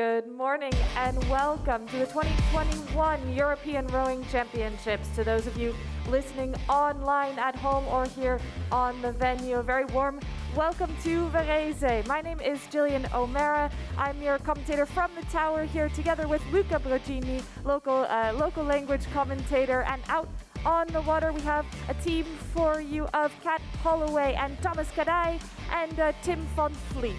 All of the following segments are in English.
Good morning and welcome to the 2021 European Rowing Championships. To those of you listening online at home or here on the venue, a very warm welcome to Varese. My name is Gillian O'Mara. I'm your commentator from the tower here together with Luca Brogini, local language commentator, and out on the water we have a team for you of Kat Holloway and Thomas Kadai and Tim von Fleet.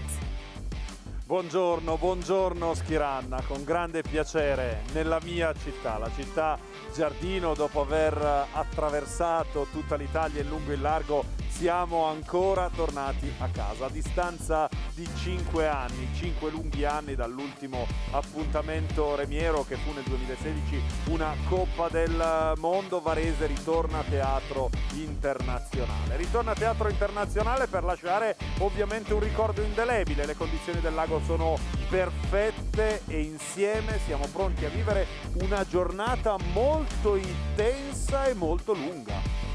Buongiorno, buongiorno Schiranna, con grande piacere nella mia città, la città giardino. Dopo aver attraversato tutta l'Italia in lungo e in largo, siamo ancora tornati a casa a distanza di 5 anni, 5 lunghi anni dall'ultimo appuntamento remiero che fu nel 2016 una Coppa del Mondo. Varese ritorna a teatro internazionale. Ritorna a teatro internazionale per lasciare ovviamente un ricordo indelebile. Le condizioni del lago sono perfette e insieme siamo pronti a vivere una giornata molto intensa e molto lunga.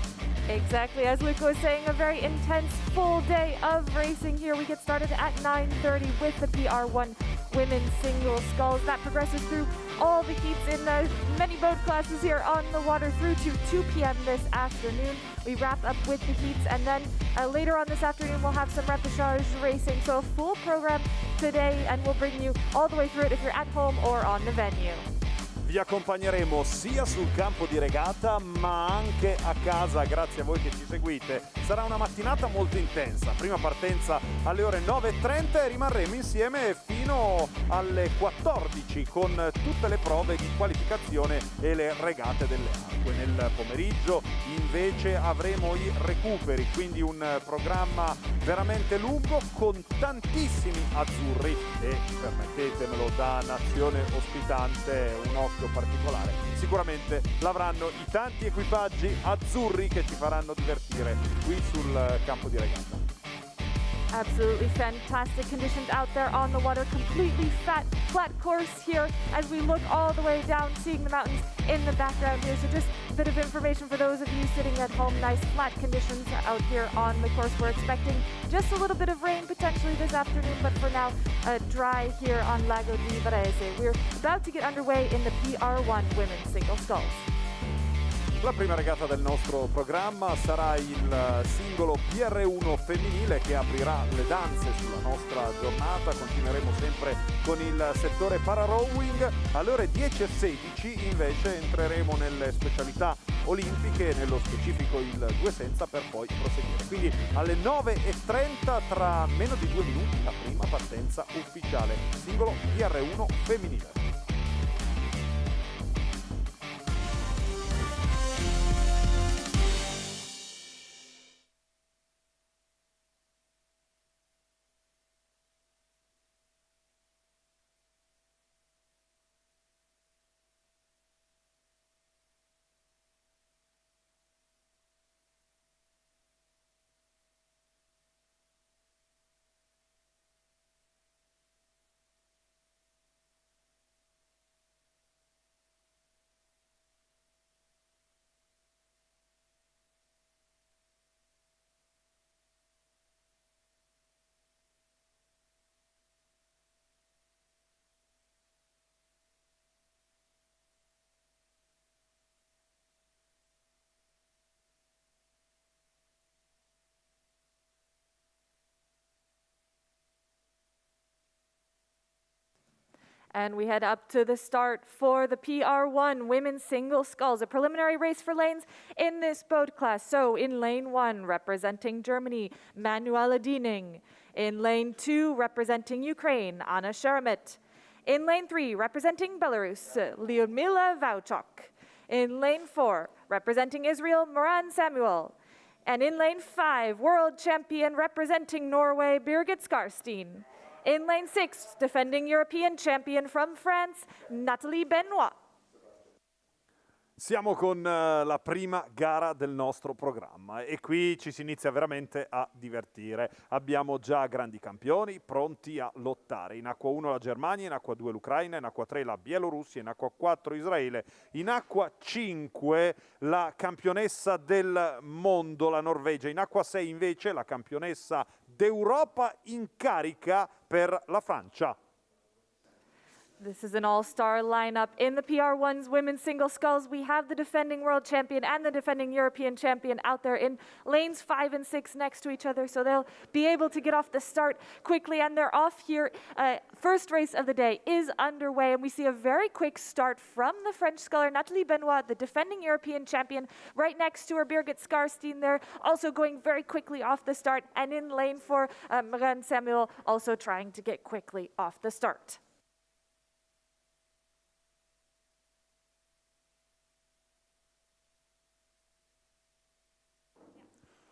Exactly, as Luca was saying, a very intense full day of racing here. We get started at 9:30 with the PR1 women's single sculls. That progresses through all the heats in the many boat classes here on the water through to 2 p.m. this afternoon. We wrap up with the heats, and then later on this afternoon we'll have some repechage racing. So a full program today, and we'll bring you all the way through it if you're at home or on the venue. Vi accompagneremo sia sul campo di regata ma anche a casa, grazie a voi che ci seguite. Sarà una mattinata molto intensa, prima partenza alle ore 9:30 e rimarremo insieme fino alle 14 con tutte le prove di qualificazione e le regate delle acque. Nel pomeriggio invece avremo i recuperi, quindi un programma veramente lungo con tantissimi azzurri e, permettetemelo, da nazione ospitante un occhio particolare sicuramente l'avranno i tanti equipaggi azzurri che ci faranno divertire qui sul campo di regata. Absolutely fantastic conditions out there on the water, completely flat course here as we look all the way down, seeing the mountains in the background here. So just a bit of information for those of you sitting at home. Nice flat conditions out here on the course. We're expecting just a little bit of rain potentially this afternoon, but for now dry here on Lago di Varese. We're about to get underway in the PR1 women's single sculls. La prima regata del nostro programma sarà il singolo PR1 femminile che aprirà le danze sulla nostra giornata. Continueremo sempre con il settore para-rowing. Alle ore 10:16 invece entreremo nelle specialità olimpiche, nello specifico il 2 senza, per poi proseguire. Quindi alle 9:30, tra meno di 2 minuti, la prima partenza ufficiale, singolo PR1 femminile. And we head up to the start for the PR1 women's single sculls, a preliminary race for lanes in this boat class. So in lane 1, representing Germany, Manuela Diening. In lane 2, representing Ukraine, Anna Sheremet. In lane 3, representing Belarus, Lyudmila Vauchok. In lane 4, representing Israel, Moran Samuel. And in lane 5, world champion representing Norway, Birgit Skarstein. In lane 6, defending European champion from France, Nathalie Benoit. Siamo con la prima gara del nostro programma e qui ci si inizia veramente a divertire. Abbiamo già grandi campioni pronti a lottare. In acqua 1 la Germania, in acqua 2 l'Ucraina, in acqua 3 la Bielorussia, in acqua 4 Israele, in acqua 5 la campionessa del mondo, la Norvegia, in acqua 6 invece la campionessa d'Europa in carica per la Francia. This is an all-star lineup. In the PR1's women's single sculls, we have the defending world champion and the defending European champion out there in lanes 5 and 6 next to each other, so they'll be able to get off the start quickly, and they're off here. First race of the day is underway, and we see a very quick start from the French sculler Nathalie Benoit, the defending European champion. Right next to her, Birgit Skarstein there, also going very quickly off the start, and in lane 4, Maren Samuel also trying to get quickly off the start.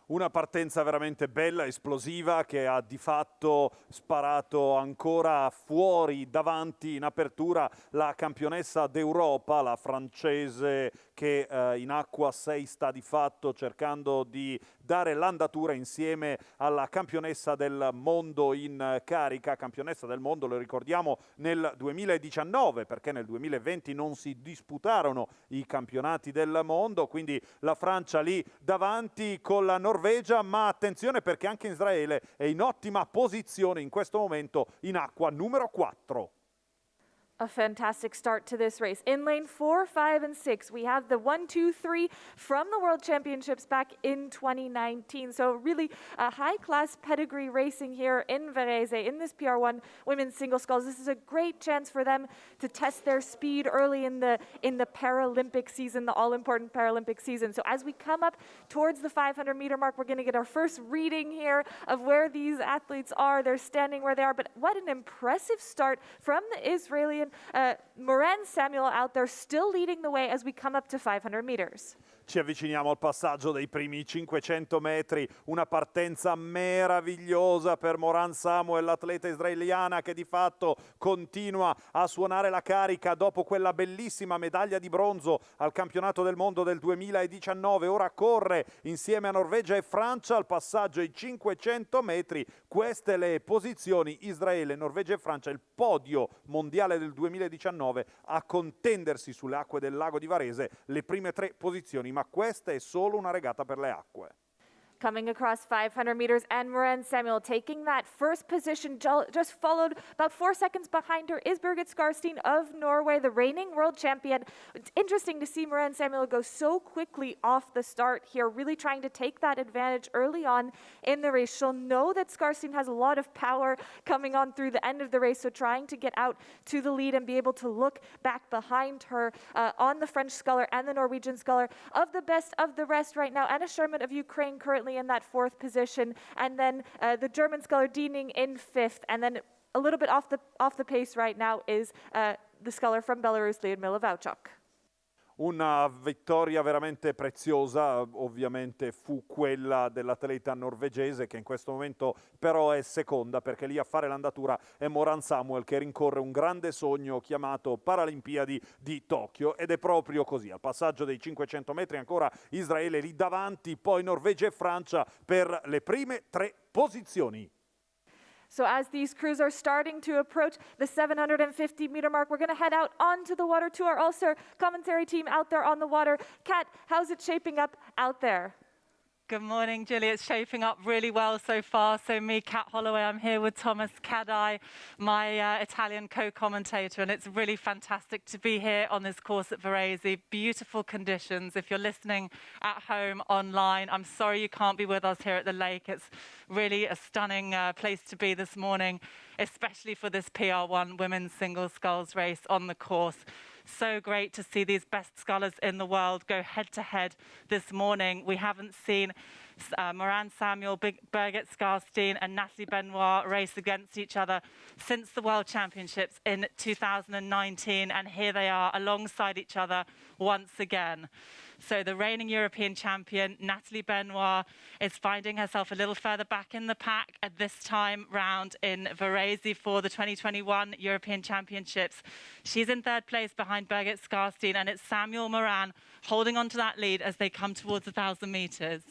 Una partenza veramente bella, esplosiva, che ha di fatto sparato ancora fuori davanti in apertura la campionessa d'Europa, la francese che in acqua 6 sta di fatto cercando di dare l'andatura insieme alla campionessa del mondo in carica. Campionessa del mondo, lo ricordiamo, nel 2019, perché nel 2020 non si disputarono i campionati del mondo, quindi la Francia lì davanti con la Norvegia, ma attenzione perché anche Israele è in ottima posizione in questo momento in acqua numero 4. A fantastic start to this race. In lane 4, 5, and 6, we have the 1, 2, 3 from the World Championships back in 2019. So really a high-class pedigree racing here in Varese in this PR1 women's single sculls. This is a great chance for them to test their speed early in the Paralympic season, the all-important Paralympic season. So as we come up towards the 500-meter mark, we're going to get our first reading here of where these athletes are. They're standing where they are, but what an impressive start from the Israeli Maren Samuel out there, still leading the way as we come up to 500 meters. Ci avviciniamo al passaggio dei primi 500 metri, una partenza meravigliosa per Moran Samuel, l'atleta israeliana che di fatto continua a suonare la carica dopo quella bellissima medaglia di bronzo al campionato del mondo del 2019. Ora corre insieme a Norvegia e Francia al passaggio ai 500 metri. Queste le posizioni: Israele, Norvegia e Francia, il podio mondiale del 2019, a contendersi sulle acque del lago di Varese le prime 3 posizioni. Ma questa è solo una regata per le acque. Coming across 500 meters, and Maren Samuel taking that first position, just followed about 4 seconds behind her is Birgit Skarstein of Norway, the reigning world champion. It's interesting to see Maren Samuel go so quickly off the start here, really trying to take that advantage early on in the race. She'll know that Skarstein has a lot of power coming on through the end of the race, so trying to get out to the lead and be able to look back behind her on the French sculler and the Norwegian sculler. Of the best of the rest right now, Anna Sherman of Ukraine currently in that 4th position, and then the German sculler Diening in 5th, and then a little bit off the pace right now is the sculler from Belarus, Lyudmila Vauchuk. Una vittoria veramente preziosa, ovviamente fu quella dell'atleta norvegese, che in questo momento però è seconda, perché lì a fare l'andatura è Moran Samuel, che rincorre un grande sogno chiamato Paralimpiadi di Tokyo, ed è proprio così. Al passaggio dei 500 metri ancora Israele lì davanti, poi Norvegia e Francia per le prime 3 posizioni. So as these crews are starting to approach the 750-meter mark, we're going to head out onto the water to our Ulster commentary team out there on the water. Kat, how's it shaping up out there? Good morning, Julie. It's shaping up really well so far. So me, Kat Holloway, I'm here with Thomas Cadai, my Italian co-commentator, and it's really fantastic to be here on this course at Varese. Beautiful conditions. If you're listening at home online, I'm sorry you can't be with us here at the lake. It's really a stunning place to be this morning, especially for this PR1 women's single sculls race on the course. So great to see these best scullers in the world go head-to-head this morning. We haven't seen Moran Samuel, Birgit Skarstein and Nathalie Benoit race against each other since the World Championships in 2019, and here they are alongside each other once again. So the reigning European champion, Nathalie Benoit, is finding herself a little further back in the pack at this time round in Varese for the 2021 European Championships. She's in 3rd place behind Birgit Skarstein, and it's Samuel Moran holding on to that lead as they come towards 1,000 meters.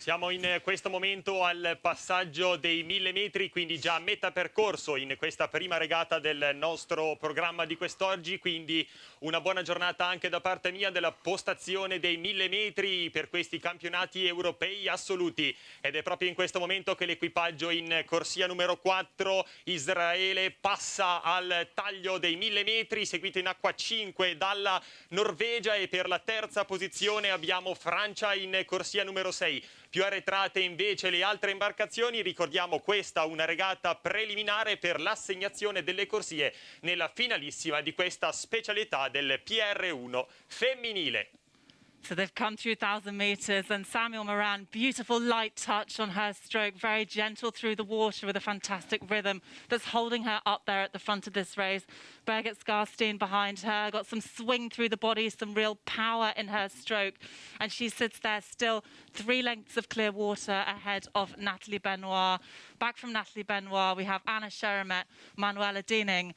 Siamo in questo momento al passaggio dei 1000 metri, quindi già a metà percorso in questa prima regata del nostro programma di quest'oggi, quindi una buona giornata anche da parte mia della postazione dei 1000 metri per questi campionati europei assoluti. Ed è proprio in questo momento che l'equipaggio in corsia numero 4, Israele, passa al taglio dei 1000 metri, seguito in acqua 5 dalla Norvegia, e per la terza posizione abbiamo Francia in corsia numero 6. Più arretrate invece le altre imbarcazioni. Ricordiamo questa una regata preliminare per l'assegnazione delle corsie nella finalissima di questa specialità del PR1 femminile. So they've come through 1,000 meters, and Samuel Moran, beautiful light touch on her stroke, very gentle through the water with a fantastic rhythm that's holding her up there at the front of this race. Birgit Skarstein behind her, got some swing through the body, some real power in her stroke, and she sits there still 3 lengths of clear water ahead of Natalie Benoit. Back from Natalie Benoit, we have Anna Sheremet, Manuela Diening,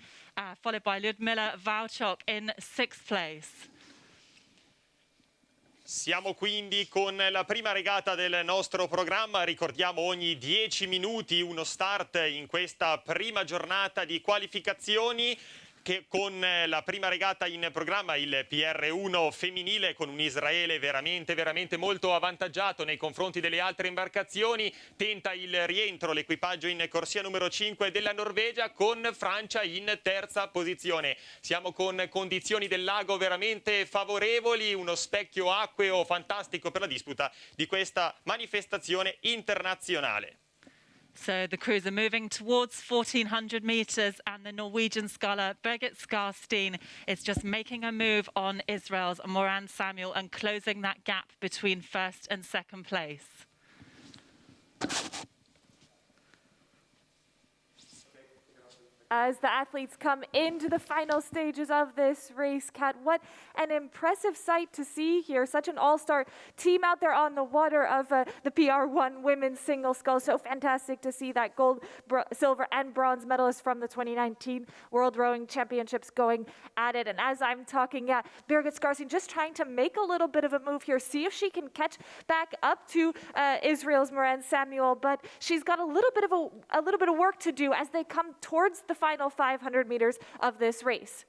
followed by Lyudmila Vauchok in 6th place. Siamo quindi con la prima regata del nostro programma. Ricordiamo ogni 10 minuti uno start in questa prima giornata di qualificazioni, che con la prima regata in programma, il PR1 femminile, con un Israele veramente molto avvantaggiato nei confronti delle altre imbarcazioni. Tenta il rientro l'equipaggio in corsia numero 5 della Norvegia, con Francia in terza posizione. Siamo con condizioni del lago veramente favorevoli, uno specchio acqueo fantastico per la disputa di questa manifestazione internazionale. So the crews are moving towards 1,400 meters, and the Norwegian sculler Birgit Skarstein is just making a move on Israel's Moran Samuel and closing that gap between first and second place. As the athletes come into the final stages of this race, Kat, what an impressive sight to see here. Such an all-star team out there on the water of the PR1 women's single scull. So fantastic to see that gold, silver, and bronze medalists from the 2019 World Rowing Championships going at it. And as I'm talking, Birgit Skarstein just trying to make a little bit of a move here, see if she can catch back up to Israel's Moran Samuel. But she's got a little bit of work to do as they come towards the final 500 meters of this race.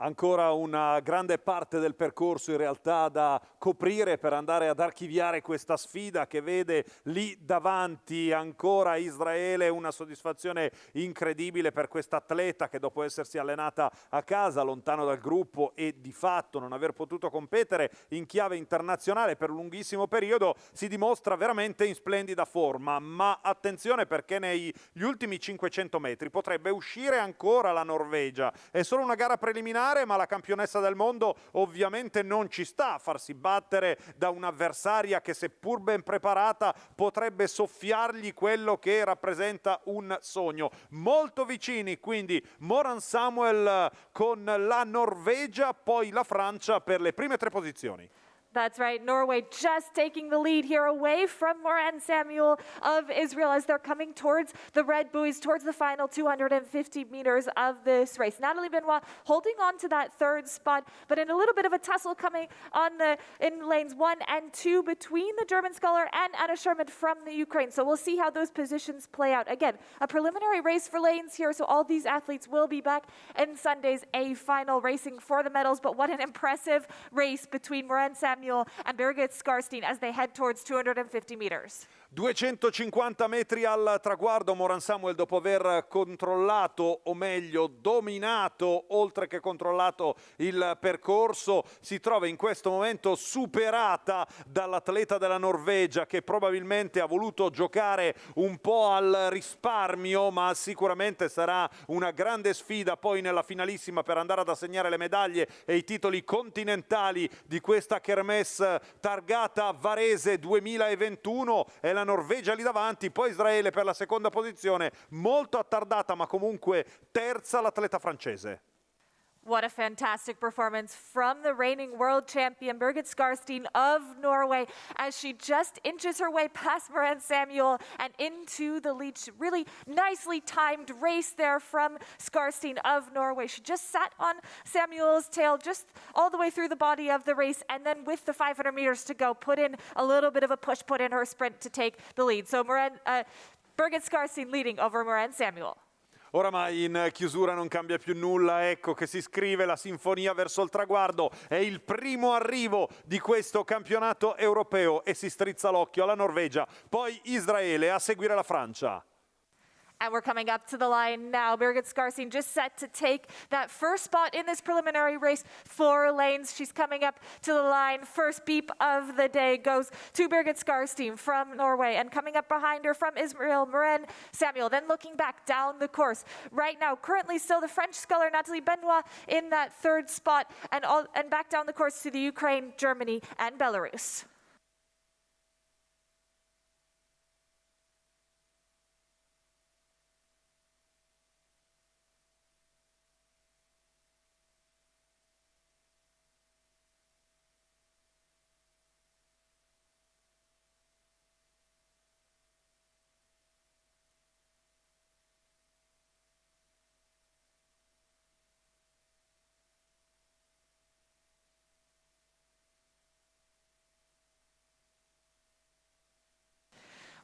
Ancora una grande parte del percorso in realtà da coprire per andare ad archiviare questa sfida che vede lì davanti ancora Israele. Una soddisfazione incredibile per questa atleta che, dopo essersi allenata a casa lontano dal gruppo e di fatto non aver potuto competere in chiave internazionale per un lunghissimo periodo, si dimostra veramente in splendida forma. Ma attenzione, perché negli ultimi 500 metri potrebbe uscire ancora la Norvegia. È solo una gara preliminare, ma la campionessa del mondo ovviamente non ci sta a farsi battere da un'avversaria che, seppur ben preparata, potrebbe soffiargli quello che rappresenta un sogno. Molto vicini quindi Moran Samuel con la Norvegia, poi la Francia per le prime 3 posizioni. That's right, Norway just taking the lead here away from Moran Samuel of Israel as they're coming towards the red buoys, towards the final 250 meters of this race. Natalie Benoit holding on to that 3rd spot, but in a little bit of a tussle coming on in lanes 1 and 2 between the German sculler and Anna Sheremet from the Ukraine. So we'll see how those positions play out. Again, a preliminary race for lanes here, so all these athletes will be back in Sunday's A final racing for the medals. But what an impressive race between Moran Samuel and Birgit Skarstein as they head towards 250 meters. 250 metri al traguardo. Moran Samuel, dopo aver controllato, o meglio dominato, oltre che controllato il percorso, si trova in questo momento superata dall'atleta della Norvegia, che probabilmente ha voluto giocare un po' al risparmio, ma sicuramente sarà una grande sfida poi nella finalissima per andare ad assegnare le medaglie e i titoli continentali di questa kermesse targata Varese 2021. È la Norvegia lì davanti, poi Israele per la seconda posizione, molto attardata ma comunque terza l'atleta francese. What a fantastic performance from the reigning world champion Birgit Skarstein of Norway as she just inches her way past Maren Samuel and into the lead. Really nicely timed race there from Skarstein of Norway. She just sat on Samuel's tail just all the way through the body of the race, and then with the 500 meters to go, put in a little bit of a push, put in her sprint to take the lead. So Birgit Skarstein leading over Maren Samuel. Oramai in chiusura non cambia più nulla, ecco che si scrive la sinfonia verso il traguardo, è il primo arrivo di questo campionato europeo e si strizza l'occhio alla Norvegia, poi Israele, a seguire la Francia. And we're coming up to the line now. Birgit Skarstein just set to take that first spot in this preliminary race. 4 lanes. She's coming up to the line. First beep of the day goes to Birgit Skarstein from Norway. And coming up behind her from Israel, Maren Samuel. Then looking back down the course. Right now, currently still the French sculler Nathalie Benoit in that 3rd spot. And back down the course to the Ukraine, Germany, and Belarus.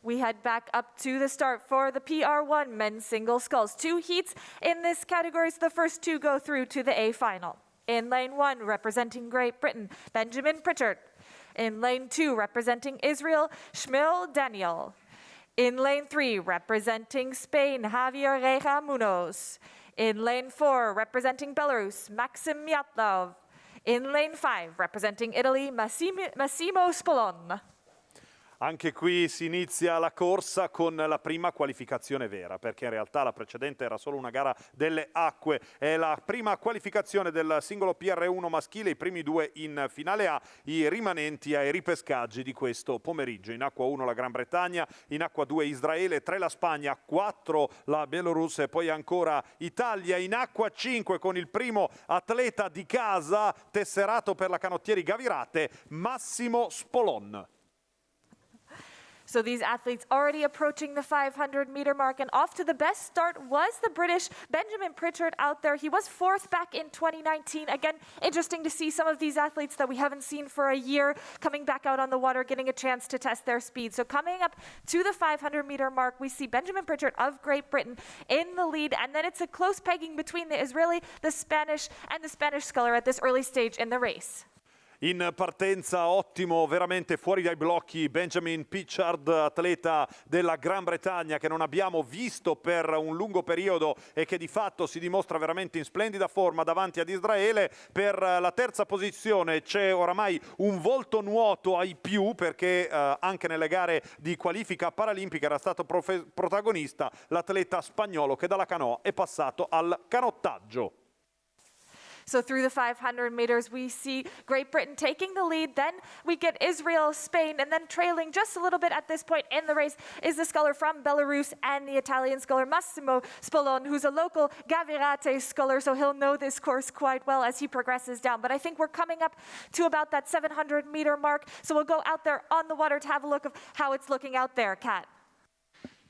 We head back up to the start for the PR1 men's single sculls. 2 heats in this category, so the first 2 go through to the A final. In lane 1, representing Great Britain, Benjamin Pritchard. In lane 2, representing Israel, Shmuel Daniel. In lane 3, representing Spain, Javier Reja Munoz. In lane 4, representing Belarus, Maxim Myatlov. In lane 5, representing Italy, Massimo Spolon. Anche qui si inizia la corsa con la prima qualificazione vera, perché in realtà la precedente era solo una gara delle acque. È la prima qualificazione del singolo PR1 maschile, i primi 2 in finale A, i rimanenti ai ripescaggi di questo pomeriggio. In acqua 1 la Gran Bretagna, in acqua 2 Israele, 3 la Spagna, 4 la Bielorussia e poi ancora Italia. In acqua 5 con il primo atleta di casa, tesserato per la canottieri Gavirate, Massimo Spolon. So these athletes already approaching the 500-meter mark, and off to the best start was the British Benjamin Pritchard out there. He was 4th back in 2019. Again, interesting to see some of these athletes that we haven't seen for a year coming back out on the water, getting a chance to test their speed. So coming up to the 500-meter mark, we see Benjamin Pritchard of Great Britain in the lead, and then it's a close pegging between the Israeli, the Spanish, and the Spanish sculler at this early stage in the race. In partenza ottimo, veramente fuori dai blocchi, Benjamin Pritchard, atleta della Gran Bretagna che non abbiamo visto per un lungo periodo e che di fatto si dimostra veramente in splendida forma davanti ad Israele. Per la terza posizione c'è oramai un volto nuoto ai più, perché anche nelle gare di qualifica paralimpica era stato protagonista l'atleta spagnolo che dalla canoa è passato al canottaggio. So through the 500 meters, we see Great Britain taking the lead. Then we get Israel, Spain, and then trailing just a little bit at this point in the race is the sculler from Belarus and the Italian sculler Massimo Spolon, who's a local Gavirate sculler, so he'll know this course quite well as he progresses down. But I think we're coming up to about that 700-meter mark, so we'll go out there on the water to have a look of how it's looking out there, Kat.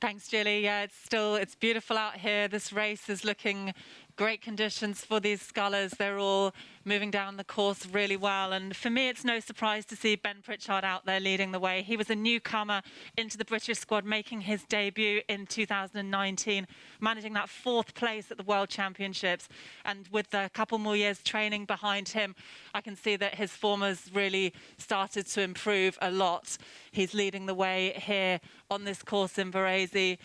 Thanks, Julie. Yeah, it's beautiful out here. This race is looking great conditions for these scullers. They're all moving down the course really well. And for me, it's no surprise to see Ben Pritchard out there leading the way. He was a newcomer into the British squad, making his debut in 2019, managing that 4th place at the World Championships. And with a couple more years training behind him, I can see that his form has really started to improve a lot. He's leading the way here on this course in Varese.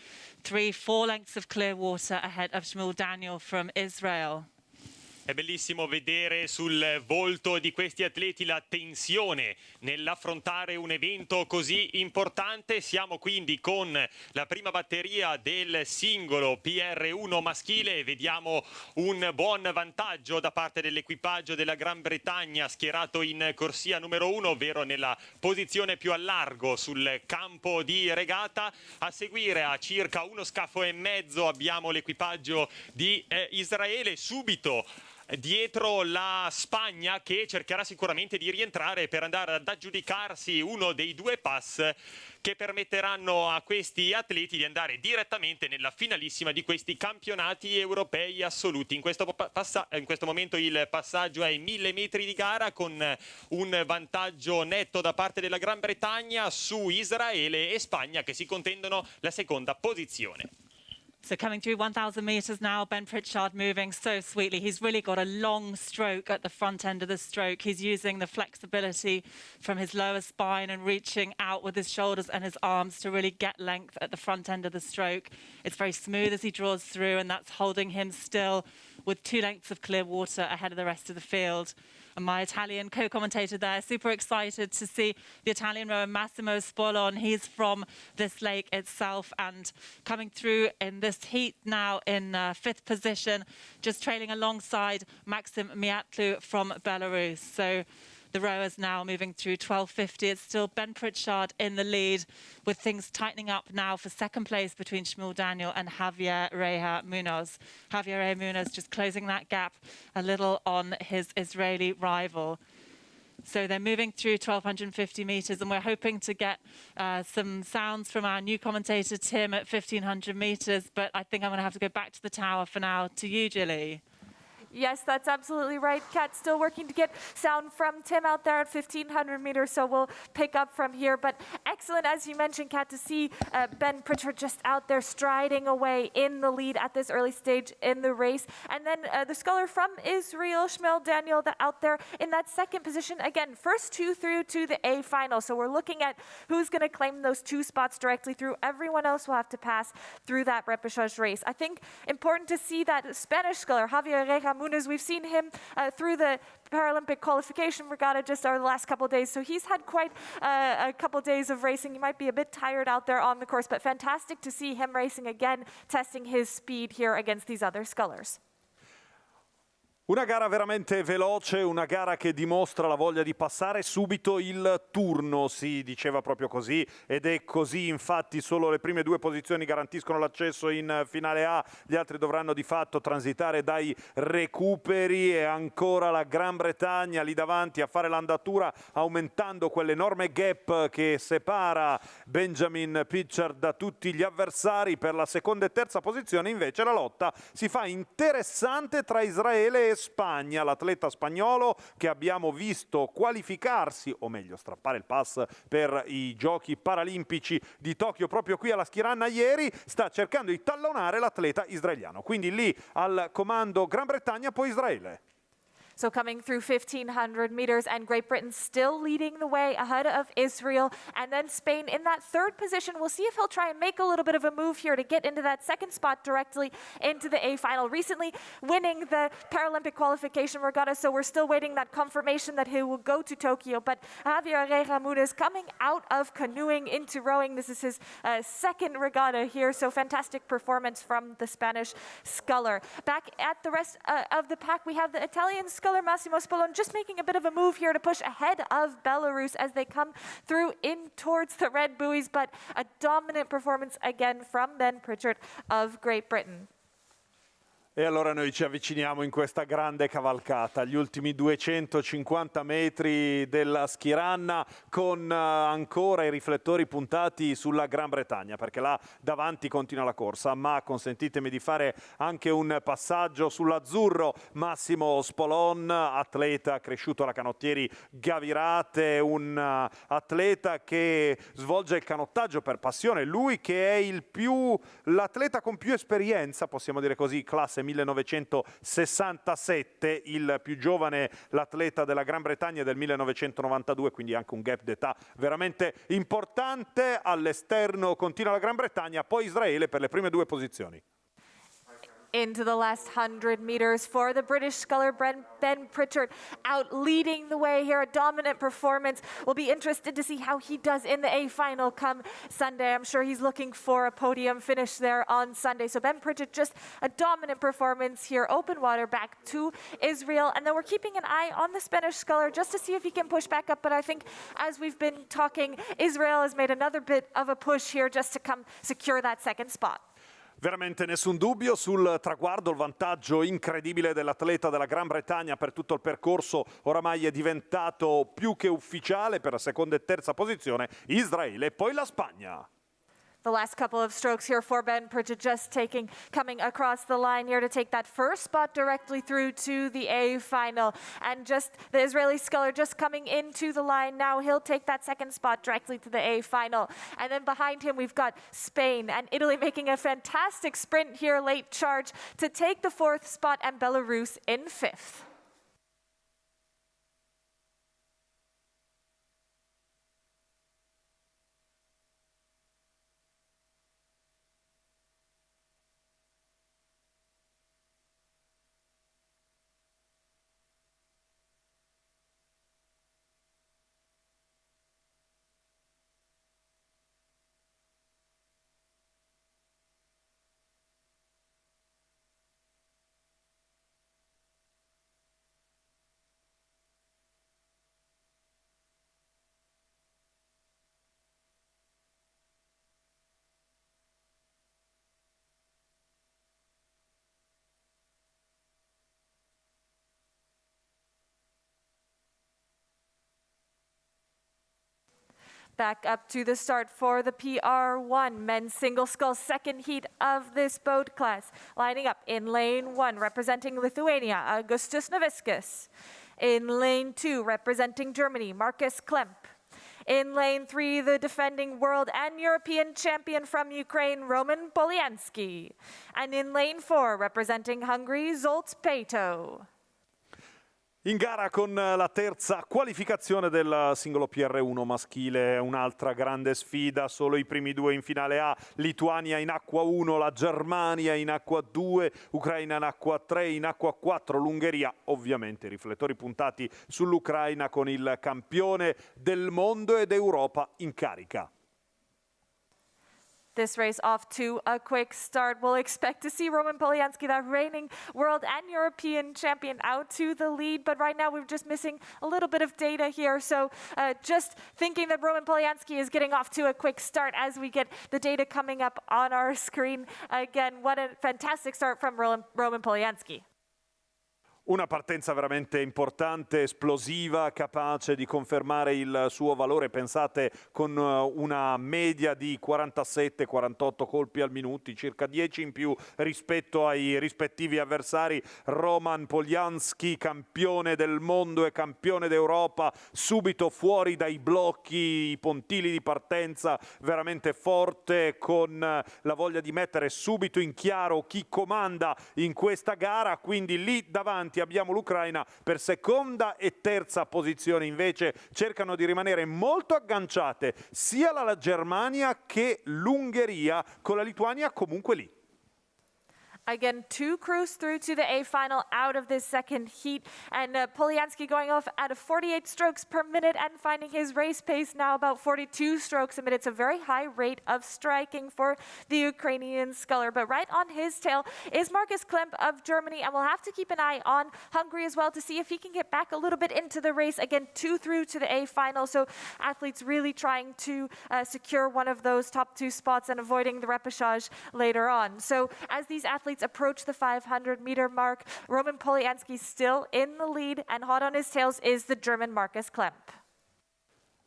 3-4 lengths of clear water ahead of Shmuel Daniel from Israel. È bellissimo vedere sul volto di questi atleti la tensione nell'affrontare un evento così importante. Siamo quindi con la prima batteria del singolo PR1 maschile e vediamo un buon vantaggio da parte dell'equipaggio della Gran Bretagna schierato in corsia numero 1, ovvero nella posizione più a largo sul campo di regata. A seguire a circa 1 scafo e mezzo abbiamo l'equipaggio di Israele. Subito dietro la Spagna, che cercherà sicuramente di rientrare per andare ad aggiudicarsi uno dei due pass che permetteranno a questi atleti di andare direttamente nella finalissima di questi campionati europei assoluti. In questo momento il passaggio è ai 1000 metri di gara, con un vantaggio netto da parte della Gran Bretagna su Israele e Spagna, che si contendono la seconda posizione. So coming through 1,000 meters now, Ben Pritchard moving so sweetly. He's really got a long stroke at the front end of the stroke. He's using the flexibility from his lower spine and reaching out with his shoulders and his arms to really get length at the front end of the stroke. It's very smooth as he draws through, and that's holding him still with 2 lengths of clear water ahead of the rest of the field. And my Italian co-commentator there, super excited to see the Italian rower Massimo Spolon. He's from this lake itself and coming through in this heat now in 5th position, just trailing alongside Maxim Miatlu from Belarus. So the rowers now moving through 12:50. It's still Ben Pritchard in the lead, with things tightening up now for second place between Shmuel Daniel and Javier Reja Munoz. Javier Reja Munoz just closing that gap a little on his Israeli rival. So they're moving through 1,250 meters, and we're hoping to get some sounds from our new commentator, Tim, at 1,500 meters. But I think I'm going to have to go back to the tower for now. To you, Gilly. Yes, that's absolutely right. Kat, still working to get sound from Tim out there at 1,500 meters, so we'll pick up from here. But excellent, as you mentioned, Kat, to see Ben Pritchard just out there striding away in the lead at this early stage in the race. And then the sculler from Israel, Shmuel Daniel, out there in that second position. Again, first 2 through to the A final. So we're looking at who's going to claim those 2 spots directly through. Everyone else will have to pass through that repechage race. I think important to see that Spanish sculler, Javier Reja Munoz, we've seen him through the Paralympic qualification regatta just over the last couple of days. So he's had quite a couple of days of racing. He might be a bit tired out there on the course, but fantastic to see him racing again, testing his speed here against these other scullers. Una gara veramente veloce, una gara che dimostra la voglia di passare subito il turno, si diceva proprio così, ed è così. Infatti solo le prime 2 posizioni garantiscono l'accesso in finale A, gli altri dovranno di fatto transitare dai recuperi, e ancora la Gran Bretagna lì davanti a fare l'andatura, aumentando quell'enorme gap che separa Benjamin Pritchard da tutti gli avversari. Per la seconda e terza posizione invece la lotta si fa interessante tra Israele e Spagna. L'atleta spagnolo che abbiamo visto qualificarsi, o meglio strappare il pass per i Giochi Paralimpici di Tokyo proprio qui alla Skiranna ieri, sta cercando di tallonare l'atleta israeliano. Quindi lì al comando Gran Bretagna, poi Israele. So coming through 1,500 meters, and Great Britain still leading the way ahead of Israel. And then Spain in that third position. We'll see if he'll try and make a little bit of a move here to get into that second spot directly into the A final. Recently winning the Paralympic qualification regatta, so we're still waiting that confirmation that he will go to Tokyo. But Javier Reja Munoz coming out of canoeing into rowing. This is his second regatta here, so fantastic performance from the Spanish sculler. Back at the rest of the pack, we have the Italian sculler Massimo Spolon just making a bit of a move here to push ahead of Belarus as they come through in towards the red buoys, but a dominant performance again from Ben Pritchard of Great Britain. E allora noi ci avviciniamo in questa grande cavalcata, gli ultimi 250 metri della Skiranna, con ancora i riflettori puntati sulla Gran Bretagna, perché là davanti continua la corsa. Ma consentitemi di fare anche un passaggio sull'azzurro. Massimo Spolon, atleta cresciuto alla Canottieri Gavirate, un atleta che svolge il canottaggio per passione, lui che è l'atleta con più esperienza, possiamo dire così, classe 1967, il più giovane, l'atleta della Gran Bretagna del 1992, quindi anche un gap d'età veramente importante. All'esterno continua la Gran Bretagna, poi Israele per le prime 2 posizioni. Into the last 100 meters for the British sculler Ben Pritchard, out leading the way here, a dominant performance. We'll be interested to see how he does in the A final come Sunday. I'm sure he's looking for a podium finish there on Sunday. So Ben Pritchard, just a dominant performance here. Open water back to Israel. And then we're keeping an eye on the Spanish sculler just to see if he can push back up. But I think as we've been talking, Israel has made another bit of a push here just to come secure that second spot. Veramente nessun dubbio sul traguardo, il vantaggio incredibile dell'atleta della Gran Bretagna per tutto il percorso oramai è diventato più che ufficiale. Per la seconda e terza posizione Israele e poi la Spagna. The last couple of strokes here for Ben Pritchett just coming across the line here to take that first spot directly through to the A final. And just the Israeli sculler just coming into the line now. He'll take that second spot directly to the A final. And then behind him we've got Spain and Italy making a fantastic sprint here, late charge, to take the fourth spot, and Belarus in fifth. Back up to the start for the PR1 men's single sculls second heat of this boat class. Lining up in lane 1, representing Lithuania, Augustus Navickas. In lane 2, representing Germany, Markus Klemp. In lane 3, the defending world and European champion from Ukraine, Roman Polyansky. And in lane 4, representing Hungary, Zsolt Pato. In gara con la terza qualificazione del singolo PR1 maschile, un'altra grande sfida, solo i primi due in finale A, Lituania in acqua 1, la Germania in acqua 2, Ucraina in acqua 3, in acqua 4 l'Ungheria, ovviamente riflettori puntati sull'Ucraina con il campione del mondo ed Europa in carica. This race off to a quick start. We'll expect to see Roman Polyansky, that reigning world and European champion, out to the lead. But right now we're just missing a little bit of data here. So just thinking that Roman Polyansky is getting off to a quick start as we get the data coming up on our screen. Again, what a fantastic start from Roman Polyansky. Una partenza veramente importante, esplosiva, capace di confermare il suo valore. Pensate, con una media di 47-48 colpi al minuto, circa 10 in più rispetto ai rispettivi avversari. Roman Polyansky, campione del mondo e campione d'Europa, subito fuori dai blocchi, i pontili di partenza, veramente forte, con la voglia di mettere subito in chiaro chi comanda in questa gara. Quindi lì davanti abbiamo l'Ucraina per seconda e terza posizione, invece cercano di rimanere molto agganciate sia la Germania che l'Ungheria, con la Lituania comunque lì. Again, 2 crews through to the A final out of this second heat. And Polyansky going off at 48 strokes per minute and finding his race pace now about 42 strokes a minute. It's a very high rate of striking for the Ukrainian sculler. But right on his tail is Markus Klemp of Germany. And we'll have to keep an eye on Hungary as well to see if he can get back a little bit into the race. Again, 2 through to the A final. So athletes really trying to secure one of those top 2 spots and avoiding the repechage later on. So as these athletes approach the 500-meter mark, Roman Polyansky still in the lead, and hot on his tails is the German Markus Klemp.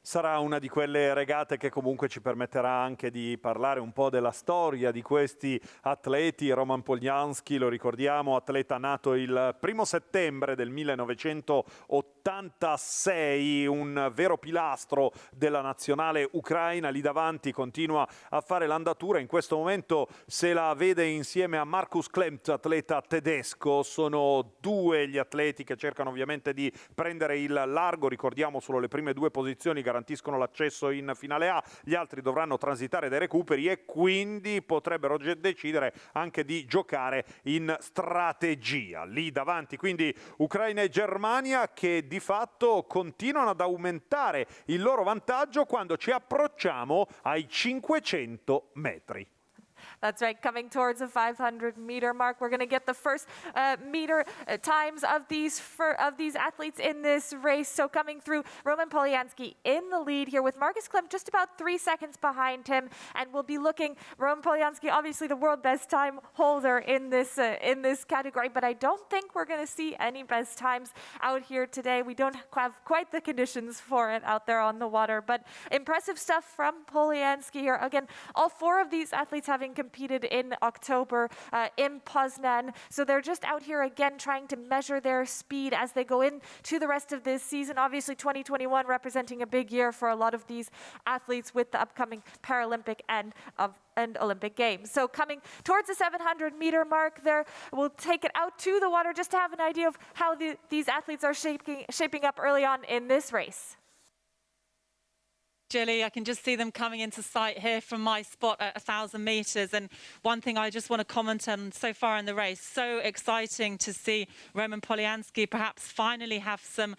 Sarà una di quelle regate che comunque ci permetterà anche di parlare un po' della storia di questi atleti. Roman Polyansky, lo ricordiamo, atleta nato il 1 settembre del 1986, un vero pilastro della nazionale ucraina. Lì davanti continua a fare l'andatura, in questo momento se la vede insieme a Markus Klemp, atleta tedesco. Sono due gli atleti che cercano ovviamente di prendere il largo. Ricordiamo, solo le prime 2 posizioni garantiscono l'accesso in finale A, gli altri dovranno transitare dai recuperi e quindi potrebbero decidere anche di giocare in strategia. Lì davanti quindi Ucraina e Germania, che di fatto continuano ad aumentare il loro vantaggio quando ci approcciamo ai 500 metri. That's right, coming towards the 500-meter mark. We're going to get the first meter times of these athletes in this race. So coming through, Roman Polyansky in the lead here with Marcus Klemp just about 3 seconds behind him. And we'll be looking, Roman Polyansky, obviously the world best time holder in this category, but I don't think we're going to see any best times out here today. We don't have quite the conditions for it out there on the water, but impressive stuff from Polyansky here. Again, all 4 of these athletes having competed in October in Poznan. So they're just out here again trying to measure their speed as they go into the rest of this season. Obviously 2021 representing a big year for a lot of these athletes with the upcoming Paralympic and Olympic Games. So coming towards the 700-meter mark there, we'll take it out to the water just to have an idea of how these athletes are shaping up early on in this race. Jilly, I can just see them coming into sight here from my spot at 1,000 meters. And one thing I just want to comment on so far in the race, so exciting to see Roman Polyansky perhaps finally have some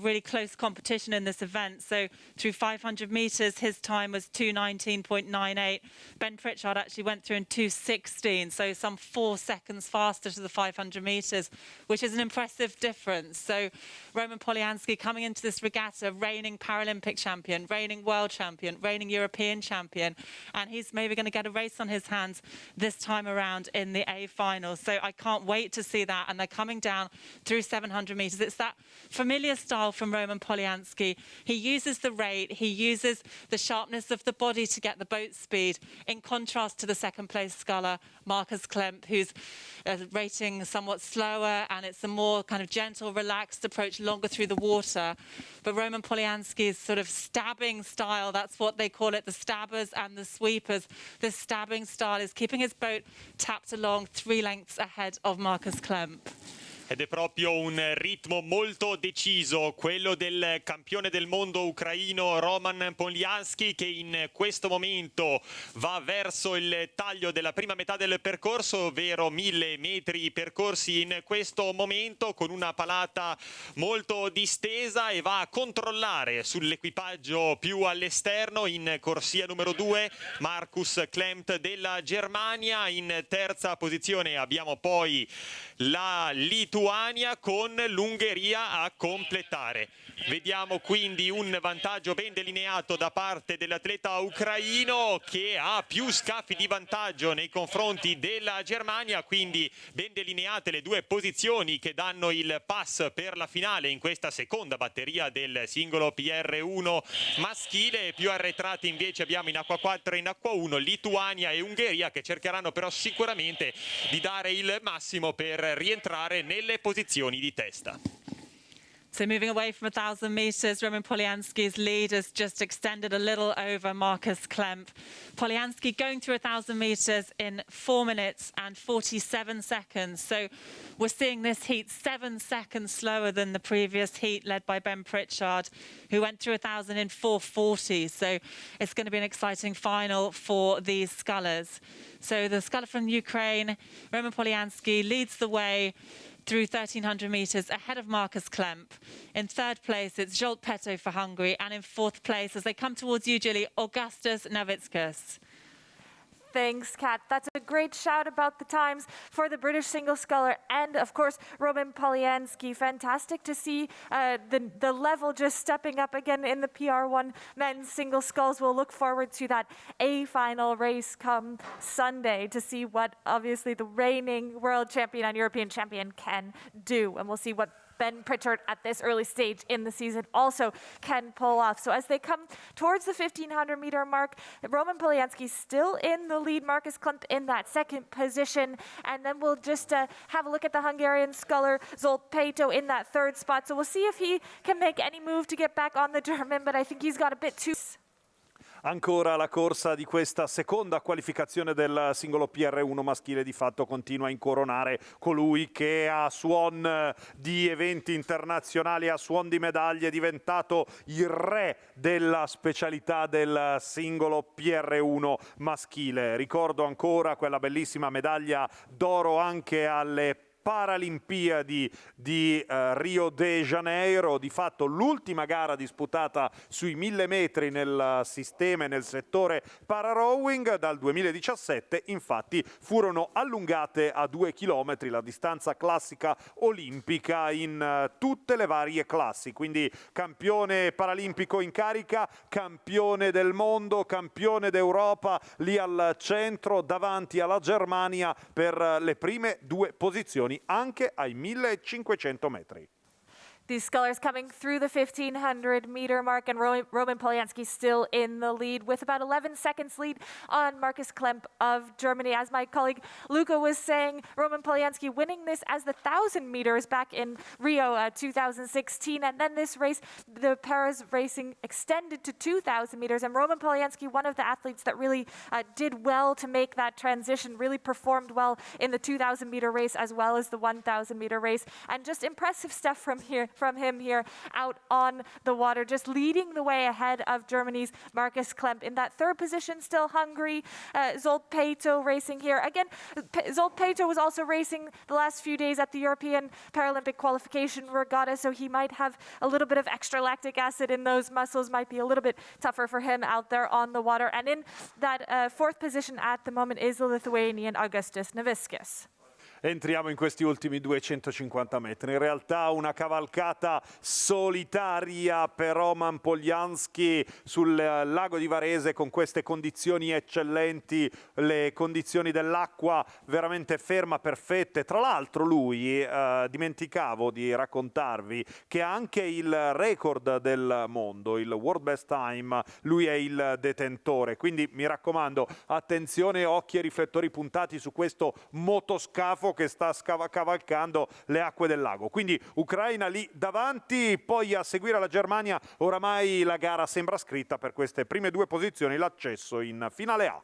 really close competition in this event. So through 500 meters, his time was 2:19.98. Ben Pritchard actually went through in 2:16, so some 4 seconds faster to the 500 meters, which is an impressive difference. So Roman Polyansky coming into this regatta, reigning Paralympic champion, reigning world champion, reigning European champion, and he's maybe going to get a race on his hands this time around in the A final. So I can't wait to see that. And they're coming down through 700 meters. It's that familiar style from Roman Polyansky. He uses the rate, he uses the sharpness of the body to get the boat speed, in contrast to the second place sculler, Marcus Klemp, who's rating somewhat slower, and it's a more kind of gentle, relaxed approach, longer through the water. But Roman Polyansky's sort of stabbing style, that's what they call it, the stabbers and the sweepers. This stabbing style is keeping his boat tapped along 3 lengths ahead of Marcus Klemp. Ed è proprio un ritmo molto deciso, quello del campione del mondo ucraino Roman Polyansky, che in questo momento va verso il taglio della prima metà del percorso, ovvero 1000 metri percorsi in questo momento, con una palata molto distesa, e va a controllare sull'equipaggio più all'esterno. In corsia numero 2 Marcus Klemp della Germania, in terza posizione abbiamo poi la Lituania con l'Ungheria a completare. Vediamo quindi un vantaggio ben delineato da parte dell'atleta ucraino, che ha più scaffi di vantaggio nei confronti della Germania, quindi ben delineate le 2 posizioni che danno il pass per la finale in questa seconda batteria del singolo PR1 maschile. Più arretrati invece abbiamo in acqua 4 e in acqua 1 Lituania e Ungheria, che cercheranno però sicuramente di dare il massimo per rientrare nelle posizioni di testa. So moving away from 1,000 meters, Roman Polyansky's lead has just extended a little over Marcus Klemp. Polyansky going through 1,000 meters in 4 minutes and 47 seconds. So we're seeing this heat 7 seconds slower than the previous heat, led by Ben Pritchard, who went through 1,000 in 4:40. So it's going to be an exciting final for these scullers. So the sculler from Ukraine, Roman Polyansky, leads the way through 1,300 meters ahead of Marcus Klemp. In 3rd place, it's Zsolt Peto for Hungary. And in 4th place, as they come towards you, Julie, Augustus Navickas. Thanks, Kat. That's a great shout about the times for the British single sculler and, of course, Roman Polyansky. Fantastic to see the level just stepping up again in the PR1 men's single sculls. We'll look forward to that A final race come Sunday to see what, obviously, the reigning world champion and European champion can do. And we'll see what Ben Pritchard at this early stage in the season also can pull off. So as they come towards the 1,500 meter mark, Roman Polyansky still in the lead, Marcus Klemp in that 2nd position. And then we'll just have a look at the Hungarian sculler Zsolt Peto in that 3rd spot. So we'll see if he can make any move to get back on the German, but I think he's got a bit too... Ancora la corsa di questa seconda qualificazione del singolo PR1 maschile. Di fatto continua a incoronare colui che a suon di eventi internazionali, a suon di medaglie, è diventato il re della specialità del singolo PR1 maschile. Ricordo ancora quella bellissima medaglia d'oro anche alle Paralimpiadi di Rio de Janeiro, di fatto l'ultima gara disputata sui 1000 metri nel sistema e nel settore pararowing. Dal 2017 infatti furono allungate a 2 chilometri la distanza classica olimpica in tutte le varie classi, quindi campione paralimpico in carica, campione del mondo, campione d'Europa lì al centro davanti alla Germania per le prime 2 posizioni anche ai 1500 metri. These scullers coming through the 1,500 meter mark, and Roman Polyansky still in the lead with about 11 seconds lead on Markus Klemp of Germany. As my colleague Luca was saying, Roman Polyansky winning this as the 1,000 meters back in Rio 2016, and then this race, the Paris racing extended to 2,000 meters, and Roman Polyansky, one of the athletes that really did well to make that transition, really performed well in the 2,000 meter race as well as the 1,000 meter race, and just impressive stuff from him here out on the water, just leading the way ahead of Germany's Markus Klemp. In that third position, still Hungary, Zsolt Péter racing here. Again, Zsolt Péter was also racing the last few days at the European Paralympic qualification regatta, so he might have a little bit of extra lactic acid in those muscles, might be a little bit tougher for him out there on the water. And in that fourth position at the moment is the Lithuanian Augustis Navickas. Entriamo in questi ultimi 250 metri. In realtà una cavalcata solitaria per Roman Polyansky sul lago di Varese con queste condizioni eccellenti, le condizioni dell'acqua veramente ferma, perfette. Tra l'altro lui, dimenticavo di raccontarvi che anche il record del mondo, il World Best Time, lui è il detentore. Quindi mi raccomando, attenzione, occhi e riflettori puntati su questo motoscafo che sta cavalcando le acque del lago. Quindi Ucraina lì davanti, poi a seguire la Germania. Oramai la gara sembra scritta per queste prime 2 posizioni, l'accesso in finale A.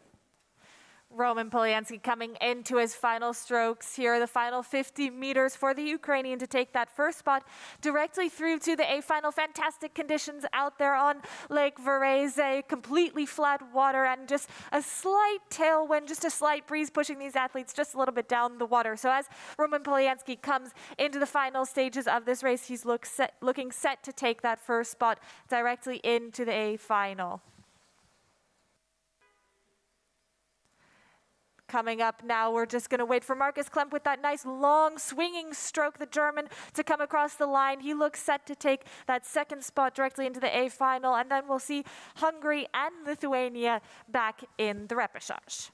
Roman Polyansky coming into his final strokes here, the final 50 meters for the Ukrainian to take that first spot directly through to the A final. Fantastic conditions out there on Lake Varese, completely flat water and just a slight tailwind, just a slight breeze pushing these athletes just a little bit down the water. So as Roman Polyansky comes into the final stages of this race, he's looking set to take that first spot directly into the A final. Coming up now, we're just going to wait for Markus Klemp with that nice long swinging stroke, the German, to come across the line. He looks set to take that second spot directly into the A final, and then we'll see Hungary and Lithuania back in the repechage.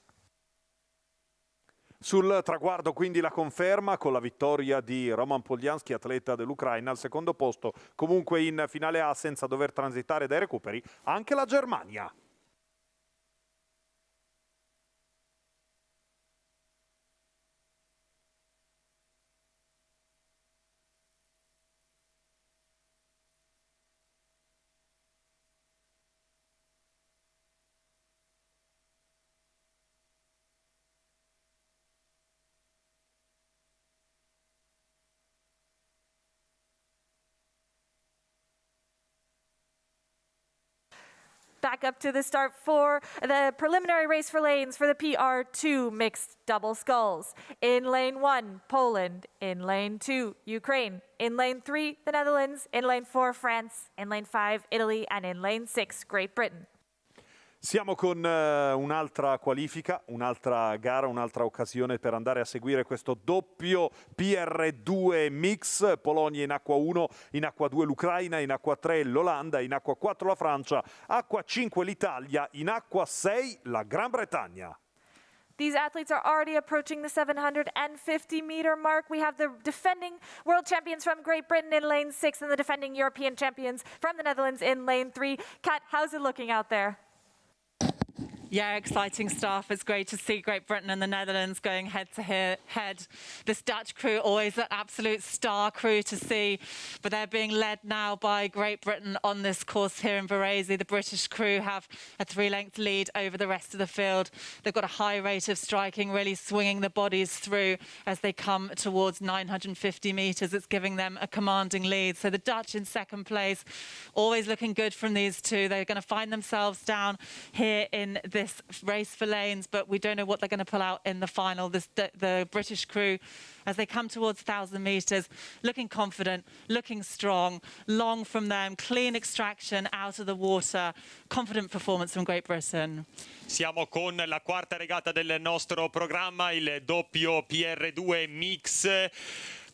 Sul traguardo quindi la conferma con la vittoria di Roman Polyansky, atleta dell'Ucraina, al secondo posto, comunque in finale A senza dover transitare dai recuperi, anche la Germania. Back up to the start for the preliminary race for lanes for the PR2 mixed double sculls. In lane 1, Poland. In lane 2, Ukraine. In lane 3, the Netherlands. In lane 4, France. In lane 5, Italy. And in lane 6, Great Britain. Siamo con un'altra qualifica, un'altra gara, un'altra occasione per andare a seguire questo doppio PR2 mix. Polonia in acqua 1, in acqua 2 l'Ucraina, in acqua 3 l'Olanda, in acqua 4 la Francia, acqua 5 l'Italia, in acqua 6 la Gran Bretagna. These athletes are already approaching the 750 meter mark. We have the defending world champions from Great Britain in lane 6 and the defending European champions from the Netherlands in lane 3. Kat, how's it looking out there? Yeah, exciting stuff. It's great to see Great Britain and the Netherlands going head to head. This Dutch crew, always an absolute star crew to see, but they're being led now by Great Britain on this course here in Varese. The British crew have a 3-length lead over the rest of the field. They've got a high rate of striking, really swinging the bodies through as they come towards 950 metres. It's giving them a commanding lead. So the Dutch in second place, always looking good from these two. They're going to find themselves down here in this race for lanes, but we don't know what they're going to pull out in the final. The British crew, as they come towards 1,000 metres, looking confident, looking strong, long from them, clean extraction out of the water, confident performance from Great Britain. Siamo con la quarta regata del nostro programma, il doppio PR2 mix,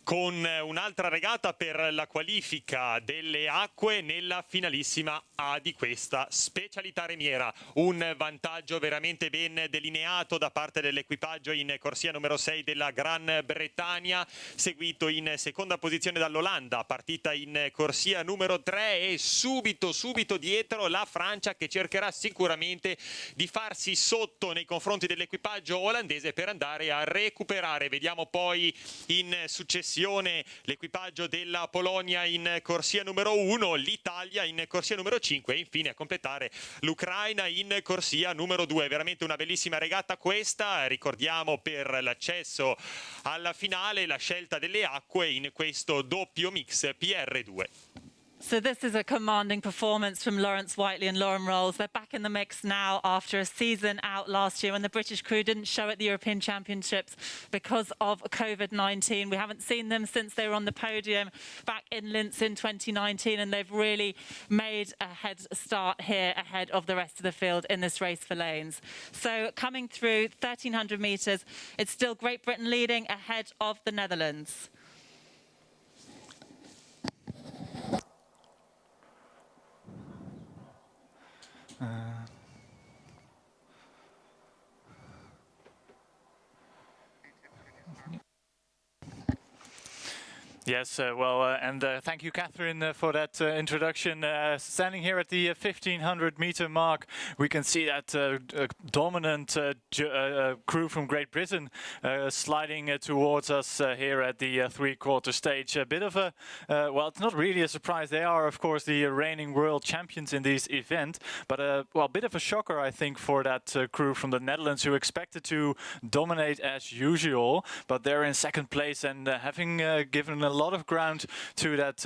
con un'altra regata per la qualifica delle acque nella finalissima A di questa specialità remiera. Un vantaggio veramente ben delineato da parte dell'equipaggio in corsia numero 6 della Gran Bretagna, seguito in seconda posizione dall'Olanda, partita in corsia numero 3, e subito dietro la Francia, che cercherà sicuramente di farsi sotto nei confronti dell'equipaggio olandese per andare a recuperare. Vediamo poi in successione l'equipaggio della Polonia in corsia numero 1, l'Italia in corsia numero 5 e infine a completare l'Ucraina in corsia numero 2. Veramente una bellissima regata questa, ricordiamo, per l'accesso alla finale, la scelta delle acque in questo doppio mix PR2. So this is a commanding performance from Lawrence Whiteley and Lauren Rolls. They're back in the mix now after a season out last year when the British crew didn't show at the European Championships because of COVID-19. We haven't seen them since they were on the podium back in Linz in 2019, and they've really made a head start here ahead of the rest of the field in this race for lanes. So coming through 1,300 metres, it's still Great Britain leading ahead of the Netherlands. Yes, thank you, Catherine, for that introduction. Standing here at the 1,500-meter mark, we can see that dominant crew from Great Britain sliding towards us here at the three-quarter stage. A bit of a, well, it's not really a surprise. They are, of course, the reigning world champions in this event, but a bit of a shocker, I think, for that crew from the Netherlands, who expected to dominate as usual, but they're in second place and having given a lot of ground to that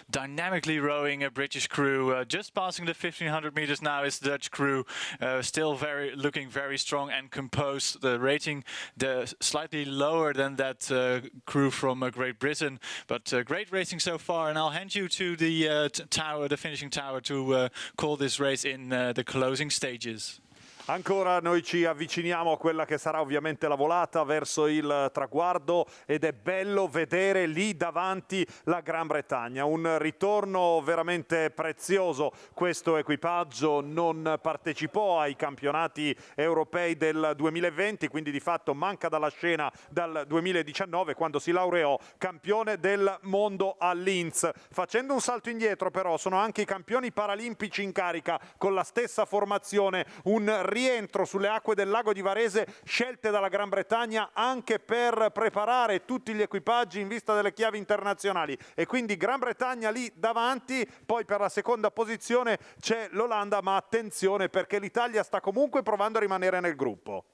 dynamically rowing British crew. Just passing the 1,500 meters now is the Dutch crew, still looking very strong and composed. The rating slightly lower than that crew from Great Britain, but great racing so far. And I'll hand you to the tower, the finishing tower, to call this race in the closing stages. Ancora noi ci avviciniamo a quella che sarà ovviamente la volata verso il traguardo, ed è bello vedere lì davanti la Gran Bretagna. Un ritorno veramente prezioso. Questo equipaggio non partecipò ai campionati europei del 2020, quindi di fatto manca dalla scena dal 2019, quando si laureò campione del mondo a Linz. Facendo un salto indietro però sono anche i campioni paralimpici in carica con la stessa formazione, un rientro sulle acque del lago di Varese scelte dalla Gran Bretagna anche per preparare tutti gli equipaggi in vista delle chiavi internazionali, e quindi Gran Bretagna lì davanti. Poi per la seconda posizione c'è l'Olanda, ma attenzione perché l'Italia sta comunque provando a rimanere nel gruppo.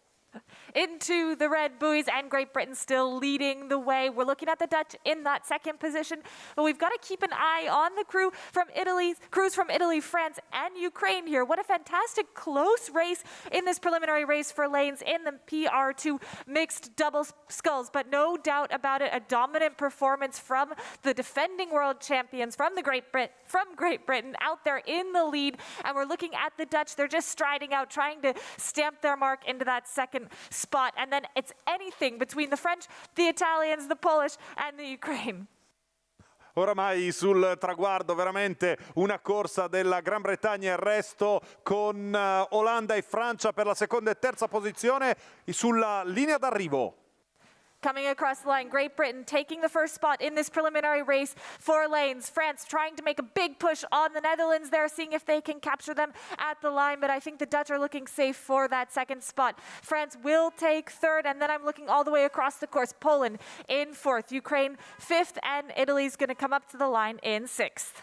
Into the red buoys, and Great Britain still leading the way. We're looking at the Dutch in that second position, but we've got to keep an eye on the crews from Italy, France, and Ukraine here. What a fantastic close race in this preliminary race for lanes in the PR2 mixed double sculls, but no doubt about it, a dominant performance from the defending world champions from Great Britain out there in the lead. And we're looking at the Dutch. They're just striding out, trying to stamp their mark into that second spot, and then it's anything between the French, the Italians, the Polish, and the Ukraine. Oramai sul traguardo veramente una corsa della Gran Bretagna e il resto, con Olanda e Francia per la seconda e terza posizione sulla linea d'arrivo. Coming across the line, Great Britain taking the first spot in this preliminary race for lanes. France trying to make a big push on the Netherlands there, seeing if they can capture them at the line, but I think the Dutch are looking safe for that second spot. France will take third, and then I'm looking all the way across the course. Poland in fourth, Ukraine fifth, and Italy's going to come up to the line in sixth.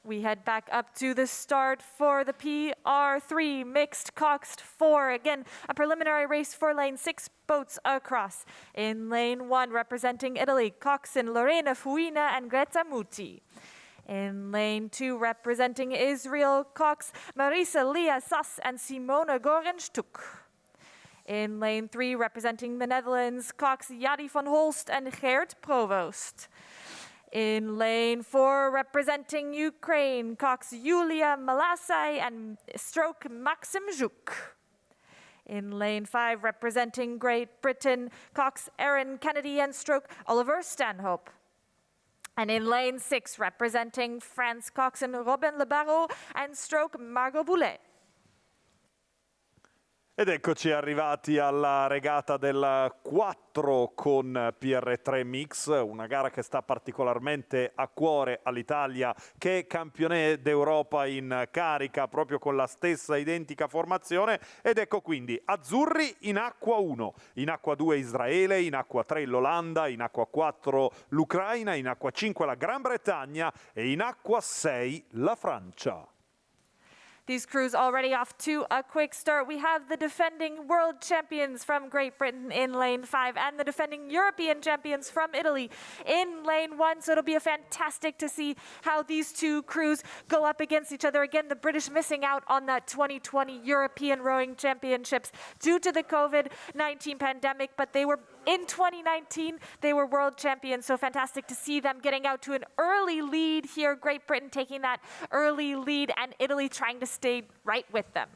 We head back up to the start for the PR3 mixed coxed 4. Again, a preliminary race for lane 6, boats across. In lane 1, representing Italy, coxswain Lorena Fuina and Greta Muti. In lane 2, representing Israel, cox Marisa Leah Sass and Simona Gorenstuk. In lane 3, representing the Netherlands, cox Jari van Holst and Geert Provoost. In lane 4, representing Ukraine, cox Yulia Malasai and stroke Maxim Zhuk. In lane 5, representing Great Britain, cox Aaron Kennedy and stroke Oliver Stanhope. And in lane 6, representing France, coxswain Robin Lebarro and stroke Margot Boulet. Ed eccoci arrivati alla regata del 4 con PR3 Mix, una gara che sta particolarmente a cuore all'Italia, che è campione d'Europa in carica proprio con la stessa identica formazione. Ed ecco quindi azzurri in acqua 1, in acqua 2 Israele, in acqua 3 l'Olanda, in acqua 4 l'Ucraina, in acqua 5 la Gran Bretagna e in acqua 6 la Francia. These crews already off to a quick start. We have the defending world champions from Great Britain in lane 5 and the defending European champions from Italy in lane 1. So it'll be fantastic to see how these two crews go up against each other. Again, the British missing out on that 2020 European Rowing Championships due to the COVID-19 pandemic, but they were in 2019, they were world champions, so fantastic to see them getting out to an early lead here. Great Britain taking that early lead and Italy trying to stay right with them.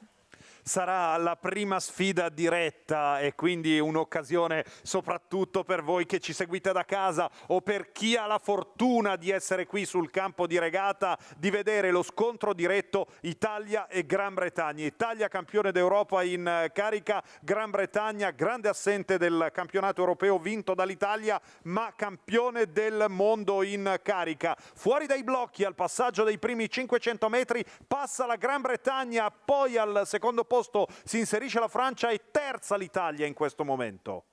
Sarà la prima sfida diretta e quindi un'occasione soprattutto per voi che ci seguite da casa o per chi ha la fortuna di essere qui sul campo di regata di vedere lo scontro diretto Italia e Gran Bretagna. Italia campione d'Europa in carica, Gran Bretagna grande assente del campionato europeo vinto dall'Italia ma campione del mondo in carica. Fuori dai blocchi al passaggio dei primi 500 metri passa la Gran Bretagna, poi al secondo posto si inserisce la Francia e terza l'Italia in questo momento.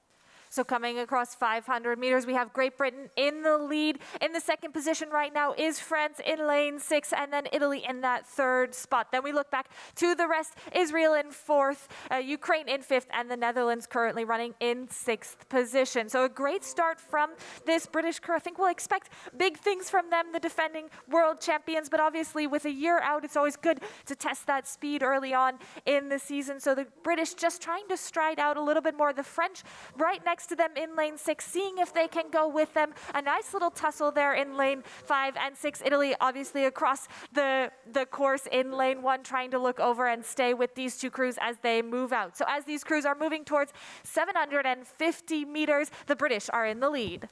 So coming across 500 meters, we have Great Britain in the lead. In the second position right now is France in lane 6, and then Italy in that third spot. Then we look back to the rest, Israel in 4th, Ukraine in 5th, and the Netherlands currently running in 6th position. So a great start from this British crew. I think we'll expect big things from them, the defending world champions, but obviously with a year out, it's always good to test that speed early on in the season. So the British just trying to stride out a little bit more. The French right next to them in lane 6, seeing if they can go with them. A nice little tussle there in lane 5 and 6. Italy obviously across the course in lane 1, trying to look over and stay with these two crews as they move out. So as these crews are moving towards 750 meters, the British are in the lead.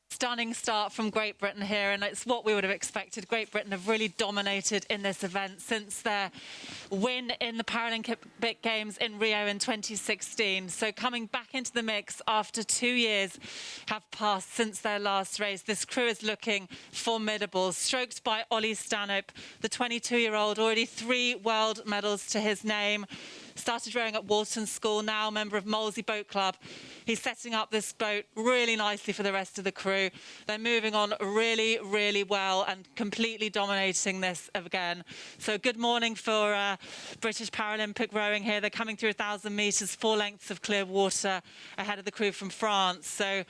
Stunning start from Great Britain here, and it's what we would have expected. Great Britain have really dominated in this event since their win in the Paralympic Games in Rio in 2016. So coming back into the mix after 2 years have passed since their last race. This crew is looking formidable, stroked by Ollie Stanhope, the 22-year-old, already 3 world medals to his name. Started rowing at Walton School, now a member of Molesey Boat Club. He's setting up this boat really nicely for the rest of the crew. They're moving on really, really well and completely dominating this again. So good morning for British Paralympic rowing here. They're coming through 1,000 metres, 4 lengths of clear water ahead of the crew from France. So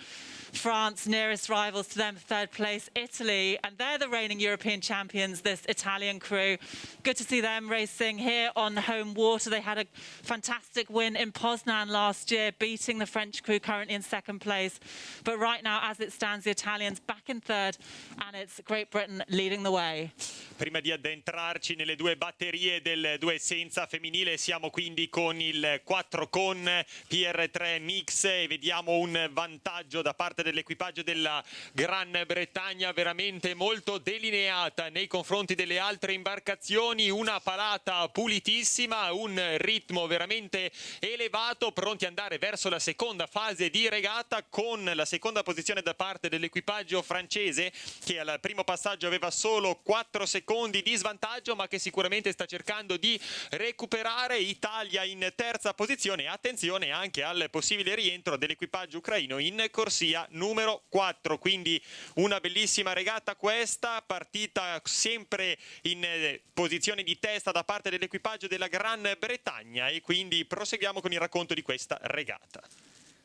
France, nearest rivals to them, 3rd place, Italy, and they're the reigning European champions, this Italian crew. Good to see them racing here on home water. They had a fantastic win in Poznan last year, beating the French crew currently in 2nd place. But right now, as it stands, the Italians back in 3rd, and it's Great Britain leading the way. Prima di addentrarci nelle due batterie del 2 senza femminile, siamo quindi con il 4 con PR3 Mix e vediamo un vantaggio da parte dell'equipaggio della Gran Bretagna veramente molto delineata nei confronti delle altre imbarcazioni. Una parata pulitissima, un ritmo ritmo veramente elevato, pronti ad andare verso la seconda fase di regata, con la seconda posizione da parte dell'equipaggio francese, che al primo passaggio aveva solo 4 secondi di svantaggio, ma che sicuramente sta cercando di recuperare. Italia in terza posizione, attenzione anche al possibile rientro dell'equipaggio ucraino in corsia numero 4, quindi una bellissima regata questa, partita sempre in posizione di testa da parte dell'equipaggio della Gran Bretagna, e quindi proseguiamo con il racconto di questa regata.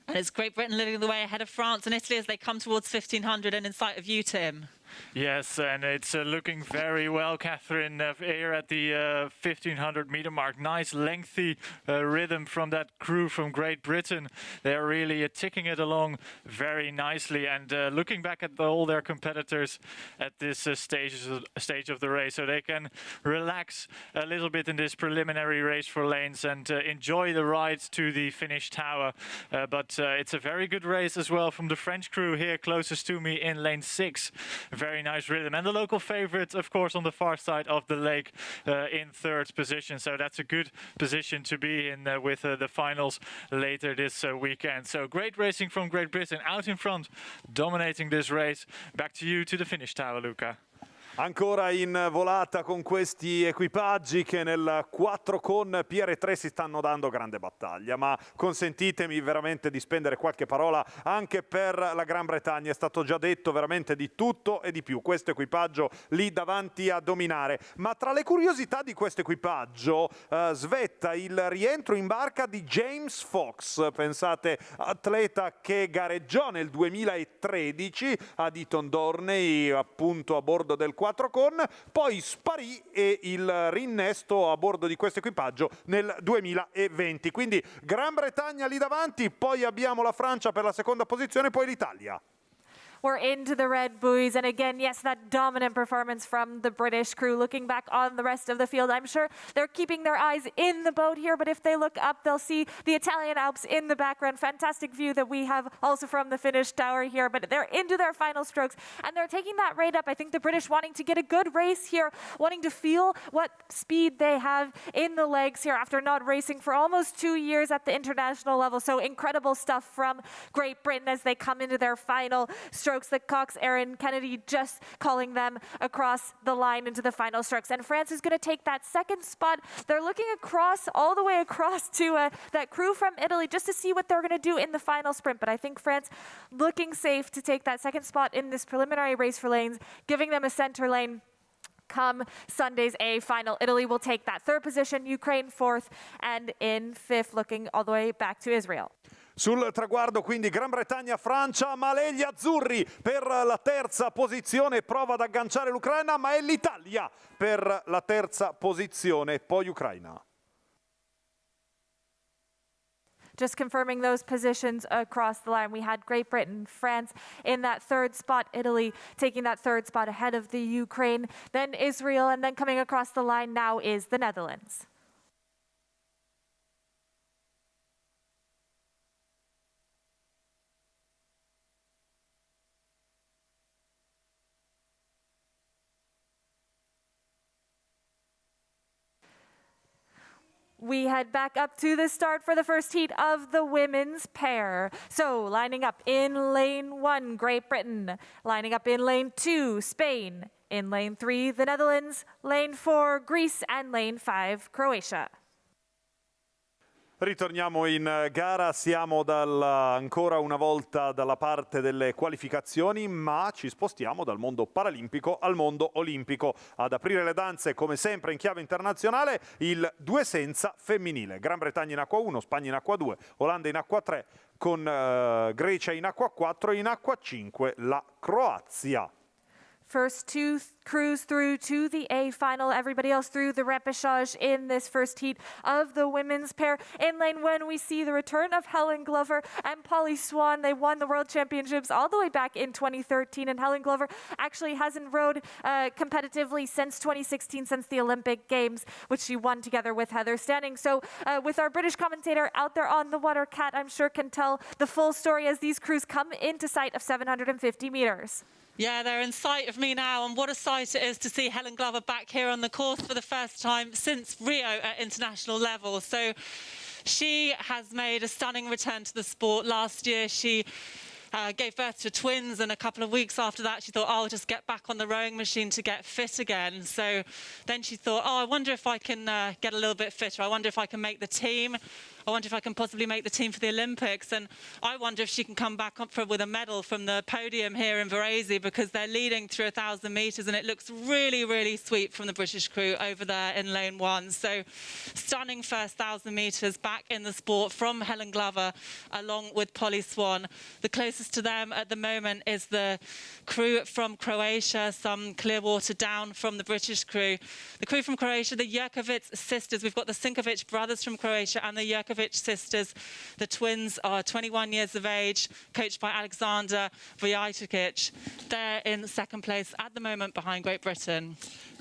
And it's Great Britain leading the way ahead of France and Italy as they come towards 1500 and in sight of you, Tim. Yes, and it's looking very well, Catherine, here at the 1500 meter mark. Nice lengthy rhythm from that crew from Great Britain. They're really ticking it along very nicely, and looking back at all their competitors at this stage of the race, so they can relax a little bit in this preliminary race for lanes and enjoy the ride to the finish tower. But it's a very good race as well from the French crew here closest to me in lane 6. Very nice rhythm, and the local favorite, of course, on the far side of the lake in 3rd position. So that's a good position to be in with the finals later this weekend. So great racing from Great Britain out in front, dominating this race. Back to you to the finish tower, Luca. Ancora in volata con questi equipaggi che nel 4 con PR3 si stanno dando grande battaglia, ma consentitemi veramente di spendere qualche parola anche per la Gran Bretagna. È stato già detto veramente di tutto e di più, questo equipaggio lì davanti a dominare. Ma tra le curiosità di questo equipaggio svetta il rientro in barca di James Fox, pensate, atleta che gareggiò nel 2013 a Eton Dorney, appunto a bordo del 4 con, poi sparì e il rinnesto a bordo di questo equipaggio nel 2020. Quindi Gran Bretagna lì davanti, poi abbiamo la Francia per la seconda posizione, poi l'Italia. We're into the red buoys, and again, yes, that dominant performance from the British crew. Looking back on the rest of the field, I'm sure they're keeping their eyes in the boat here, but if they look up, they'll see the Italian Alps in the background. Fantastic view that we have also from the finish tower here, but they're into their final strokes, and they're taking that rate up. I think the British wanting to get a good race here, wanting to feel what speed they have in the legs here after not racing for almost 2 years at the international level. So incredible stuff from Great Britain as they come into their final strokes. The Cox, Aaron Kennedy just calling them across the line into the final strokes. And France is going to take that second spot. They're looking across, all the way across to that crew from Italy just to see what they're going to do in the final sprint. But I think France looking safe to take that second spot in this preliminary race for lanes, giving them a center lane come Sunday's A final. Italy will take that 3rd position, Ukraine 4th, and in 5th, looking all the way back to Israel. Sul traguardo quindi Gran Bretagna-Francia, ma lei gli azzurri per la terza posizione, prova ad agganciare l'Ucraina, ma è l'Italia per la terza posizione, poi Ucraina. Just confirming those positions across the line. We had Great Britain, France in that 3rd spot, Italy taking that 3rd spot ahead of the Ukraine, then Israel, and then coming across the line now is the Netherlands. We head back up to the start for the first heat of the women's pair. So lining up in lane 1, Great Britain. Lining up in lane 2, Spain. In lane 3, the Netherlands. Lane 4, Greece. And lane 5, Croatia. Ritorniamo in gara, siamo ancora una volta dalla parte delle qualificazioni, ma ci spostiamo dal mondo paralimpico al mondo olimpico. Ad aprire le danze, come sempre in chiave internazionale, il 2 senza femminile. Gran Bretagna in acqua 1, Spagna in acqua 2, Olanda in acqua 3, con Grecia in acqua 4, in acqua 5 la Croazia. First 2 crews through to the A final. Everybody else through the repechage in this first heat of the women's pair. In lane 1, we see the return of Helen Glover and Polly Swan. They won the World Championships all the way back in 2013, and Helen Glover actually hasn't rowed competitively since 2016, since the Olympic Games, which she won together with Heather Stanning. So with our British commentator out there on the water, Kat, I'm sure can tell the full story as these crews come into sight of 750 meters. Yeah, they're in sight of me now, and what a sight it is to see Helen Glover back here on the course for the first time since Rio at international level. So she has made a stunning return to the sport. Last year, she gave birth to twins, and a couple of weeks after that she thought, oh, I'll just get back on the rowing machine to get fit again. So then she thought, oh, I wonder if I can get a little bit fitter. I wonder if I can make the team. I wonder if I can possibly make the team for the Olympics, and I wonder if she can come back up with a medal from the podium here in Varese, because they're leading through 1,000 metres, and it looks really, really sweet from the British crew over there in lane 1. So stunning first 1,000 metres back in the sport from Helen Glover along with Polly Swan. The closest to them at the moment is the crew from Croatia, some clear water down from the British crew. The crew from Croatia, the Jerkovic sisters. We've got the Sinkovic brothers from Croatia and the Jerkovic sisters. The twins are 21 years of age, coached by Alexander Vujicic. They're in second place at the moment behind Great Britain.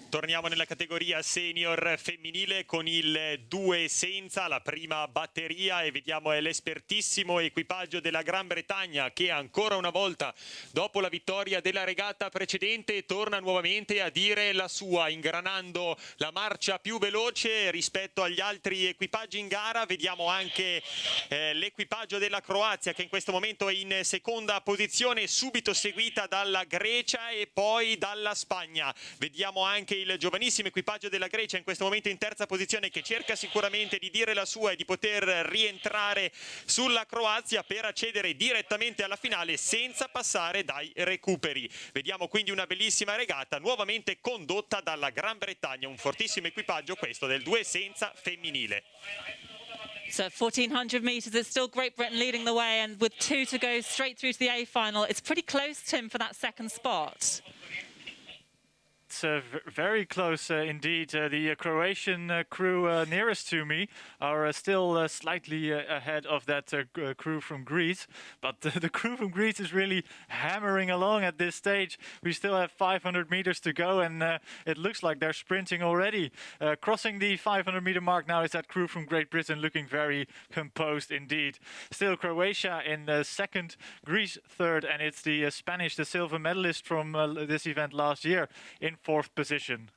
Torniamo nella categoria senior femminile con il 2 senza, la prima batteria, e vediamo l'espertissimo equipaggio della Gran Bretagna che ancora una volta, dopo la vittoria della regata precedente, torna nuovamente a dire la sua, ingranando la marcia più veloce rispetto agli altri equipaggi in gara. Vediamo anche l'equipaggio della Croazia, che in questo momento è in seconda posizione, subito seguita dalla Grecia e poi dalla Spagna. Vediamo anche il giovanissimo equipaggio della Grecia in questo momento in terza posizione, che cerca sicuramente di dire la sua e di poter rientrare sulla Croazia per accedere direttamente alla finale senza passare dai recuperi. Vediamo quindi una bellissima regata nuovamente condotta dalla Gran Bretagna, un fortissimo equipaggio questo del 2 senza femminile. So 1,400 metres, it's still Great Britain leading the way, and with 2 to go straight through to the A final, it's pretty close, Tim, for that second spot. It's very close indeed. The Croatian crew nearest to me are still slightly ahead of that crew from Greece. But the crew from Greece is really hammering along at this stage. We still have 500 meters to go, and it looks like they're sprinting already. Crossing the 500-meter mark now is that crew from Great Britain, looking very composed indeed. Still Croatia in second, Greece third, and it's the Spanish, the silver medalist from this event last year, in fourth position.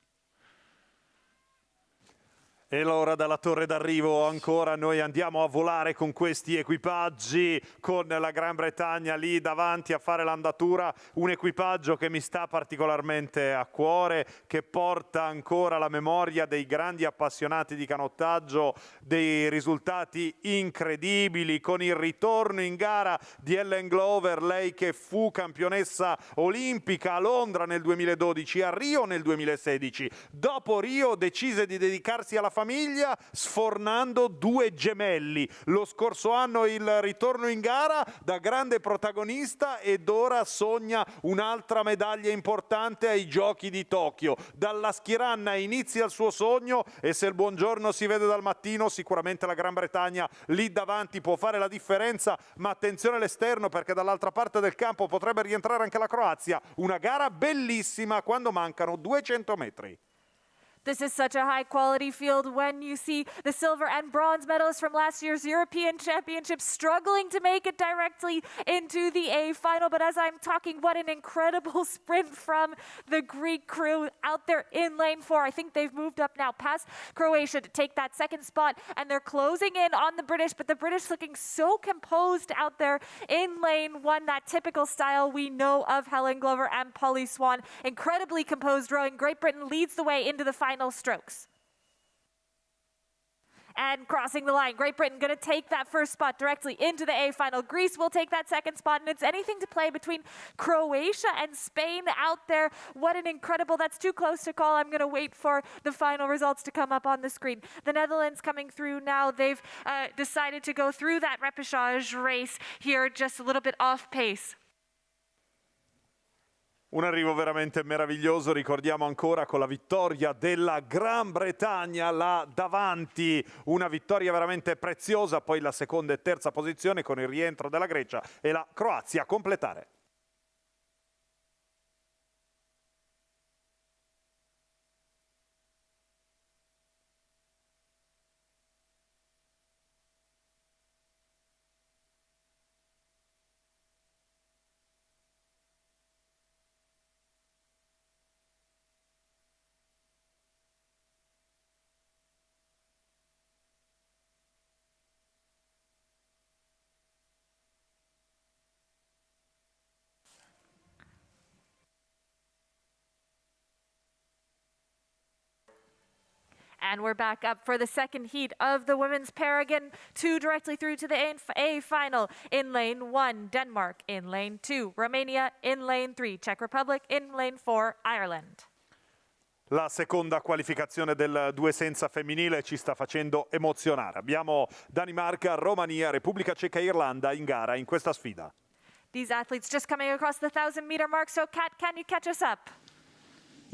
E l'ora dalla torre d'arrivo ancora, noi andiamo a volare con questi equipaggi, con la Gran Bretagna lì davanti a fare l'andatura, un equipaggio che mi sta particolarmente a cuore, che porta ancora la memoria dei grandi appassionati di canottaggio, dei risultati incredibili, con il ritorno in gara di Helen Glover, lei che fu campionessa olimpica a Londra nel 2012, a Rio nel 2016. Dopo Rio decise di dedicarsi alla famiglia, sfornando 2 gemelli. Lo scorso anno il ritorno in gara da grande protagonista, ed ora sogna un'altra medaglia importante ai Giochi di Tokyo. Dalla schiranna inizia il suo sogno, e se il buongiorno si vede dal mattino, sicuramente la Gran Bretagna lì davanti può fare la differenza, ma attenzione all'esterno, perché dall'altra parte del campo potrebbe rientrare anche la Croazia. Una gara bellissima quando mancano 200 metri. This is such a high-quality field when you see the silver and bronze medalists from last year's European Championships struggling to make it directly into the A final. But as I'm talking, what an incredible sprint from the Greek crew out there in lane 4. I think they've moved up now past Croatia to take that second spot, and they're closing in on the British, but the British looking so composed out there in lane 1, that typical style we know of Helen Glover and Polly Swan. Incredibly composed rowing. Great Britain leads the way into the final strokes. And crossing the line, Great Britain going to take that first spot directly into the A final. Greece will take that second spot, and it's anything to play between Croatia and Spain out there. What an incredible, that's too close to call. I'm going to wait for the final results to come up on the screen. The Netherlands coming through now. They've decided to go through that repechage race here just a little bit off pace. Un arrivo veramente meraviglioso, ricordiamo ancora, con la vittoria della Gran Bretagna là davanti, una vittoria veramente preziosa, poi la seconda e terza posizione con il rientro della Grecia e la Croazia a completare. And we're back up for the second heat of the women's pair again. 2 directly through to the A final. In lane 1, Denmark. In lane 2, Romania. In lane 3, Czech Republic. In lane 4, Ireland. La seconda qualificazione del due senza femminile ci sta facendo emozionare. Abbiamo Danimarca, Romania, Repubblica Ceca e Irlanda in gara in questa sfida. These athletes just coming across the 1,000-meter mark. So, Kat, can you catch us up?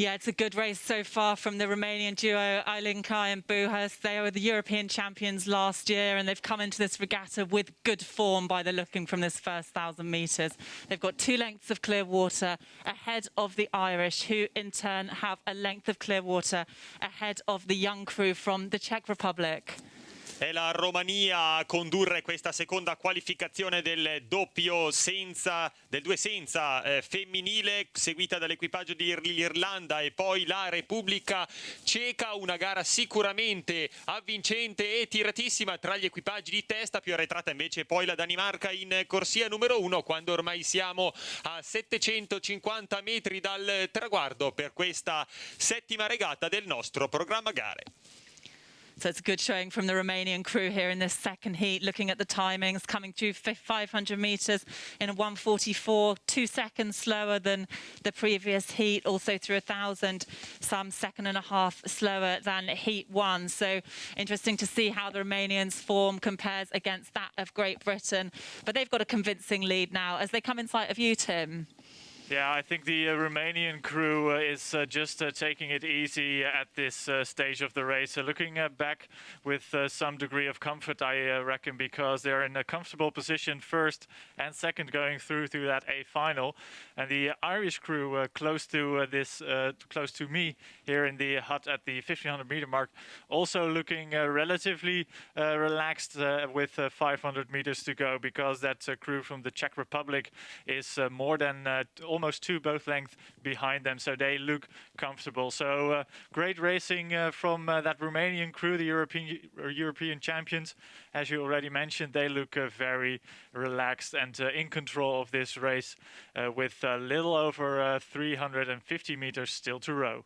Yeah, it's a good race so far from the Romanian duo Aylin Kai and Buhas. They were the European champions last year, and they've come into this regatta with good form by the looking from this first 1,000 metres. They've got 2 lengths of clear water ahead of the Irish, who in turn have a length of clear water ahead of the young crew from the Czech Republic. È la Romania a condurre questa seconda qualificazione del doppio senza, del due senza femminile, seguita dall'equipaggio di Irlanda e poi la Repubblica Ceca. Una gara sicuramente avvincente e tiratissima tra gli equipaggi di testa, più arretrata invece poi la Danimarca in corsia numero 1, quando ormai siamo a 750 metri dal traguardo per questa settima regata del nostro programma gare. So it's a good showing from the Romanian crew here in this second heat. Looking at the timings, coming through 500 metres in a 1:44, 2 seconds slower than the previous heat. Also through 1,000, some second and a half slower than heat 1. So interesting to see how the Romanians' form compares against that of Great Britain. But they've got a convincing lead now as they come in sight of you, Tim. Yeah, I think the Romanian crew is just taking it easy at this stage of the race. Looking back with some degree of comfort, I reckon, because they're in a comfortable position first and second going through that A final. And the Irish crew close to me here in the hut at the 1,500 meter mark, also looking relatively relaxed with 500 meters to go, because that crew from the Czech Republic is more than almost 2 both length behind them, so they look comfortable. So great racing from that Romanian crew, the European champions. As you already mentioned, they look very relaxed and in control of this race with a little over 350 meters still to row.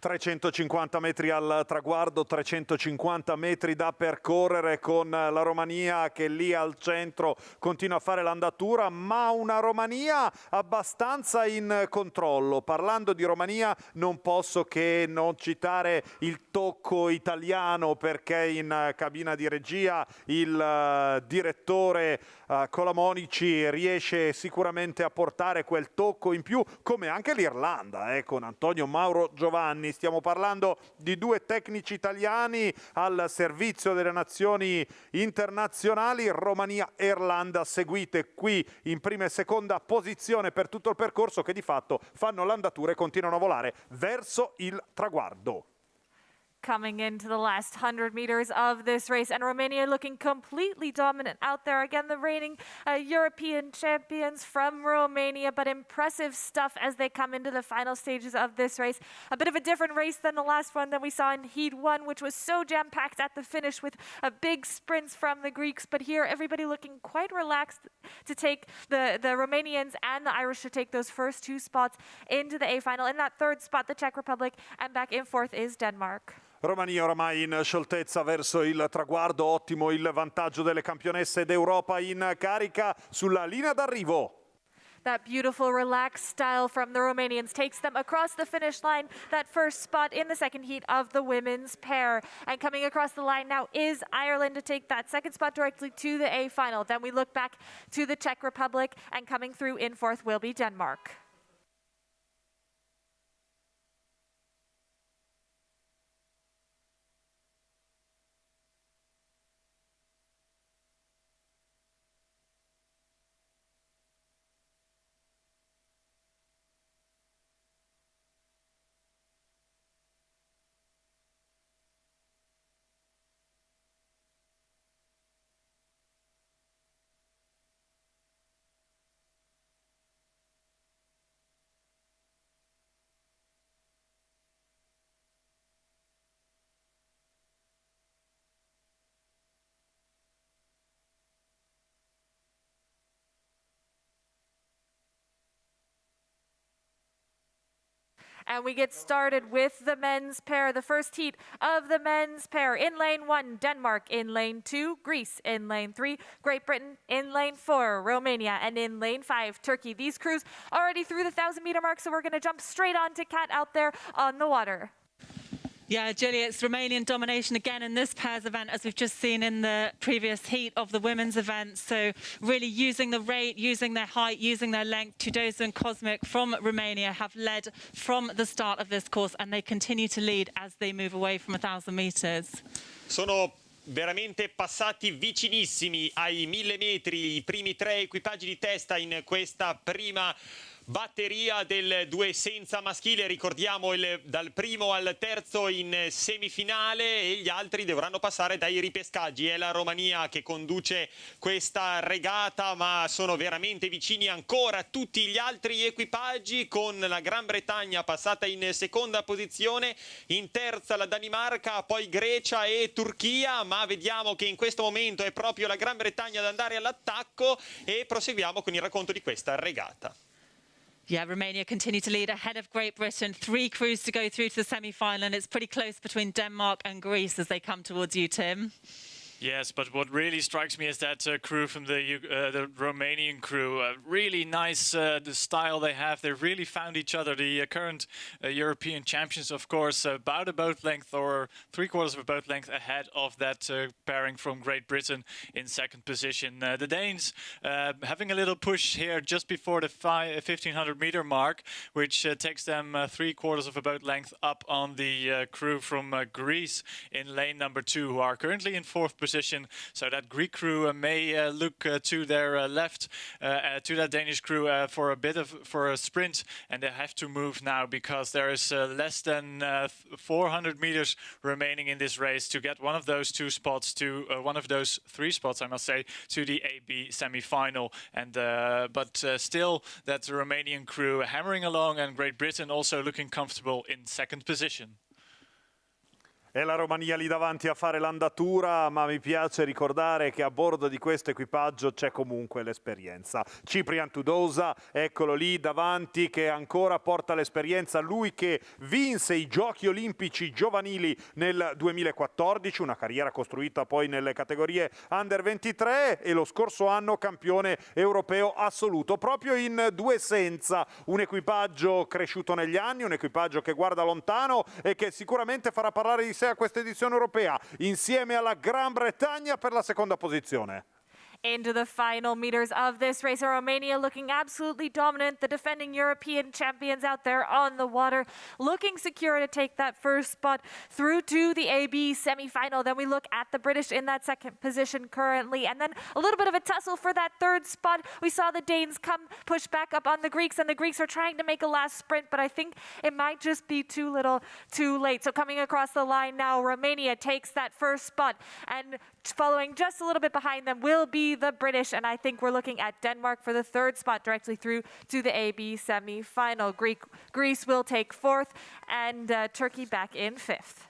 350 metri al traguardo, 350 metri da percorrere, con la Romania che lì al centro continua a fare l'andatura, ma una Romania abbastanza in controllo. Parlando di Romania non posso che non citare il tocco italiano, perché in cabina di regia il direttore Colamonici riesce sicuramente a portare quel tocco in più, come anche l'Irlanda con Antonio Mauro Giovanni. Stiamo parlando di 2 tecnici italiani al servizio delle nazioni internazionali. Romania e Irlanda seguite qui in prima e seconda posizione per tutto il percorso, che di fatto fanno l'andatura e continuano a volare verso il traguardo. Coming into the last 100 meters of this race, and Romania looking completely dominant out there. Again, the reigning European champions from Romania, but impressive stuff as they come into the final stages of this race. A bit of a different race than the last one that we saw in Heat 1, which was so jam-packed at the finish with big sprints from the Greeks. But here, everybody looking quite relaxed to take the Romanians and the Irish to take those first 2 spots into the A final. In that 3rd spot, the Czech Republic, and back in 4th is Denmark. Romania oramai in scioltezza verso il traguardo. Ottimo il vantaggio delle campionesse d'Europa in carica sulla linea d'arrivo. That beautiful relaxed style from the Romanians takes them across the finish line, that first spot in the second heat of the women's pair. And coming across the line now is Ireland to take that second spot directly to the A final. Then we look back to the Czech Republic, and coming through in 4th will be Denmark. And we get started with the men's pair. The first heat of the men's pair. In lane 1, Denmark. In lane 2, Greece. In lane 3, Great Britain. In lane 4, Romania. And in lane 5, Turkey. These crews already through the 1,000-meter mark, so we're going to jump straight on to Kat out there on the water. Yeah, Julie, it's Romanian domination again in this pairs event, as we've just seen in the previous heat of the women's event. So really using the rate, using their height, using their length. Tudoza and Cosmic from Romania have led from the start of this course, and they continue to lead as they move away from 1,000 meters. Sono veramente passati vicinissimi ai 1.000 metri i primi tre equipaggi di testa in questa prima batteria del due senza maschile. Ricordiamo dal primo al terzo in semifinale, e gli altri dovranno passare dai ripescaggi. È la Romania che conduce questa regata, ma sono veramente vicini ancora tutti gli altri equipaggi, con la Gran Bretagna passata in seconda posizione, in terza la Danimarca, poi Grecia e Turchia, ma vediamo che in questo momento è proprio la Gran Bretagna ad andare all'attacco, e proseguiamo con il racconto di questa regata. Yeah, Romania continue to lead ahead of Great Britain. 3 crews to go through to the semi-final, and it's pretty close between Denmark and Greece as they come towards you, Tim. Yes, but what really strikes me is that crew from the Romanian crew. Really nice the style they have. They really found each other. The current European champions, of course, about a boat length or 3/4 of a boat length ahead of that pairing from Great Britain in second position. The Danes having a little push here just before the 1,500 meter mark, which takes them 3/4 of a boat length up on the crew from Greece in lane number 2, who are currently in 4th position. So that Greek crew may look to their left, to that Danish crew for a sprint, and they have to move now because there is less than 400 meters remaining in this race to get one of those 2 spots to one of those 3 spots, I must say, to the AB semi-final. And but still, that Romanian crew hammering along, and Great Britain also looking comfortable in second position. È la Romania lì davanti a fare l'andatura, ma mi piace ricordare che a bordo di questo equipaggio c'è comunque l'esperienza. Ciprian Tudoza, eccolo lì davanti, che ancora porta l'esperienza. Lui che vinse i Giochi Olimpici giovanili nel 2014, una carriera costruita poi nelle categorie Under 23, e lo scorso anno campione europeo assoluto, proprio in due senza. Un equipaggio cresciuto negli anni, un equipaggio che guarda lontano e che sicuramente farà parlare di sé a questa edizione europea, insieme alla Gran Bretagna per la seconda posizione. Into the final meters of this race, Romania looking absolutely dominant. The defending European champions out there on the water, looking secure to take that first spot through to the AB semi-final. Then we look at the British in that second position currently, and then a little bit of a tussle for that third spot. We saw the Danes come push back up on the Greeks, and the Greeks are trying to make a last sprint, but I think it might just be too little, too late. So coming across the line now, Romania takes that first spot, and following just a little bit behind them will be the British, and I think we're looking at Denmark for the third spot directly through to the AB semi-final. Greece will take 4th, and Turkey back in 5th.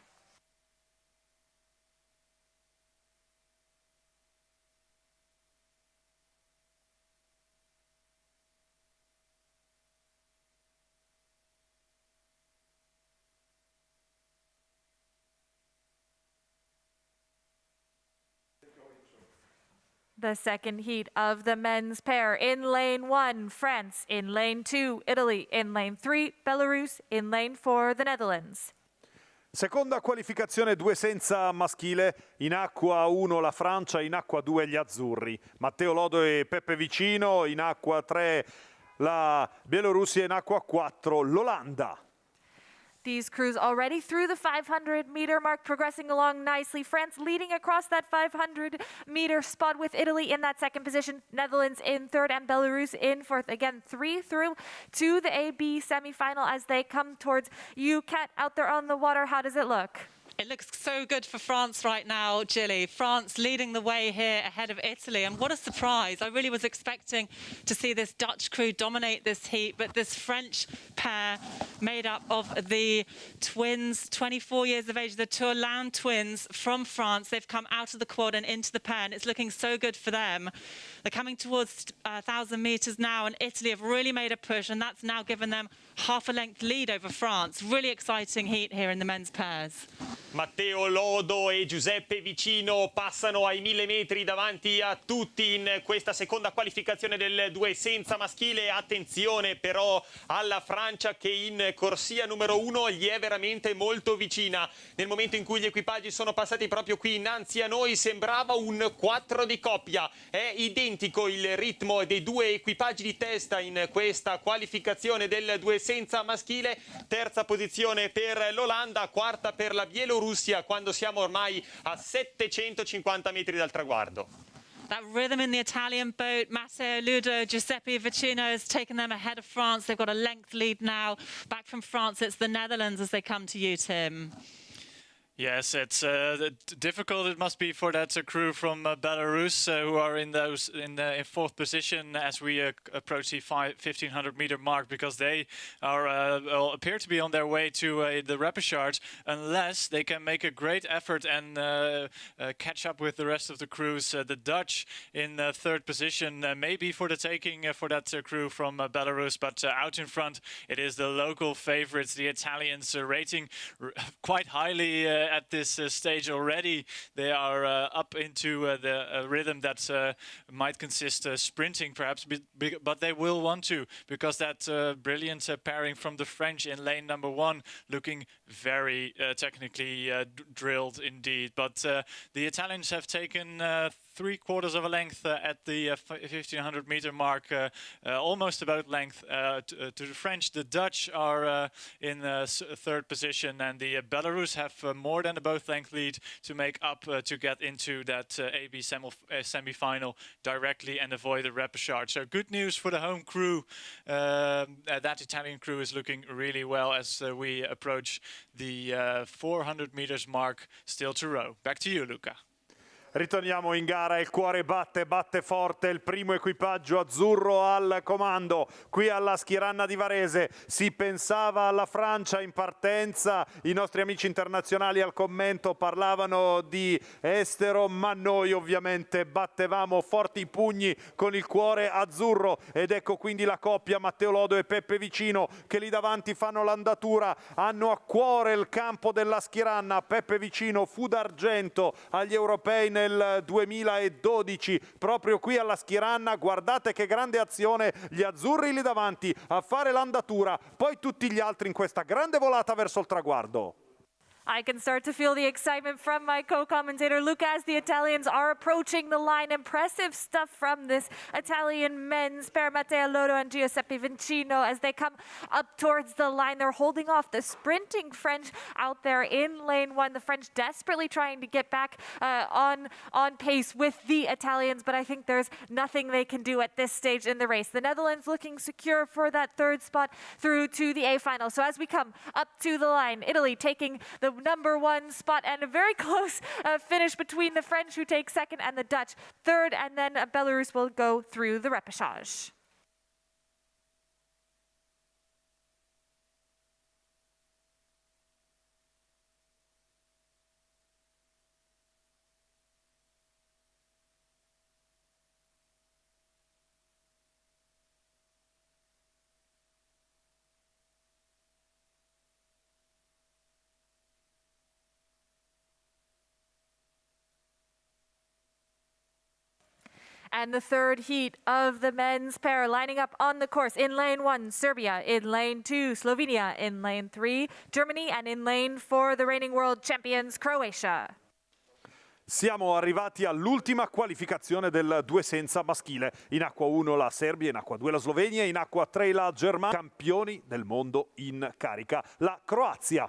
The second heat of the men's pair. In lane 1, France. In lane 2, Italy. In lane 3, Belarus. In lane 4, the Netherlands. Seconda qualificazione due senza maschile, in acqua 1 la Francia, in acqua 2 gli azzurri. Matteo Lodo e Peppe Vicino, in acqua 3 la Bielorussia, in acqua 4 l'Olanda. These crews already through the 500-meter mark, progressing along nicely. France leading across that 500-meter spot, with Italy in that second position, Netherlands in 3rd, and Belarus in 4th. Again, 3 through to the AB semi-final as they come towards you. Kat, out there on the water, how does it look? It looks so good for France right now, Gilly. France leading the way here ahead of Italy. And what a surprise. I really was expecting to see this Dutch crew dominate this heat, but this French pair made up of the twins, 24 years of age, the Tourlan twins from France. They've come out of the quad and into the pair, and it's looking so good for them. They're coming towards 1,000 meters now, and Italy have really made a push, and that's now given them half a length lead over France. Really exciting heat here in the men's pairs. Matteo Lodo e Giuseppe Vicino passano ai 1000 metri davanti a tutti in questa seconda qualificazione del 2 senza maschile. Attenzione però alla Francia che in corsia numero 1 gli è veramente molto vicina. Nel momento in cui gli equipaggi sono passati proprio qui innanzi a noi sembrava un 4 di coppia. È identico il ritmo dei due equipaggi di testa in questa qualificazione del 2 senza maschile. Terza posizione per l'Olanda, quarta per la Bielorussia quando siamo ormai a 750 metri dal traguardo. That rhythm in the Italian boat, Matteo Ludo, Giuseppe Vicino has taken them ahead of France. They've got a length lead now. Back from France, it's the Netherlands as they come to you, Tim. Yes, it's difficult. It must be for that crew from Belarus who are in fourth position as we approach the 1500 meter mark, because they are appear to be on their way to the repechage, unless they can make a great effort and catch up with the rest of the crews. The Dutch in third position, maybe for the taking for that crew from Belarus, but out in front it is the local favorites, the Italians, rating quite highly at this stage already. They are up into the rhythm that might consist sprinting perhaps, but they will want to, because that brilliant pairing from the French in lane number 1 looking very technically drilled indeed. But the Italians have taken 3/4 of a length at the 1500 meter mark, almost about length to the French. The Dutch are in third position, and the Belarus have more than a both length lead to make up to get into that AB semi-final directly and avoid the repechage. So good news for the home crew. That Italian crew is looking really well as we approach the 400 meters mark still to row. Back to you, Luca. Ritorniamo in gara, il cuore batte forte, il primo equipaggio azzurro al comando. Qui alla Schiranna di Varese si pensava alla Francia in partenza, i nostri amici internazionali al commento parlavano di estero, ma noi ovviamente battevamo forti i pugni con il cuore azzurro, ed ecco quindi la coppia Matteo Lodo e Peppe Vicino che lì davanti fanno l'andatura, hanno a cuore il campo della Schiranna. Peppe Vicino fu d'argento agli europei nel 2012 proprio qui alla Schiranna. Guardate che grande azione, gli azzurri lì davanti a fare l'andatura, poi tutti gli altri in questa grande volata verso il traguardo. I can start to feel the excitement from my co-commentator Luca as the Italians are approaching the line. Impressive stuff from this Italian men's pair, Matteo Lodo and Giuseppe Vicino, as they come up towards the line. They're holding off the sprinting French out there in lane 1. The French desperately trying to get back on pace with the Italians, but I think there's nothing they can do at this stage in the race. The Netherlands looking secure for that third spot through to the A final. So as we come up to the line, Italy taking the number 1 spot, and a very close finish between the French, who take second, and the Dutch third, and then Belarus will go through the repechage. And the third heat of the men's pair lining up on the course. In lane 1, Serbia. In lane 2, Slovenia. In lane 3, Germany. And in lane 4, the reigning world champions, Croatia. Siamo arrivati all'ultima qualificazione del 2 senza maschile. In acqua 1 la Serbia, in acqua 2 la Slovenia, in acqua 3 la Germania. Campioni del mondo in carica, la Croazia.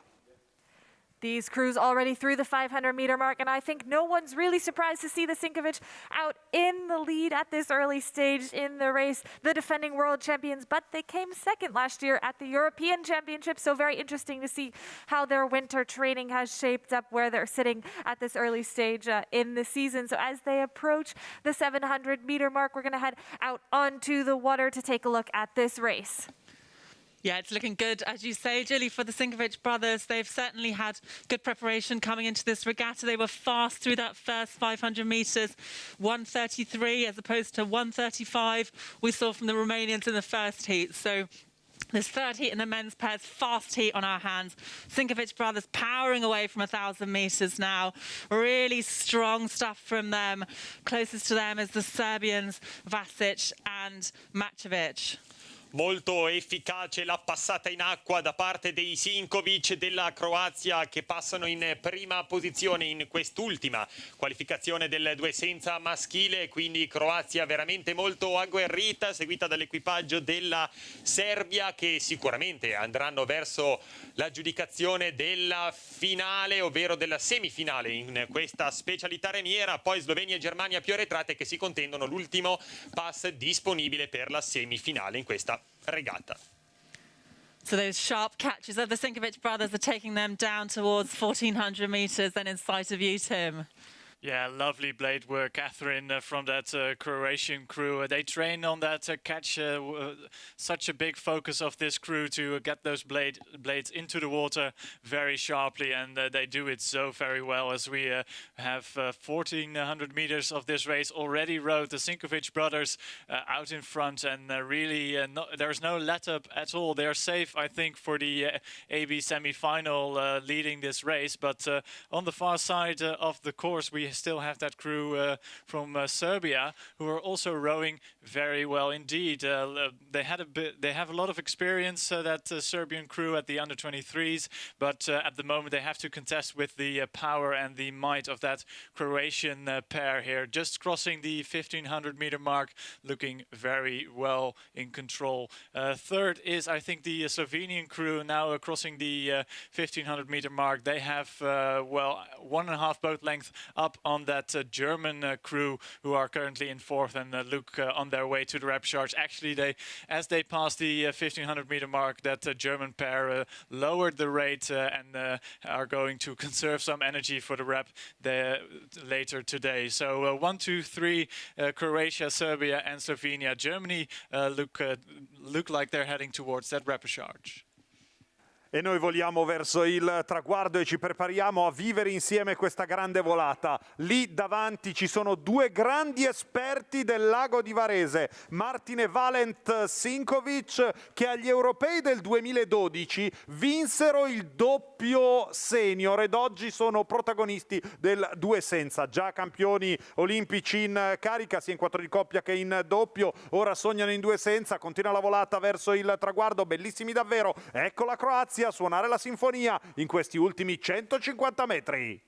These crews already through the 500-meter mark, and I think no one's really surprised to see the Sinkovic out in the lead at this early stage in the race. The defending world champions, but they came second last year at the European Championship, so very interesting to see how their winter training has shaped up, where they're sitting at this early stage in the season. So as they approach the 700-meter mark, we're going to head out onto the water to take a look at this race. Yeah, it's looking good, as you say, Julie, for the Sinkovic brothers. They've certainly had good preparation coming into this regatta. They were fast through that first 500 metres, 1:33 as opposed to 1:35 we saw from the Romanians in the first heat. So This third heat in the men's pairs, fast heat on our hands. Sinkovic brothers powering away from 1,000 meters now. Really strong stuff from them. Closest to them is the Serbians, Vasic and Macevic. Molto efficace la passata in acqua da parte dei Sinkovic della Croazia, che passano in prima posizione in quest'ultima qualificazione del due senza maschile, quindi Croazia veramente molto agguerrita, seguita dall'equipaggio della Serbia, che sicuramente andranno verso l'aggiudicazione della finale, ovvero della semifinale in questa specialità remiera. Poi Slovenia e Germania più arretrate, che si contendono l'ultimo pass disponibile per la semifinale in questa regata. So those sharp catches of the Sinkovic brothers are taking them down towards 1,400 meters, then in sight of you, Tim. Yeah, lovely blade work, Catherine, from that Croatian crew. They train on that catch. Such a big focus of this crew to get those blades into the water very sharply, and they do it so very well. As we have 1,400 meters of this race already rowed, the Sinkovic brothers out in front, and really there's no let up at all. They're safe, I think, for the AB semi-final leading this race. But on the far side of the course, we still have that crew from Serbia who are also rowing very well indeed. They have a lot of experience, that Serbian crew at the under-23s, but at the moment they have to contest with the power and the might of that Croatian pair here, just crossing the 1,500 meter mark, looking very well in control. Third is, I think, the Slovenian crew now crossing the 1,500 meter mark. They have well, 1.5 boat length up on that German crew, who are currently in fourth and look on their way to the rep charge. Actually, as they pass the 1,500 meter mark, that German pair lowered the rate and are going to conserve some energy for the rep later today. So 1, 2, 3, Croatia, Serbia and Slovenia. Germany look like they're heading towards that rep charge. E noi voliamo verso il traguardo e ci prepariamo a vivere insieme questa grande volata. Lì davanti ci sono due grandi esperti del lago di Varese, Martin e Valent Sinkovic, che agli europei del 2012 vinsero il doppio senior ed oggi sono protagonisti del due senza, già campioni olimpici in carica sia in quattro di coppia che in doppio. Ora sognano in due senza, continua la volata verso il traguardo, bellissimi davvero. Ecco la Croazia a suonare la sinfonia in questi ultimi 150 metri.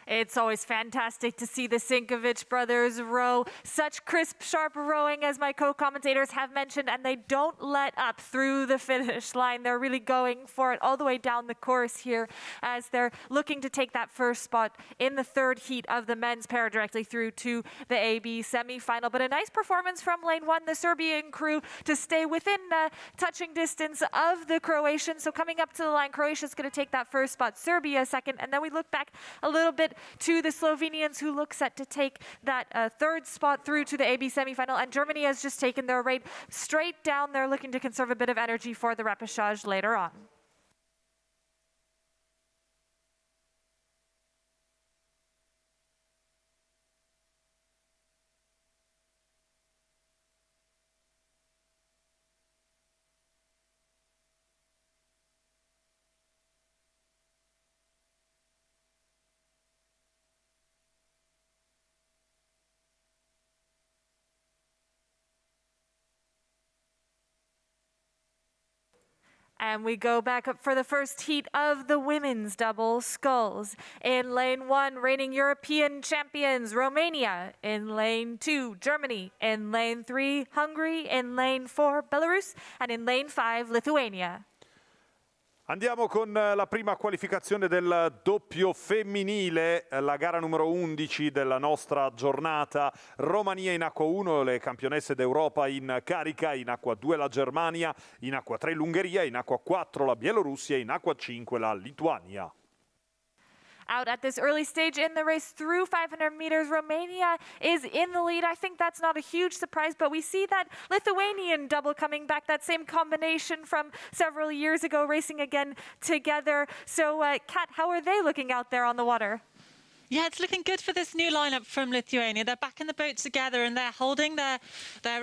It's always fantastic to see the Sinkovic brothers row. Such crisp, sharp rowing, as my co-commentators have mentioned, and they don't let up through the finish line. They're really going for it all the way down the course here as they're looking to take that first spot in the third heat of the men's pair directly through to the AB semi-final. But a nice performance from lane one, the Serbian crew, to stay within touching distance of the Croatians. So coming up to the line, Croatia's going to take that first spot, Serbia second, and then we look back a little bit to the Slovenians, who look set to take that third spot through to the AB semi-final. And Germany has just taken their rate straight down. They're looking to conserve a bit of energy for the repechage later on. And we go back up for the first heat of the women's double sculls. In lane one, reigning European champions, Romania. In lane two, Germany. In lane three, Hungary. In lane four, Belarus. And in lane five, Lithuania. Andiamo con la prima qualificazione del doppio femminile, la gara numero 11 della nostra giornata. Romania in acqua 1, le campionesse d'Europa in carica, in acqua 2 la Germania, in acqua 3 l'Ungheria, in acqua 4 la Bielorussia, in acqua 5 la Lituania. Out at this early stage in the race through 500 meters, Romania is in the lead. I think that's not a huge surprise, but we see that Lithuanian double coming back, that same combination from several years ago, racing again together. So, Kat, how are they looking out there on the water? Yeah, it's looking good for this new lineup from Lithuania. They're back in the boat together and they're holding their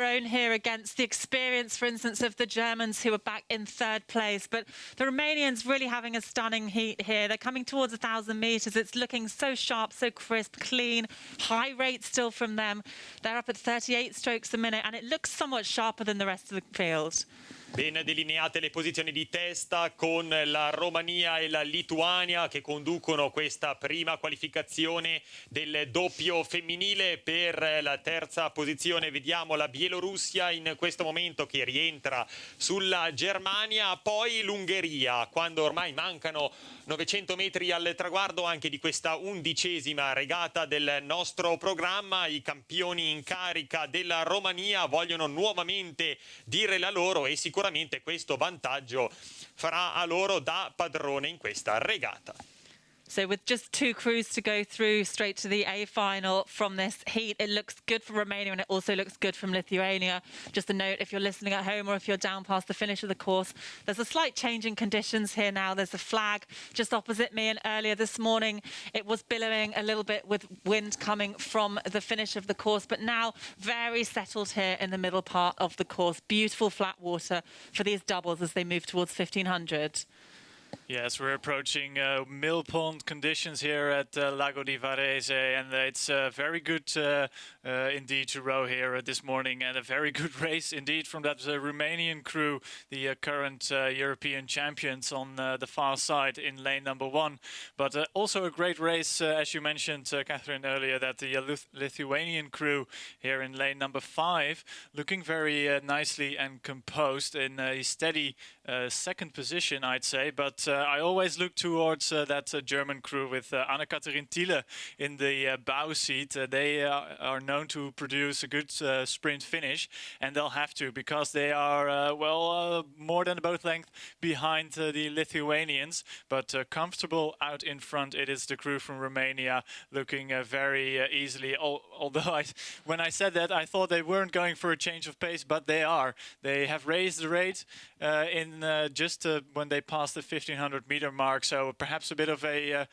own here against the experience, for instance, of the Germans who are back in third place. But the Romanians really having a stunning heat here. They're coming towards 1,000 metres. It's looking so sharp, so crisp, clean, high rate still from them. They're up at 38 strokes a minute and it looks somewhat sharper than the rest of the field. Ben delineate le posizioni di testa con la Romania e la Lituania che conducono questa prima qualificazione del doppio femminile. Per la terza posizione vediamo la Bielorussia in questo momento che rientra sulla Germania, poi l'Ungheria quando ormai mancano 900 metri al traguardo anche di questa 11ª regata del nostro programma. I campioni in carica della Romania vogliono nuovamente dire la loro e sicuramente questo vantaggio farà a loro da padrone in questa regata. So with just 2 crews to go through straight to the A final from this heat, it looks good for Romania and it also looks good from Lithuania. Just a note, if you're listening at home or if you're down past the finish of the course, there's a slight change in conditions here now. There's a flag just opposite me, and earlier this morning it was billowing a little bit with wind coming from the finish of the course, but now very settled here in the middle part of the course. Beautiful flat water for these doubles as they move towards 1500. Yes, we're approaching mill pond conditions here at Lago di Varese, and it's very good indeed to row here this morning, and a very good race indeed from that Romanian crew, the current European champions on the far side in lane number 1. But also a great race, as you mentioned, Catherine, earlier, that the Lithuanian crew here in lane number 5, looking very nicely and composed in a steady second position, I'd say. But I always look towards that German crew with Anne-Catherine Thiele in the bow seat. They are known to produce a good sprint finish, and they'll have to, because they are, more than a boat length behind the Lithuanians, but comfortable out in front. It is the crew from Romania looking very easily, although when I said that, I thought they weren't going for a change of pace, but they are. They have raised the rate in just when they passed the 1500-meter mark, so perhaps a bit of a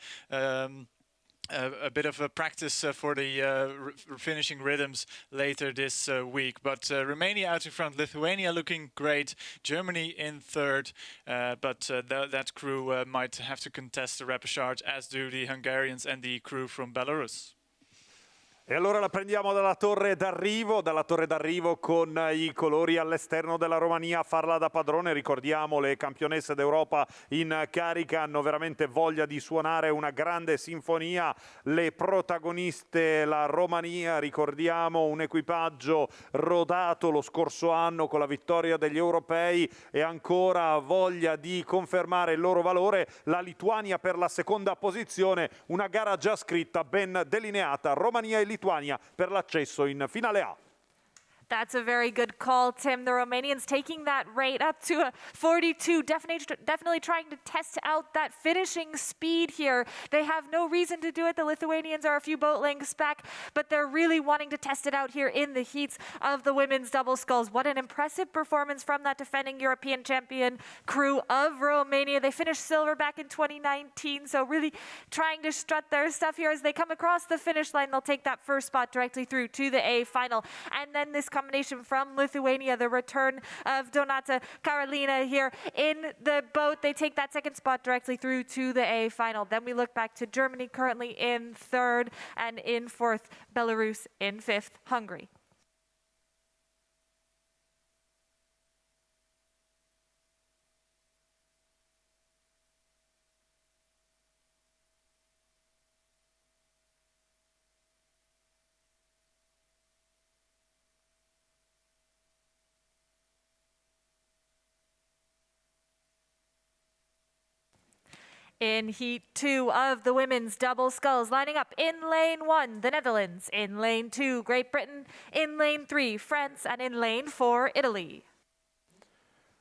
practice for the finishing rhythms later this week. But Romania out in front, Lithuania looking great, Germany in third, but that crew might have to contest the repechage, as do the Hungarians and the crew from Belarus. E allora la prendiamo dalla torre d'arrivo con i colori all'esterno della Romania a farla da padrone. Ricordiamo, le campionesse d'Europa in carica hanno veramente voglia di suonare una grande sinfonia. Le protagoniste, la Romania, ricordiamo, un equipaggio rodato lo scorso anno con la vittoria degli europei e ancora voglia di confermare il loro valore. La Lituania per la seconda posizione, una gara già scritta, ben delineata, Romania e Lituania per l'accesso in finale A. That's a very good call, Tim. The Romanians taking that rate up to a 42, definitely trying to test out that finishing speed here. They have no reason to do it. The Lithuanians are a few boat lengths back, but they're really wanting to test it out here in the heats of the women's double sculls. What an impressive performance from that defending European champion crew of Romania. They finished silver back in 2019, so really trying to strut their stuff here as they come across the finish line. They'll take that first spot directly through to the A final. And then this combination from Lithuania, the return of Donata Karolina here in the boat. They take that second spot directly through to the A final. Then we look back to Germany, currently in third, and in fourth, Belarus in fifth, Hungary. In Heat 2 of the women's double sculls, lining up in lane 1, the Netherlands, in lane 2, Great Britain, in lane 3, France, and in lane 4, Italy.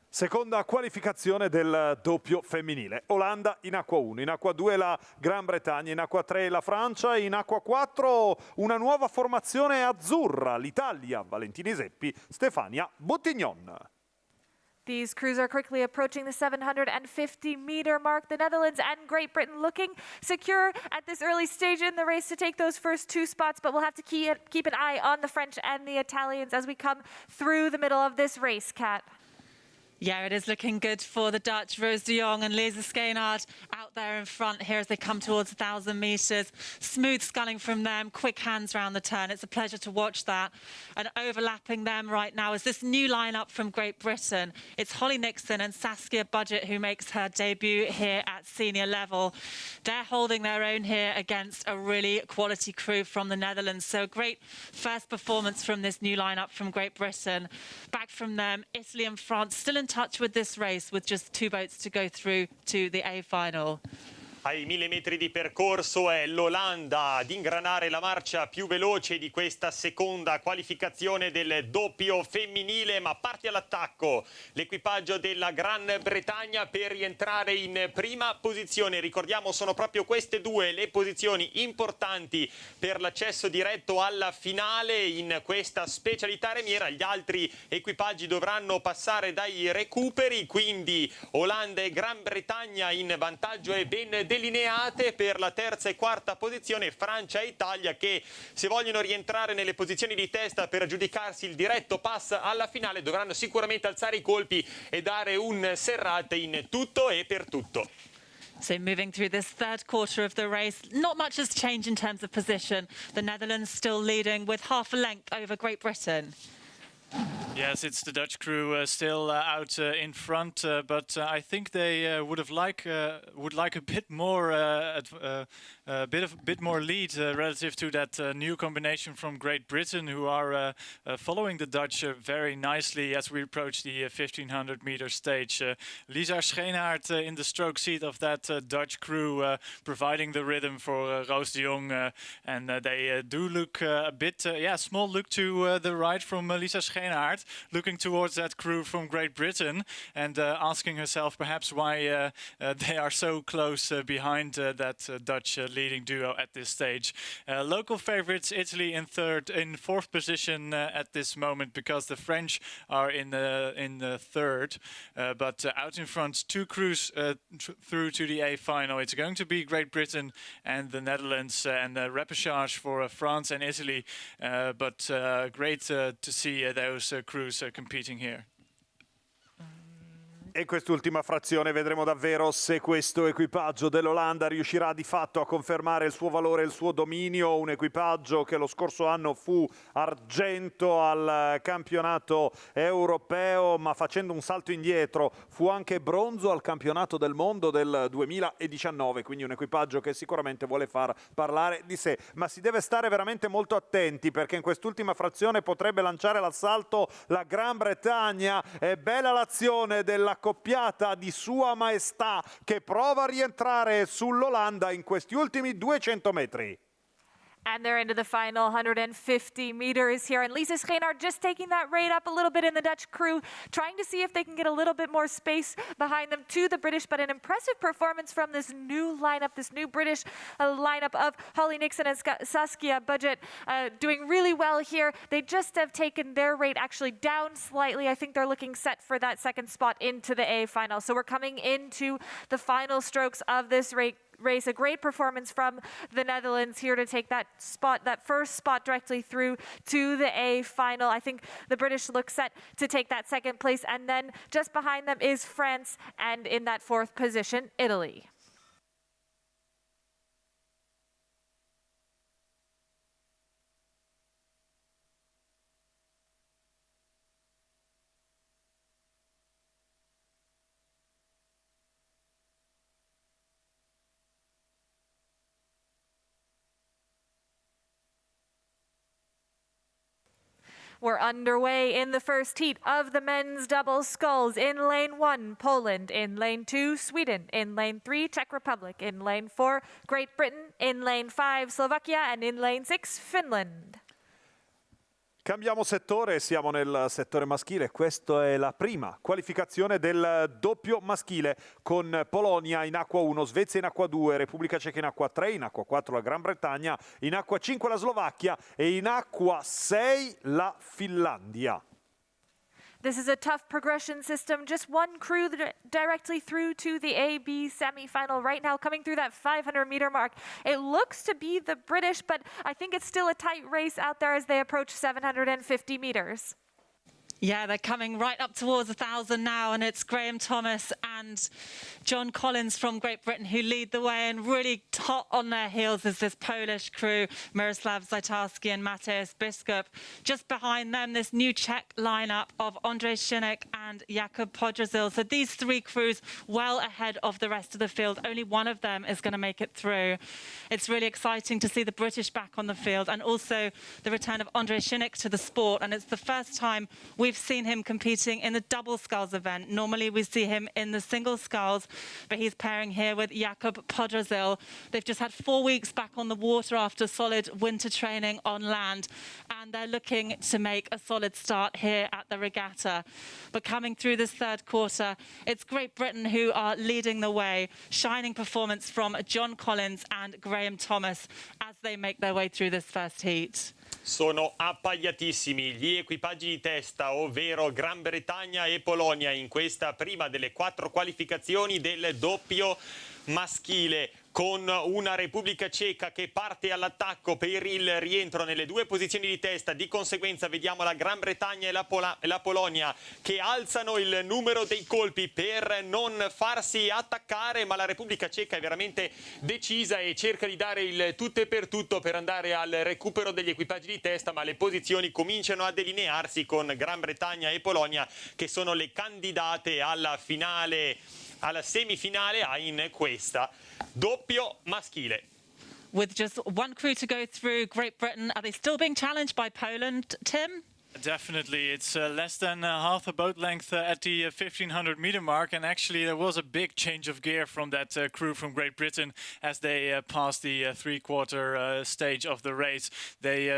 Seconda qualificazione del doppio femminile. Olanda in acqua 1, in acqua 2 la Gran Bretagna, in acqua 3 la Francia, in acqua 4 una nuova formazione azzurra, l'Italia, Valentini Seppi, Stefania Bottignon. These crews are quickly approaching the 750-meter mark. The Netherlands and Great Britain looking secure at this early stage in the race to take those first 2 spots, but we'll have to keep an eye on the French and the Italians as we come through the middle of this race, Kat. Yeah, it is looking good for the Dutch. Roos de Jong and Lisa Skeenaert out there in front here as they come towards 1,000 metres. Smooth sculling from them, quick hands round the turn. It's a pleasure to watch that. And overlapping them right now is this new lineup from Great Britain. It's Holly Nixon and Saskia Budget who makes her debut here at senior level. They're holding their own here against a really quality crew from the Netherlands. So great first performance from this new lineup from Great Britain. Back from them, Italy and France still in touch with this race with just 2 boats to go through to the A final. Ai 1000 metri di percorso è l'Olanda ad ingranare la marcia più veloce di questa seconda qualificazione del doppio femminile, ma parte all'attacco l'equipaggio della Gran Bretagna per rientrare in prima posizione. Ricordiamo, sono proprio queste 2 le posizioni importanti per l'accesso diretto alla finale in questa specialità remiera. Gli altri equipaggi dovranno passare dai recuperi, quindi Olanda e Gran Bretagna in vantaggio e ben delineate per la terza e quarta posizione. Francia e Italia che, se vogliono rientrare nelle posizioni di testa per aggiudicarsi il diretto pass alla finale, dovranno sicuramente alzare i colpi e dare un serrate in tutto e per tutto. So moving through this third quarter of the race, not much has changed in terms of position. The Netherlands still leading with half a length over Great Britain. Yes, it's the Dutch crew still out in front, but I think they would like a bit more, bit more lead relative to that new combination from Great Britain, who are following the Dutch very nicely as we approach the 1500-meter stage. Lisa Skeenaert in the stroke seat of that Dutch crew, providing the rhythm for Roos de Jong, and they do look a bit, small look to the right from Lisa Skeenaert, looking towards that crew from Great Britain and asking herself perhaps why they are so close behind that Dutch leading duo at this stage. Local favourites, Italy in fourth position at this moment, because the French are in the third, but out in front 2 crews through to the A final. It's going to be Great Britain and the Netherlands, and repechage for France and Italy, but great to see those crews competing here. E quest'ultima frazione vedremo davvero se questo equipaggio dell'Olanda riuscirà di fatto a confermare il suo valore e il suo dominio. Un equipaggio che lo scorso anno fu argento al campionato europeo, ma facendo un salto indietro fu anche bronzo al campionato del mondo del 2019, quindi un equipaggio che sicuramente vuole far parlare di sé. Ma si deve stare veramente molto attenti, perché in quest'ultima frazione potrebbe lanciare l'assalto la Gran Bretagna. È bella l'azione della accoppiata di Sua Maestà che prova a rientrare sull'Olanda in questi ultimi 200 metri. And they're into the final 150 meters here. And Lisa Skeenaert just taking that rate up a little bit in the Dutch crew, trying to see if they can get a little bit more space behind them to the British. But an impressive performance from this new lineup, this new British lineup of Holly Nixon and Saskia Budget doing really well here. They just have taken their rate actually down slightly. I think they're looking set for that second spot into the A final. So we're coming into the final strokes of this race. A great performance from the Netherlands here to take that spot, that first spot directly through to the A final. I think the British look set to take that second place, and then just behind them is France, and in that fourth position, Italy. We're underway in the first heat of the men's double sculls. In lane 1, Poland. In lane 2, Sweden. In lane 3, Czech Republic. In lane 4, Great Britain. In lane 5, Slovakia. And in lane 6, Finland. Cambiamo settore, siamo nel settore maschile. Questa è la prima qualificazione del doppio maschile, con Polonia in acqua 1, Svezia in acqua 2, Repubblica Ceca in acqua 3, in acqua 4 la Gran Bretagna, in acqua 5 la Slovacchia e in acqua 6 la Finlandia. This is a tough progression system. Just one crew directly through to the AB semi-final right now, coming through that 500-meter mark. It looks to be the British, but I think it's still a tight race out there as they approach 750 meters. Yeah, they're coming right up towards 1,000 now, and it's Graham Thomas and John Collins from Great Britain who lead the way, and really hot on their heels is this Polish crew, Miroslav Zajtarski and Mateusz Biskup. Just behind them, this new Czech lineup of Ondřej Šinek and Jakub Podrazil. So these three crews well ahead of the rest of the field. Only one of them is going to make it through. It's really exciting to see the British back on the field, and also the return of Ondřej Šinek to the sport. And it's the first time we've seen him competing in the double sculls event. Normally we see him in the single sculls, but he's pairing here with Jakub Podrazil. They've just had 4 weeks back on the water after solid winter training on land, and they're looking to make a solid start here at the regatta. But coming through this third quarter, it's Great Britain who are leading the way. Shining performance from John Collins and Graham Thomas as they make their way through this first heat. Sono appagliatissimi gli equipaggi di testa, ovvero Gran Bretagna e Polonia, in questa prima delle 4 qualificazioni del doppio maschile, con una Repubblica Ceca che parte all'attacco per il rientro nelle 2 posizioni di testa. Di conseguenza vediamo la Gran Bretagna e la Polonia che alzano il numero dei colpi per non farsi attaccare, ma la Repubblica Ceca è veramente decisa e cerca di dare il tutto e per tutto per andare al recupero degli equipaggi di testa, ma le posizioni cominciano a delinearsi con Gran Bretagna e Polonia che sono le candidate alla finale, alla semifinale in questa doppio maschile. With just one crew to go through, Great Britain, are they still being challenged by Poland, Tim? Definitely. It's less than half a boat length at the 1,500 meter mark, and actually there was a big change of gear from that crew from Great Britain as they passed the three-quarter stage of the race. They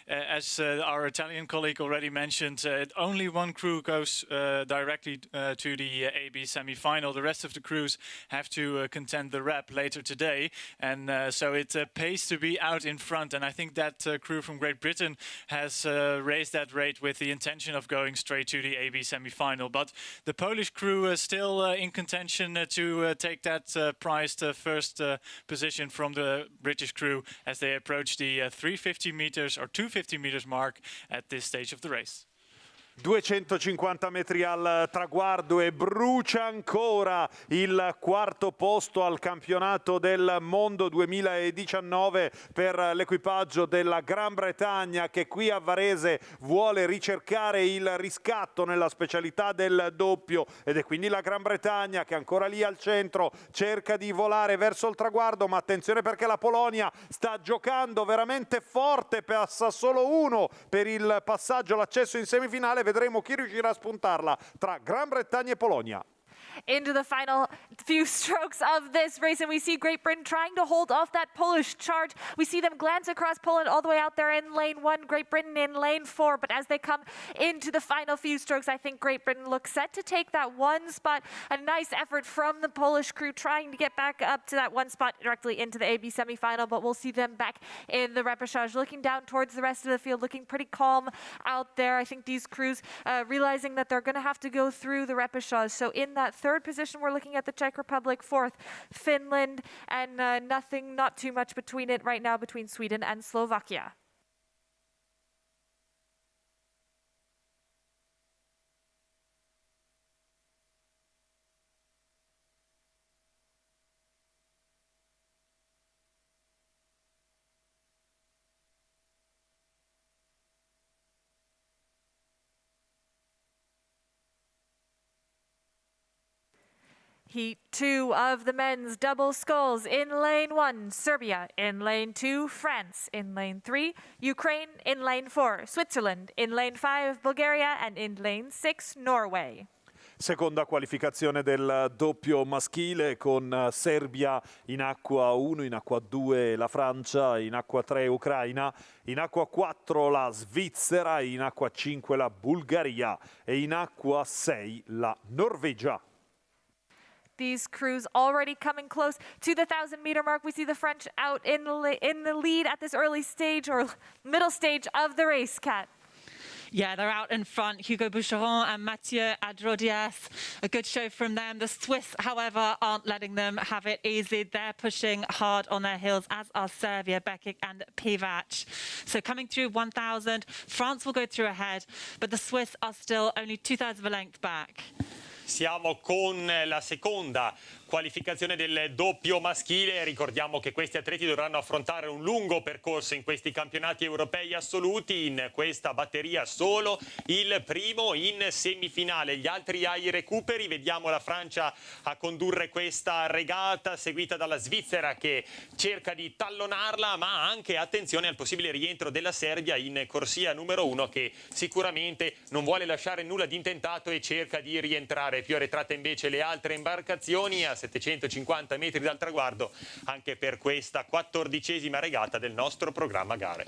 as our Italian colleague already mentioned, only one crew goes directly to the AB semi-final. The rest of the crews have to contend the rep later today, and so it pays to be out in front. And I think that crew from Great Britain has raised that rate with the intention of going straight to the AB semi-final. But the Polish crew is still in contention to take that prized first position from the British crew as they approach the 350 meters or 250 meters mark at this stage of the race. 250 metri al traguardo e brucia ancora il quarto posto al campionato del mondo 2019 per l'equipaggio della Gran Bretagna, che qui a Varese vuole ricercare il riscatto nella specialità del doppio, ed è quindi la Gran Bretagna che ancora lì al centro cerca di volare verso il traguardo, ma attenzione perché la Polonia sta giocando veramente forte, passa solo uno per il passaggio, l'accesso in semifinale. Vedremo chi riuscirà a spuntarla tra Gran Bretagna e Polonia. Into the final few strokes of this race, and we see Great Britain trying to hold off that Polish charge. We see them glance across Poland all the way out there in lane 1, Great Britain in lane 4, but as they come into the final few strokes, I think Great Britain looks set to take that one spot. A nice effort from the Polish crew trying to get back up to that one spot directly into the AB semi-final, but we'll see them back in the repechage, looking down towards the rest of the field, looking pretty calm out there. I think these crews realizing that they're going to have to go through the repechage. So in that third position, we're looking at the Czech Republic, fourth, Finland, and not too much between it right now between Sweden and Slovakia. Heat 2 of the men's double sculls. In lane 1, Serbia. In lane 2, France. In lane 3, Ukraine. In lane 4, Switzerland. In lane 5, Bulgaria. And in lane 6, Norway. Seconda qualificazione del doppio maschile con Serbia in acqua 1, in acqua 2 la Francia, in acqua 3 Ucraina, in acqua 4 la Svizzera, in acqua 5 la Bulgaria e in acqua 6 la Norvegia. These crews already coming close to the 1,000-meter mark. We see the French out in the lead at this early stage or middle stage of the race, Kat. Yeah, they're out in front. Hugo Boucheron and Mathieu Adrodias. A good show from them. The Swiss, however, aren't letting them have it easy. They're pushing hard on their heels, as are Serbia, Bekic and Pivac. So coming through 1,000, France will go through ahead, but the Swiss are still only 2/3 of a length back. Siamo con la seconda qualificazione del doppio maschile. Ricordiamo che questi atleti dovranno affrontare un lungo percorso in questi campionati europei assoluti. In questa batteria solo il primo in semifinale, gli altri ai recuperi. Vediamo la Francia a condurre questa regata, seguita dalla Svizzera che cerca di tallonarla, ma anche attenzione al possibile rientro della Serbia in corsia numero 1, che sicuramente non vuole lasciare nulla di intentato e cerca di rientrare. Più arretrate invece le altre imbarcazioni a 750 metri dal traguardo, anche per questa 14ª regata del nostro programma gare.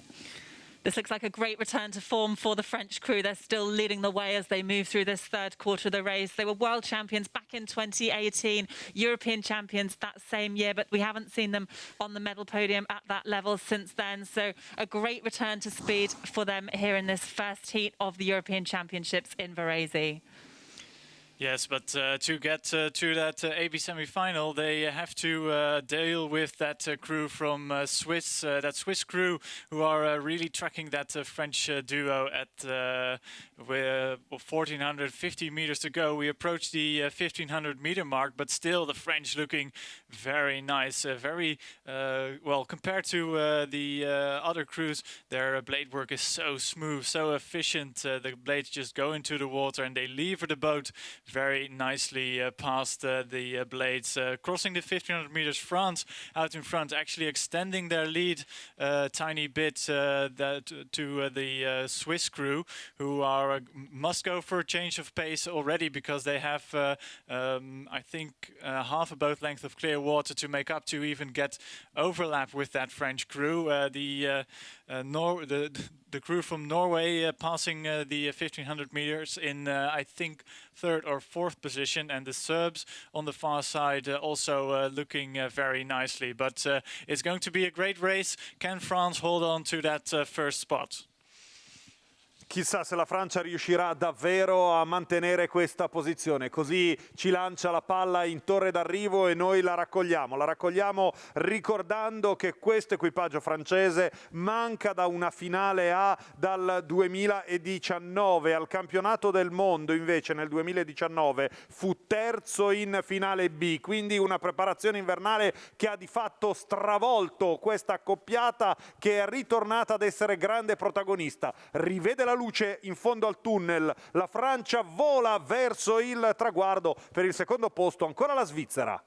This looks like a great return to form for the French crew. They're still leading the way as they move through this third quarter of the race. They were world champions back in 2018, European champions that same year, but we haven't seen them on the medal podium at that level since then. So a great return to speed for them here in this first heat of the European Championships in Varese. Yes, but to get to that AB semi-final, they have to deal with that crew from Swiss, that Swiss crew who are really tracking that French duo at 1,450 meters to go. We approach the 1,500 meter mark, but still the French looking very nice, very well compared to the other crews. Their blade work is so smooth, so efficient. The blades just go into the water and they lever the boat very nicely past the blades. Crossing the 1,500 meters, France out in front, actually extending their lead a tiny bit to the Swiss crew, who are must go for a change of pace already, because they have, I think, half a boat length of clear water to make up to even get overlap with that French crew. The crew from Norway passing the 1,500 meters in, I think, 3rd or 4th position, and the Serbs on the far side also looking very nicely. But it's going to be a great race. Can France hold on to that first spot? Chissà se la Francia riuscirà davvero a mantenere questa posizione, così ci lancia la palla in torre d'arrivo e noi la raccogliamo ricordando che questo equipaggio francese manca da una finale A dal 2019. Al campionato del mondo invece nel 2019 fu terzo in finale B, quindi una preparazione invernale che ha di fatto stravolto questa accoppiata, che è ritornata ad essere grande protagonista. Rivede la luce in fondo al tunnel, la Francia vola verso il traguardo, per il secondo posto ancora la Svizzera.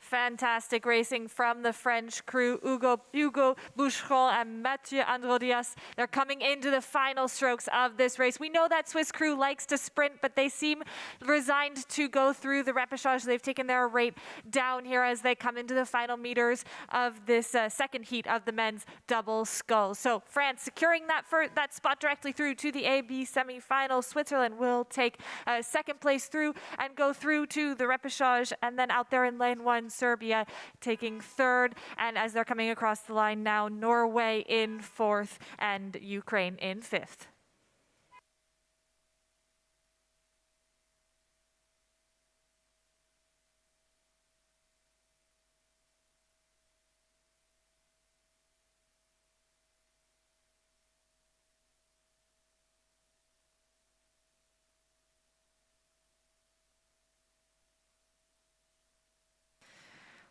Fantastic racing from the French crew, Hugo Boucheron and Mathieu Androdias. They're coming into the final strokes of this race. We know that Swiss crew likes to sprint, but they seem resigned to go through the repechage. They've taken their rate down here as they come into the final meters of this second heat of the men's double sculls. So France securing that spot directly through to the AB semi-final. Switzerland will take second place through and go through to the repechage, and then out there in lane 1, Serbia taking 3rd, and as they're coming across the line now, Norway in 4th and Ukraine in 5th.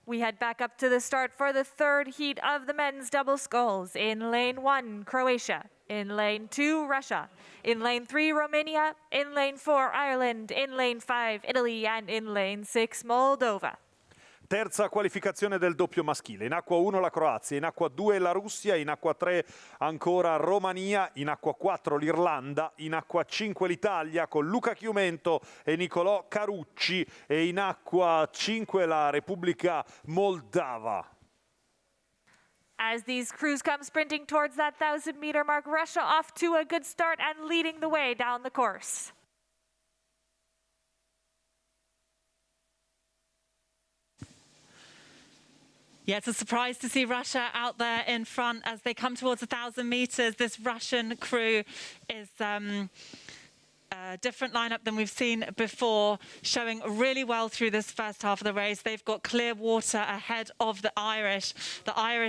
We head back up to the start for the third heat of the men's double sculls. In lane 1, Croatia. In lane 2, Russia. In lane 3, Romania. In lane 4, Ireland. In lane 5, Italy. And in lane 6, Moldova. Terza qualificazione del doppio maschile. In acqua 1 la Croazia, in acqua 2 la Russia, in acqua 3 ancora Romania, in acqua 4 l'Irlanda, in acqua 5 l'Italia con Luca Chiumento e Nicolò Carucci, e in acqua 5 la Repubblica Moldava. As these crews come sprinting towards that 1,000-meter mark, Russia off to a good start and leading the way down the course. Yeah, it's a surprise to see Russia out there in front as they come towards 1,000 meters. This Russian crew is a different lineup than we've seen before, showing really well through this first half of the race. They've got clear water ahead of the Irish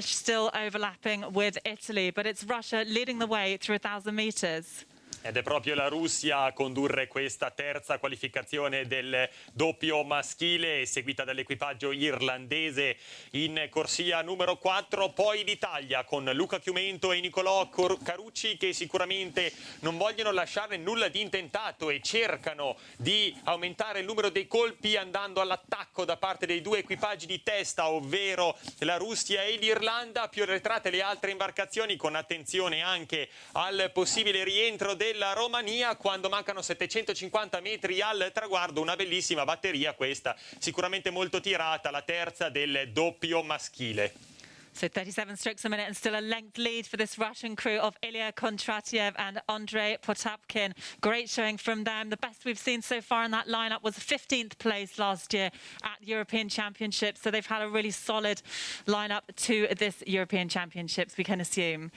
still overlapping with Italy, but it's Russia leading the way through 1,000 meters. Ed è proprio la Russia a condurre questa terza qualificazione del doppio maschile, seguita dall'equipaggio irlandese in corsia numero 4. Poi l'Italia con Luca Chiumento e Nicolò Carucci, che sicuramente non vogliono lasciare nulla di intentato e cercano di aumentare il numero dei colpi andando all'attacco da parte dei due equipaggi di testa, ovvero la Russia e l'Irlanda. Più arretrate le altre imbarcazioni, con attenzione anche al possibile rientro della Romania quando mancano 750 metri al traguardo. Una bellissima batteria questa, sicuramente molto tirata, la terza del doppio maschile. So 37 strokes a minute and still a length lead for this Russian crew of Ilya Kondratiev and Andrei Potapkin. Great showing from them. The best we've seen so far in that lineup was 15th place last year at European Championships. So they've had a really solid lineup to this European Championships, we can assume.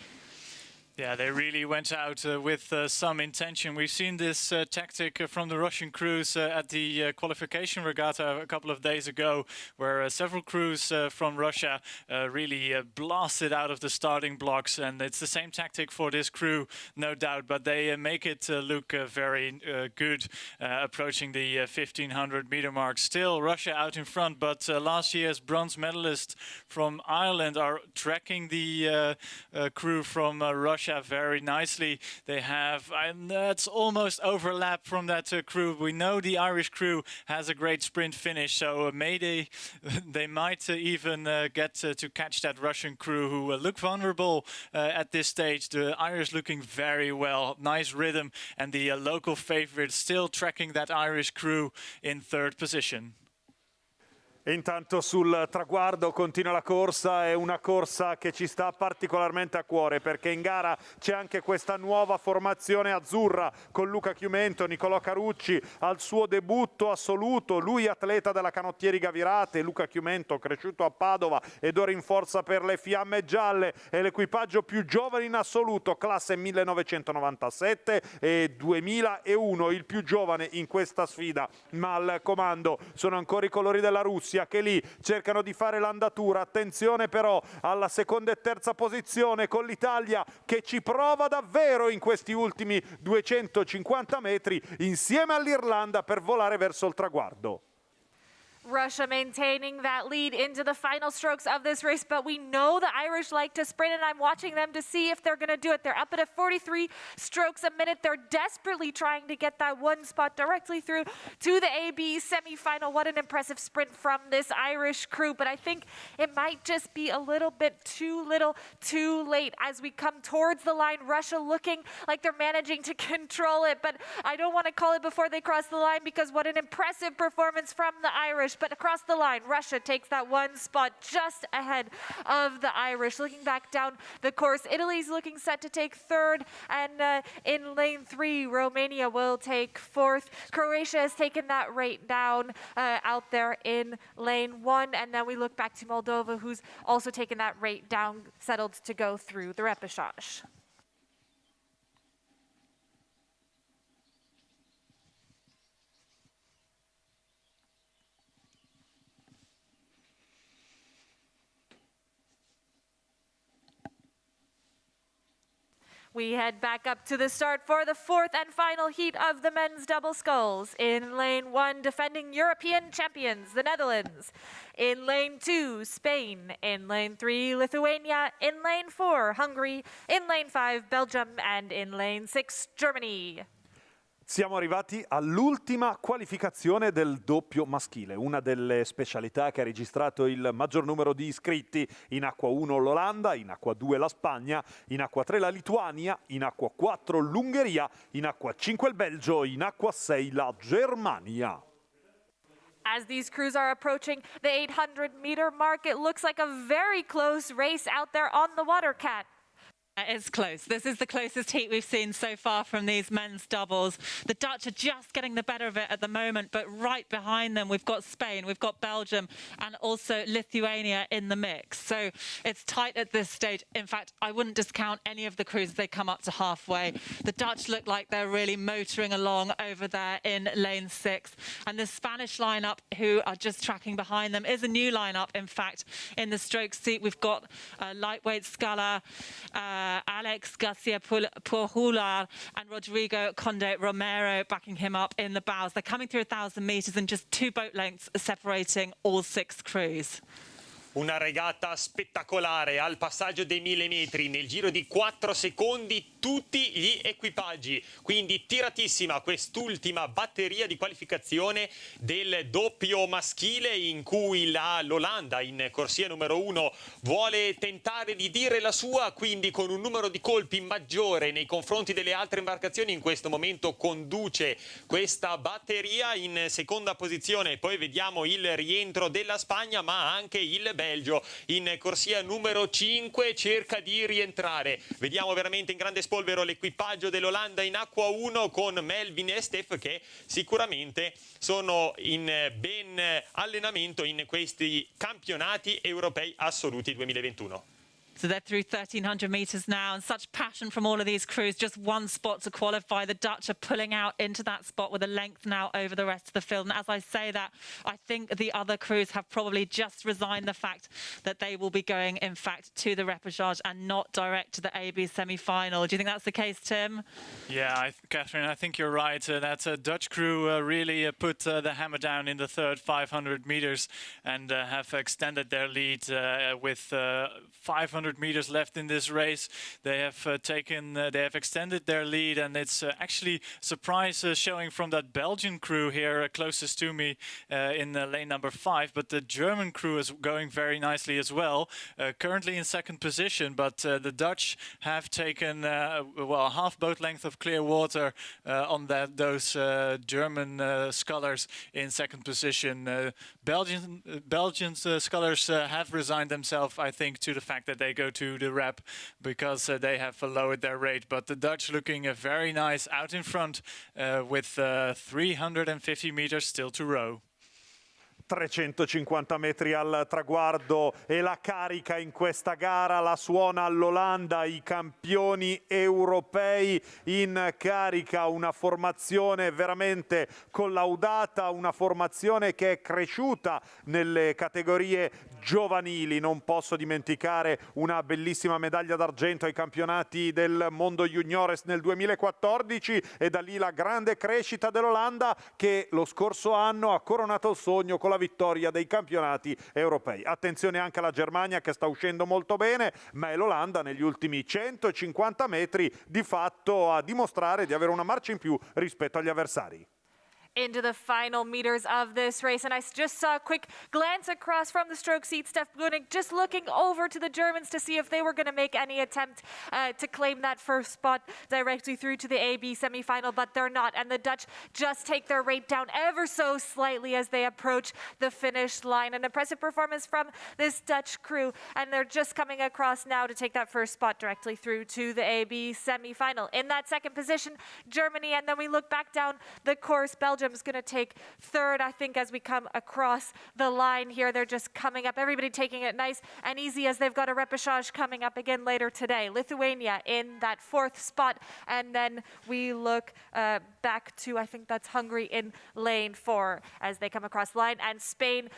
Yeah, they really went out with some intention. We've seen this tactic from the Russian crews at the qualification regatta a couple of days ago, where several crews from Russia really blasted out of the starting blocks. And it's the same tactic for this crew, no doubt, but they make it look very good approaching the 1,500 meter mark. Still Russia out in front, but last year's bronze medalists from Ireland are tracking the crew from Russia very nicely. They have, and that's almost overlap from that crew. We know the Irish crew has a great sprint finish, so maybe they might even get to catch that Russian crew who look vulnerable at this stage. The Irish looking very well, nice rhythm, and the local favorite still tracking that Irish crew in third position. E intanto sul traguardo continua la corsa, è una corsa che ci sta particolarmente a cuore perché in gara c'è anche questa nuova formazione azzurra con Luca Chiumento, Nicolò Carucci al suo debutto assoluto, lui atleta della Canottieri Gavirate, Luca Chiumento cresciuto a Padova ed ora in forza per le Fiamme Gialle, è l'equipaggio più giovane in assoluto, classe 1997 e 2001, il più giovane in questa sfida, ma al comando sono ancora i colori della Russia che lì cercano di fare l'andatura. Attenzione però alla seconda e terza posizione con l'Italia che ci prova davvero in questi ultimi 250 metri insieme all'Irlanda per volare verso il traguardo. Russia maintaining that lead into the final strokes of this race, but we know the Irish like to sprint, and I'm watching them to see if they're going to do it. They're up at a 43 strokes a minute. They're desperately trying to get that one spot directly through to the AB semifinal. What an impressive sprint from this Irish crew, but I think it might just be a little bit too little, too late as we come towards the line. Russia looking like they're managing to control it, but I don't want to call it before they cross the line because what an impressive performance from the Irish. But across the line, Russia takes that one spot just ahead of the Irish. Looking back down the course, Italy's looking set to take third, and in lane 3, Romania will take fourth. Croatia has taken that rate down out there in lane 1, and then we look back to Moldova, who's also taken that rate down, settled to go through the repechage. We head back up to the start for the fourth and final heat of the men's double sculls. In lane 1, defending European champions, the Netherlands. In lane 2, Spain. In lane 3, Lithuania. In lane 4, Hungary. In lane 5, Belgium. And in lane 6, Germany. Siamo arrivati all'ultima qualificazione del doppio maschile, una delle specialità che ha registrato il maggior numero di iscritti. In acqua 1 l'Olanda, in acqua 2 la Spagna, in acqua 3 la Lituania, in acqua 4 l'Ungheria, in acqua 5 il Belgio, in acqua 6 la Germania. As these crews are approaching the 800-meter mark, it looks like a very close race out there on the water, Kat. It's close. This is the closest heat we've seen so far from these men's doubles. The Dutch are just getting the better of it at the moment, but right behind them we've got Spain, we've got Belgium, and also Lithuania in the mix. So it's tight at this stage. In fact, I wouldn't discount any of the crews as they come up to halfway. The Dutch look like they're really motoring along over there in lane 6. And the Spanish lineup, who are just tracking behind them, is a new lineup. In fact, in the stroke seat, we've got lightweight sculler, Alex Garcia Pujular and Rodrigo Conde Romero backing him up in the bows. They're coming through 1,000 metres and just 2 boat lengths separating all 6 crews. Una regata spettacolare al passaggio dei 1000 metri nel giro di 4 secondi tutti gli equipaggi, quindi tiratissima quest'ultima batteria di qualificazione del doppio maschile in cui l'Olanda in corsia numero 1 vuole tentare di dire la sua, quindi con un numero di colpi maggiore nei confronti delle altre imbarcazioni in questo momento conduce questa batteria in seconda posizione. Poi vediamo il rientro della Spagna ma anche il Belgio in corsia numero 5 cerca di rientrare. Vediamo veramente in grande spolvero l'equipaggio dell'Olanda in acqua 1 con Melvin e Steph che sicuramente sono in ben allenamento in questi campionati europei assoluti 2021. So they're through 1,300 metres now, and such passion from all of these crews. Just one spot to qualify. The Dutch are pulling out into that spot with a length now over the rest of the field. And as I say that, I think the other crews have probably just resigned the fact that they will be going, in fact, to the repechage and not direct to the AB semi-final. Do you think that's the case, Tim? Yeah, Catherine, I think you're right. That Dutch crew really put the hammer down in the third 500 meters and have extended their lead with 500 meters left in this race. They have extended their lead, and it's actually a surprise showing from that Belgian crew here closest to me in lane number 5. But the German crew is going very nicely as well, currently in second position. But the Dutch have taken well, half boat length of clear water on those German scullers in second position. Belgian scullers have resigned themselves, I think, to the fact that they go to the rep because they have lowered their rate. But the Dutch looking very nice out in front with 350 meters still to row. 350 metri al traguardo e la carica in questa gara la suona all'Olanda, i campioni europei in carica, una formazione veramente collaudata, una formazione che è cresciuta nelle categorie giovanili. Non posso dimenticare una bellissima medaglia d'argento ai campionati del mondo juniores nel 2014 e da lì la grande crescita dell'Olanda che lo scorso anno ha coronato il sogno con la vittoria dei campionati europei. Attenzione anche alla Germania che sta uscendo molto bene, ma è l'Olanda negli ultimi 150 metri di fatto a dimostrare di avere una marcia in più rispetto agli avversari. Into the final meters of this race. And I just saw a quick glance across from the stroke seat. Steph Brunig just looking over to the Germans to see if they were going to make any attempt to claim that first spot directly through to the AB semi-final, but they're not. And the Dutch just take their rate down ever so slightly as they approach the finish line. An impressive performance from this Dutch crew. And they're just coming across now to take that first spot directly through to the AB semi-final. In that second position, Germany. And then we look back down the course, Belgium's going to take third, I think, as we come across the line here. They're just coming up, everybody taking it nice and easy as they've got a repechage coming up again later today. Lithuania in that fourth spot, and then we look back to, I think that's Hungary in lane 4 as they come across the line, and Spain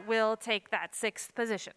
will take that sixth position.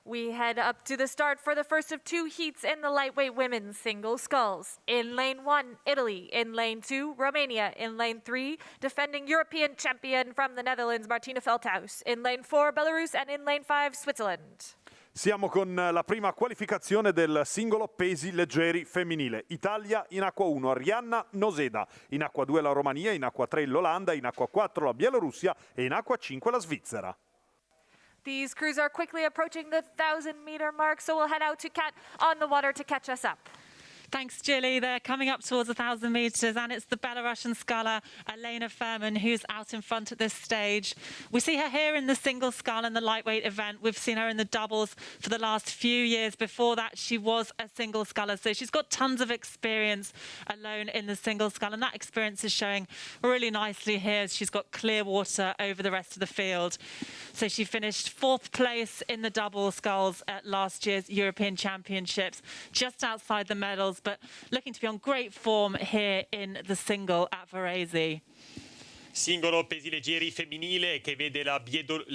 We head up to the start for the first of two heats in the lightweight women's single sculls. In lane 1, Italy. In lane 2, Romania. In lane 3, defending European champion from the Netherlands, Martina Veldhuis. In lane 4, Belarus. And in lane 5, Switzerland. Siamo con la prima qualificazione del singolo pesi leggeri femminile. Italia in acqua 1, Arianna Noseda. In acqua 2 la Romania, in acqua 3 l'Olanda, in acqua 4 la Bielorussia e in acqua 5 la Svizzera. These crews are quickly approaching the 1,000-meter mark, so we'll head out to Kat on the water to catch us up. Thanks, Jilly. They're coming up towards 1,000 metres, and it's the Belarusian sculler, Elena Furman, who's out in front at this stage. We see her here in the single scull in the lightweight event. We've seen her in the doubles for the last few years. Before that, she was a single sculler, so she's got tons of experience alone in the single scull, and that experience is showing really nicely here. She's got clear water over the rest of the field. So she finished 4th place in the double sculls at last year's European Championships, just outside the medals, but looking to be on great form here in the single at Varese. Singolo pesi leggeri femminile che vede la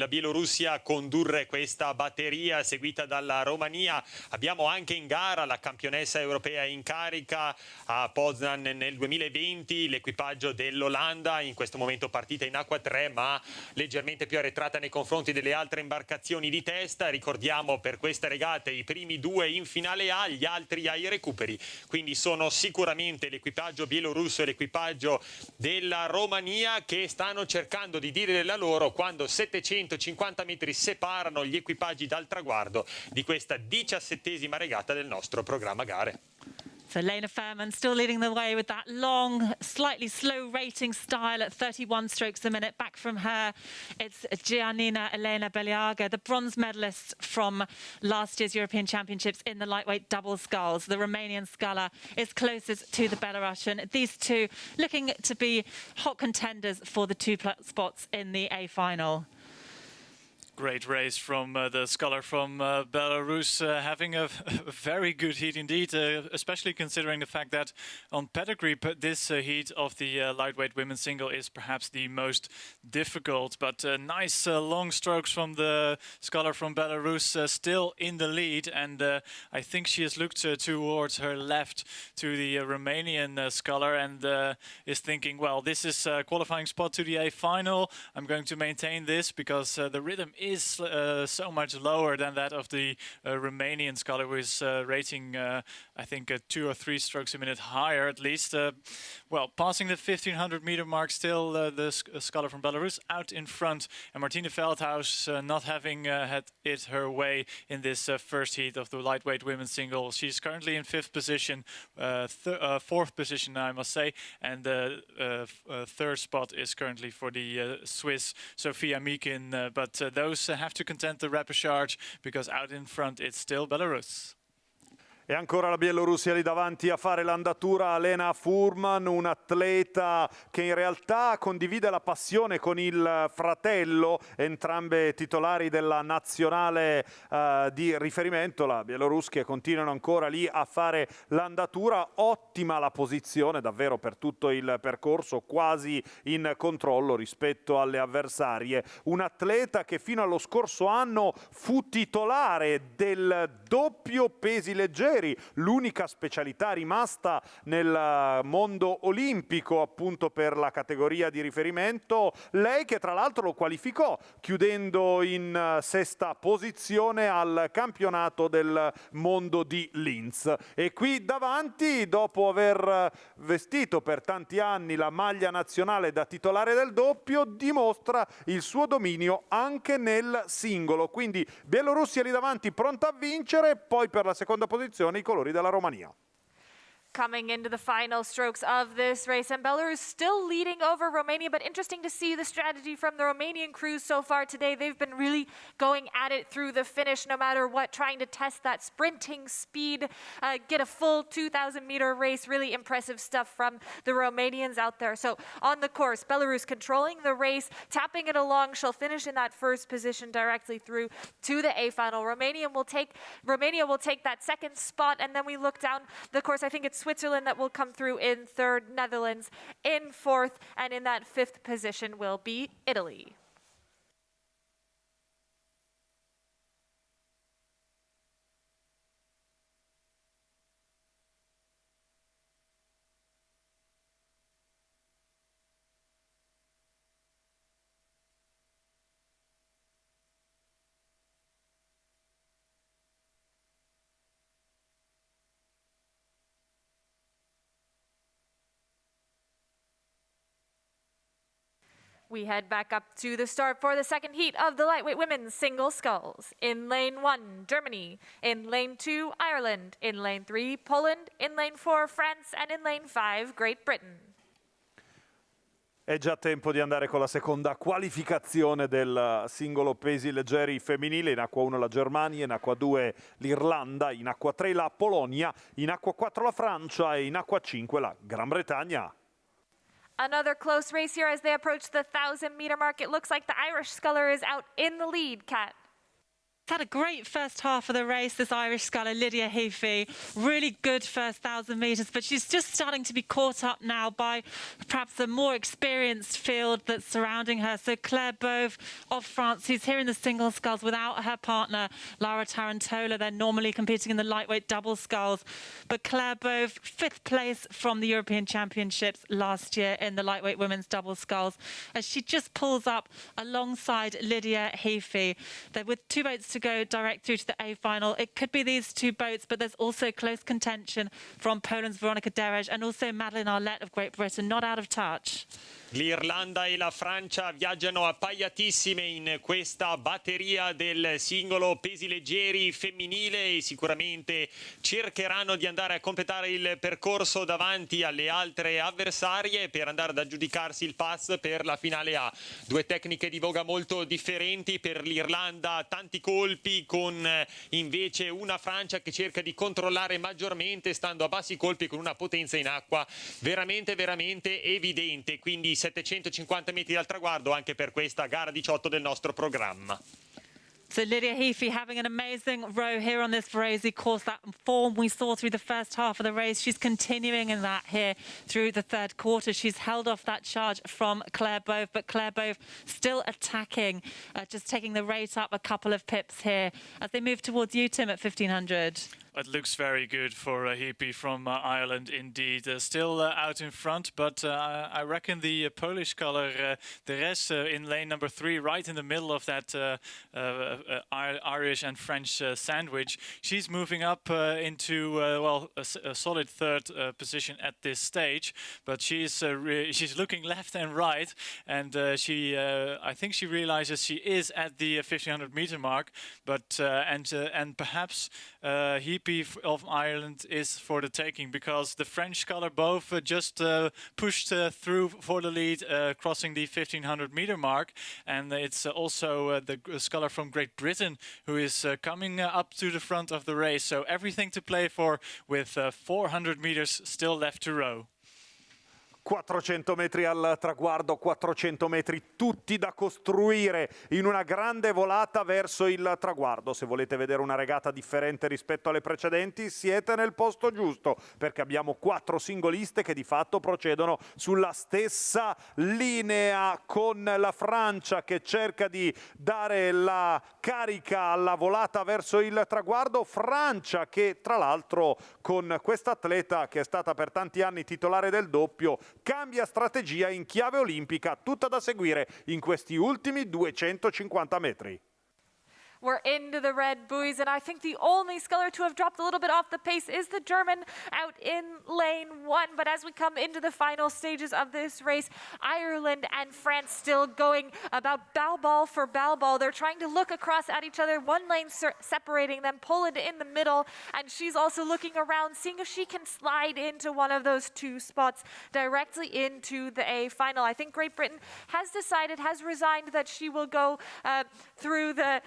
Bielorussia condurre questa batteria seguita dalla Romania. Abbiamo anche in gara la campionessa europea in carica a Poznan nel 2020, l'equipaggio dell'Olanda, in questo momento partita in acqua 3 ma leggermente più arretrata nei confronti delle altre imbarcazioni di testa. Ricordiamo per queste regate i primi 2 in finale A, gli altri ai recuperi, quindi sono sicuramente l'equipaggio bielorusso e l'equipaggio della Romania che stanno cercando di dire la loro quando 750 metri separano gli equipaggi dal traguardo di questa 17ª regata del nostro programma gare. So Lena Furman still leading the way with that long, slightly slow rating style at 31 strokes a minute. Back from her, it's Giannina Elena Beliaga, the bronze medalist from last year's European Championships in the lightweight double sculls. The Romanian sculler is closest to the Belarusian. These two looking to be hot contenders for the 2 spots in the A final. Great race from the sculler from Belarus, having a very good heat indeed, especially considering the fact that on pedigree this heat of the lightweight women's single is perhaps the most difficult. But nice long strokes from the sculler from Belarus, still in the lead, and I think she has looked towards her left to the Romanian sculler and is thinking, well, this is a qualifying spot to the A final. I'm going to maintain this because the rhythm is so much lower than that of the Romanian sculler, who is rating, I think, 2 or 3 strokes a minute higher at least. Well, passing the 1,500 meter mark, still the sculler from Belarus out in front, and Martina Veldhuis not having had it her way in this first heat of the lightweight women's single. She's currently in 5th position, 4th position, I must say, and the 3rd spot is currently for the Swiss Sofia Mikin, but those have to contend the repechage because out in front it's still Belarus. E ancora la Bielorussia lì davanti a fare l'andatura, Elena Furman, un atleta che in realtà condivide la passione con il fratello, entrambe titolari della nazionale di riferimento, la bielorusche continuano ancora lì a fare l'andatura, ottima la posizione davvero per tutto il percorso, quasi in controllo rispetto alle avversarie, un atleta che fino allo scorso anno fu titolare del doppio pesi leggeri, l'unica specialità rimasta nel mondo olimpico appunto per la categoria di riferimento, lei che tra l'altro lo qualificò chiudendo in 6ª posizione al campionato del mondo di Linz. E qui davanti, dopo aver vestito per tanti anni la maglia nazionale da titolare del doppio, dimostra il suo dominio anche nel singolo, quindi Bielorussia lì davanti pronta a vincere, poi per la seconda posizione i colori della Romania. Coming into the final strokes of this race, and Belarus still leading over Romania, but interesting to see the strategy from the Romanian crews so far today. They've been really going at it through the finish, no matter what, trying to test that sprinting speed, get a full 2,000-meter race. Really impressive stuff from the Romanians out there. So on the course, Belarus controlling the race, tapping it along. She'll finish in that 1st position directly through to the A final. Romania will take that 2nd spot, and then we look down the course. I think it's Switzerland that will come through in 3rd, Netherlands in 4th, and in that 5th position will be Italy. We head back up to the start for the second heat of the lightweight women's single sculls. In lane 1, Germany. In lane 2, Ireland. In lane 3, Poland. In lane 4, France. And in lane 5, Great Britain. È già tempo di andare con la seconda qualificazione del singolo pesi leggeri femminile. In acqua 1 la Germania, in acqua 2 l'Irlanda, in acqua 3 la Polonia, in acqua 4 la Francia e in acqua 5 la Gran Bretagna. Another close race here as they approach the 1,000-meter mark. It looks like the Irish sculler is out in the lead, Kat. Had a great first half of the race, this Irish sculler, Lydia Heafy. Really good first 1,000 metres, but she's just starting to be caught up now by perhaps a more experienced field that's surrounding her. So Claire Bove of France, who's here in the single sculls without her partner, Laura Tarantola. They're normally competing in the lightweight double sculls. But Claire Bove, 5th place from the European Championships last year in the lightweight women's double sculls, as she just pulls up alongside Lydia Heafy. They're with 2 boats to go direct through to the A final. It could be these 2 boats, but there's also close contention from Poland's Veronika Derej and also Madeleine Arlette of Great Britain, not out of touch. L'Irlanda e la Francia viaggiano appaiatissime in questa batteria del singolo pesi leggeri femminile e sicuramente cercheranno di andare a completare il percorso davanti alle altre avversarie per andare ad aggiudicarsi il pass per la finale A. 2 tecniche di voga molto differenti. Per l'Irlanda tanti colpi, con invece una Francia che cerca di controllare maggiormente stando a bassi colpi con una potenza in acqua veramente evidente. Quindi 750 metri dal traguardo anche per questa gara 18 del nostro programma. So Lydia Heafy having an amazing row here on this Varese course. That form we saw through the first half of the race, she's continuing in that here through the 3rd quarter. She's held off that charge from Claire Bove, but Claire Bove still attacking, just taking the rate up a couple of pips here as they move towards you, Tim, at 1,500. It looks very good for Heapy from Ireland indeed. Still out in front, but I reckon the Polish sculler Varese in lane number 3, right in the middle of that Irish and French sandwich. She's moving up into a solid 3rd position at this stage, but she's looking left and right, and I think she realizes she is at the 1,500 meter mark, but and perhaps Heapy of Ireland is for the taking, because the French sculler both just pushed through for the lead, crossing the 1,500 meter mark, and it's also the sculler from Great Britain who is coming up to the front of the race. So everything to play for, with 400 meters still left to row. 400 metri al traguardo, 400 metri tutti da costruire in una grande volata verso il traguardo. Se volete vedere una regata differente rispetto alle precedenti, siete nel posto giusto, perché abbiamo 4 singoliste che di fatto procedono sulla stessa linea, con la Francia che cerca di dare la carica alla volata verso il traguardo. Francia che tra l'altro, con questa atleta che è stata per tanti anni titolare del doppio, cambia strategia in chiave olimpica, tutta da seguire in questi ultimi 250 metri. We're into the red buoys, and I think the only sculler to have dropped a little bit off the pace is the German out in lane 1. But as we come into the final stages of this race, Ireland and France still going about bow ball for bow ball. They're trying to look across at each other, 1 lane separating them, Poland in the middle, and she's also looking around, seeing if she can slide into one of those 2 spots directly into the A final. I think Great Britain has resigned that she will go through the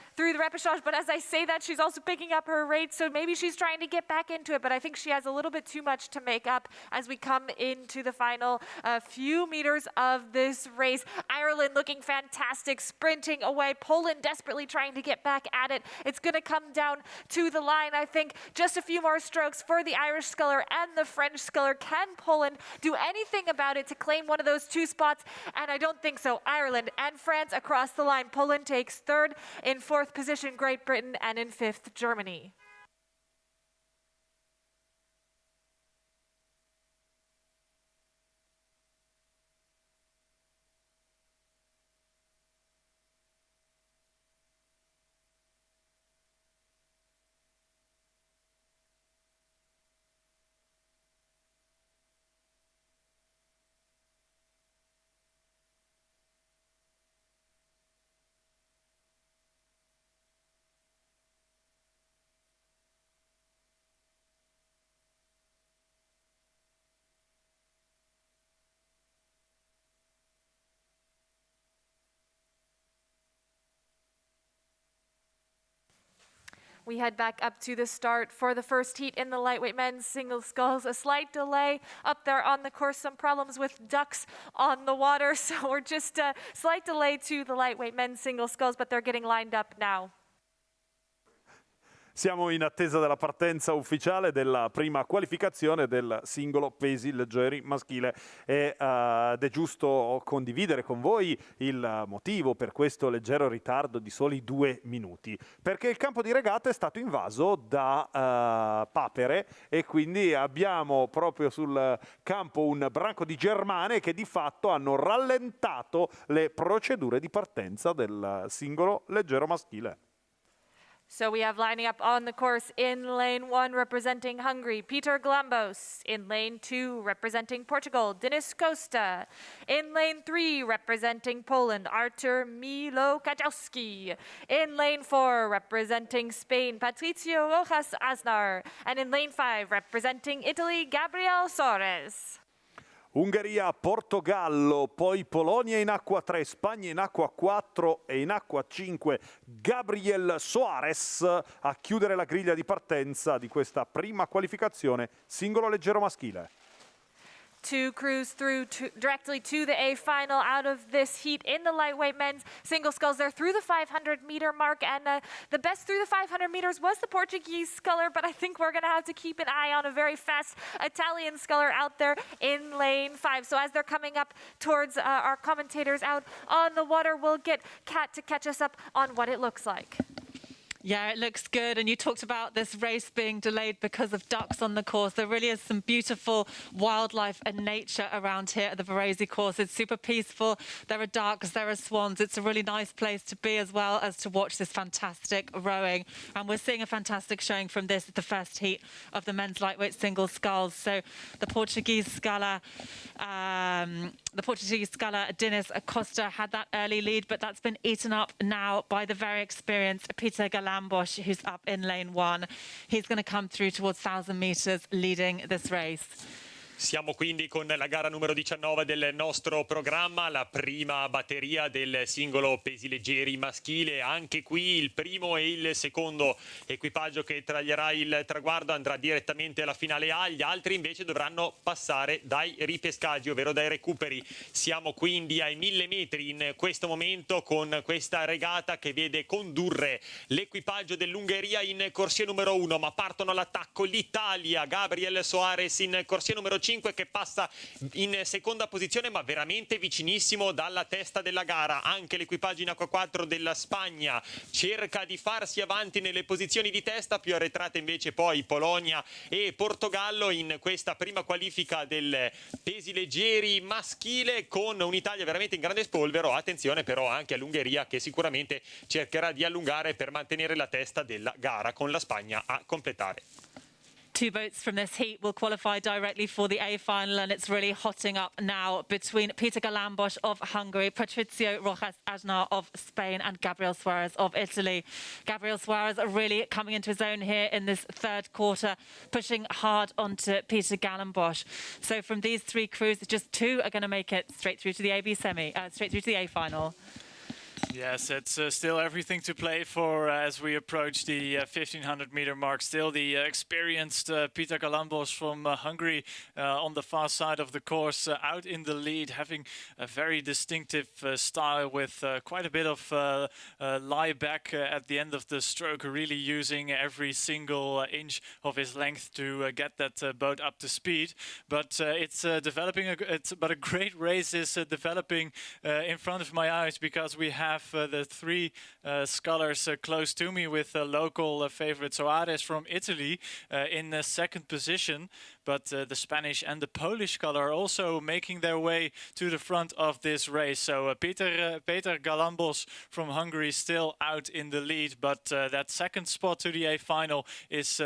repechage, but as I say that, she's also picking up her rate, so maybe she's trying to get back into it, but I think she has a little bit too much to make up as we come into the final few meters of this race. Ireland looking fantastic, sprinting away. Poland desperately trying to get back at it. It's going to come down to the line, I think. Just a few more strokes for the Irish sculler and the French sculler. Can Poland do anything about it to claim one of those 2 spots? And I don't think so. Ireland and France across the line. Poland takes 3rd, in 4th position Great Britain, and in 5th Germany. We head back up to the start for the first heat in the lightweight men's single sculls. A slight delay up there on the course, some problems with ducks on the water, so we're just a slight delay to the lightweight men's single sculls, but they're getting lined up now. Siamo in attesa della partenza ufficiale della prima qualificazione del singolo pesi leggeri maschile ed è giusto condividere con voi il motivo per questo leggero ritardo di soli 2 minuti, perché il campo di regata è stato invaso da papere e quindi abbiamo proprio sul campo un branco di germane che di fatto hanno rallentato le procedure di partenza del singolo leggero maschile. So we have lining up on the course in lane 1 representing Hungary, Peter Glambos. In lane 2 representing Portugal, Denis Costa. In lane 3 representing Poland, Artur Milokajowski. In lane 4 representing Spain, Patricio Rojas Aznar. And in lane 5 representing Italy, Gabriel Soares. Ungheria, Portogallo, poi Polonia in acqua 3, Spagna in acqua 4 e in acqua 5 Gabriel Soares a chiudere la griglia di partenza di questa prima qualificazione singolo leggero maschile. 2 crews through directly to the A final out of this heat in the lightweight men's single sculls. They're through the 500-meter mark, and the best through the 500 meters was the Portuguese sculler, but I think we're going to have to keep an eye on a very fast Italian sculler out there in lane 5. So as they're coming up towards our commentators out on the water, we'll get Kat to catch us up on what it looks like. Yeah, it looks good. And you talked about this race being delayed because of ducks on the course. There really is some beautiful wildlife and nature around here at the Varese course. It's super peaceful. There are ducks, there are swans. It's a really nice place to be, as well as to watch this fantastic rowing. And we're seeing a fantastic showing from this, the first heat of the men's lightweight single sculls. So the Portuguese sculler, Denis Costa had that early lead, but that's been eaten up now by the very experienced Peter Galambos, who's up in lane 1. He's going to come through towards 1,000 meters leading this race. Siamo quindi con la gara numero 19 del nostro programma, la prima batteria del singolo pesi leggeri maschile. Anche qui il primo e il secondo equipaggio che taglierà il traguardo andrà direttamente alla finale A, gli altri invece dovranno passare dai ripescaggi, ovvero dai recuperi. Siamo quindi ai 1000 metri in questo momento con questa regata che vede condurre l'equipaggio dell'Ungheria in corsia numero 1, ma partono all'attacco l'Italia, Gabriel Soares in corsia numero 5 che passa in seconda posizione, ma veramente vicinissimo dalla testa della gara. Anche l'equipaggio in acqua 4 della Spagna cerca di farsi avanti nelle posizioni di testa, più arretrate invece poi Polonia e Portogallo in questa prima qualifica del pesi leggeri maschile, con un'Italia veramente in grande spolvero. Attenzione però anche all'Ungheria, che sicuramente cercherà di allungare per mantenere la testa della gara, con la Spagna a completare. 2 boats from this heat will qualify directly for the A final, and it's really hotting up now between Peter Galambos of Hungary, Patricio Rojas Aznar of Spain, and Gabriel Soares of Italy. Gabriel Soares really coming into his own here in this third quarter, pushing hard onto Peter Galambos. So from these 3 crews, just 2 are going to make it straight through to the straight through to the A final. Yes, it's still everything to play for as we approach the 1500-meter mark. Still the experienced Peter Galambos from Hungary on the far side of the course, out in the lead, having a very distinctive style with quite a bit of lie back at the end of the stroke, really using every single inch of his length to get that boat up to speed. But it's developing, but a great race is developing in front of my eyes, because we have the 3 scullers close to me, with local favorite Soares from Italy in the second position. But the Spanish and the Polish sculler are also making their way to the front of this race. So Peter Galambos from Hungary still out in the lead, but that second spot to the A final is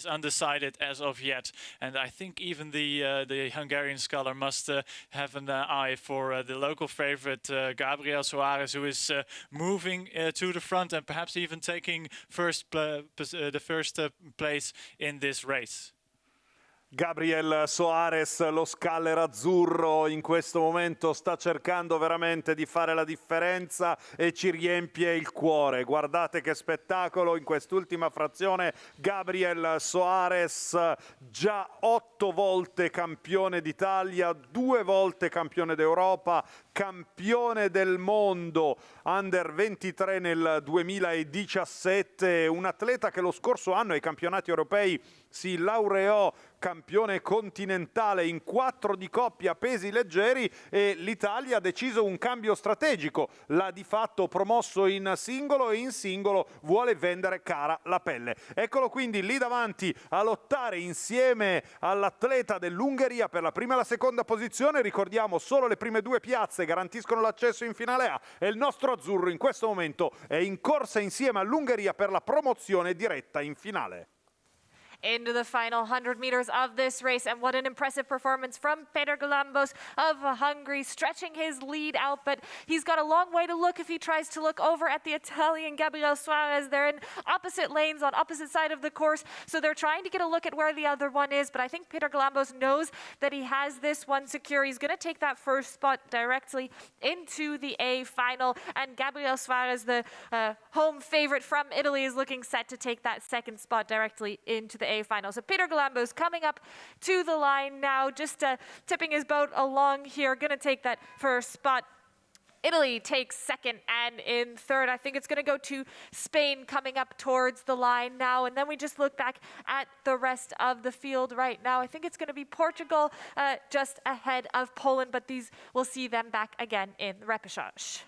undecided as of yet. And I think even the Hungarian sculler must have an eye for the local favorite Gabriel Soares, who is moving to the front and perhaps even taking the first place in this race. Gabriel Soares, lo scaller azzurro, in questo momento sta cercando veramente di fare la differenza e ci riempie il cuore. Guardate che spettacolo in quest'ultima frazione. Gabriel Soares, già 8 volte campione d'Italia, 2 volte campione d'Europa, campione del mondo under 23 nel 2017, un atleta che lo scorso anno ai campionati europei si laureò campione continentale in 4 di coppia pesi leggeri, e l'Italia ha deciso un cambio strategico, l'ha di fatto promosso in singolo e in singolo vuole vendere cara la pelle. Eccolo quindi lì davanti a lottare insieme all'atleta dell'Ungheria per la prima e la seconda posizione. Ricordiamo, solo le prime 2 piazze garantiscono l'accesso in finale A e il nostro azzurro in questo momento è in corsa insieme all'Ungheria per la promozione diretta in finale. Into the final 100 meters of this race, and what an impressive performance from Peter Galambos of Hungary, stretching his lead out, but he's got a long way to look if he tries to look over at the Italian Gabriel Suarez. They're in opposite lanes on opposite side of the course, so they're trying to get a look at where the other one is, but I think Peter Galambos knows that he has this one secure. He's going to take that first spot directly into the A final, and Gabriel Suarez, the home favorite from Italy, is looking set to take that second spot directly into the A final. So Peter Galambos coming up to the line now, just tipping his boat along here, going to take that first spot. Italy takes second, and in third, I think it's going to go to Spain coming up towards the line now. And then we just look back at the rest of the field right now. I think it's going to be Portugal just ahead of Poland, but these, we'll see them back again in the repechage.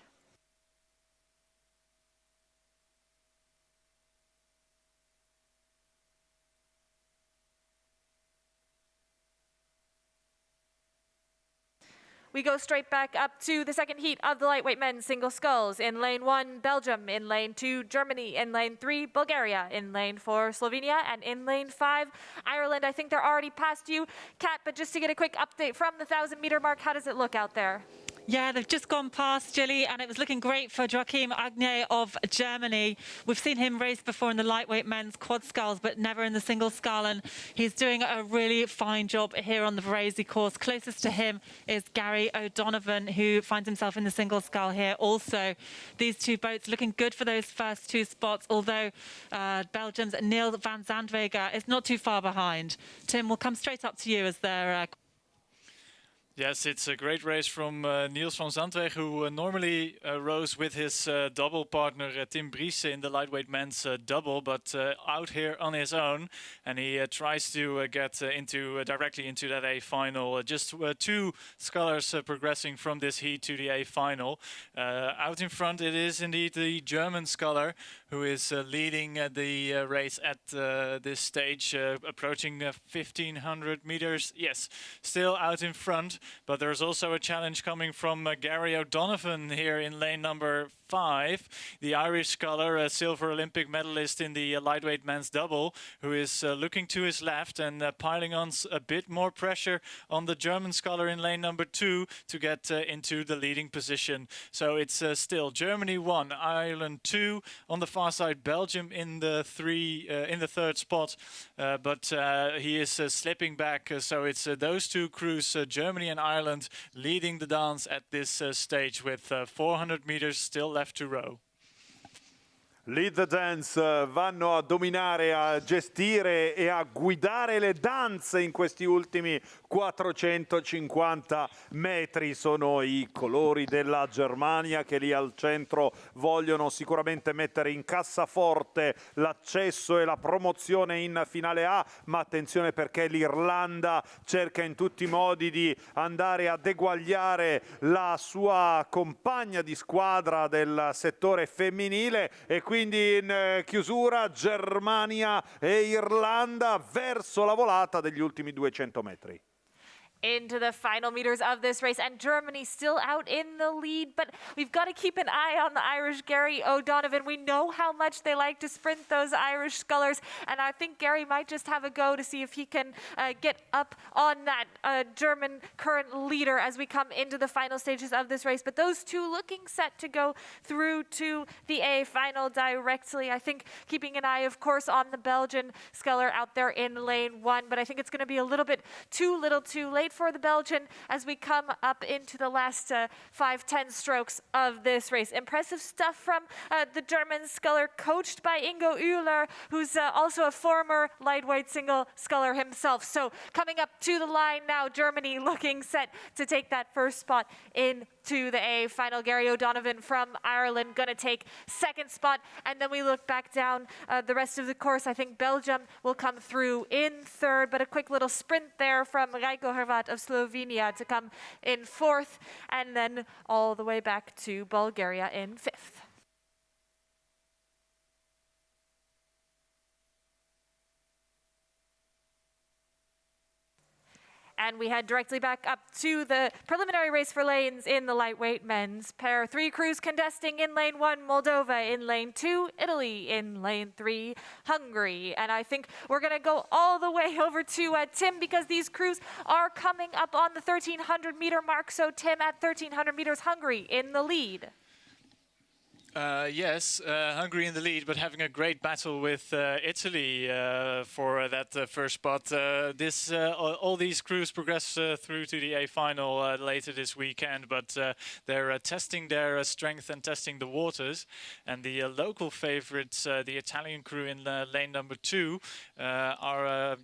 We go straight back up to the second heat of the lightweight men's single sculls. In lane 1, Belgium. In lane 2, Germany. In lane 3, Bulgaria. In lane 4, Slovenia. And in lane 5, Ireland. I think they're already past you, Kat, but just to get a quick update from the 1,000-meter mark, how does it look out there? Yeah, they've just gone past Gilly, and it was looking great for Joachim Agné of Germany. We've seen him race before in the lightweight men's quad sculls, but never in the single scull, and he's doing a really fine job here on the Varese course. Closest to him is Gary O'Donovan, who finds himself in the single scull here also. These two boats looking good for those first 2 spots, although Belgium's Neil van Zandwegen is not too far behind. Tim, we'll come straight up to you as their Yes, it's a great race from Niels van Zandwegen, who normally rows with his double partner Tim Briese in the lightweight men's double, but out here on his own, and he tries to get directly into that A final. Just 2 scullers progressing from this heat to the A final. Out in front, it is indeed the German sculler who is leading the race at this stage, approaching 1,500 meters. Yes, still out in front. But there's also a challenge coming from Gary O'Donovan here in lane number 5, the Irish sculler, a silver Olympic medalist in the lightweight men's double, who is looking to his left and piling on a bit more pressure on the German sculler in lane number 2 to get into the leading position. So it's still Germany 1, Ireland 2, on the far side Belgium in the 3rd spot, but he is slipping back. So it's those 2 crews, Germany and Ireland, leading the dance at this stage with 400 meters still left to row. Lead the Dance vanno a dominare, a gestire e a guidare le danze in questi ultimi 450 metri. Sono i colori della Germania che lì al centro vogliono sicuramente mettere in cassaforte l'accesso e la promozione in finale A, ma attenzione perché l'Irlanda cerca in tutti i modi di andare ad eguagliare la sua compagna di squadra del settore femminile, e quindi in chiusura Germania e Irlanda verso la volata degli ultimi 200 metri. into the final meters of this race, and Germany still out in the lead, but we've got to keep an eye on the Irish Gary O'Donovan. We know how much they like to sprint, those Irish scullers, and I think Gary might just have a go to see if he can get up on that German current leader as we come into the final stages of this race. But those two looking set to go through to the A final directly. I think keeping an eye, of course, on the Belgian sculler out there in lane 1, but I think it's going to be a little bit too little too late for the Belgian as we come up into the last 5-10 strokes of this race. Impressive stuff from the German sculler, coached by Ingo Euler, who's also a former lightweight single sculler himself. So coming up to the line now, Germany looking set to take that first spot into the A final. Gary O'Donovan from Ireland going to take second spot, and then we look back down the rest of the course. I think Belgium will come through in third, but a quick little sprint there from Rajko Hrvat of Slovenia to come in fourth, and then all the way back to Bulgaria in fifth. And we head directly back up to the preliminary race for lanes in the lightweight men's pair. 3 crews contesting in lane 1, Moldova in lane 2, Italy in lane 3, Hungary. And I think we're going to go all the way over to Tim, because these crews are coming up on the 1,300 meter mark. So Tim, at 1,300 meters, Hungary in the lead. Yes, Hungary in the lead, but having a great battle with Italy for that first spot. All these crews progress through to the A final later this weekend, but they're testing their strength and testing the waters. And the local favorites, the Italian crew in lane number 2, are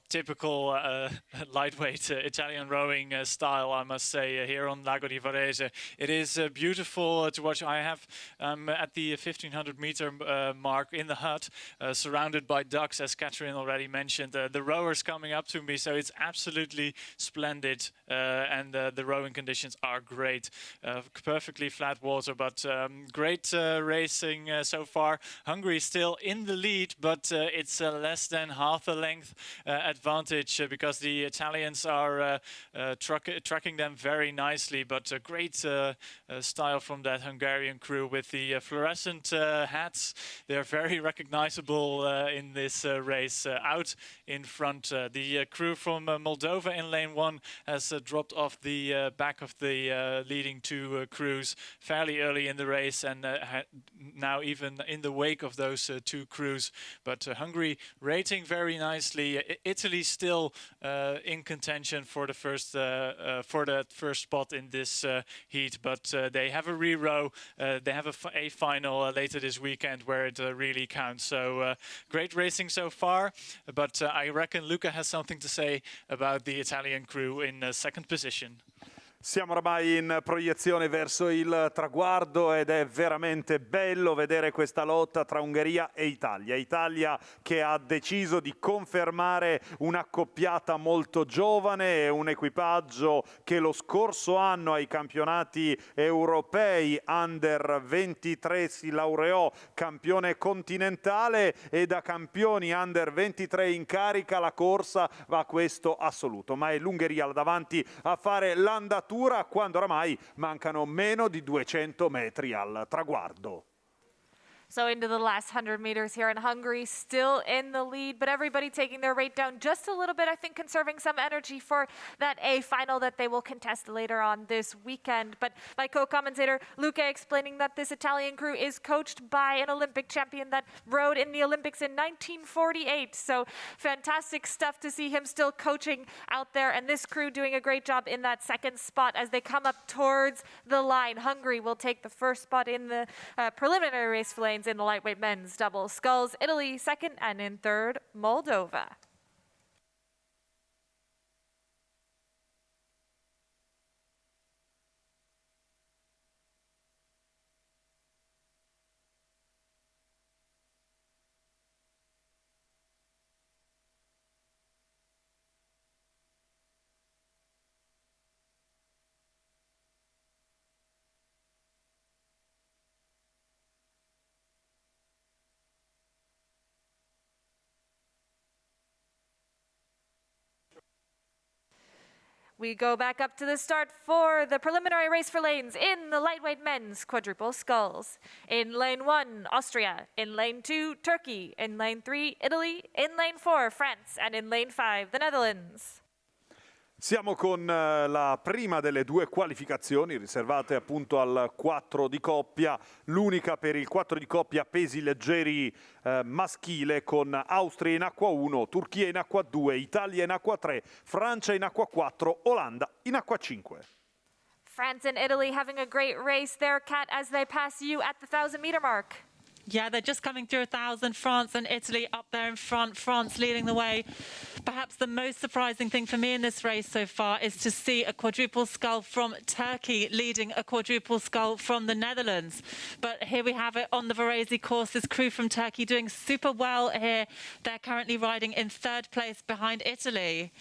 typical lightweight Italian rowing style, I must say, here on Lago di Varese. It is beautiful to watch. I have at the 1,500 meter mark in the hut, surrounded by ducks, as Catherine already mentioned. The rowers coming up to me, so it's absolutely splendid, and the rowing conditions are great. Perfectly flat water, but great racing so far. Hungary still in the lead, but it's less than half a length advantage because the Italians are tracking them very nicely, but a great style from that Hungarian crew with the fluorescent hats. They're very recognizable in this race. Out in front, the crew from Moldova in lane 1 has dropped off the back of the leading 2 crews fairly early in the race, and now even in the wake of those 2 crews. But Hungary rating very nicely. Italy still in contention for the first for that first spot in this heat, but they have a re-row. They have a final later this weekend where it really counts. So great racing so far, but I reckon Luca has something to say about the Italian crew in second position. Siamo ormai in proiezione verso il traguardo ed è veramente bello vedere questa lotta tra Ungheria e Italia. Italia che ha deciso di confermare un'accoppiata molto giovane e un equipaggio che lo scorso anno ai campionati europei Under 23 si laureò campione continentale, e da campioni Under 23 in carica la corsa va a questo assoluto. Ma è l'Ungheria là davanti a fare l'andatura quando oramai mancano meno di 200 metri al traguardo. So into the last 100 meters here in Hungary, still in the lead, but everybody taking their rate down just a little bit, I think conserving some energy for that A final that they will contest later on this weekend. But my co-commentator Luca explaining that this Italian crew is coached by an Olympic champion that rowed in the Olympics in 1948. So fantastic stuff to see him still coaching out there, and this crew doing a great job in that second spot as they come up towards the line. Hungary will take the first spot in the preliminary race for lanes in the lightweight men's double sculls. Italy second, and in third, Moldova. We go back up to the start for the preliminary race for lanes in the lightweight men's quadruple sculls. In lane 1, Austria. In lane 2, Turkey. In lane 3, Italy. In lane 4, France. And in lane 5, the Netherlands. Siamo con la prima delle due qualificazioni riservate appunto al 4 di coppia, l'unica per il 4 di coppia pesi leggeri maschile, con Austria in acqua 1, Turchia in acqua 2, Italia in acqua 3, Francia in acqua 4, Olanda in acqua 5. France and Italy having a great race there, Kat, as they pass you at the 1,000-meter mark. Yeah, they're just coming through 1,000. France and Italy up there in front. France leading the way. Perhaps the most surprising thing for me in this race so far is to see a quadruple scull from Turkey leading a quadruple scull from the Netherlands. But here we have it on the Varese course. This crew from Turkey doing super well here. They're currently riding in 3rd place behind Italy.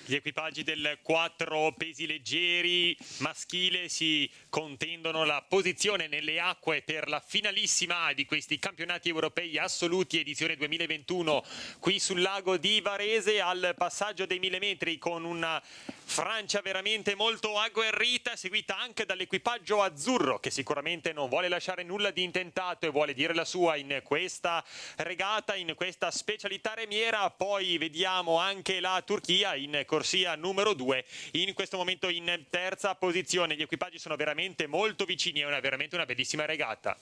Gli equipaggi del 4 pesi leggeri maschile si contendono la posizione nelle acque per la finalissima di questi campionati europei assoluti edizione 2021 qui sul lago di Varese, al passaggio dei 1000 metri con una Francia veramente molto agguerrita, seguita anche dall'equipaggio azzurro che sicuramente non vuole lasciare nulla di intentato e vuole dire la sua in questa regata, in questa specialità remiera. Poi vediamo anche la Turchia in corsia numero 2, in questo momento in 3ª posizione. Gli equipaggi sono veramente molto vicini, è veramente una bellissima regata.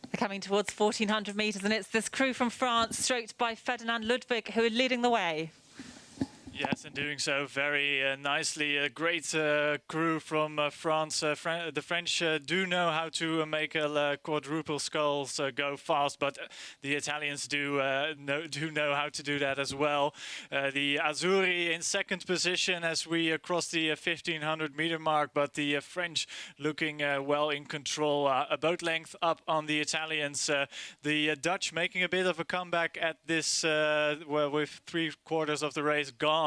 They're coming towards 1,400 meters, and it's this crew from France, stroked by Ferdinand Ludwig, who are leading the way. Yes, and doing so very nicely. A great crew from France. The French do know how to make quadruple sculls go fast, but the Italians do know how to do that as well. The Azzurri in 2nd position as we cross the 1,500-meter mark, but the French looking well in control. A boat length up on the Italians. The Dutch making a bit of a comeback at this, with 3/4 of the race gone.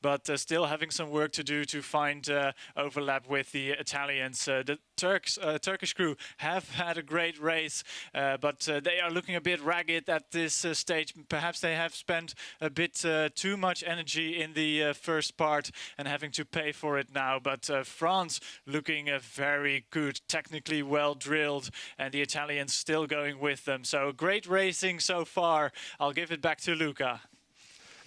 But still having some work to do to find overlap with the Italians. The Turkish crew have had a great race, but they are looking a bit ragged at this stage. Perhaps they have spent a bit too much energy in the first part and having to pay for it now. But France looking very good, technically well drilled, and the Italians still going with them. So great racing so far. I'll give it back to Luca.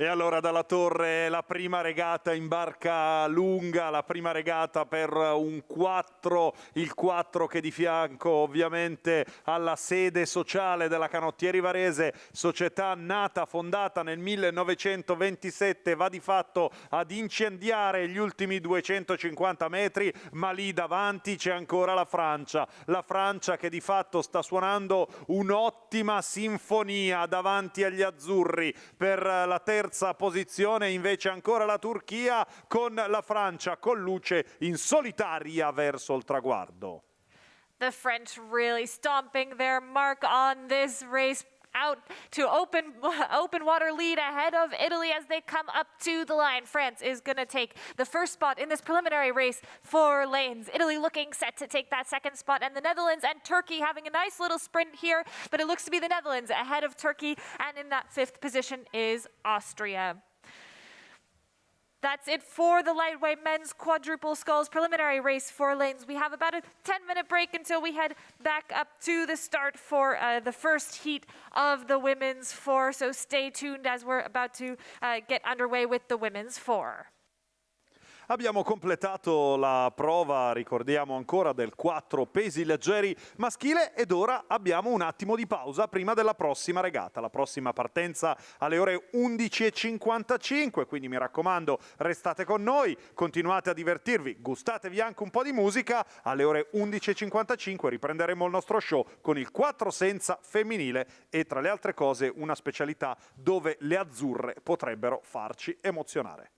E allora dalla torre la prima regata in barca lunga, la prima regata per un 4, il 4 che di fianco ovviamente alla sede sociale della Canottieri Varese, società nata, fondata nel 1927, va di fatto ad incendiare gli ultimi 250 metri, ma lì davanti c'è ancora la Francia che di fatto sta suonando un'ottima sinfonia davanti agli azzurri. Per la terza posizione invece ancora la Turchia, con la Francia con luce in solitaria verso il traguardo. The French really stomping their mark on this race, out to open water lead ahead of Italy as they come up to the line. France is going to take the first spot in this preliminary race for lanes. Italy looking set to take that 2nd spot, and the Netherlands and Turkey having a nice little sprint here, but it looks to be the Netherlands ahead of Turkey, and in that 5th position is Austria. That's it for the lightweight men's quadruple sculls preliminary race for lanes. We have about a 10-minute break until we head back up to the start for the first heat of the women's 4. So stay tuned as we're about to get underway with the women's 4. Abbiamo completato la prova, ricordiamo ancora, del 4 pesi leggeri maschile, ed ora abbiamo un attimo di pausa prima della prossima regata. La prossima partenza alle ore 11:55, quindi mi raccomando, restate con noi, continuate a divertirvi, gustatevi anche un po' di musica. Alle ore 11:55 riprenderemo il nostro show con il 4 senza femminile e, tra le altre cose, una specialità dove le azzurre potrebbero farci emozionare.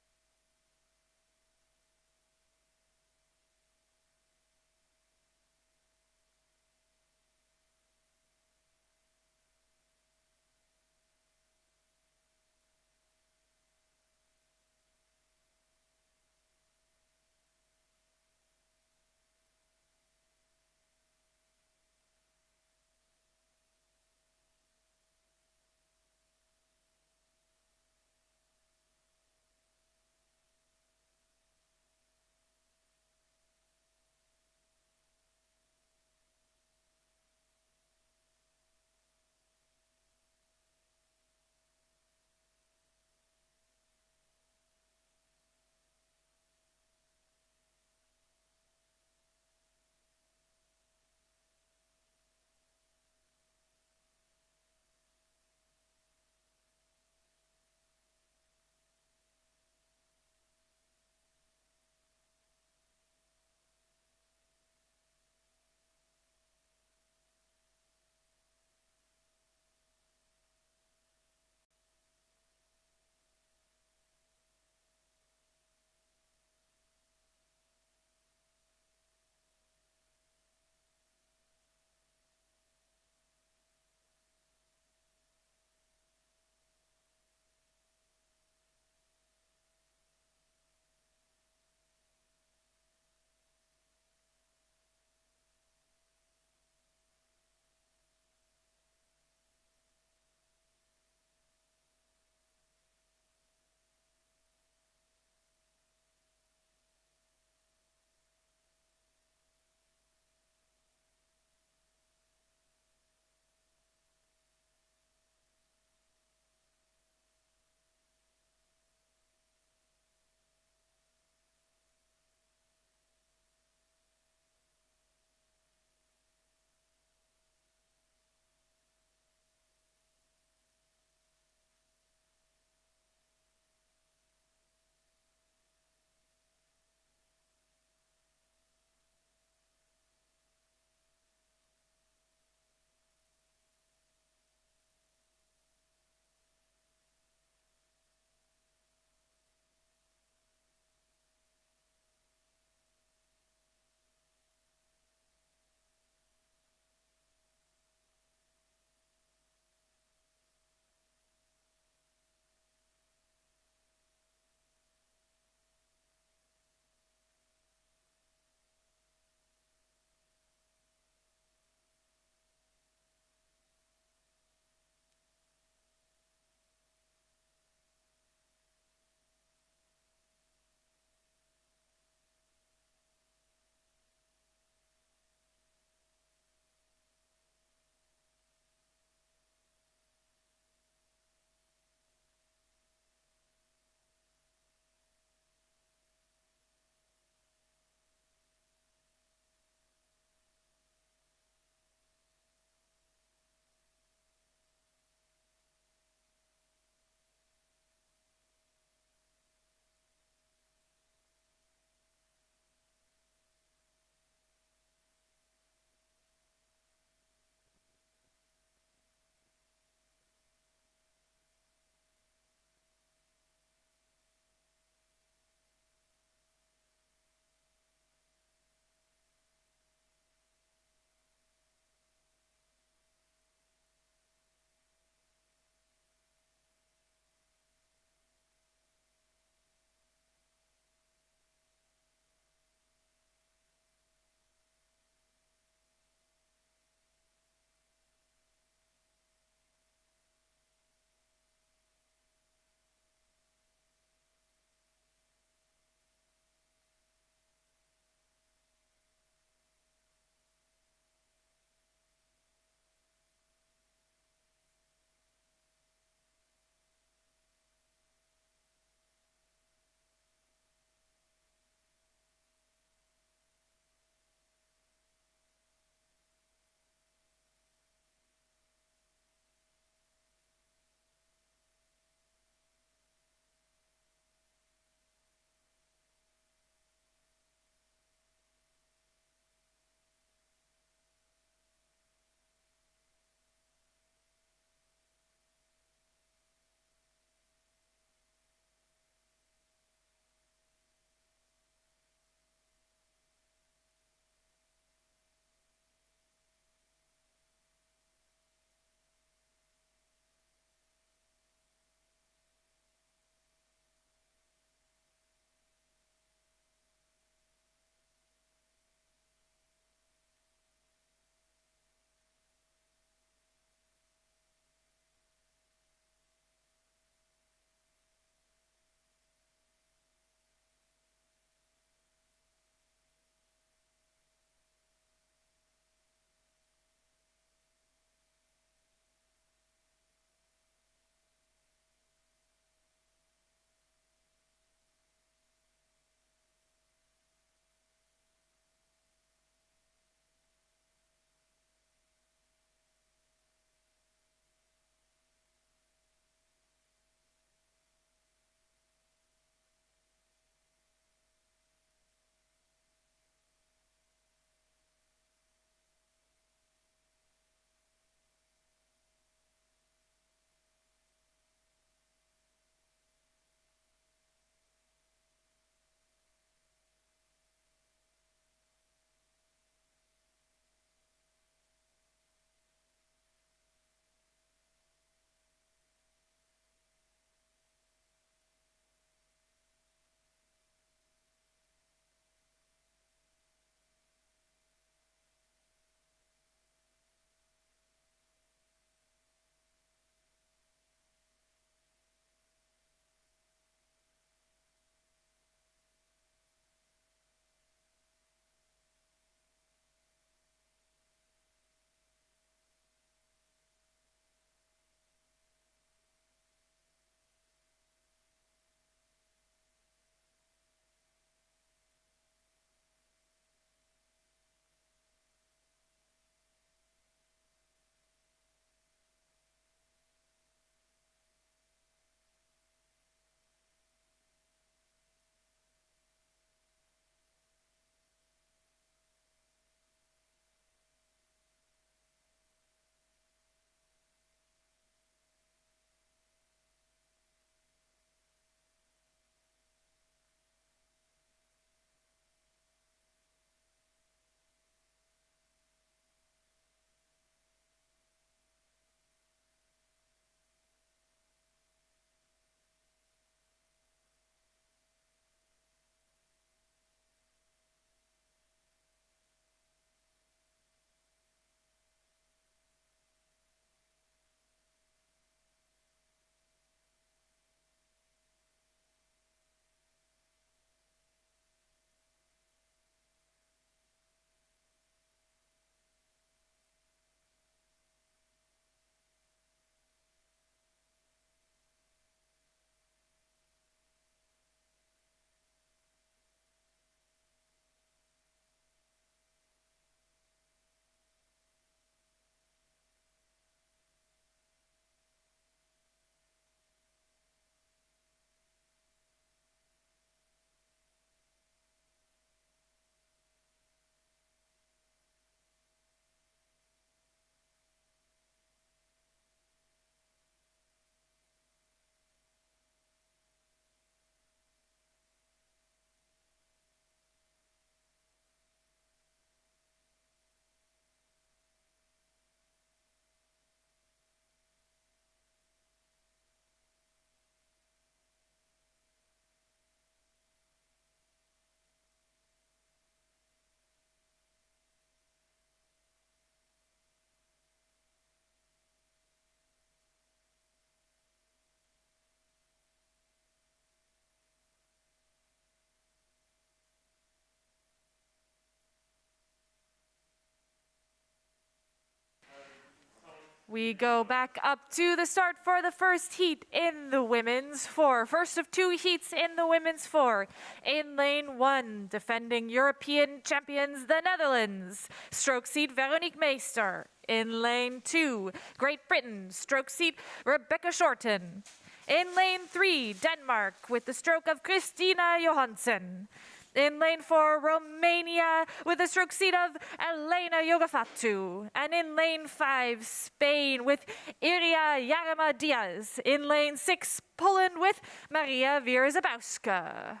We go back up to the start for the first heat in the women's four. First of two heats in the women's four. In lane one, defending European champions, the Netherlands. Stroke seat, Veronique Meester. In lane two, Great Britain. Stroke seat, Rebecca Shorten. In lane three, Denmark, with the stroke of Christina Johansson. In lane four, Romania, with the stroke seat of Elena Iogafatu. And in lane five, Spain, with Iria Jarema Diaz. In lane six, Poland, with Maria Wierzabowska.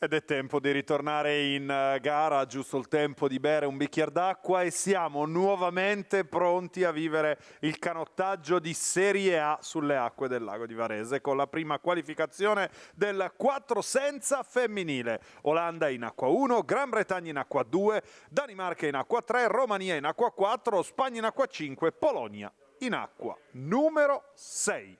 Ed è tempo di ritornare in gara, giusto il tempo di bere un bicchiere d'acqua e siamo nuovamente pronti a vivere il canottaggio di Serie A sulle acque del lago di Varese con la prima qualificazione del 4 senza femminile. Olanda in acqua 1, Gran Bretagna in acqua 2, Danimarca in acqua 3, Romania in acqua 4, Spagna in acqua 5, Polonia in acqua numero 6.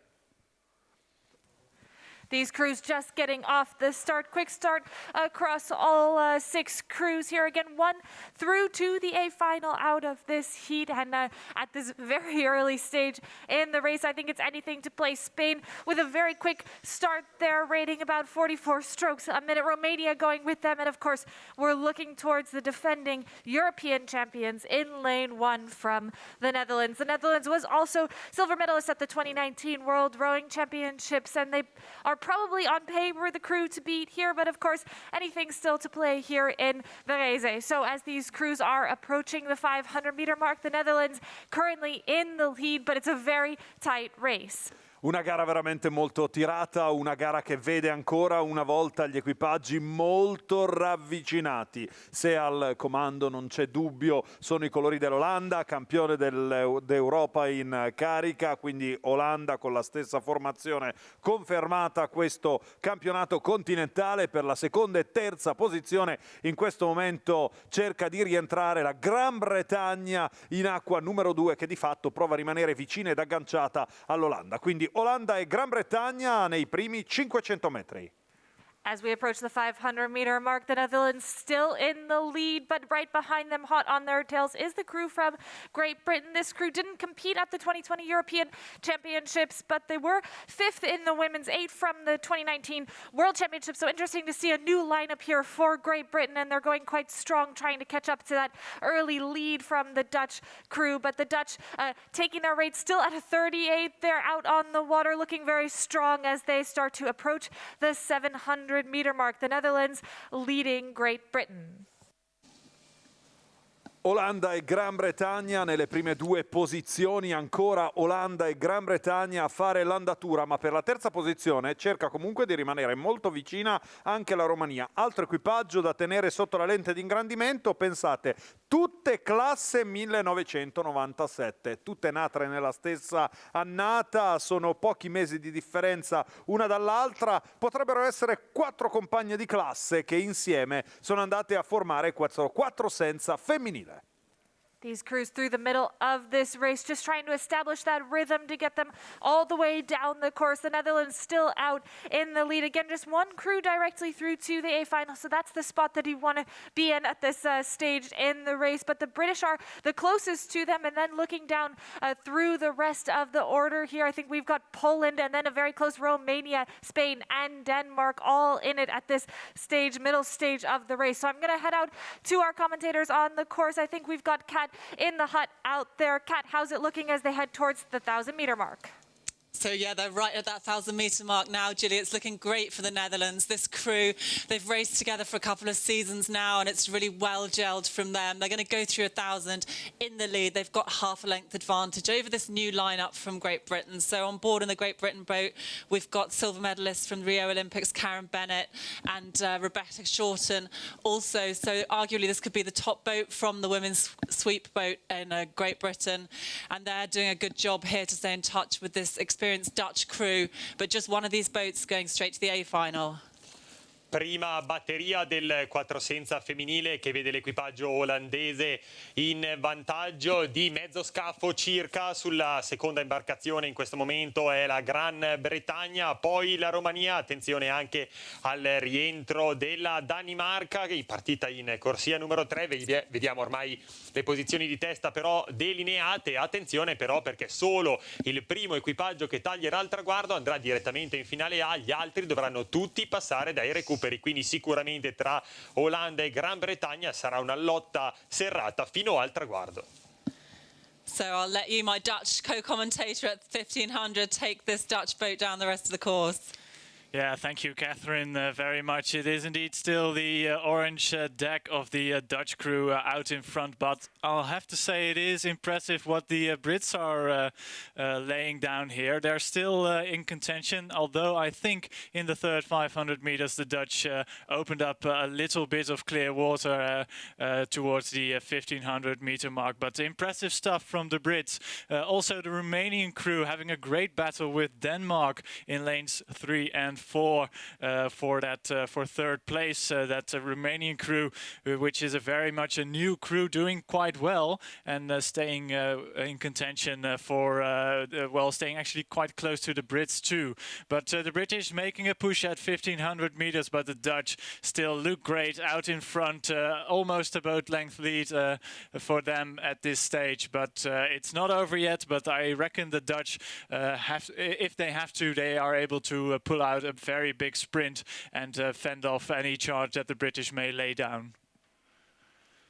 These crews just getting off the start. Quick start across all six crews here. Again, one through to the A final out of this heat. And at this very early stage in the race, I think it's anything to play. Spain with a very quick start there, rating about 44 strokes a minute. Romania going with them. And of course, we're looking towards the defending European champions in lane one from the Netherlands. The Netherlands was also silver medalist at the 2019 World Rowing Championships, and they are probably on paper the crew to beat here, but of course anything still to play here in Varese. So as these crews are approaching the 500-meter mark, the Netherlands currently in the lead, but it's a very tight race. Una gara veramente molto tirata, una gara che vede ancora una volta gli equipaggi molto ravvicinati. Se al comando non c'è dubbio, sono i colori dell'Olanda, campione d'Europa in carica, quindi Olanda con la stessa formazione confermata questo campionato continentale. Per la seconda e terza posizione in questo momento cerca di rientrare la Gran Bretagna in acqua numero 2, che di fatto prova a rimanere vicina ed agganciata all'Olanda. Quindi Olanda e Gran Bretagna nei primi 500 metri. As we approach the 500-meter mark, the Netherlands still in the lead, but right behind them, hot on their tails, is the crew from Great Britain. This crew didn't compete at the 2020 European Championships, but they were fifth in the women's 8 from the 2019 World Championships. So interesting to see a new lineup here for Great Britain, and they're going quite strong, trying to catch up to that early lead from the Dutch crew. But the Dutch taking their rate still at a 38. They're out on the water, looking very strong as they start to approach the 700-meter mark. The Netherlands leading Great Britain. Olanda e Gran Bretagna nelle prime due posizioni, ancora Olanda e Gran Bretagna a fare l'andatura, ma per la terza posizione cerca comunque di rimanere molto vicina anche la Romania. Altro equipaggio da tenere sotto la lente di ingrandimento, pensate, tutte classe 1997, tutte nate nella stessa annata, sono pochi mesi di differenza una dall'altra, potrebbero essere 4 compagne di classe che insieme sono andate a formare 4 senza femminile. These crews through the middle of this race, just trying to establish that rhythm to get them all the way down the course. The Netherlands still out in the lead. Again, just one crew directly through to the A final, so that's the spot that you want to be in at this stage in the race. But the British are the closest to them, and then looking down through the rest of the order here, I think we've got Poland and then a very close Romania, Spain, and Denmark all in it at this stage, middle stage of the race. So I'm going to head out to our commentators on the course. I think we've got Kat in the hut out there. Kat, how's it looking as they head towards the 1,000-meter mark? So yeah, they're right at that 1,000-meter mark now, Julie. It's looking great for the Netherlands. This crew, they've raced together for a couple of seasons now, and it's really well gelled from them. They're going to go through 1,000 in the lead. They've got half a length advantage over this new lineup from Great Britain. So on board in the Great Britain boat, we've got silver medalists from Rio Olympics, Karen Bennett and Rebecca Shorten also. So arguably this could be the top boat from the women's sweep boat in Great Britain. And they're doing a good job here to stay in touch with this experienced Dutch crew, but just one of these boats going straight to the A final. prima batteria del quattro senza femminile che vede l'equipaggio olandese in vantaggio di mezzo scafo circa. Sulla seconda imbarcazione in questo momento è la Gran Bretagna, poi la Romania, attenzione anche al rientro della Danimarca che è partita in corsia numero 3, vediamo ormai le posizioni di testa però delineate, attenzione però perché solo il primo equipaggio che taglierà il traguardo andrà direttamente in finale A, gli altri dovranno tutti passare dai recuperi, quindi sicuramente tra Olanda e Gran Bretagna sarà una lotta serrata fino al traguardo. So I'll let you, my Dutch co-commentator at 1500, take this Dutch boat down the rest of the course. Yeah, thank you, Catherine, very much. It is indeed still the orange deck of the Dutch crew out in front, but I'll have to say it is impressive what the Brits are laying down here. They're still in contention, although I think in the third 500 meters the Dutch opened up a little bit of clear water towards the 1500 meter mark. But impressive stuff from the Brits. Also the Romanian crew having a great battle with Denmark in lanes 3 and 4 for third place. That Romanian crew, which is very much a new crew, doing quite well and staying in contention staying actually quite close to the Brits too. But the British making a push at 1500 meters, but the Dutch still look great out in front, almost a boat length lead for them at this stage. But it's not over yet, but I reckon the Dutch if they have to, they are able to pull out a very big sprint and fend off any charge that the British may lay down.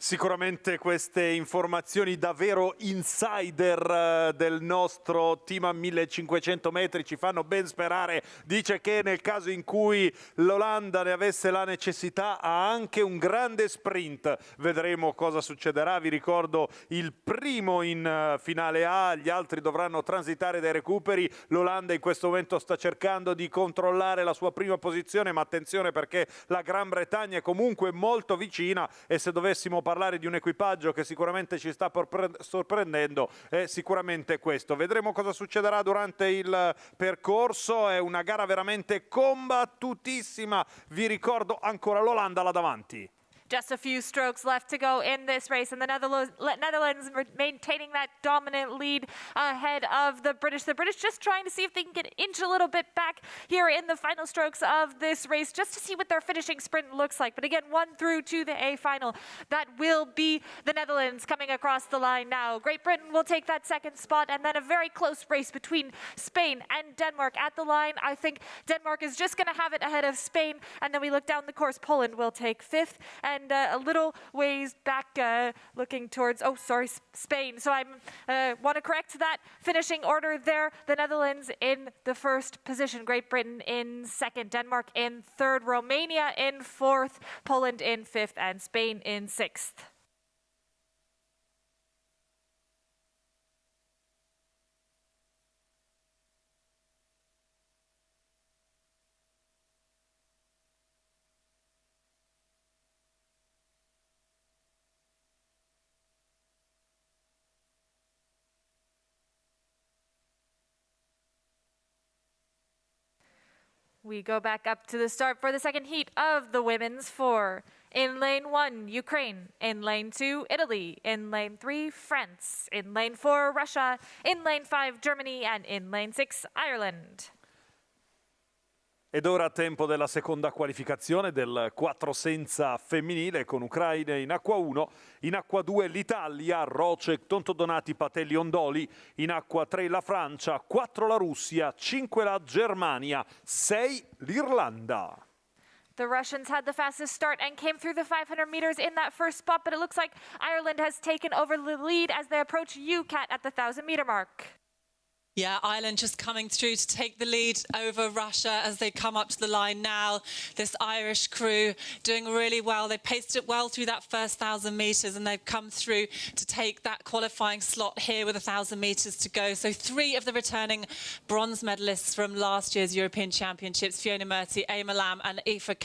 Sicuramente queste informazioni davvero insider del nostro team a 1500 metri ci fanno ben sperare. Dice che nel caso in cui l'Olanda ne avesse la necessità ha anche un grande sprint. Vedremo cosa succederà. Vi ricordo il primo in finale A, gli altri dovranno transitare dai recuperi. L'Olanda in questo momento sta cercando di controllare la sua prima posizione, ma attenzione perché la Gran Bretagna è comunque molto vicina e se dovessimo parlare di un equipaggio che sicuramente ci sta sorprendendo è sicuramente questo. Vedremo cosa succederà durante il percorso, è una gara veramente combattutissima. Vi ricordo ancora l'Olanda là davanti. Just a few strokes left to go in this race, and the Netherlands maintaining that dominant lead ahead of the British. The British just trying to see if they can get inch a little bit back here in the final strokes of this race, just to see what their finishing sprint looks like. But again, 1 through to the A final. That will be the Netherlands coming across the line now. Great Britain will take that second spot, and then a very close race between Spain and Denmark at the line. I think Denmark is just going to have it ahead of Spain, and then we look down the course. Poland will take 5th, and a little ways back looking towards, Spain. So I want to correct that finishing order there. The Netherlands in the first position, Great Britain in second, Denmark in third, Romania in fourth, Poland in fifth, and Spain in sixth. We go back up to the start for the second heat of the women's 4. In lane 1, Ukraine. In lane 2, Italy. In lane 3, France. In lane 4, Russia. In lane 5, Germany. And in lane 6, Ireland. Ed ora tempo della seconda qualificazione del 4 senza femminile con Ucraina in acqua 1, in acqua 2 l'Italia, Rocek, Tontodonati, Patelli, Ondoli, in acqua 3 la Francia, 4 la Russia, 5 la Germania, 6 l'Irlanda. The Russians had the fastest start and came through the 500 meters in that first spot, but it looks like Ireland has taken over the lead as they approach UCAT at the 1,000-meter mark. Yeah, Ireland just coming through to take the lead over Russia as they come up to the line now. This Irish crew doing really well. They paced it well through that first 1,000 metres and they've come through to take that qualifying slot here with 1,000 metres to go. So 3 of the returning bronze medalists from last year's European Championships, Fiona Murty, Emma Lamb and Aoife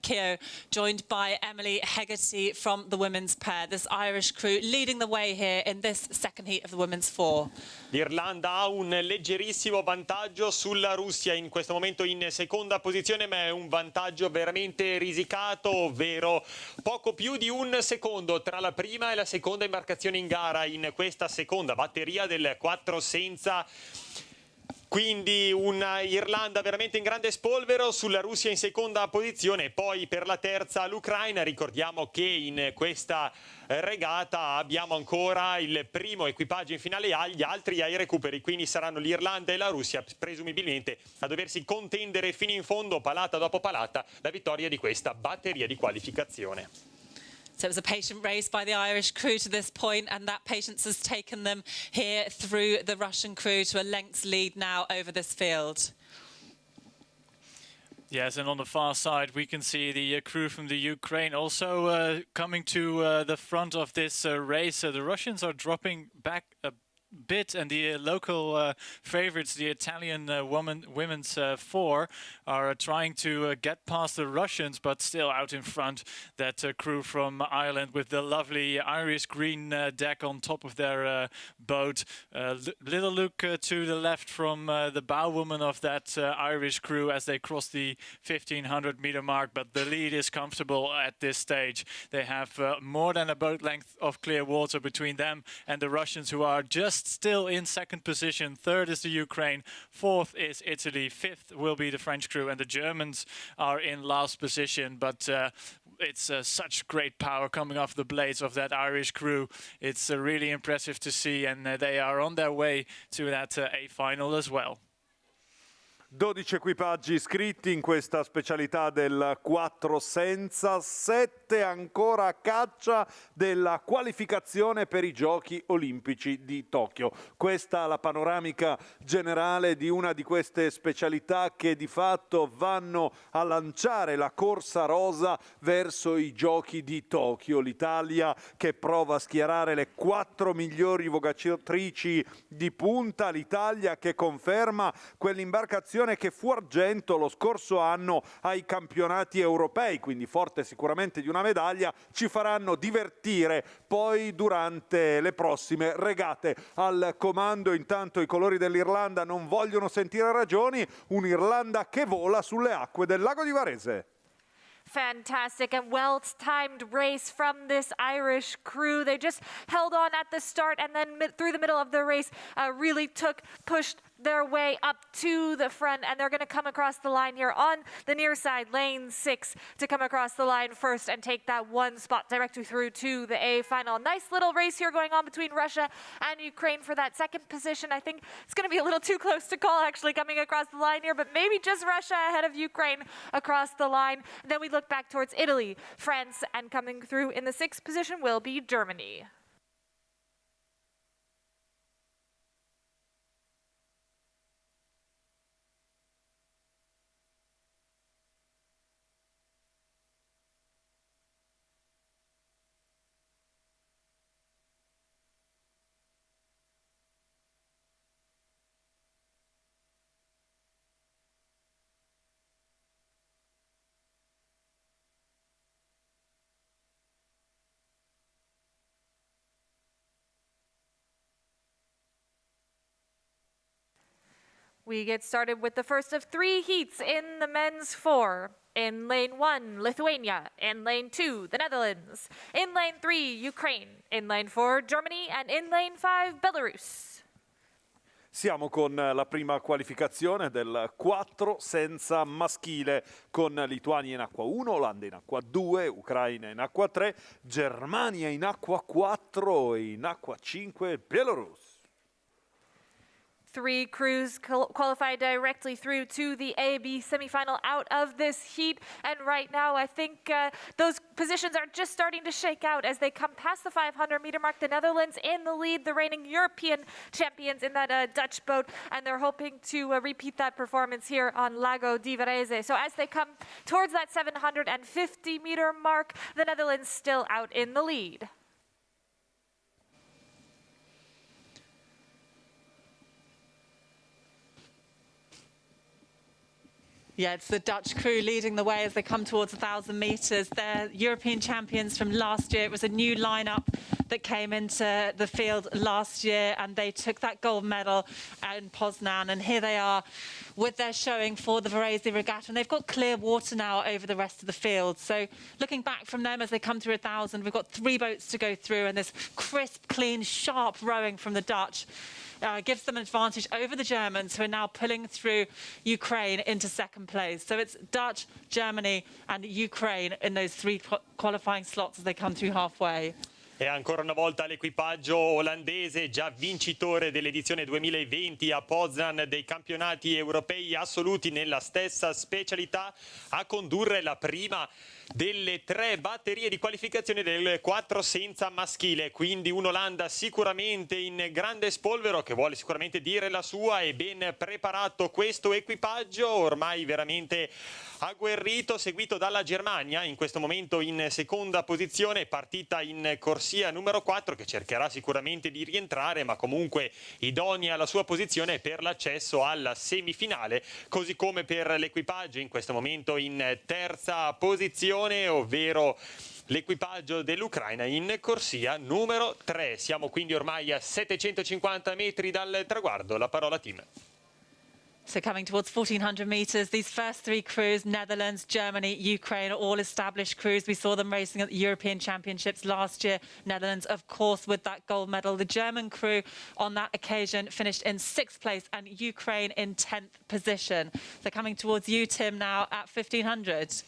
Keogh, joined by Emily Hegarty from the women's pair. This Irish crew leading the way here in this second heat of the women's 4. L'Irlanda ha un leggerissimo vantaggio sulla Russia in questo momento in seconda posizione, ma è un vantaggio veramente risicato, ovvero poco più di un secondo tra la prima e la seconda imbarcazione in gara in questa seconda batteria del 4 senza. Quindi una Irlanda veramente in grande spolvero, sulla Russia in seconda posizione, poi per la terza l'Ucraina. Ricordiamo che in questa regata abbiamo ancora il primo equipaggio in finale e gli altri ai recuperi, quindi saranno l'Irlanda e la Russia presumibilmente a doversi contendere fino in fondo, palata dopo palata, la vittoria di questa batteria di qualificazione. So it was a patient race by the Irish crew to this point, and that patience has taken them here through the Russian crew to a length's lead now over this field. Yes, and on the far side we can see the crew from the Ukraine also coming to the front of this race. The Russians are dropping back a bit, and the local favorites, the Italian women's four, are trying to get past the Russians, but still out in front. That crew from Ireland with the lovely Irish green deck on top of their boat. Little look to the left from the bowwoman of that Irish crew as they cross the 1500 meter mark, but the lead is comfortable at this stage. They have more than a boat length of clear water between them and the Russians, who are just still in second position. Third is the Ukraine, fourth is Italy, fifth will be the French crew, and the Germans are in last position. But it's such great power coming off the blades of that Irish crew. It's really impressive to see, and they are on their way to that A final as well. 12 equipaggi iscritti in questa specialità del 4 senza, 7 ancora a caccia della qualificazione per i Giochi Olimpici di Tokyo. Questa è la panoramica generale di una di queste specialità che di fatto vanno a lanciare la corsa rosa verso i Giochi di Tokyo. L'Italia che prova a schierare le 4 migliori vogatrici di punta, l'Italia che conferma quell'imbarcazione che fu argento lo scorso anno ai campionati europei, quindi forte sicuramente di una medaglia. Ci faranno divertire poi durante le prossime regate. Al comando intanto i colori dell'Irlanda non vogliono sentire ragioni, un'Irlanda che vola sulle acque del lago di Varese. Fantastic and well-timed race from this Irish crew. They just held on at the start, and then through the middle of the race really pushed their way up to the front, and they're going to come across the line here on the near side, lane 6, to come across the line first and take that one spot directly through to the A final. Nice little race here going on between Russia and Ukraine for that second position. I think it's going to be a little too close to call actually coming across the line here, but maybe just Russia ahead of Ukraine across the line. Then we look back towards Italy, France, and coming through in the 6th position will be Germany. We get started with the first of 3 heats in the men's 4. In lane 1, Lithuania. In lane 2, the Netherlands. In lane 3, Ukraine. In lane 4, Germany. And in lane 5, Belarus. Siamo con la prima qualificazione del 4 senza maschile, con Lituania in acqua 1, Olanda in acqua 2, Ucraina in acqua 3, Germania in acqua 4 e in acqua 5 Belarus. 3 crews qualify directly through to the A-B semifinal out of this heat. And right now, I think those positions are just starting to shake out as they come past the 500-meter mark. The Netherlands in the lead, the reigning European champions in that Dutch boat, and they're hoping to repeat that performance here on Lago di Varese. So as they come towards that 750-meter mark, the Netherlands still out in the lead. Yeah, it's the Dutch crew leading the way as they come towards 1,000 meters. They're European champions from last year. It was a new lineup that came into the field last year, and they took that gold medal in Poznan. And here they are with their showing for the Varese regatta. And they've got clear water now over the rest of the field. So looking back from them as they come through 1,000, we've got 3 boats to go through, and this crisp, clean, sharp rowing from the Dutch gives them an advantage over the Germans, who are now pulling through Ukraine into second place. So it's Dutch, Germany and Ukraine in those 3 qualifying slots as they come through halfway. E ancora una volta l'equipaggio olandese, già vincitore dell'edizione 2020 a Poznan dei campionati europei assoluti nella stessa specialità, a condurre la prima delle 3 batterie di qualificazione del 4 senza maschile. Quindi un'Olanda sicuramente in grande spolvero, che vuole sicuramente dire la sua, e ben preparato questo equipaggio ormai veramente agguerrito, seguito dalla Germania in questo momento in seconda posizione, partita in corsia numero 4, che cercherà sicuramente di rientrare, ma comunque idonea alla sua posizione per l'accesso alla semifinale, così come per l'equipaggio in questo momento in terza posizione, ovvero l'equipaggio dell'Ucraina in corsia numero 3. Siamo quindi ormai a 750 metri dal traguardo. La parola team. So coming towards 1,400 metres, these first 3 crews, Netherlands, Germany, Ukraine, are all established crews. We saw them racing at the European Championships last year. Netherlands, of course, with that gold medal. The German crew on that occasion finished in 6th place, and Ukraine in 10th position. They're coming towards you, Tim, now at 1,500.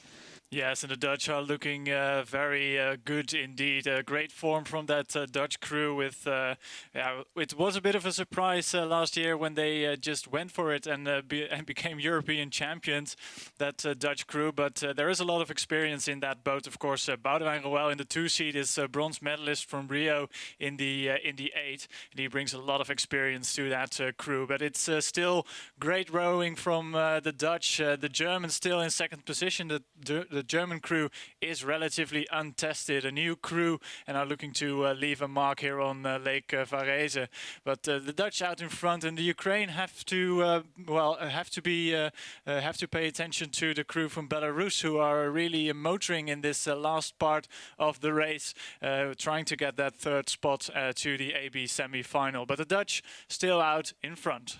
Yes, and the Dutch are looking very good indeed. Great form from that Dutch crew. With it was a bit of a surprise last year when they just went for it and became European champions, that Dutch crew. But there is a lot of experience in that boat. Of course, Boudewijn Roel in the 2 seat is a bronze medalist from Rio in the 8, and he brings a lot of experience to that crew. But it's still great rowing from the Dutch. The Germans still in 2nd position. The German crew is relatively untested, a new crew, and are looking to leave a mark here on Lake Varese. But the Dutch out in front, and the Ukraine have to have to pay attention to the crew from Belarus, who are really motoring in this last part of the race, trying to get that 3rd spot to the AB semi-final. But the Dutch still out in front.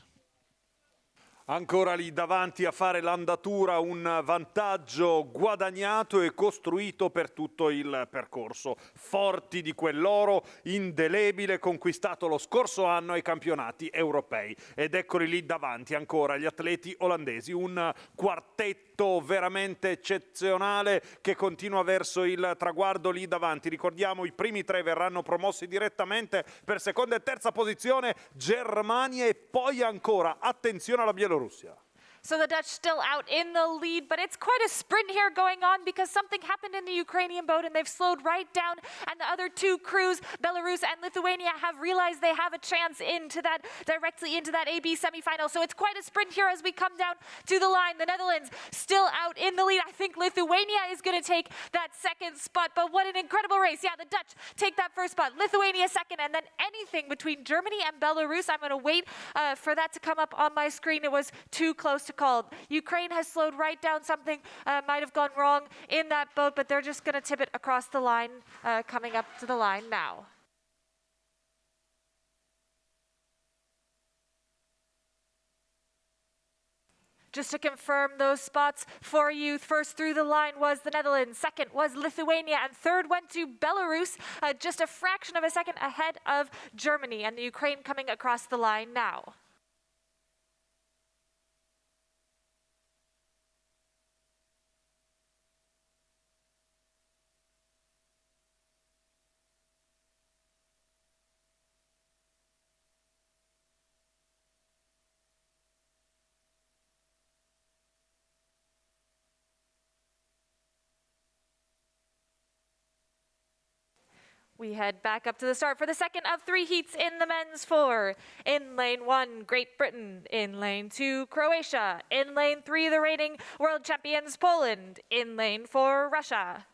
Ancora lì davanti a fare l'andatura, un vantaggio guadagnato e costruito per tutto il percorso. Forti di quell'oro indelebile conquistato lo scorso anno ai campionati europei. Ed eccoli lì davanti ancora gli atleti olandesi, un quartetto veramente eccezionale che continua verso il traguardo lì davanti. Ricordiamo, i primi 3 verranno promossi direttamente per seconda e terza posizione, Germania e poi ancora, attenzione alla Bielorussia. So the Dutch still out in the lead, but it's quite a sprint here going on because something happened in the Ukrainian boat and they've slowed right down, and the other 2 crews, Belarus and Lithuania, have realized they have a chance directly into that AB semifinal. So it's quite a sprint here as we come down to the line. The Netherlands still out in the lead. I think Lithuania is going to take that 2nd spot, but what an incredible race. Yeah, the Dutch take that 1st spot, Lithuania 2nd, and then anything between Germany and Belarus. I'm going to wait for that to come up on my screen. It was too close to call. Ukraine has slowed right down. Something might have gone wrong in that boat, but they're just going to tip it across the line, coming up to the line now. Just to confirm those spots for you, 1st through the line was the Netherlands, 2nd was Lithuania, and 3rd went to Belarus, just a fraction of a second ahead of Germany, and the Ukraine coming across the line now. We head back up to the start for the 2nd of 3 heats in the men's 4. In lane 1, Great Britain. In lane 2, Croatia. In lane 3, the reigning world champions, Poland. In lane 4, Russia.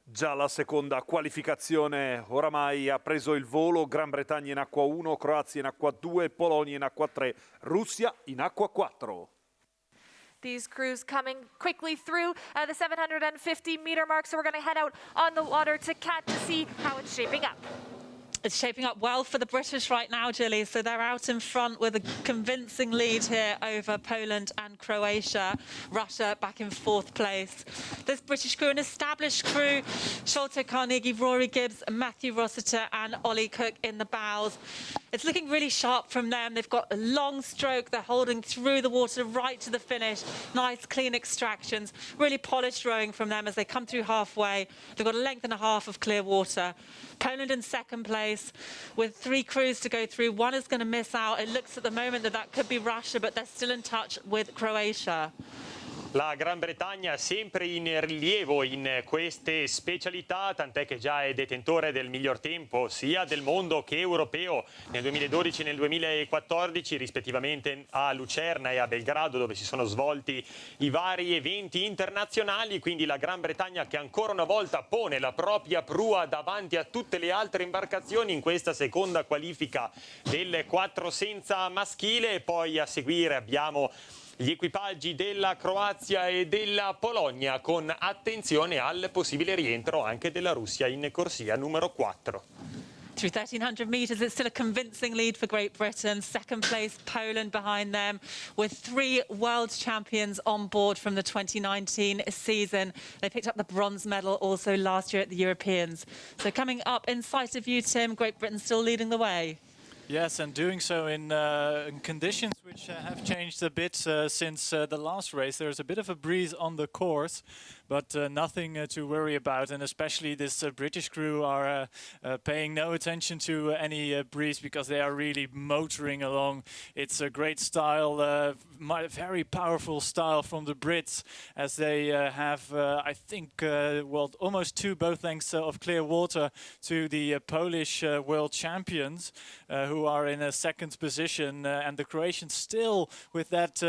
Già la seconda qualificazione oramai ha preso il volo. Gran Bretagna in acqua 1, Croazia in acqua 2, Polonia in acqua 3, Russia in acqua 4. These crews coming quickly through the 750-meter mark, so we're going to head out on the water to Kat to see how it's shaping up. It's shaping up well for the British right now, Gilly. So they're out in front with a convincing lead here over Poland and Croatia. Russia back in 4th place. This British crew, an established crew. Sholto Carnegie, Rory Gibbs, Matthew Rossiter and Ollie Cook in the bows. It's looking really sharp from them. They've got a long stroke. They're holding through the water right to the finish. Nice, clean extractions. Really polished rowing from them as they come through halfway. They've got a length and a half of clear water. Poland in 2nd place with 3 crews to go through. One is going to miss out. It looks at the moment that could be Russia, but they're still in touch with Croatia. La Gran Bretagna sempre in rilievo in queste specialità, tant'è che già è detentore del miglior tempo sia del mondo che europeo nel 2012 e nel 2014, rispettivamente a Lucerna e a Belgrado, dove si sono svolti i vari eventi internazionali. Quindi la Gran Bretagna che ancora una volta pone la propria prua davanti a tutte le altre imbarcazioni in questa seconda qualifica del 4 senza maschile. E poi a seguire abbiamo gli equipaggi della Croazia e della Polonia, con attenzione al possibile rientro anche della Russia in corsia numero 4. Through 1,300 metres, it's still a convincing lead for Great Britain. 2nd place, Poland behind them, with 3 world champions on board from the 2019 season. They picked up the bronze medal also last year at the Europeans. So coming up in sight of you, Tim, Great Britain still leading the way. Yes, and doing so in conditions which have changed a bit since the last race. There's a bit of a breeze on the course, but nothing to worry about. And especially this British crew are paying no attention to any breeze because they are really motoring along. It's a great style, very powerful style from the Brits, as they have, I think, well, almost 2 boat lengths of clear water to the Polish world champions, who are in a 2nd position, and the Croatians still with that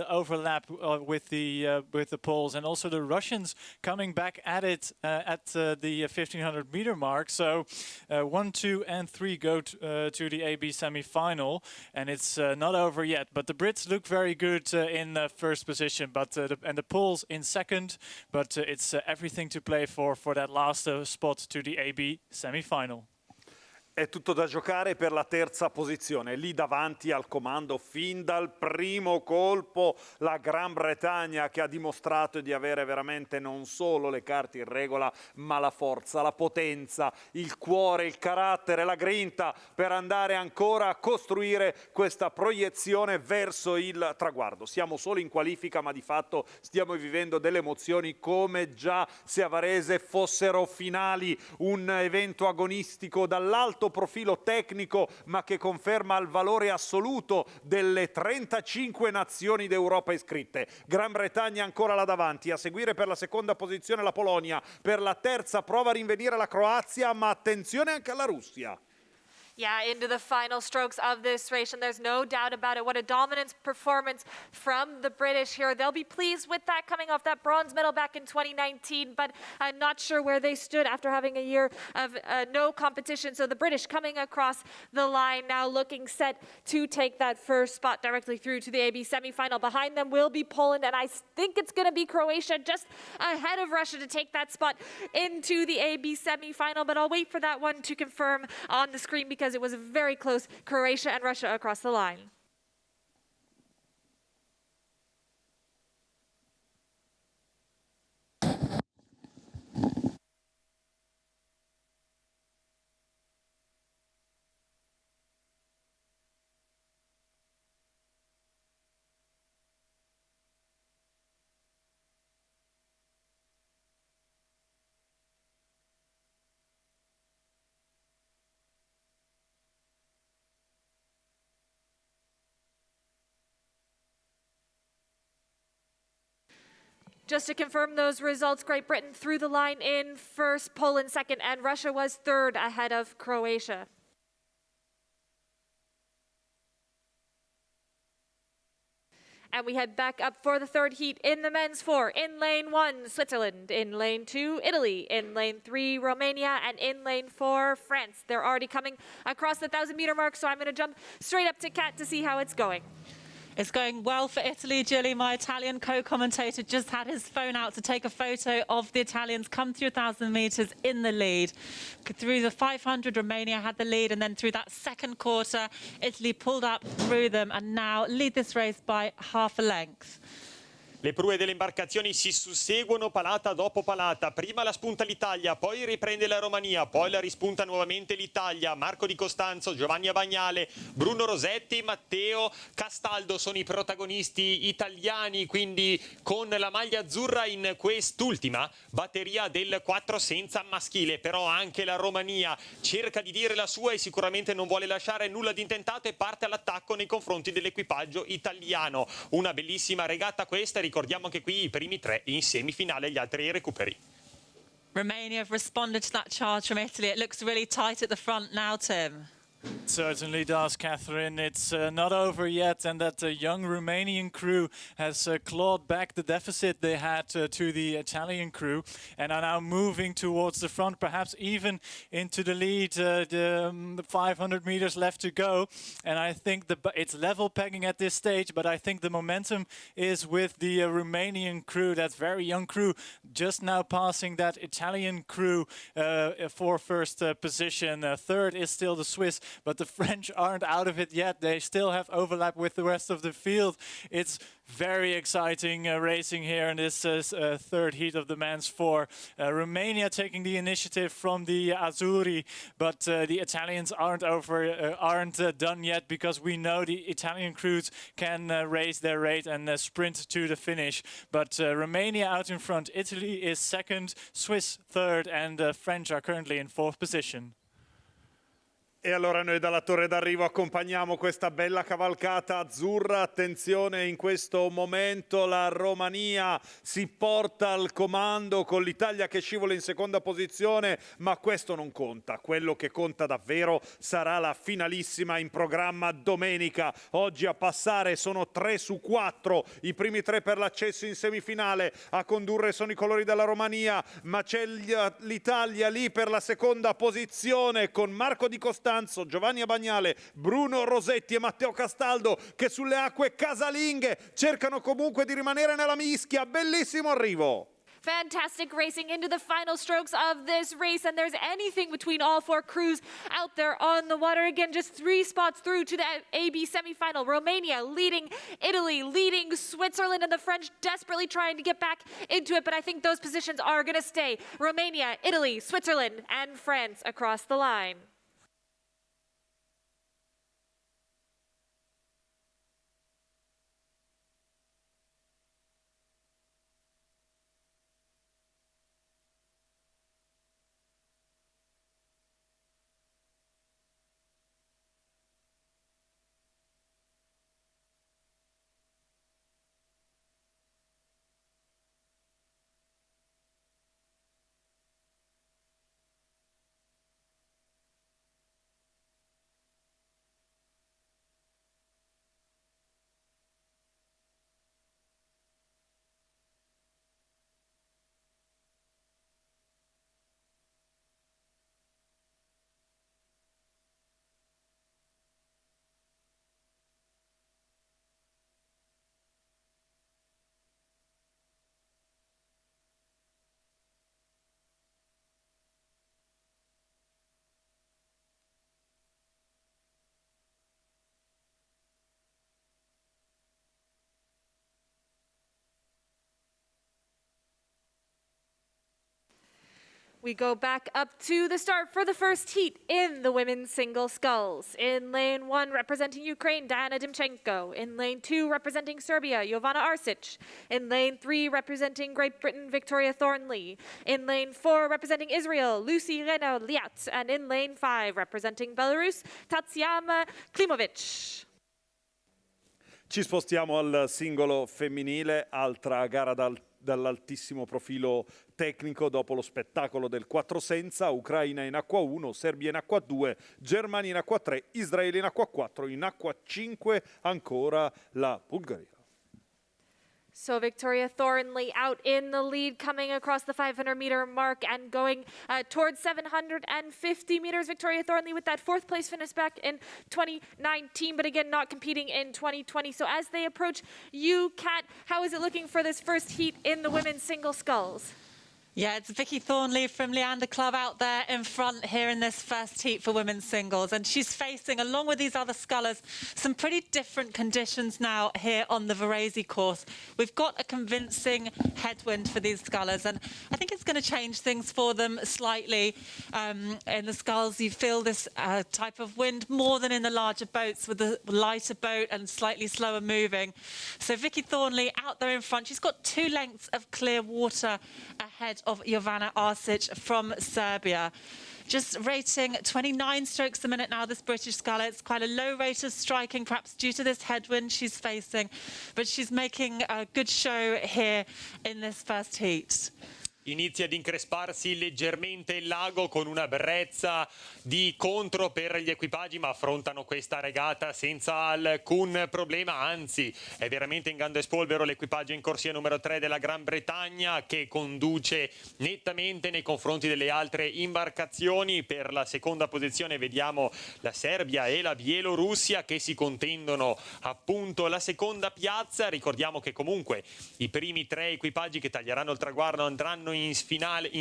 overlap with the Poles, and also the Russians coming back at it at the 1,500-meter mark. So 1, 2, and 3 go to the AB semi-final, and it's not over yet. But the Brits look very good in 1st position, but and the Poles in 2nd. But it's everything to play for that last spot to the AB semi-final. È tutto da giocare per la 3ª posizione, lì davanti al comando fin dal primo colpo la Gran Bretagna, che ha dimostrato di avere veramente non solo le carte in regola, ma la forza, la potenza, il cuore, il carattere, la grinta per andare ancora a costruire questa proiezione verso il traguardo. Siamo solo in qualifica, ma di fatto stiamo vivendo delle emozioni come già se a Varese fossero finali, un evento agonistico dall'alto profilo tecnico, ma che conferma il valore assoluto delle 35 nazioni d'Europa iscritte. Gran Bretagna ancora là davanti, a seguire per la 2ª posizione la Polonia, per la 3ª prova a rinvenire la Croazia, ma attenzione anche alla Russia. Yeah, into the final strokes of this race, and there's no doubt about it. What a dominant performance from the British here. They'll be pleased with that, coming off that bronze medal back in 2019, but I'm not sure where they stood after having a year of no competition. So the British coming across the line now, looking set to take that first spot directly through to the AB semifinal. Behind them will be Poland, and I think it's going to be Croatia just ahead of Russia to take that spot into the AB semifinal. But I'll wait for that one to confirm on the screen, because it was very close, Croatia and Russia across the line. Just to confirm those results, Great Britain through the line in 1st, Poland 2nd, and Russia was 3rd ahead of Croatia. And we head back up for the 3rd heat in the men's 4. In lane 1, Switzerland. In lane 2, Italy. In lane 3, Romania. And in lane 4, France. They're already coming across the 1,000-meter mark, so I'm going to jump straight up to Kat to see how it's going. It's going well for Italy, Gilly. My Italian co-commentator just had his phone out to take a photo of the Italians come through 1,000 meters in the lead. Through the 500, Romania had the lead, and then through that second quarter, Italy pulled up through them and now lead this race by half a length. Le prue delle imbarcazioni si susseguono palata dopo palata. Prima la spunta l'Italia, poi riprende la Romania, poi la rispunta nuovamente l'Italia. Marco Di Costanzo, Giovanni Bagnale, Bruno Rosetti, Matteo Castaldo sono i protagonisti italiani, quindi con la maglia azzurra in quest'ultima batteria del 4 senza maschile. Però anche la Romania cerca di dire la sua e sicuramente non vuole lasciare nulla di intentato e parte all'attacco nei confronti dell'equipaggio italiano. Una bellissima regata questa. Ricordiamo anche qui i primi 3 in semifinale, gli altri recuperi. Romania have responded to that charge from Italy. It looks really tight at the front now, Tim. Certainly does, Catherine. It's not over yet, and that young Romanian crew has clawed back the deficit they had to the Italian crew and are now moving towards the front, perhaps even into the lead. The 500 meters left to go, and I think it's level pegging at this stage, but I think the momentum is with the Romanian crew, that very young crew, just now passing that Italian crew for first position. Third is still the Swiss, but the French aren't out of it yet. They still have overlap with the rest of the field. It's very exciting racing here in this third heat of the men's four. Romania taking the initiative from the Azzurri, but the Italians aren't done yet, because we know the Italian crews can raise their rate and sprint to the finish. But Romania out in front, Italy is second, Swiss third, and French are currently in fourth position. E allora noi dalla torre d'arrivo accompagniamo questa bella cavalcata azzurra. Attenzione, in questo momento la Romania si porta al comando con l'Italia che scivola in seconda posizione, ma questo non conta. Quello che conta davvero sarà la finalissima in programma domenica. Oggi a passare sono 3 su 4, i primi 3 per l'accesso in semifinale. A condurre sono i colori della Romania, ma c'è l'Italia lì per la seconda posizione con Marco Di Costanzo, Giovanni Bagnale, Bruno Rosetti e Matteo Castaldo che sulle acque casalinghe cercano comunque di rimanere nella mischia. Bellissimo arrivo! Fantastic racing into the final strokes of this race, and there's anything between all 4 crews out there on the water. Again, just 3 spots through to the AB semifinal. Romania leading Italy, leading Switzerland, and the French desperately trying to get back into it, but I think those positions are going to stay. Romania, Italy, Switzerland, and France across the line. We go back up to the start for the first heat in the women's single sculls. In lane 1, representing Ukraine, Diana Dimchenko. In lane 2, representing Serbia, Jovana Arsic. In lane 3, representing Great Britain, Victoria Thornley. In lane 4, representing Israel, Lucy Rena Liat. And in lane 5, representing Belarus, Tatsiana Klimovic. Ci spostiamo al singolo femminile, altra gara dall'altissimo profilo tecnico dopo lo spettacolo del 4 senza. Ucraina in acqua 1, Serbia in acqua 2, Germania in acqua 3, Israele in acqua 4, in acqua 5 ancora la Bulgaria. So Victoria Thornley out in the lead, coming across the 500-meter mark and going towards 750 meters. Victoria Thornley with that fourth place finish back in 2019, but again, not competing in 2020. So as they approach you, Kat, how is it looking for this first heat in the women's single sculls? Yeah, it's Vicky Thornley from Leander Club out there in front here in this first heat for women's singles. And she's facing, along with these other scullers, some pretty different conditions now here on the Varese course. We've got a convincing headwind for these scullers, and I think it's going to change things for them slightly. In the sculls, you feel this type of wind more than in the larger boats, with the lighter boat and slightly slower moving. So Vicky Thornley out there in front. She's got 2 lengths of clear water ahead of Jovana Arsic from Serbia. Just rating 29 strokes a minute now, this British sculler. It's quite a low rate of striking, perhaps due to this headwind she's facing, but she's making a good show here in this first heat. Inizia ad incresparsi leggermente il lago con una brezza di contro per gli equipaggi, ma affrontano questa regata senza alcun problema, anzi è veramente in grande spolvero l'equipaggio in corsia numero 3 della Gran Bretagna, che conduce nettamente nei confronti delle altre imbarcazioni. Per la seconda posizione vediamo la Serbia e la Bielorussia che si contendono appunto la seconda piazza. Ricordiamo che comunque i primi 3 equipaggi che taglieranno il traguardo andranno in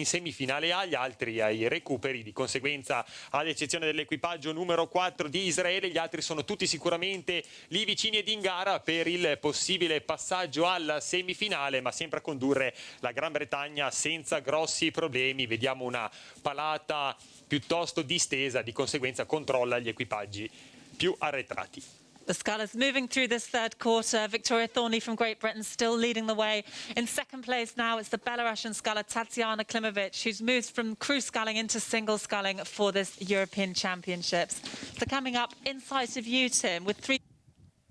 semifinale A, gli altri ai recuperi. Di conseguenza, ad eccezione dell'equipaggio numero 4 di Israele, gli altri sono tutti sicuramente lì vicini ed in gara per il possibile passaggio alla semifinale, ma sempre a condurre la Gran Bretagna senza grossi problemi. Vediamo una palata piuttosto distesa, di conseguenza controlla gli equipaggi più arretrati. The scullers moving through this third quarter. Victoria Thornley from Great Britain still leading the way. In second place now, it's the Belarusian sculler Tatiana Klimovic, who's moved from crew sculling into single sculling for this European Championships. So coming up in sight of you, Tim, with 3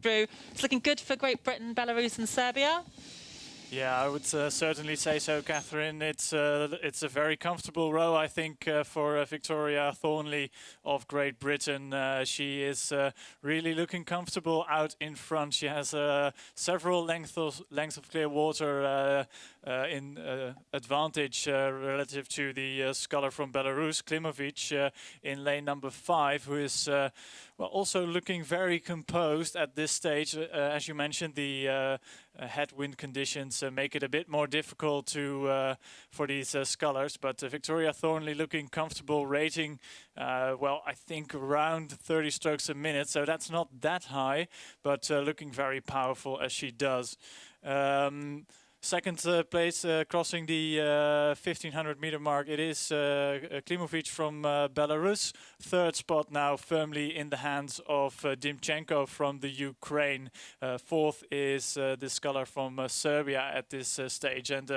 through. It's looking good for Great Britain, Belarus and Serbia. Yeah, I would certainly say so, Catherine. It's a very comfortable row, I think, for Victoria Thornley of Great Britain. She is really looking comfortable out in front. She has several lengths of clear water in advantage relative to the sculler from Belarus, Klimovic, in lane number 5, who is well, also looking very composed at this stage. As you mentioned, the headwind conditions make it a bit more difficult for these scullers, but Victoria Thornley looking comfortable, rating well, I think around 30 strokes a minute, so that's not that high, but looking very powerful as she does. Second place, crossing the 1500 meter mark, it is Klimovic from Belarus. Third spot now firmly in the hands of Dimchenko from the Ukraine. Fourth is the sculler from Serbia at this stage. And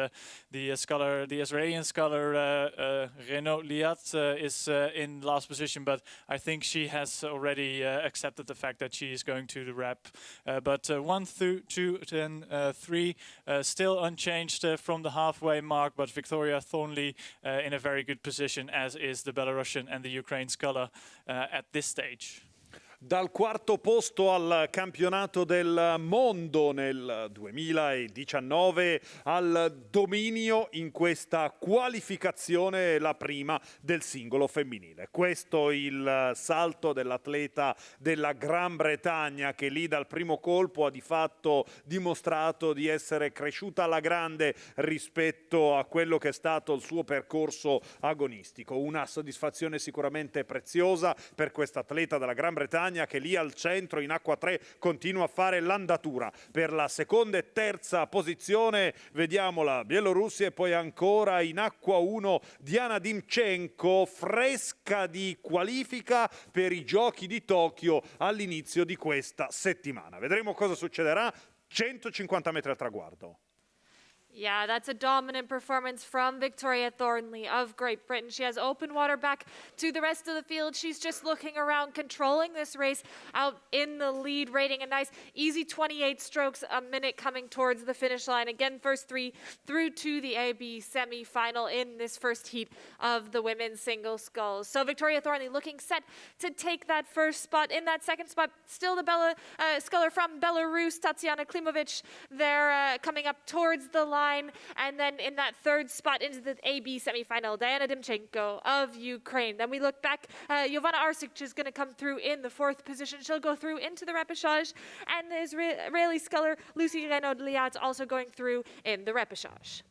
the Israeli sculler Renaud Liat is in last position, but I think she has already accepted the fact that she is going to the wrap. But 1 through 2 and 3 still unchanged from the halfway mark, but Victoria Thornley in a very good position, as is the Belarusian and the Ukraine sculler at this stage. Dal quarto posto al campionato del mondo nel 2019 al dominio in questa qualificazione, la prima del singolo femminile. Questo il salto dell'atleta della Gran Bretagna, che lì dal primo colpo ha di fatto dimostrato di essere cresciuta alla grande rispetto a quello che è stato il suo percorso agonistico. Una soddisfazione sicuramente preziosa per questa atleta della Gran Bretagna, che lì al centro in acqua 3 continua a fare l'andatura. Per la seconda e terza posizione vediamo la Bielorussia, e poi ancora in acqua 1 Diana Dimchenko, fresca di qualifica per i Giochi di Tokyo all'inizio di questa settimana. Vedremo cosa succederà. 150 metri al traguardo. Yeah, that's a dominant performance from Victoria Thornley of Great Britain. She has open water back to the rest of the field. She's just looking around, controlling this race out in the lead, rating a nice easy 28 strokes a minute coming towards the finish line. Again, first three through to the AB semi-final in this first heat of the women's single sculls. So Victoria Thornley looking set to take that first spot. In that second spot, still the sculler from Belarus, Tatiana Klimovic. They're coming up towards the line. And then in that third spot into the AB semifinal, Diana Dimchenko of Ukraine. Then we look back, Jovana Arsic is going to come through in the fourth position. She'll go through into the repechage. And the Israeli sculler Lucy Renaud-Liat also going through in the repechage.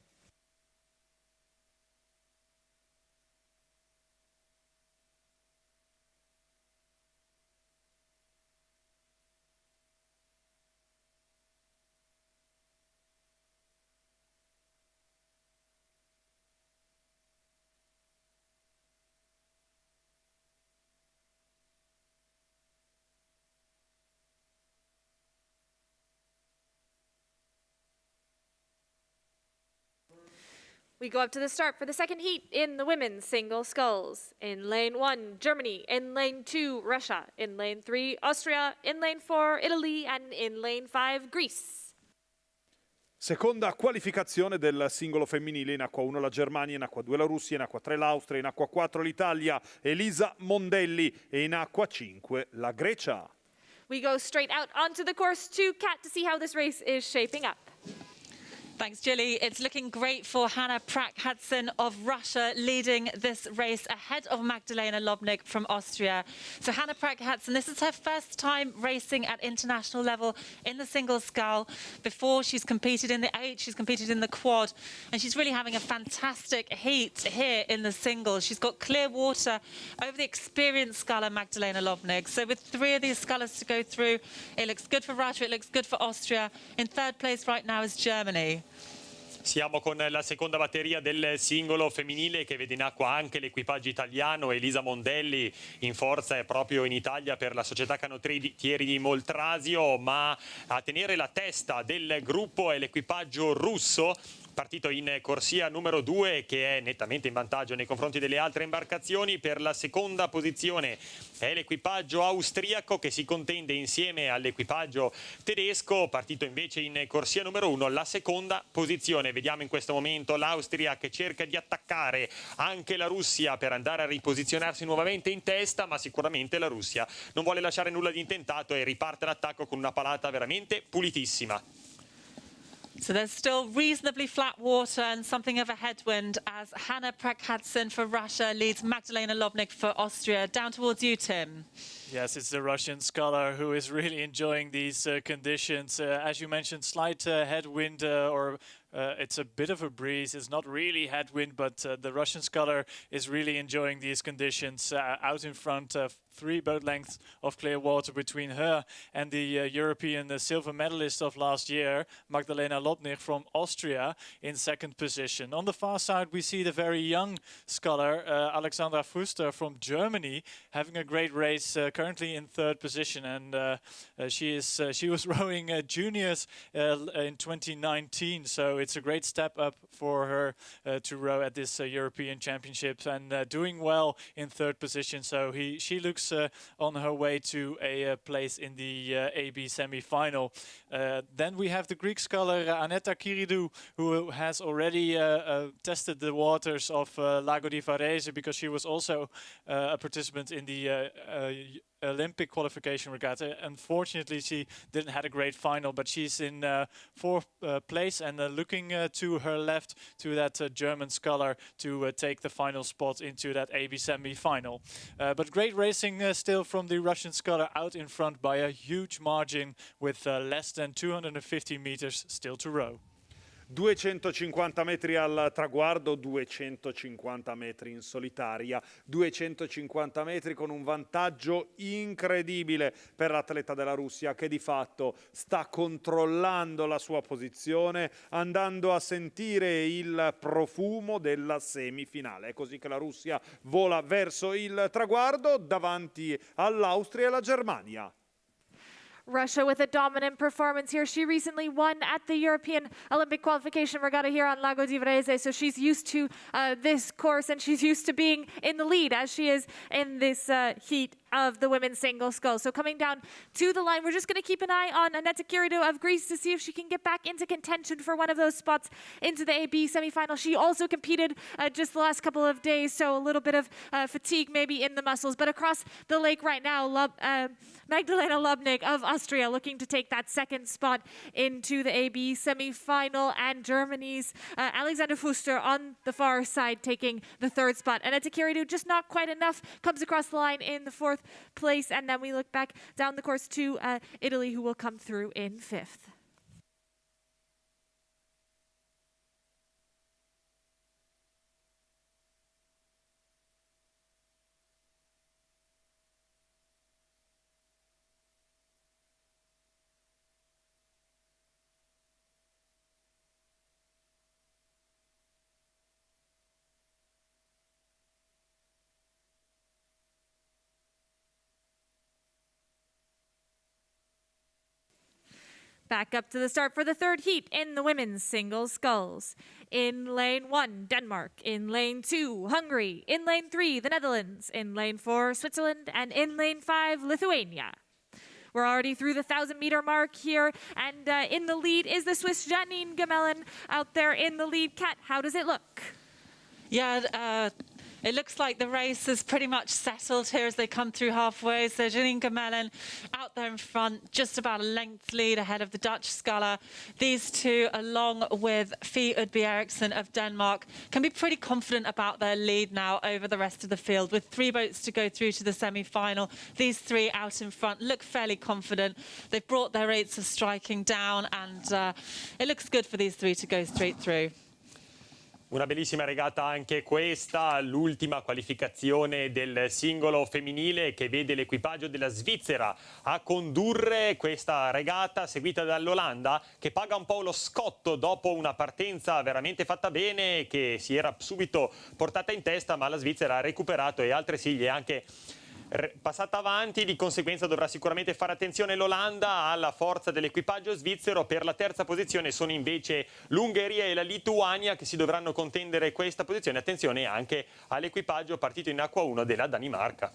We go up to the start for the second heat in the women's single sculls. In lane 1, Germany. In lane 2, Russia. In lane 3, Austria. In lane 4, Italy. And in lane 5, Greece. Seconda qualificazione del singolo femminile, in acqua 1 la Germania, in acqua 2 la Russia, in acqua 3 l'Austria, in acqua 4 l'Italia, Elisa Mondelli, e in acqua 5 la Grecia. We go straight out onto the course to Kat to see how this race is shaping up. Thanks, Jilly. It's looking great for Hanna Prack-Hudson of Russia leading this race ahead of Magdalena Lobnig from Austria. So Hanna Prack-Hudson, this is her first time racing at international level in the single scull. Before, she's competed in the 8, she's competed in the quad, and she's really having a fantastic heat here in the singles. She's got clear water over the experienced sculler Magdalena Lobnig. So with 3 of these scullers to go through, it looks good for Russia, it looks good for Austria. In third place right now is Germany. Siamo con la seconda batteria del singolo femminile che vede in acqua anche l'equipaggio italiano. Elisa Mondelli in forza è proprio in Italia per la società canottieri di Moltrasio, ma a tenere la testa del gruppo è l'equipaggio russo, partito in corsia numero 2, che è nettamente in vantaggio nei confronti delle altre imbarcazioni. Per la seconda posizione è l'equipaggio austriaco che si contende insieme all'equipaggio tedesco, partito invece in corsia numero 1, la seconda posizione. Vediamo in questo momento l'Austria che cerca di attaccare anche la Russia per andare a riposizionarsi nuovamente in testa, ma sicuramente la Russia non vuole lasciare nulla di intentato e riparte l'attacco con una palata veramente pulitissima. So there's still reasonably flat water and something of a headwind as Hanna Prack-Hudson for Russia leads Magdalena Lobnig for Austria. Down towards you, Tim. Yes, it's the Russian sculler who is really enjoying these conditions. As you mentioned, slight headwind it's a bit of a breeze. It's not really headwind, but the Russian sculler is really enjoying these conditions. Out in front, 3 boat lengths of clear water between her and the European silver medalist of last year, Magdalena Lobnig from Austria, in second position. On the far side, we see the very young sculler, Alexandra Fuster from Germany, having a great race, currently in third position. And she was rowing juniors in 2019, so it's a great step up for her to row at this European Championships, and doing well in third position. So she looks on her way to a place in the AB semi-final. Then we have the Greek sculler Aneta Kiridou, who has already tested the waters of Lago di Varese, because she was also a participant in the Olympic qualification regatta. Unfortunately, she didn't have a great final, but she's in fourth place and looking to her left to that German sculler to take the final spot into that AB semi-final. But great racing still from the Russian sculler, out in front by a huge margin with less than 250 meters still to row. 250 metri al traguardo, 250 metri in solitaria, 250 metri con un vantaggio incredibile per l'atleta della Russia, che di fatto sta controllando la sua posizione, andando a sentire il profumo della semifinale. È così che la Russia vola verso il traguardo davanti all'Austria e alla Germania. Russia with a dominant performance here. She recently won at the European Olympic qualification regatta here on Lago di Varese, so she's used to this course and she's used to being in the lead as she is in this heat of the women's single sculls. So coming down to the line, we're just going to keep an eye on Annette Kiridou of Greece to see if she can get back into contention for one of those spots into the AB semifinal. She also competed just the last couple of days, so a little bit of fatigue maybe in the muscles. But across the lake right now, Magdalena Lubnik of Austria looking to take that second spot into the AB semifinal, and Germany's Alexander Fuster on the far side taking the third spot. Annette Kiridou just not quite enough, comes across the line in the fourth place, and then we look back down the course to Italy, who will come through in fifth. Back up to the start for the third heat in the women's single sculls. In lane 1, Denmark. In lane 2, Hungary. In lane 3, the Netherlands. In lane 4, Switzerland. And in lane 5, Lithuania. We're already through the 1,000-meter mark here, and in the lead is the Swiss Janine Gemellen out there in the lead. Kat, how does it look? Yeah, it looks like the race is pretty much settled here as they come through halfway. So Janine Gemellen out there in front, just about a length lead ahead of the Dutch sculler. These two, along with Fie Udby Eriksson of Denmark, can be pretty confident about their lead now over the rest of the field. With 3 boats to go through to the semi-final, these 3 out in front look fairly confident. They've brought their rates of striking down, and it looks good for these 3 to go straight through. Una bellissima regata anche questa, l'ultima qualificazione del singolo femminile che vede l'equipaggio della Svizzera a condurre questa regata seguita dall'Olanda, che paga un po' lo scotto dopo una partenza veramente fatta bene che si era subito portata in testa, ma la Svizzera ha recuperato e altresì gli è anche passata avanti. Di conseguenza dovrà sicuramente fare attenzione l'Olanda alla forza dell'equipaggio svizzero. Per la terza posizione sono invece l'Ungheria e la Lituania che si dovranno contendere questa posizione. Attenzione anche all'equipaggio partito in acqua 1 della Danimarca.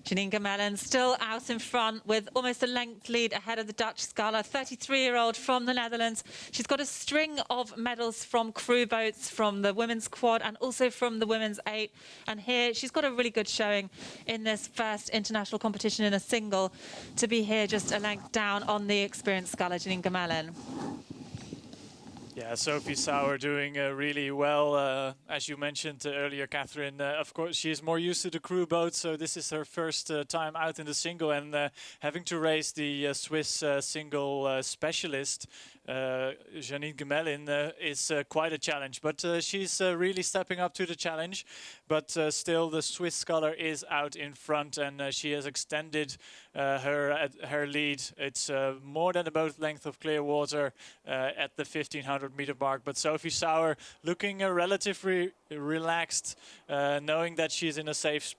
Janine Gemellen still out in front with almost a length lead ahead of the Dutch sculler, 33-year-old from the Netherlands. She's got a string of medals from crew boats, from the women's quad and also from the women's 8. And here she's got a really good showing in this first international competition in a single to be here just a length down on the experienced sculler, Janine Gemellen. Yeah, Sophie Sauer doing really well, as you mentioned earlier, Catherine. Of course, she is more used to the crew boat, so this is her first time out in the single, and having to race the Swiss single specialist, Janine Gemellen, is quite a challenge. But she's really stepping up to the challenge. But still, the Swiss sculler is out in front, and she has extended her lead. It's more than a boat length of clear water at the 1,500-meter mark. But Sophie Sauer looking relatively relaxed, knowing that she's in a safe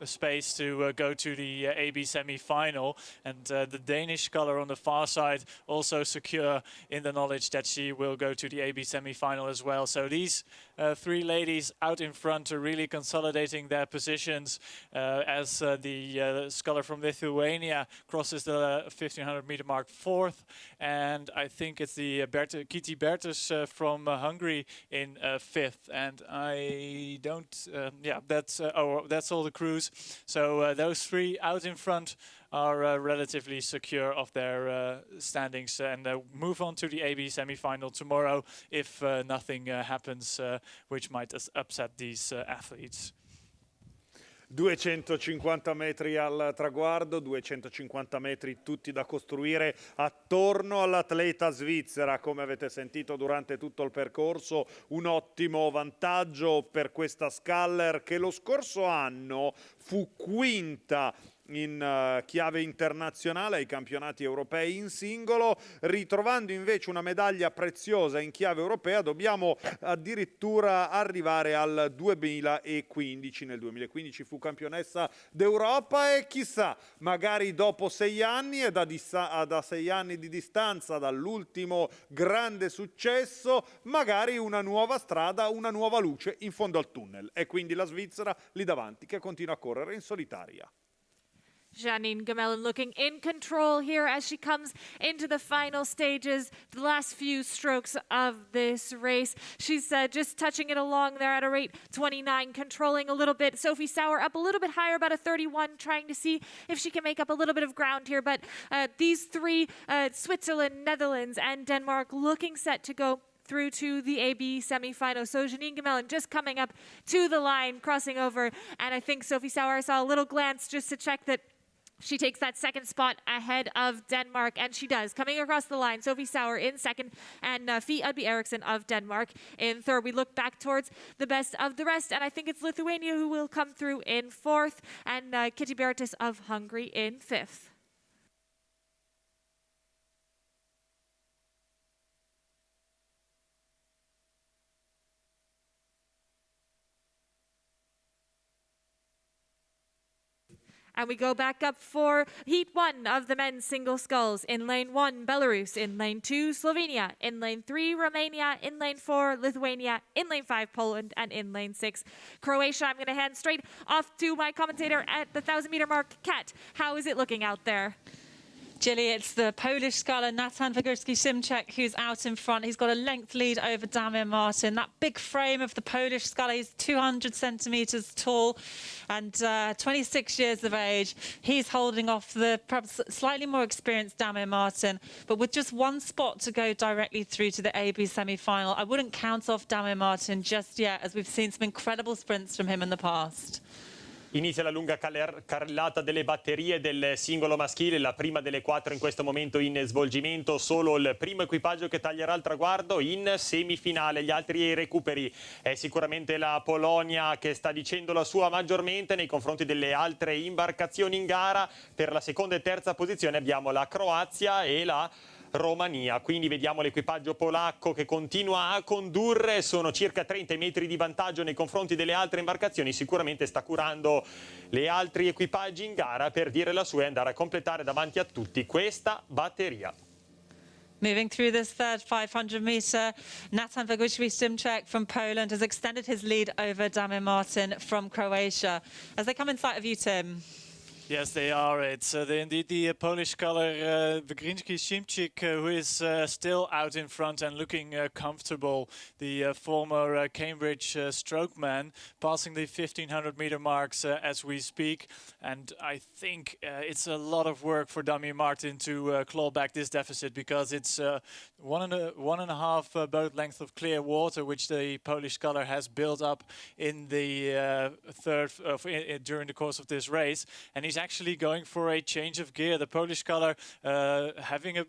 space to go to the AB semi-final, and the Danish sculler on the far side also secure in the knowledge that she will go to the AB semi-final as well. So these 3 ladies out in front are really consolidating their positions as the sculler from Lithuania crosses the 1,500-meter mark 4th, and I think it's the Kitty Bertus from Hungary in 5th, and I don't, yeah, that's all the crews. So those 3 out in front are relatively secure of their standings and move on to the AB semi-final tomorrow if nothing happens which might upset these athletes. 250 metri al traguardo, 250 metri tutti da costruire attorno all'atleta svizzera. Come avete sentito durante tutto il percorso, un ottimo vantaggio per questa sculler che lo scorso anno fu quinta in chiave internazionale ai campionati europei in singolo, ritrovando invece una medaglia preziosa in chiave europea. Dobbiamo addirittura arrivare al 2015. Nel 2015 fu campionessa d'Europa e chissà, magari dopo 6 anni e da 6 anni di distanza dall'ultimo grande successo, magari una nuova strada, una nuova luce in fondo al tunnel. E quindi la Svizzera lì davanti che continua a correre in solitaria. Janine Gamelin looking in control here as she comes into the final stages, the last few strokes of this race. She's just touching it along there at a rate 29, controlling a little bit. Sophie Sauer up a little bit higher, about a 31, trying to see if she can make up a little bit of ground here. But these three, Switzerland, Netherlands, and Denmark, looking set to go through to the AB semifinal. So Janine Gamelin just coming up to the line, crossing over. And I think Sophie Sauer, I saw a little glance just to check that she takes that second spot ahead of Denmark, and she does. Coming across the line, Sophie Sauer in second, and Fie Udby Eriksson of Denmark in third. We look back towards the best of the rest, and I think it's Lithuania who will come through in fourth, and Kitty Bertis of Hungary in fifth. And we go back up for Heat 1 of the men's single sculls. In lane 1, Belarus. In lane 2, Slovenia. In lane 3, Romania. In lane 4, Lithuania. In lane 5, Poland. And in lane 6, Croatia. I'm going to hand straight off to my commentator at the 1,000-meter mark. Kat, how is it looking out there? Jilly, it's the Polish sculler Natan Wagurski-Szymczak who's out in front. He's got a length lead over Damir Martin. That big frame of the Polish sculler, he's 200 centimetres tall and 26 years of age. He's holding off the perhaps slightly more experienced Damir Martin, but with just one spot to go directly through to the AB semi-final. I wouldn't count off Damir Martin just yet, as we've seen some incredible sprints from him in the past. Inizia la lunga carrellata delle batterie del singolo maschile, la prima delle 4 in questo momento in svolgimento, solo il primo equipaggio che taglierà il traguardo in semifinale, gli altri recuperi. È sicuramente la Polonia che sta dicendo la sua maggiormente nei confronti delle altre imbarcazioni in gara. Per la seconda e terza posizione abbiamo la Croazia e la Romania, quindi vediamo l'equipaggio polacco che continua a condurre, sono circa 30 metri di vantaggio nei confronti delle altre imbarcazioni, sicuramente sta curando gli altri equipaggi in gara per dire la sua e andare a completare davanti a tutti questa batteria. Moving through this third 500 meter, Natan Wagurski-Szymczak from Poland has extended his lead over Damir Martin from Croatia. As they come in sight of you, Tim. Yes, they are. It's indeed the Polish sculler Wagurski-Szymczak who is still out in front and looking comfortable. The former Cambridge strokeman, passing the 1,500-meter marks as we speak. And I think it's a lot of work for Damir Martin to claw back this deficit, because it's one and a half boat length of clear water which the Polish sculler has built up in the during the course of this race, and he's actually going for a change of gear. The Polish sculler having a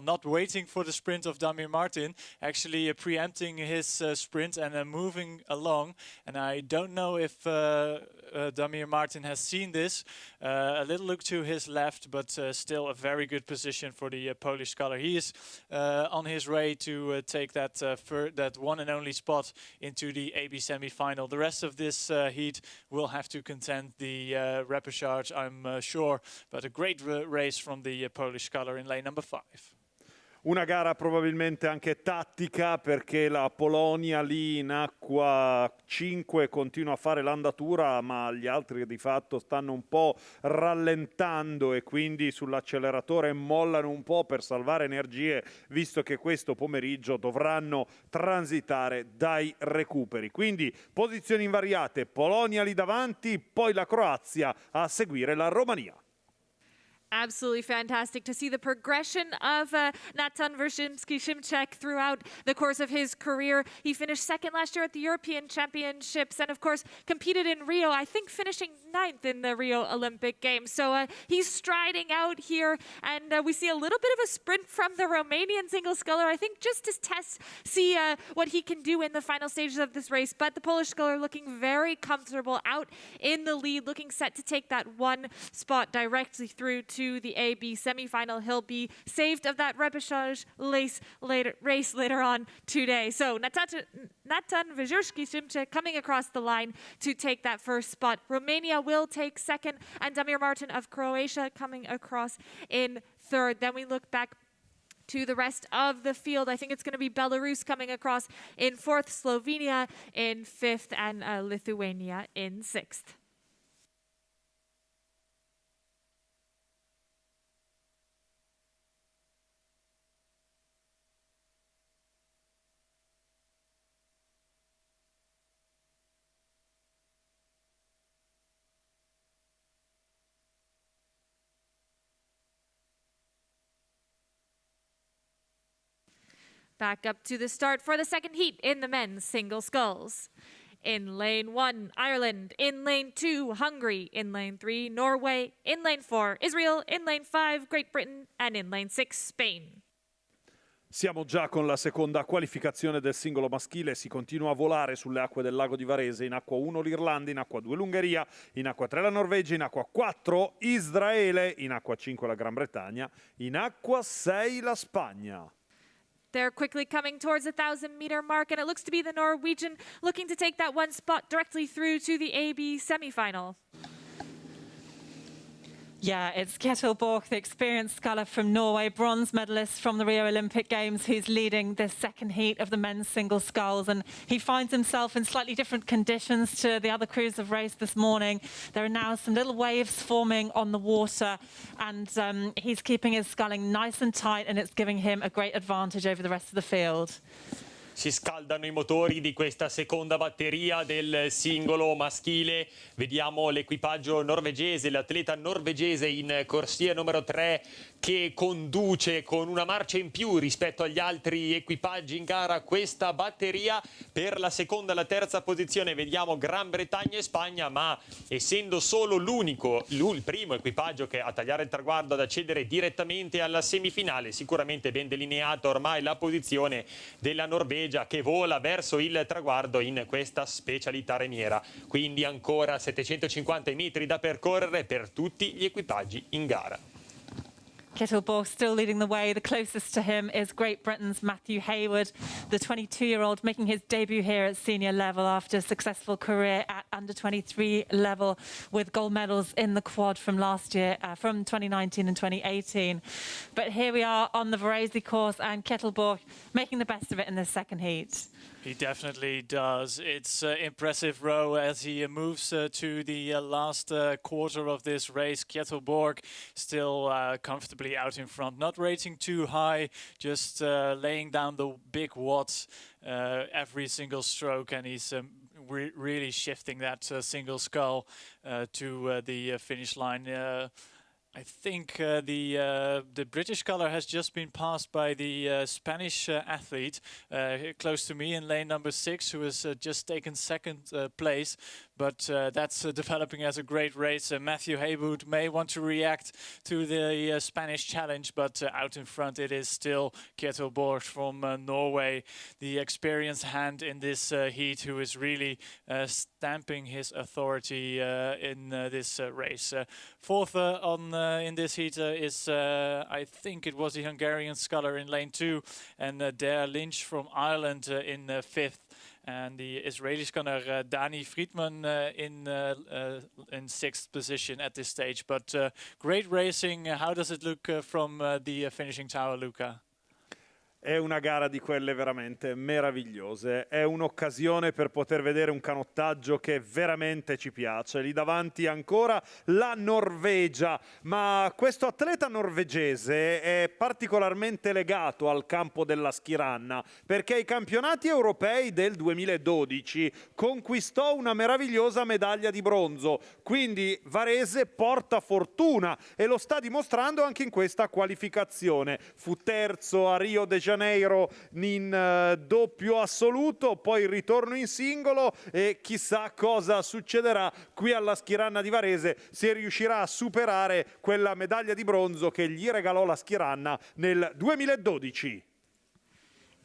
not waiting for the sprint of Damir Martin, actually preempting his sprint and moving along. And I don't know if Damir Martin has seen this. A little look to his left, but still a very good position for the Polish sculler. He is on his way to take that one and only spot into the AB semi-final. The rest of this heat will have to contend the repechage, I'm sure, but a great race from the Polish sculler in lane number 5. Una gara probabilmente anche tattica, perché la Polonia lì in acqua 5 continua a fare l'andatura, ma gli altri di fatto stanno un po' rallentando e quindi sull'acceleratore mollano un po' per salvare energie, visto che questo pomeriggio dovranno transitare dai recuperi. Quindi posizioni invariate, Polonia lì davanti, poi la Croazia, a seguire la Romania. Absolutely fantastic to see the progression of Natan Vershimski-Shimchek throughout the course of his career. He finished second last year at the European Championships and, of course, competed in Rio, I think finishing 9th in the Rio Olympic Games. So he's striding out here, and we see a little bit of a sprint from the Romanian single sculler, I think just to see what he can do in the final stages of this race. But the Polish sculler looking very comfortable out in the lead, looking set to take that one spot directly through to the AB semifinal. He'll be saved of that repechage race later on today. So Natan Vershimski-Shimchek coming across the line to take that first spot. Romania will take second, and Damir Martin of Croatia coming across in third. Then we look back to the rest of the field. I think it's going to be Belarus coming across in fourth, Slovenia in fifth, and Lithuania in sixth. Back up to the start for the second heat in the men's single sculls. In lane 1, Ireland. In lane 2, Hungary. In lane 3, Norway. In lane 4, Israel. In lane 5, Great Britain. And in lane 6, Spain. Siamo già con la seconda qualificazione del singolo maschile, si continua a volare sulle acque del lago di Varese, in acqua 1 l'Irlanda, in acqua 2 l'Ungheria, in acqua 3 la Norvegia, in acqua 4 Israele, in acqua 5 la Gran Bretagna, in acqua 6 la Spagna. They're quickly coming towards the 1,000-meter mark, and it looks to be the Norwegian looking to take that one spot directly through to the AB semifinal. Yeah, it's Kjetil Borch, the experienced sculler from Norway, bronze medalist from the Rio Olympic Games, who's leading this second heat of the men's single sculls. And he finds himself in slightly different conditions to the other crews of race this morning. There are now some little waves forming on the water, and he's keeping his sculling nice and tight, and it's giving him a great advantage over the rest of the field. Si scaldano i motori di questa seconda batteria del singolo maschile. Vediamo l'equipaggio norvegese, l'atleta norvegese in corsia numero 3 che conduce con una marcia in più rispetto agli altri equipaggi in gara questa batteria. Per la seconda e la terza posizione vediamo Gran Bretagna e Spagna, ma essendo solo il primo equipaggio che a tagliare il traguardo ad accedere direttamente alla semifinale, sicuramente ben delineata ormai la posizione della Norvegia, che vola verso il traguardo in questa specialità remiera. Quindi ancora 750 metri da percorrere per tutti gli equipaggi in gara. Kjetil Borch still leading the way. The closest to him is Great Britain's Matthew Hayward, the 22-year-old making his debut here at senior level after a successful career at under-23 level with gold medals in the quad from last year, from 2019 and 2018. But here we are on the Varese course, and Kjetil Borch making the best of it in this second heat. He definitely does. It's impressive row as he moves to the last quarter of this race. Kjetil Borch still comfortably out in front, not rating too high, just laying down the big watts every single stroke, and he's really shifting that single scull to the finish line. I think the British sculler has just been passed by the Spanish athlete close to me in lane number 6, who has just taken second place. But that's developing as a great race. Matthew Haywood may want to react to the Spanish challenge, but out in front it is still Kjetil Borch from Norway, the experienced hand in this heat, who is really stamping his authority in this race. Fourth in this heat is, I think it was the Hungarian sculler in lane 2, and Dare Lynch from Ireland in fifth. And the Israeli sculler Dani Friedman in sixth position at this stage. But great racing. How does it look from the finishing tower, Luca? È una gara di quelle veramente meravigliose, è un'occasione per poter vedere un canottaggio che veramente ci piace. Lì davanti ancora la Norvegia, ma questo atleta norvegese è particolarmente legato al campo della skiranna perché ai campionati europei del 2012 conquistò una meravigliosa medaglia di bronzo, quindi Varese porta fortuna e lo sta dimostrando anche in questa qualificazione. Fu terzo a Rio de Janeiro in doppio assoluto, poi il ritorno in singolo e chissà cosa succederà qui alla Skiranna di Varese, se riuscirà a superare quella medaglia di bronzo che gli regalò la Skiranna nel 2012.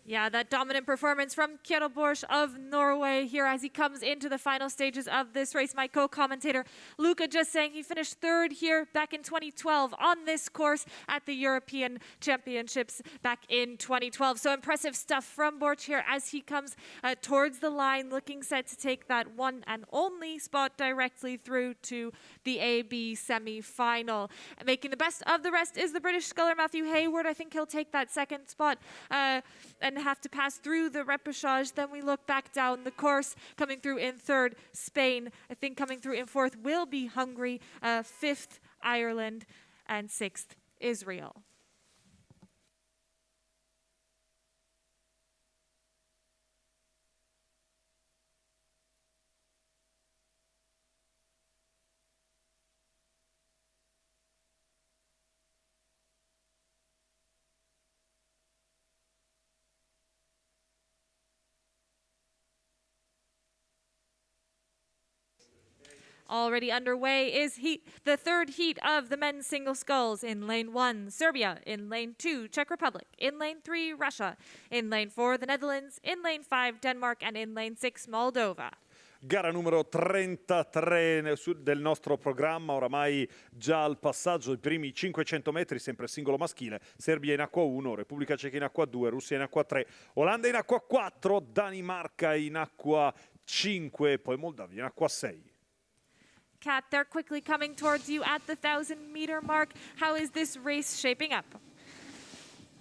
Yeah, that dominant performance from Kjell Borch of Norway here as he comes into the final stages of this race. My co-commentator Luca just saying he finished third here back in 2012 on this course at the European Championships back in 2012. So impressive stuff from Borch here as he comes towards the line, looking set to take that one and only spot directly through to the AB semi-final. Making the best of the rest is the British sculler Matthew Hayward. I think he'll take that second spot and have to pass through the repechage. Then we look back down the course. Coming through in third, Spain. I think coming through in fourth will be Hungary. Fifth, Ireland. And sixth, Israel. Already underway is the third heat of the men's single sculls. In lane 1, Serbia. In lane 2, Czech Republic. In lane 3, Russia. In lane 4, the Netherlands. In lane 5, Denmark. And in lane 6, Moldova. Gara numero 33 del nostro programma, oramai già al passaggio dei primi 500 metri, sempre singolo maschile. Serbia in acqua 1, Repubblica Ceca in acqua 2, Russia in acqua 3, Olanda in acqua 4, Danimarca in acqua 5, poi Moldavia in acqua 6. Kat, they're quickly coming towards you at the 1,000-meter mark. How is this race shaping up?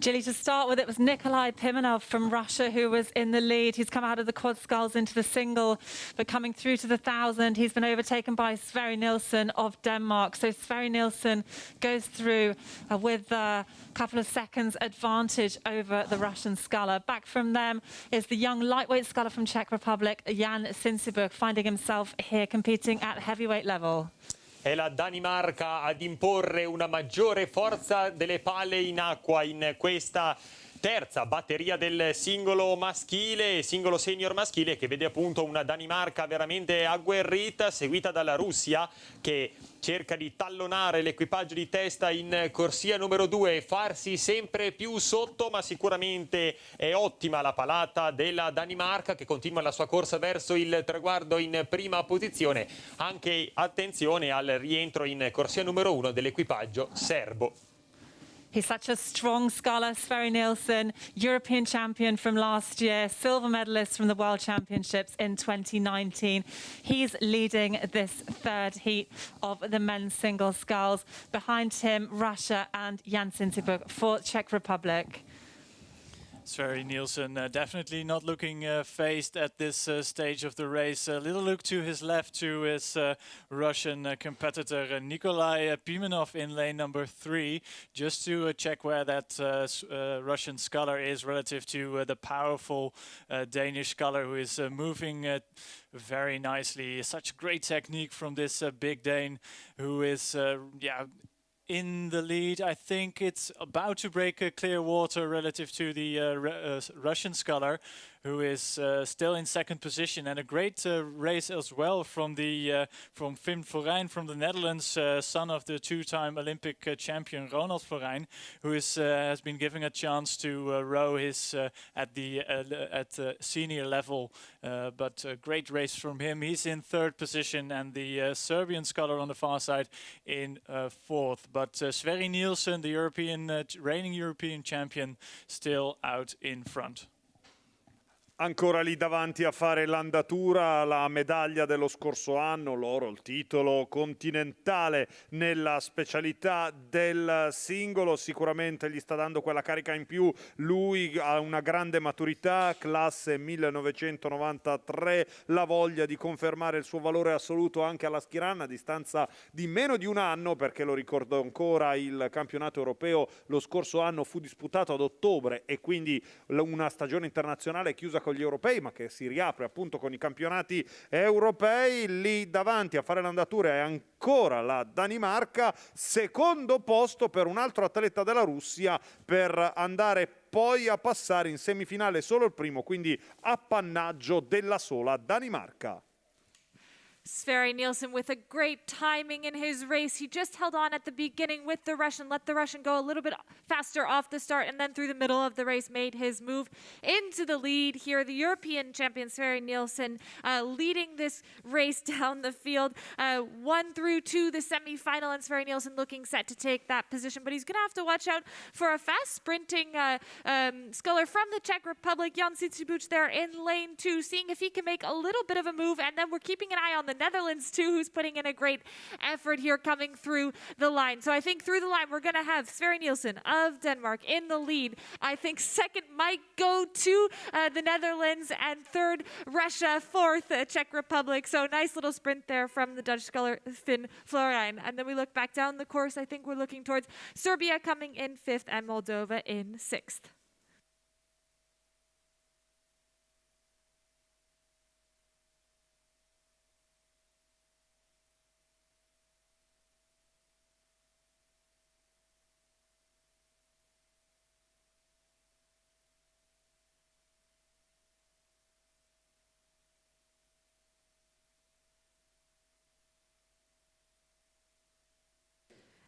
Gilly, to start with, it was Nikolai Pimenov from Russia who was in the lead. He's come out of the quad sculls into the single, but coming through to the 1,000, he's been overtaken by Sverre Nielsen of Denmark. So Sverre Nielsen goes through with a couple of seconds advantage over the Russian sculler. Back from them is the young lightweight sculler from Czech Republic, Jan Sinsibuk, finding himself here competing at heavyweight level. È la Danimarca ad imporre una maggiore forza delle palle in acqua in questa terza batteria del singolo maschile, singolo senior maschile, che vede appunto una Danimarca veramente agguerrita, seguita dalla Russia che cerca di tallonare l'equipaggio di testa in corsia numero 2 e farsi sempre più sotto, ma sicuramente è ottima la palata della Danimarca che continua la sua corsa verso il traguardo in prima posizione. Anche attenzione al rientro in corsia numero 1 dell'equipaggio serbo. He's such a strong sculler, Sverre Nielsen, European champion from last year, silver medalist from the World Championships in 2019. He's leading this third heat of the men's single sculls. Behind him, Russia and Jan Sinsibuk for Czech Republic. Sverre Nielsen definitely not looking phased at this stage of the race. A little look to his left to his Russian competitor Nikolai Pimenov in lane number 3, just to check where that Russian sculler is relative to the powerful Danish sculler who is moving very nicely. Such great technique from this big Dane who is in the lead. I think it's about to break clear water relative to the Russian sculler, who is still in second position, and a great race as well from Finn Forijn from the Netherlands, son of the two-time Olympic champion Ronald Forijn, who has been given a chance to row his at senior level. But a great race from him. He's in third position, and the Serbian sculler on the far side in fourth. But Sverre Nielsen, the reigning European champion, still out in front. Ancora lì davanti a fare l'andatura, la medaglia dello scorso anno, l'oro, il titolo continentale nella specialità del singolo, sicuramente gli sta dando quella carica in più, lui ha una grande maturità, classe 1993, la voglia di confermare il suo valore assoluto anche alla Schirana a distanza di meno di un anno, perché lo ricordo ancora, il campionato europeo lo scorso anno fu disputato ad ottobre e quindi una stagione internazionale chiusa con gli europei, ma che si riapre appunto con i campionati europei. Lì davanti a fare l'andatura è ancora la Danimarca, secondo posto per un altro atleta della Russia per andare poi a passare in semifinale solo il primo, quindi appannaggio della sola Danimarca. Sverre Nielsen with a great timing in his race. He just held on at the beginning with the Russian, let the Russian go a little bit faster off the start, and then through the middle of the race made his move into the lead here. The European champion Sverre Nielsen leading this race down the field, 1 through 2 the semi-final, and Sverre Nielsen looking set to take that position. But he's going to have to watch out for a fast sprinting sculler from the Czech Republic, Jan Sitsibuch there in lane 2, seeing if he can make a little bit of a move, and then we're keeping an eye on the Netherlands too, who's putting in a great effort here coming through the line. So I think through the line we're going to have Sverre Nielsen of Denmark in the lead. I think second might go to the Netherlands, and third Russia, fourth Czech Republic. So nice little sprint there from the Dutch sculler Finn Florijn. And then we look back down the course. I think we're looking towards Serbia coming in 5th and Moldova in 6th.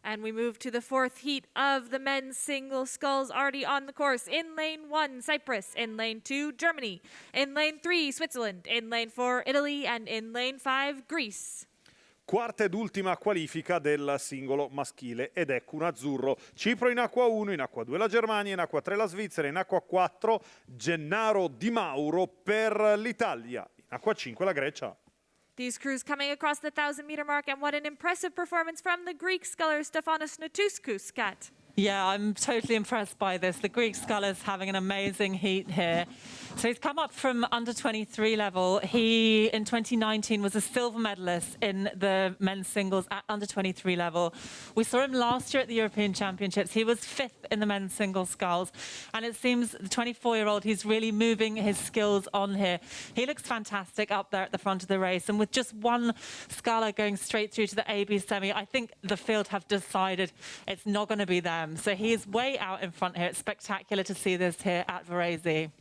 And we move to the 4th heat of the men's single sculls already on the course. In lane 1, Cyprus. In lane 2, Germany. In lane 3, Switzerland. In lane 4, Italy. And in lane 5, Greece. Quarta ed ultima qualifica del singolo maschile ed ecco un azzurro. Cipro in acqua 1, in acqua 2 la Germania, in acqua 3 la Svizzera, in acqua 4 Gennaro Di Mauro per l'Italia, in acqua 5 la Grecia. These crews coming across the 1,000-meter mark, and what an impressive performance from the Greek sculler Stefanos Natouskus, Kat. Yeah, I'm totally impressed by this. The Greek sculler's having an amazing heat here. So he's come up from under 23 level. He, in 2019, was a silver medalist in the men's singles at under 23 level. We saw him last year at the European Championships. He was 5th in the men's single sculls. And it seems the 24-year-old, he's really moving his skills on here. He looks fantastic up there at the front of the race. And with just one sculler going straight through to the AB semi, I think the field have decided it's not going to be them. So he's way out in front here. It's spectacular to see this here at Varese.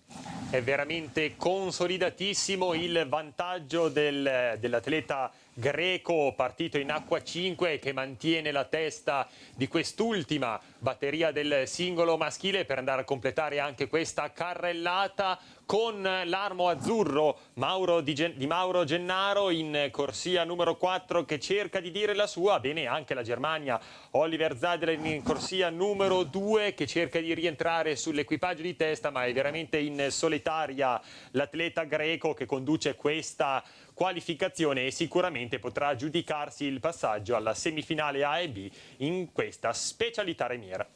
È veramente consolidatissimo il vantaggio dell'atleta greco partito in acqua 5 che mantiene la testa di quest'ultima batteria del singolo maschile per andare a completare anche questa carrellata con l'armo azzurro di Mauro Gennaro in corsia numero 4 che cerca di dire la sua. Bene anche la Germania, Oliver Zadler in corsia numero 2 che cerca di rientrare sull'equipaggio di testa, ma è veramente in solitaria l'atleta greco che conduce questa qualificazione e sicuramente potrà giudicarsi il passaggio alla semifinale A e B in questa specialità remiera.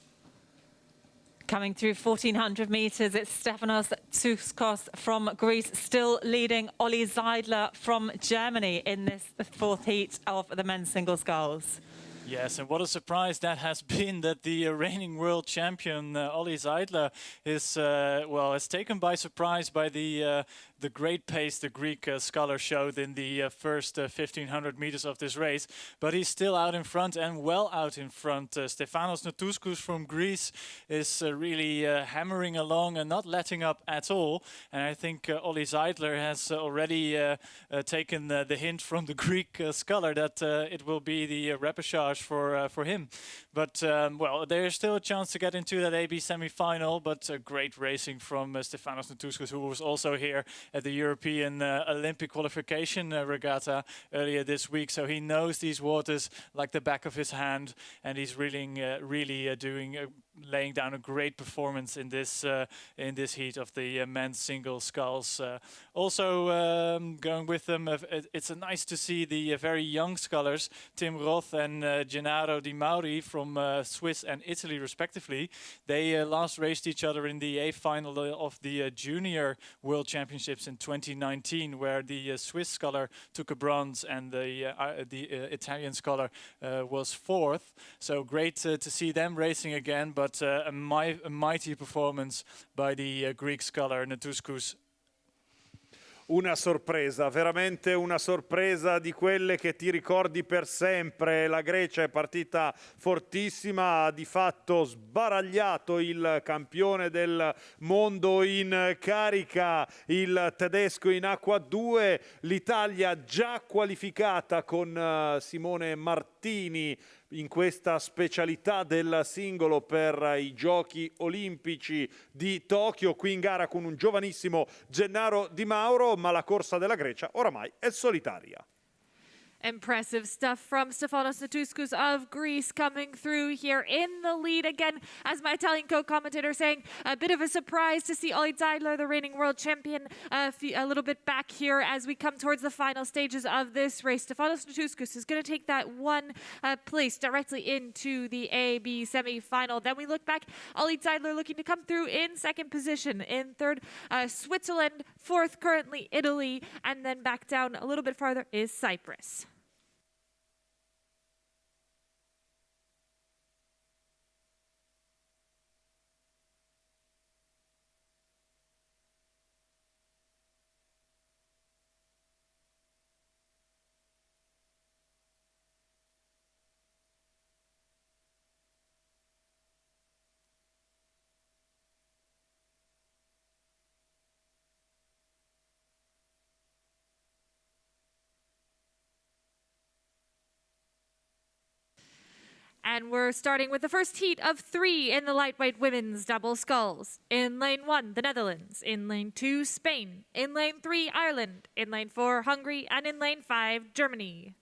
Coming through 1,400 meters, it's Stefanos Tsuskos from Greece still leading Olli Zeidler from Germany in this 4th heat of the men's single sculls. Yes, and what a surprise that has been that the reigning world champion Olli Zeidler is taken by surprise by the great pace the Greek sculler showed in the first 1,500 meters of this race. But he's still out in front and well out in front. Stefanos Natouskus from Greece is really hammering along and not letting up at all. And I think Olli Zeidler has already taken the hint from the Greek sculler that it will be the repechage crash for him. But well, there's still a chance to get into that AB semi-final. But great racing from Stefanos Gnatouskas, who was also here at the European Olympic qualification regatta earlier this week. So he knows these waters like the back of his hand, and he's really laying down a great performance in this heat of the men's single sculls. Also going with them, it's nice to see the very young scullers, Tim Roth and Gennaro Di Mauri from Swiss and Italy respectively. They last raced each other in the A final of the Junior World Championships in 2019, where the Swiss sculler took a bronze and the Italian sculler was fourth. So great to see them racing again, but a mighty performance by the Greek sculler Gnatouskas. Una sorpresa, veramente una sorpresa di quelle che ti ricordi per sempre. La Grecia è partita fortissima, ha di fatto sbaragliato il campione del mondo in carica, il tedesco in acqua 2, l'Italia già qualificata con Simone Martini in questa specialità del singolo per i Giochi Olimpici di Tokyo, qui in gara con un giovanissimo Gennaro Di Mauro, ma la corsa della Grecia oramai è solitaria. Impressive stuff from Stefanos Gnatouskas of Greece coming through here in the lead. Again, as my Italian co-commentator saying, a bit of a surprise to see Olli Zeidler, the reigning world champion, a little bit back here as we come towards the final stages of this race. Stefanos Gnatouskas is going to take that one place directly into the AB semi-final. Then we look back, Olli Zeidler looking to come through in second position. In third, Switzerland. Fourth, currently Italy. And then back down a little bit farther is Cyprus. And we're starting with the first heat of 3 in the lightweight women's double sculls. In lane 1, the Netherlands. In lane 2, Spain. In lane 3, Ireland. In lane 4, Hungary. And in lane 5, Germany.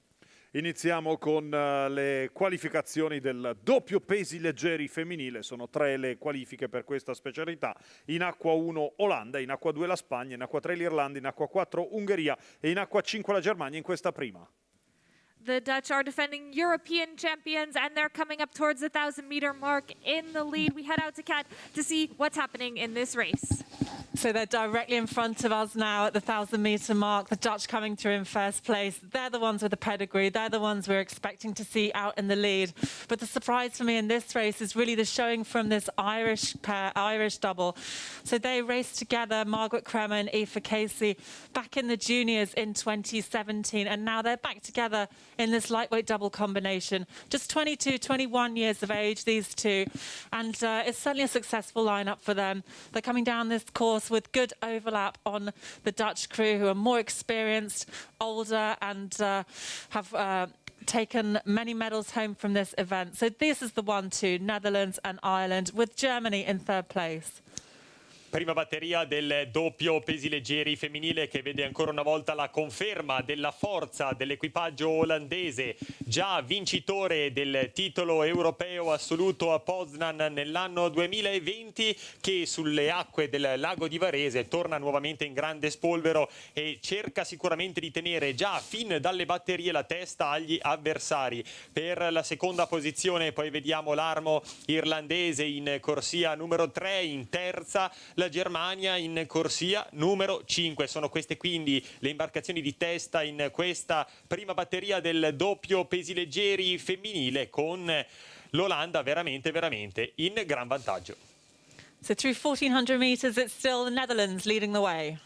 Iniziamo con le qualificazioni del doppio pesi leggeri femminile. Sono 3 le qualifiche per questa specialità. In acqua 1 Olanda, in acqua 2 la Spagna, in acqua 3 l'Irlanda, in acqua 4 Ungheria e in acqua 5 la Germania in questa prima. The Dutch are defending European champions, and they're coming up towards the 1,000-meter mark in the lead. We head out to Kat to see what's happening in this race. So they're directly in front of us now at the 1,000-meter mark. The Dutch coming through in first place. They're the ones with the pedigree. They're the ones we're expecting to see out in the lead. But the surprise for me in this race is really the showing from this Irish pair, Irish double. So they raced together, Margaret Kremer and Aoife Casey, back in the juniors in 2017. And now they're back together in this lightweight double combination. Just 22, 21 years of age, these two. And it's certainly a successful lineup for them. They're coming down this course with good overlap on the Dutch crew, who are more experienced, older, and have taken many medals home from this event. So this is the 1-2, Netherlands and Ireland, with Germany in third place. Prima batteria del doppio pesi leggeri femminile che vede ancora una volta la conferma della forza dell'equipaggio olandese, già vincitore del titolo europeo assoluto a Poznan nell'anno 2020, che sulle acque del lago di Varese torna nuovamente in grande spolvero e cerca sicuramente di tenere già fin dalle batterie la testa agli avversari. Per la seconda posizione poi vediamo l'armo irlandese in corsia numero 3, in terza la Germania in corsia numero 5. Sono queste quindi le imbarcazioni di testa in questa prima batteria del doppio pesi leggeri femminile, con l'Olanda veramente in gran vantaggio. So through 1,400 meters, it's still the Netherlands leading the way.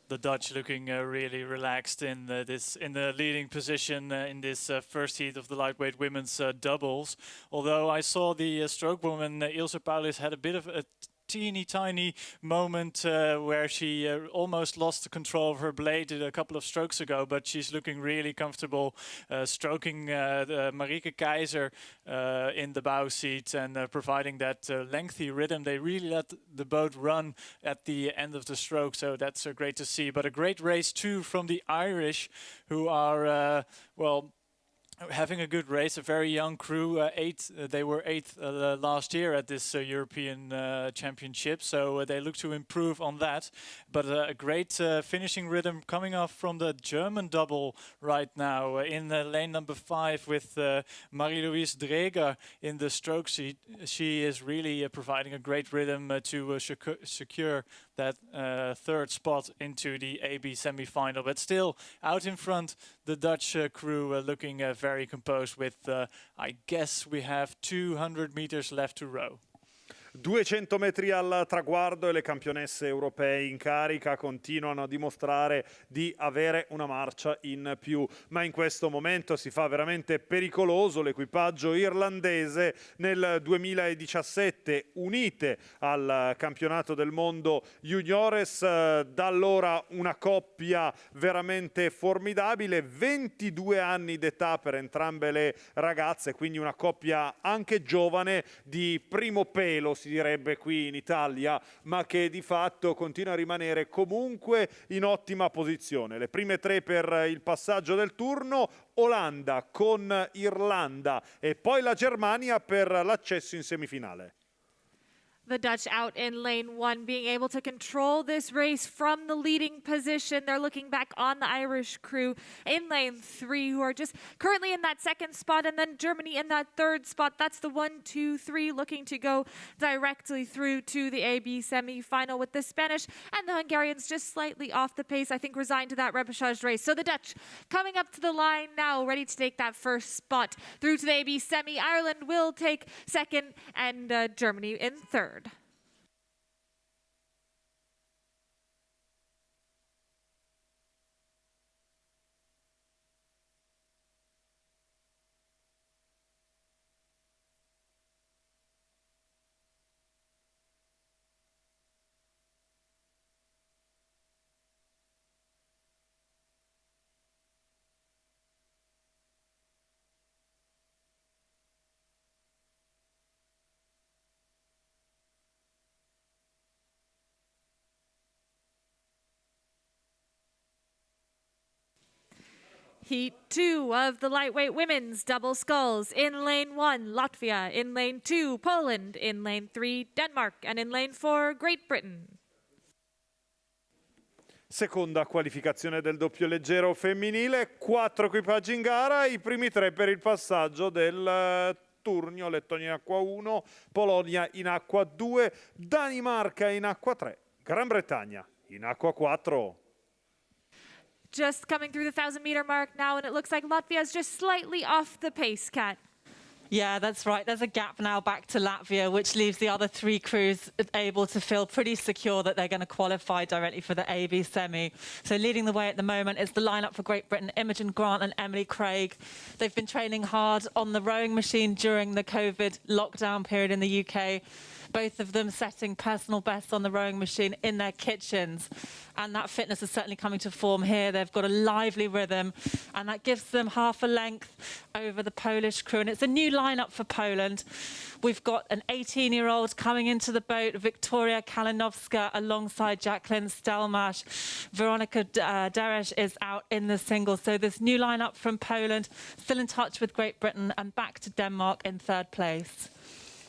The Dutch looking really relaxed in the leading position in this first heat of the lightweight women's doubles. Although I saw the stroke woman Ilse Paulis had a bit of a teeny tiny moment where she almost lost the control of her blade a couple of strokes ago, but she's looking really comfortable stroking Marieke Keizer in the bow seat and providing that lengthy rhythm. They really let the boat run at the end of the stroke, so that's great to see. But a great race too from the Irish, who are, well, having a good race, a very young crew. They were eighth last year at this European Championship, so they look to improve on that. But a great finishing rhythm coming off from the German double right now in lane number 5 with Marie-Louise Dreger in the stroke seat. She is really providing a great rhythm to secure that third spot into the AB semi-final. But still, out in front, the Dutch crew looking very composed with, I guess we have 200 meters left to row. 200 metri al traguardo e le campionesse europee in carica continuano a dimostrare di avere una marcia in più, ma in questo momento si fa veramente pericoloso. L'equipaggio irlandese nel 2017 unite al campionato del mondo juniores, da allora una coppia veramente formidabile, 22 anni d'età per entrambe le ragazze, quindi una coppia anche giovane, di primo pelo si direbbe qui in Italia, ma che di fatto continua a rimanere comunque in ottima posizione. Le prime 3 per il passaggio del turno, Olanda con Irlanda e poi la Germania per l'accesso in semifinale. The Dutch out in lane 1, being able to control this race from the leading position. They're looking back on the Irish crew in lane 3, who are just currently in that second spot, and then Germany in that third spot. That's the 1, 2, 3 looking to go directly through to the AB semi-final, with the Spanish and the Hungarians just slightly off the pace, I think resigned to that repechage race. So the Dutch coming up to the line now, ready to take that first spot through to the AB semi. Ireland will take second and Germany in third. Heat 2 of the lightweight women's double sculls. In lane 1, Latvia. In lane 2, Poland. In lane 3, Denmark. And in lane 4, Great Britain. Seconda qualificazione del doppio leggero femminile, 4 equipaggi in gara, i primi 3 per il passaggio del turno. Lettonia in acqua 1, Polonia in acqua 2, Danimarca in acqua 3, Gran Bretagna in acqua 4. Just coming through the 1,000-meter mark now, and it looks like Latvia is just slightly off the pace, Kat. Yeah, that's right. There's a gap now back to Latvia, which leaves the other 3 crews able to feel pretty secure that they're going to qualify directly for the AB semi. So leading the way at the moment is the lineup for Great Britain, Imogen Grant and Emily Craig. They've been training hard on the rowing machine during the COVID lockdown period in the UK. Both of them setting personal bests on the rowing machine in their kitchens. And that fitness is certainly coming to form here. They've got a lively rhythm, and that gives them half a length over the Polish crew. And it's a new lineup for Poland. We've got an 18-year-old coming into the boat, Victoria Kalinowska, alongside Jacqueline Stelmash. Veronika Dereš is out in the singles. So this new lineup from Poland, still in touch with Great Britain, and back to Denmark in third place.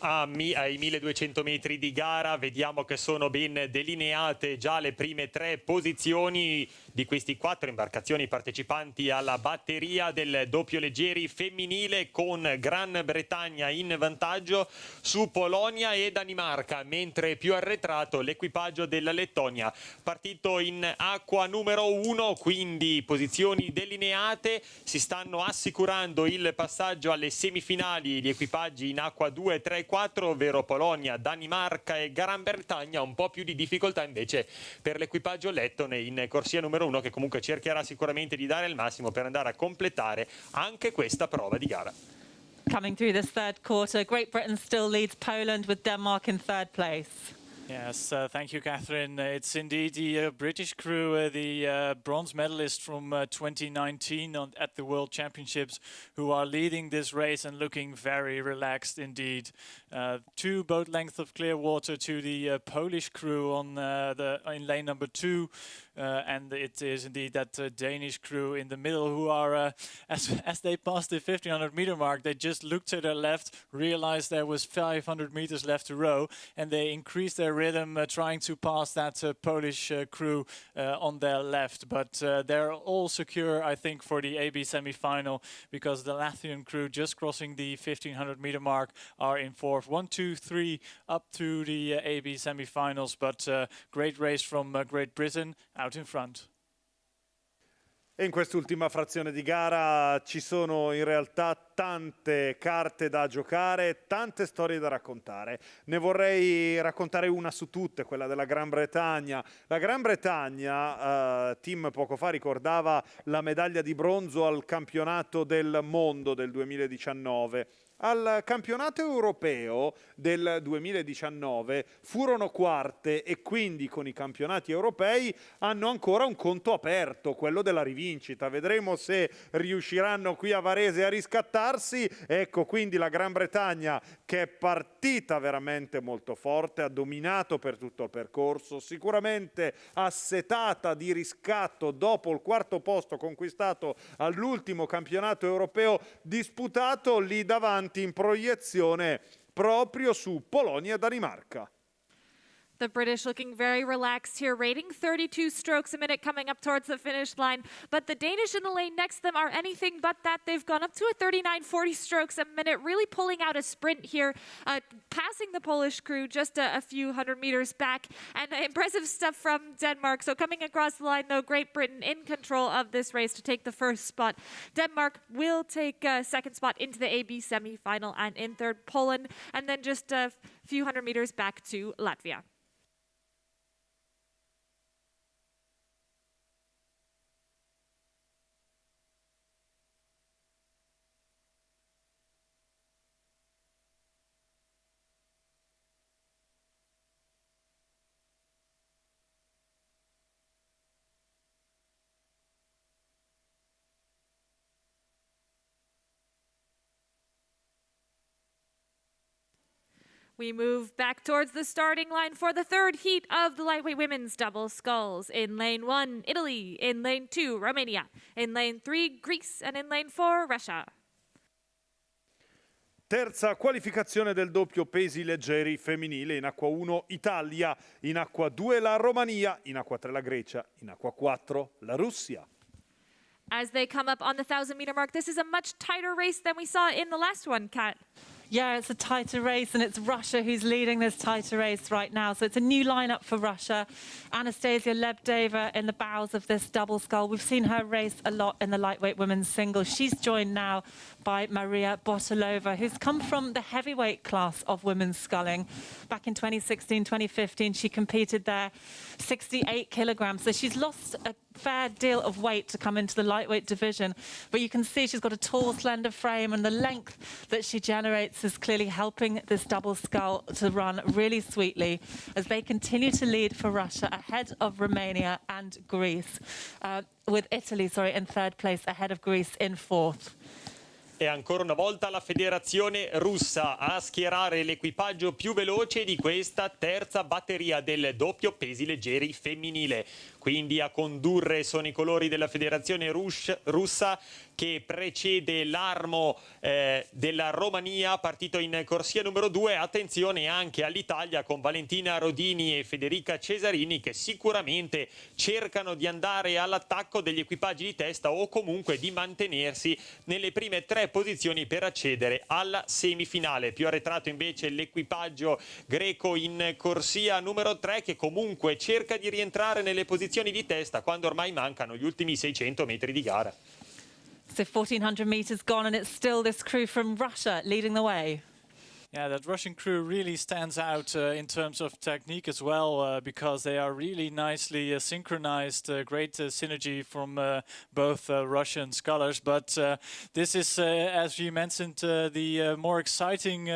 Ai 1200 metri di gara vediamo che sono ben delineate già le prime 3 posizioni di questi 4 imbarcazioni partecipanti alla batteria del doppio leggeri femminile, con Gran Bretagna in vantaggio su Polonia e Danimarca, mentre più arretrato l'equipaggio della Lettonia, partito in acqua numero 1, quindi posizioni delineate. Si stanno assicurando il passaggio alle semifinali gli equipaggi in acqua 2, 3, 4, ovvero Polonia, Danimarca e Gran Bretagna. Un po' più di difficoltà invece per l'equipaggio lettone in corsia numero 1, che comunque cercherà sicuramente di dare il massimo per andare a completare anche questa prova di gara. Coming through this third quarter, Great Britain still leads Poland, with Denmark in third place. Yes, thank you, Catherine. It's indeed the British crew, the bronze medalist from 2019 at the World Championships, who are leading this race and looking very relaxed indeed. 2 boat lengths of clear water to the Polish crew on in lane number 2. And it is indeed that Danish crew in the middle who are, as they passed the 1500 meter mark, they just looked to their left, realized there was 500 meters left to row, and they increased their rhythm trying to pass that Polish crew on their left. But they're all secure, I think, for the AB semi-final, because the Latvian crew just crossing the 1500 meter mark are in 4th. 1, 2, 3 up to the AB semi-finals, but great race from Great Britain out in front. E in quest'ultima frazione di gara ci sono in realtà tante carte da giocare, tante storie da raccontare. Ne vorrei raccontare una su tutte, quella della Gran Bretagna. La Gran Bretagna, Tim poco fa ricordava la medaglia di bronzo al campionato del mondo del 2019. Al campionato europeo del 2019 furono quarte e quindi con i campionati europei hanno ancora un conto aperto, quello della rivincita. Vedremo se riusciranno qui a Varese a riscattarsi. Ecco quindi la Gran Bretagna che è partita veramente molto forte, ha dominato per tutto il percorso, sicuramente assetata di riscatto dopo il 4º posto conquistato all'ultimo campionato europeo disputato lì davanti in proiezione proprio su Polonia e Danimarca. The British looking very relaxed here, rating 32 strokes a minute coming up towards the finish line. But the Danish in the lane next to them are anything but that. They've gone up to a 39-40 strokes a minute, really pulling out a sprint here, passing the Polish crew just a few hundred meters back. And impressive stuff from Denmark. So coming across the line, though, Great Britain in control of this race to take the 1st spot. Denmark will take 2nd spot into the AB semi-final, and in 3rd, Poland. And then just a few hundred meters back to Latvia. We move back towards the starting line for the 3rd heat of the lightweight women's double sculls. In lane 1, Italy. In lane 2, Romania. In lane 3, Greece. And in lane 4, Russia. Terza qualificazione del doppio pesi leggeri femminile. In acqua 1 Italia, in acqua 2 la Romania, in acqua 3 la Grecia, in acqua 4 la Russia. As they come up on the 1,000 meter mark, this is a much tighter race than we saw in the last one, Kat. Yeah, it's a tighter race, and it's Russia who's leading this tighter race right now. So it's a new lineup for Russia. Anastasia Lebedeva in the bows of this double scull. We've seen her race a lot in the lightweight women's singles. She's joined now by Maria Botilova, who's come from the heavyweight class of women's sculling. Back in 2016, 2015, she competed there, 68 kilograms. So she's lost a fair deal of weight to come into the lightweight division. But you can see she's got a tall, slender frame, and the length that she generates is clearly helping this double scull to run really sweetly as they continue to lead for Russia ahead of Romania and Greece, with Italy, in 3rd place ahead of Greece in 4th. E ancora una volta la federazione russa a schierare l'equipaggio più veloce di questa terza batteria del doppio pesi leggeri femminile. Quindi a condurre sono i colori della federazione russa, che precede l'armo della Romania, partito in corsia numero 2. Attenzione anche all'Italia con Valentina Rodini e Federica Cesarini, che sicuramente cercano di andare all'attacco degli equipaggi di testa o comunque di mantenersi nelle prime 3 posizioni per accedere alla semifinale. Più arretrato invece l'equipaggio greco in corsia numero 3, che comunque cerca di rientrare nelle posizioni di testa quando ormai mancano gli ultimi 600 metri di gara. So 1,400 meters gone, and it's still this crew from Russia leading the way. Yeah, that Russian crew really stands out in terms of technique as well, because they are really nicely synchronized. Great synergy from both Russian scullers. But this is, as you mentioned, the more exciting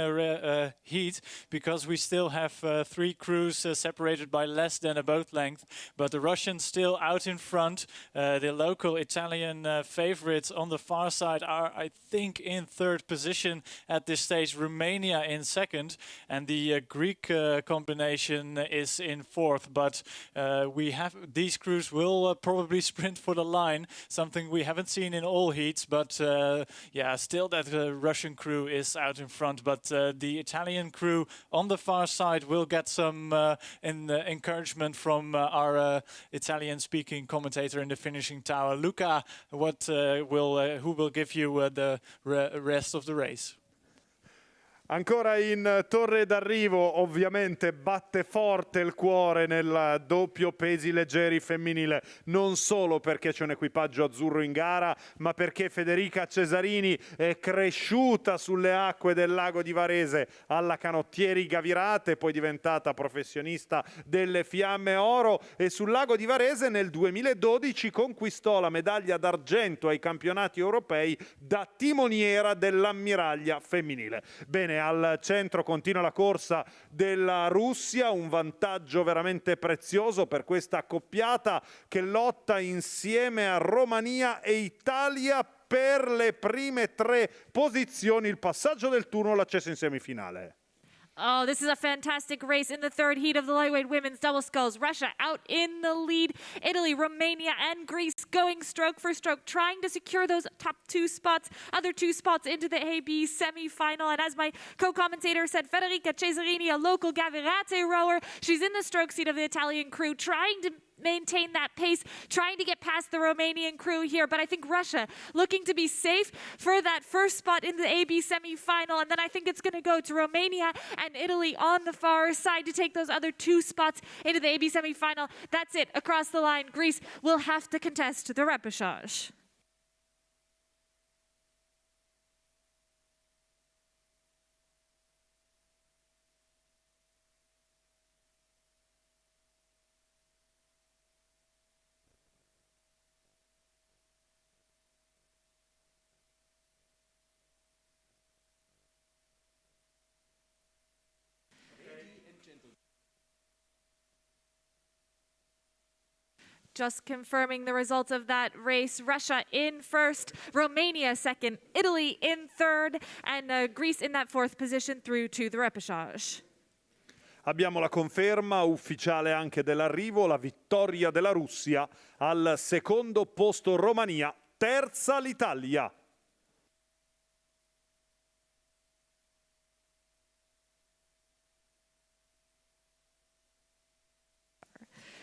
heat, because we still have 3 crews separated by less than a boat length. But the Russians still out in front. The local Italian favorites on the far side are, I think, in 3rd position at this stage. Romania in 2nd, and the Greek combination is in 4th. But we have these crews will probably sprint for the line, something we haven't seen in all heats. But yeah, still that Russian crew is out in front. But the Italian crew on the far side will get some encouragement from our Italian-speaking commentator in the finishing tower. Luca, who will give you the rest of the race? Ancora in torre d'arrivo, ovviamente batte forte il cuore nel doppio pesi leggeri femminile, non solo perché c'è un equipaggio azzurro in gara, ma perché Federica Cesarini è cresciuta sulle acque del lago di Varese alla canottieri Gavirate, poi diventata professionista delle Fiamme Oro, e sul lago di Varese nel 2012 conquistò la medaglia d'argento ai campionati europei da timoniera dell'ammiraglia femminile. Bene, al centro continua la corsa della Russia, un vantaggio veramente prezioso per questa accoppiata che lotta insieme a Romania e Italia per le prime 3 posizioni, il passaggio del turno, l'accesso in semifinale. Oh, this is a fantastic race in the 3rd heat of the lightweight women's double sculls. Russia out in the lead. Italy, Romania, and Greece going stroke for stroke, trying to secure those top 2 spots, other 2 spots into the AB semi-final. And as my co-commentator said, Federica Cesarini, a local Gavirate rower, she's in the stroke seat of the Italian crew, trying to maintain that pace, trying to get past the Romanian crew here. But I think Russia looking to be safe for that first spot in the AB semi-final. And then I think it's going to go to Romania and Italy on the far side to take those other 2 spots into the AB semi-final. That's it. Across the line, Greece will have to contest the repechage. Just confirming the results of that race, Russia in 1st, Romania 2nd, Italy in 3rd, and Greece in that 4th position through to the repechage. Abbiamo la conferma ufficiale anche dell'arrivo, la vittoria della Russia, al 2º posto Romania, 3ª l'Italia.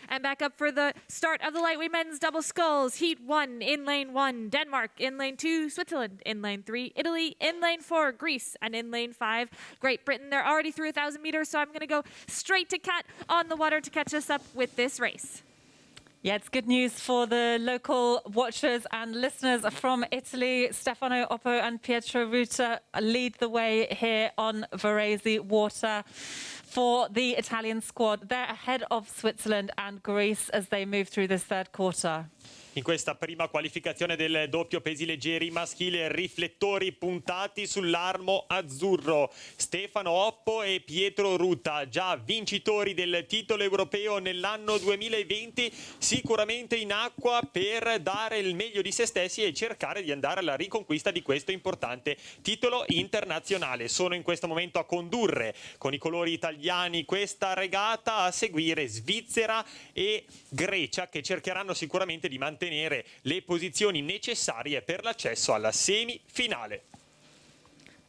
And back up for the start of the lightweight men's double sculls. Heat 1 in lane 1, Denmark in lane 2, Switzerland in lane 3, Italy in lane 4, Greece, and in lane 5, Great Britain. They're already through 1,000 meters, so I'm going to go straight to Kat on the water to catch us up with this race. Yeah, it's good news for the local watchers and listeners from Italy. Stefano Oppo and Pietro Ruta lead the way here on Varese water. For the Italian squad, they're ahead of Switzerland and Greece as they move through this 3rd quarter. In questa prima qualificazione del doppio pesi leggeri maschile, riflettori puntati sull'armo azzurro. Stefano Oppo e Pietro Ruta, già vincitori del titolo europeo nell'anno 2020, sicuramente in acqua per dare il meglio di se stessi e cercare di andare alla riconquista di questo importante titolo internazionale. Sono in questo momento a condurre con i colori italiani questa regata, a seguire Svizzera e Grecia, che cercheranno sicuramente di mantenere le posizioni necessarie per l'accesso alla semifinale.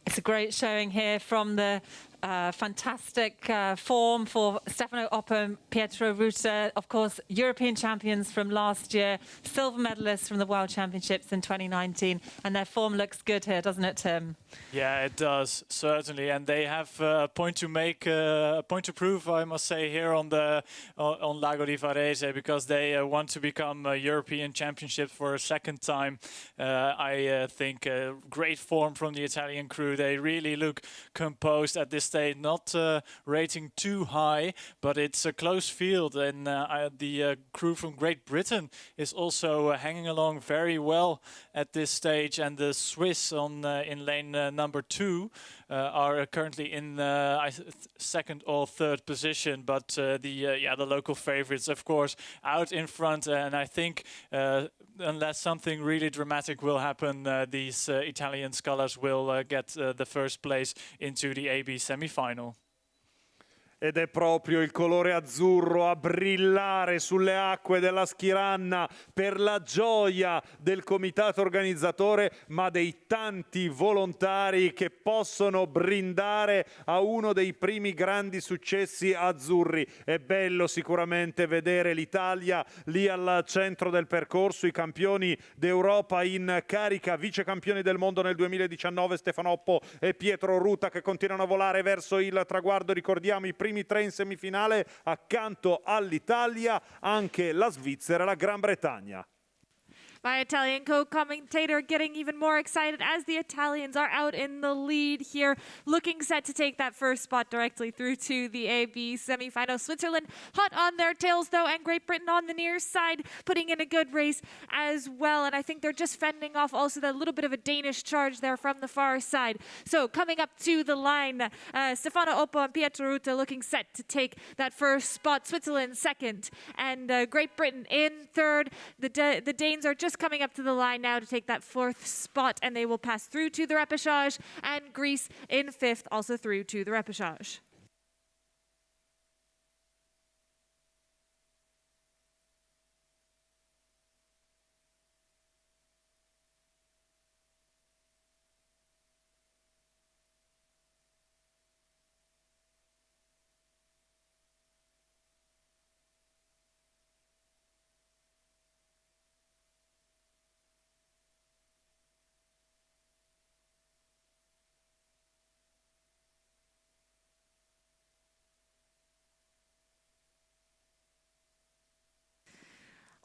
It's a great showing here from the Fantastic form for Stefano Oppo and Pietro Ruta, of course, European champions from last year, silver medalists from the World Championships in 2019, and their form looks good here, doesn't it, Tim? Yeah, it does, certainly, and they have a point to make, a point to prove, I must say, here on Lago di Varese, because they want to become European championships for a second time. I think great form from the Italian crew. They really look composed at this stage, not rating too high, but it's a close field, and the crew from Great Britain is also hanging along very well at this stage, and the Swiss in lane number 2 are currently in second or third position, but the local favorites, of course, out in front, and I think unless something really dramatic will happen, these Italian scullers will get the first place into the AB semi-final. Ed è proprio il colore azzurro a brillare sulle acque della Schiranna per la gioia del comitato organizzatore, ma dei tanti volontari che possono brindare a uno dei primi grandi successi azzurri. È bello sicuramente vedere l'Italia lì al centro del percorso, i campioni d'Europa in carica, vice campioni del mondo nel 2019 Stefano Oppo e Pietro Ruta, che continuano a volare verso il traguardo. Ricordiamo i primi 3 in semifinale, accanto all'Italia anche la Svizzera e la Gran Bretagna. My Italian co-commentator getting even more excited as the Italians are out in the lead here, looking set to take that first spot directly through to the AB semifinal. Switzerland hot on their tails though, and Great Britain on the near side, putting in a good race as well. And I think they're just fending off also that little bit of a Danish charge there from the far side. So coming up to the line, Stefano Oppo and Pietro Ruta looking set to take that first spot. Switzerland second, and Great Britain in third. The Danes are just coming up to the line now to take that 4th spot, and they will pass through to the repechage, and Greece in 5th, also through to the repechage.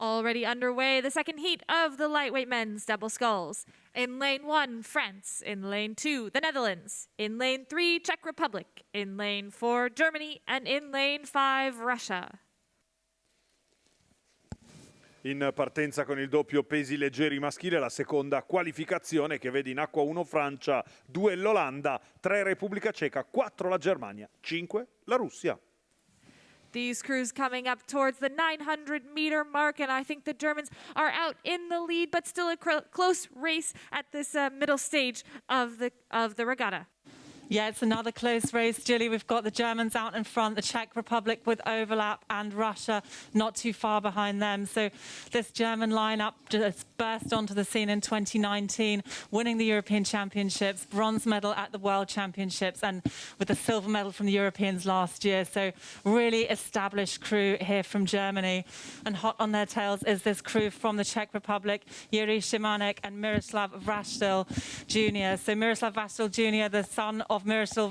Already underway, the second heat of the lightweight men's double sculls. In lane 1, France. In lane 2, the Netherlands. In lane 3, Czech Republic. In lane 4, Germany. And in lane 5, Russia. In partenza con il doppio pesi leggeri maschile, la seconda qualificazione che vede in acqua 1 Francia, 2 l'Olanda, 3 Repubblica Ceca, 4 la Germania, 5 la Russia. These crews coming up towards the 900-meter mark, and I think the Germans are out in the lead, but still a close race at this middle stage of the regatta. Yeah, it's another close race, Julie. We've got the Germans out in front, the Czech Republic with overlap, and Russia not too far behind them. So this German lineup just burst onto the scene in 2019, winning the European Championships, bronze medal at the World Championships, and with a silver medal from the Europeans last year. So really established crew here from Germany. And hot on their tails is this crew from the Czech Republic, Yuri Shimanek and Miroslav Vrastil Jr. So Miroslav Vrastil Jr., the son of Miroslav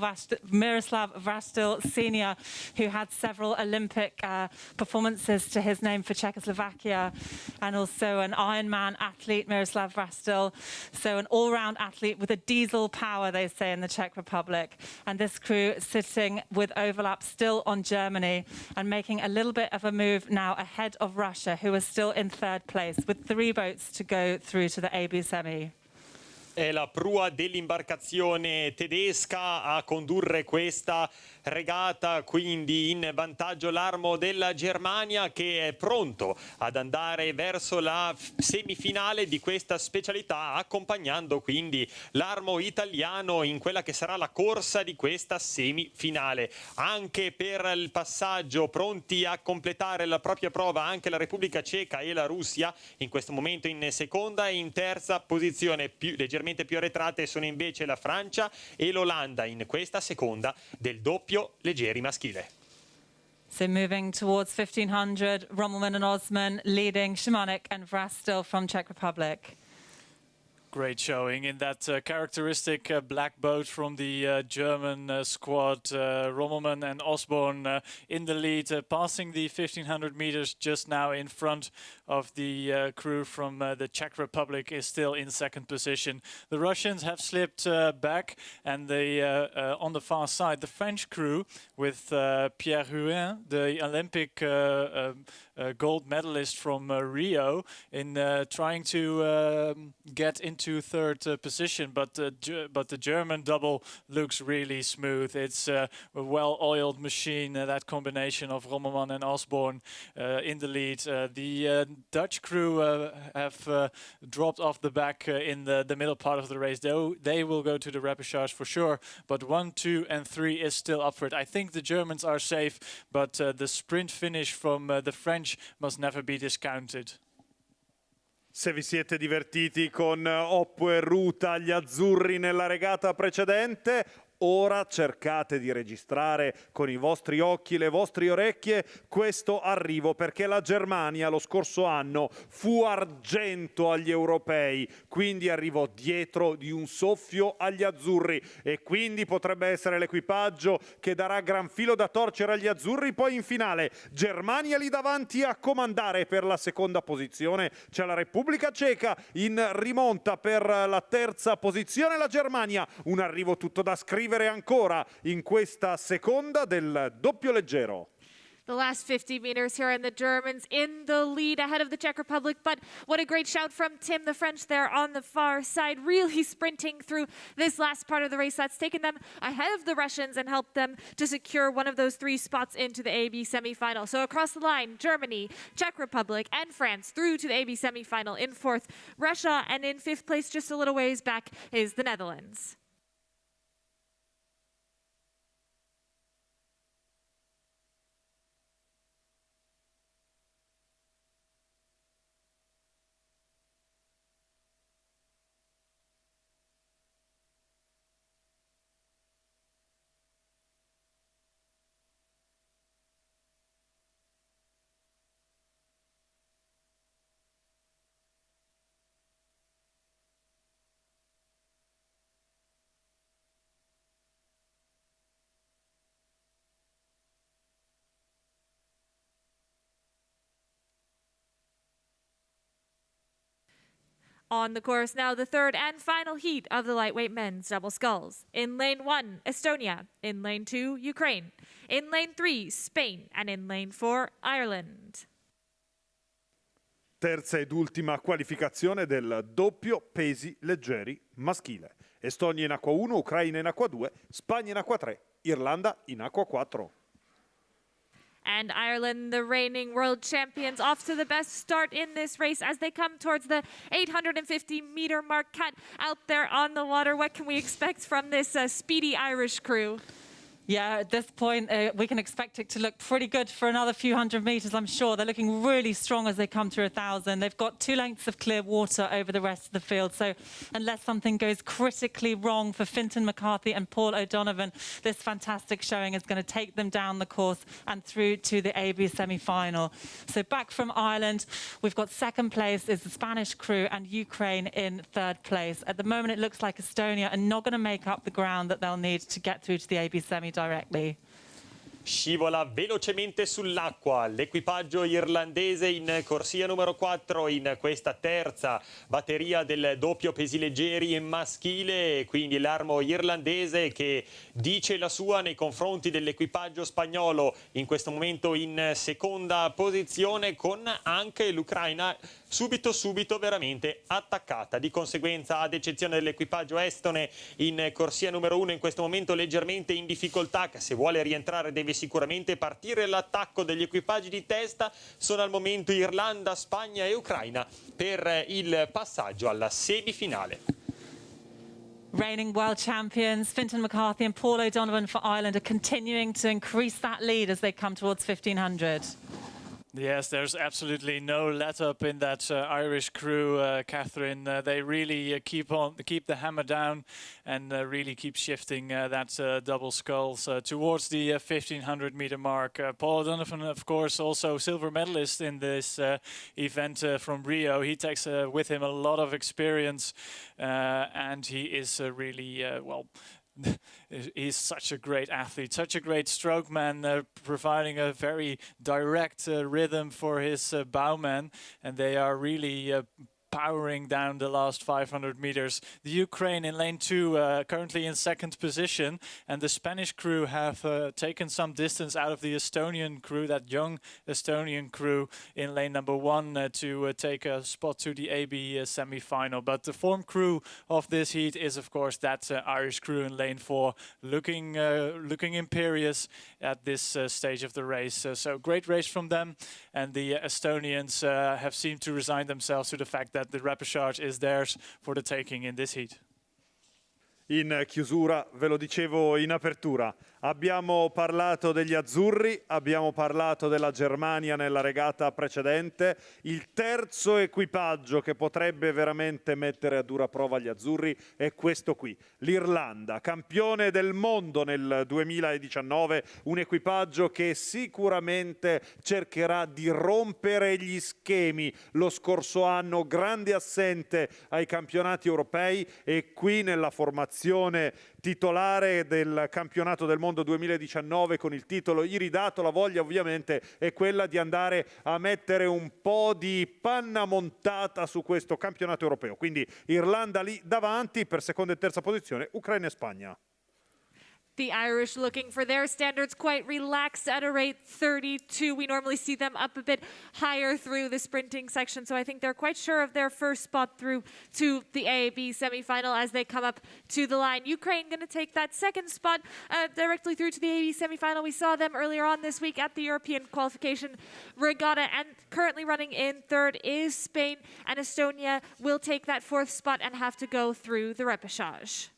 Vrastil Sr., who had several Olympic performances to his name for Czechoslovakia, and also an Ironman athlete, Miroslav Vrastil. So an all-round athlete with a diesel power, they say, in the Czech Republic. And this crew sitting with overlap still on Germany and making a little bit of a move now ahead of Russia, who is still in 3rd place with 3 boats to go through to the AB semi. È la prua dell'imbarcazione tedesca a condurre questa regata, quindi in vantaggio l'armo della Germania, che è pronto ad andare verso la semifinale di questa specialità, accompagnando quindi l'armo italiano in quella che sarà la corsa di questa semifinale. Anche per il passaggio, pronti a completare la propria prova, anche la Repubblica Ceca e la Russia, in questo momento in seconda e in terza posizione, più leggermente leggermente più arretrate sono invece la Francia e l'Olanda in questa seconda del doppio leggeri maschile. So moving towards 1500, Rommelmann and Osman leading Szymanek and Vrastil from Czech Republic. Great showing in that characteristic black boat from the German squad. Rommelmann and Osborne in the lead, passing the 1500 meters just now in front of the crew from the Czech Republic is still in second position. The Russians have slipped back, and on the far side, the French crew with Pierre Huin, the Olympic gold medalist from Rio, in trying to get into third position, but the German double looks really smooth. It's a well-oiled machine, that combination of Rommelmann and Osborne in the lead. The Dutch crew have dropped off the back in the middle part of the race. They will go to the repechage for sure, but 1, 2 and 3 is still up for it. I think the Germans are safe, but the sprint finish from the French must never be discounted. Se vi siete divertiti con Oppo e Ruta gli azzurri nella regata precedente, ora cercate di registrare con i vostri occhi, le vostre orecchie questo arrivo, perché la Germania lo scorso anno fu argento agli europei, quindi arrivò dietro di un soffio agli azzurri e quindi potrebbe essere l'equipaggio che darà gran filo da torcere agli azzurri. Poi in finale Germania lì davanti a comandare. Per la seconda posizione c'è la Repubblica Ceca, in rimonta per la terza posizione la Germania. Un arrivo tutto da scrivere ancora in questa seconda del doppio leggero. The last 50 meters here, and the Germans in the lead ahead of the Czech Republic. But what a great shout from Tim, the French there on the far side, really sprinting through this last part of the race. That's taken them ahead of the Russians and helped them to secure one of those 3 spots into the AB semifinal. So across the line, Germany, Czech Republic, and France through to the AB semifinal. In 4th, Russia, and in 5th place, just a little ways back, is the Netherlands. On the course now, the third and final heat of the lightweight men's double sculls. In lane 1, Estonia. In lane 2, Ukraine. In lane 3, Spain. And in lane 4, Ireland. Terza ed ultima qualificazione del doppio pesi leggeri maschile. Estonia in acqua 1, Ucraina in acqua 2, Spagna in acqua 3, Irlanda in acqua 4. And Ireland, the reigning world champions, off to the best start in this race as they come towards the 850-meter mark. Kat, out there on the water, what can we expect from this speedy Irish crew? Yeah, at this point, we can expect it to look pretty good for another few hundred meters, I'm sure. They're looking really strong as they come through 1,000. They've got 2 lengths of clear water over the rest of the field. So unless something goes critically wrong for Fintan McCarthy and Paul O'Donovan, this fantastic showing is going to take them down the course and through to the AB semi-final. So back from Ireland, we've got second place is the Spanish crew and Ukraine in third place. At the moment, it looks like Estonia are not going to make up the ground that they'll need to get through to the AB semi directly. Scivola velocemente sull'acqua l'equipaggio irlandese in corsia numero 4 in questa terza batteria del doppio pesi leggeri maschile, quindi l'armo irlandese che dice la sua nei confronti dell'equipaggio spagnolo in questo momento in seconda posizione, con anche l'Ucraina subito veramente attaccata. Di conseguenza, ad eccezione dell'equipaggio estone in corsia numero 1 in questo momento leggermente in difficoltà, che se vuole rientrare deve sicuramente partire l'attacco degli equipaggi di testa, sono al momento Irlanda, Spagna e Ucraina per il passaggio alla semifinale. Reigning world champions Fintan McCarthy and Paul O'Donovan for Ireland are continuing to increase that lead as they come towards 1,500. Yes, there's absolutely no let up in that Irish crew, Catherine. They really keep the hammer down and really keep shifting that double sculls towards the 1500 meter mark. Paul O'Donovan, of course, also silver medalist in this event from Rio. He takes with him a lot of experience and he is really, well, he's such a great athlete, such a great stroke man, providing a very direct rhythm for his bowmen, and they are really powering down the last 500 meters. The Ukraine in lane 2 currently in second position, and the Spanish crew have taken some distance out of the Estonian crew, that young Estonian crew in lane number 1 to take a spot to the AB semi-final. But the form crew of this heat is of course that Irish crew in lane 4, looking imperious at this stage of the race. So great race from them, and the Estonians have seemed to resign themselves to the fact that the repechage is theirs for the taking in this heat. In chiusura, ve lo dicevo in apertura, abbiamo parlato degli azzurri, abbiamo parlato della Germania nella regata precedente. Il terzo equipaggio che potrebbe veramente mettere a dura prova gli azzurri è questo qui, l'Irlanda, campione del mondo nel 2019, un equipaggio che sicuramente cercherà di rompere gli schemi. Lo scorso anno grande assente ai campionati europei e qui nella formazione titolare del campionato del mondo 2019 con il titolo iridato. La voglia ovviamente è quella di andare a mettere un po' di panna montata su questo campionato europeo. Quindi Irlanda lì davanti, per seconda e terza posizione Ucraina e Spagna. The Irish looking for their standards quite relaxed at a rate 32. We normally see them up a bit higher through the sprinting section, so I think they're quite sure of their first spot through to the AAB semifinal as they come up to the line. Ukraine going to take that second spot directly through to the AAB semifinal. We saw them earlier on this week at the European qualification regatta, and currently running in third is Spain, and Estonia will take that fourth spot and have to go through the repechage.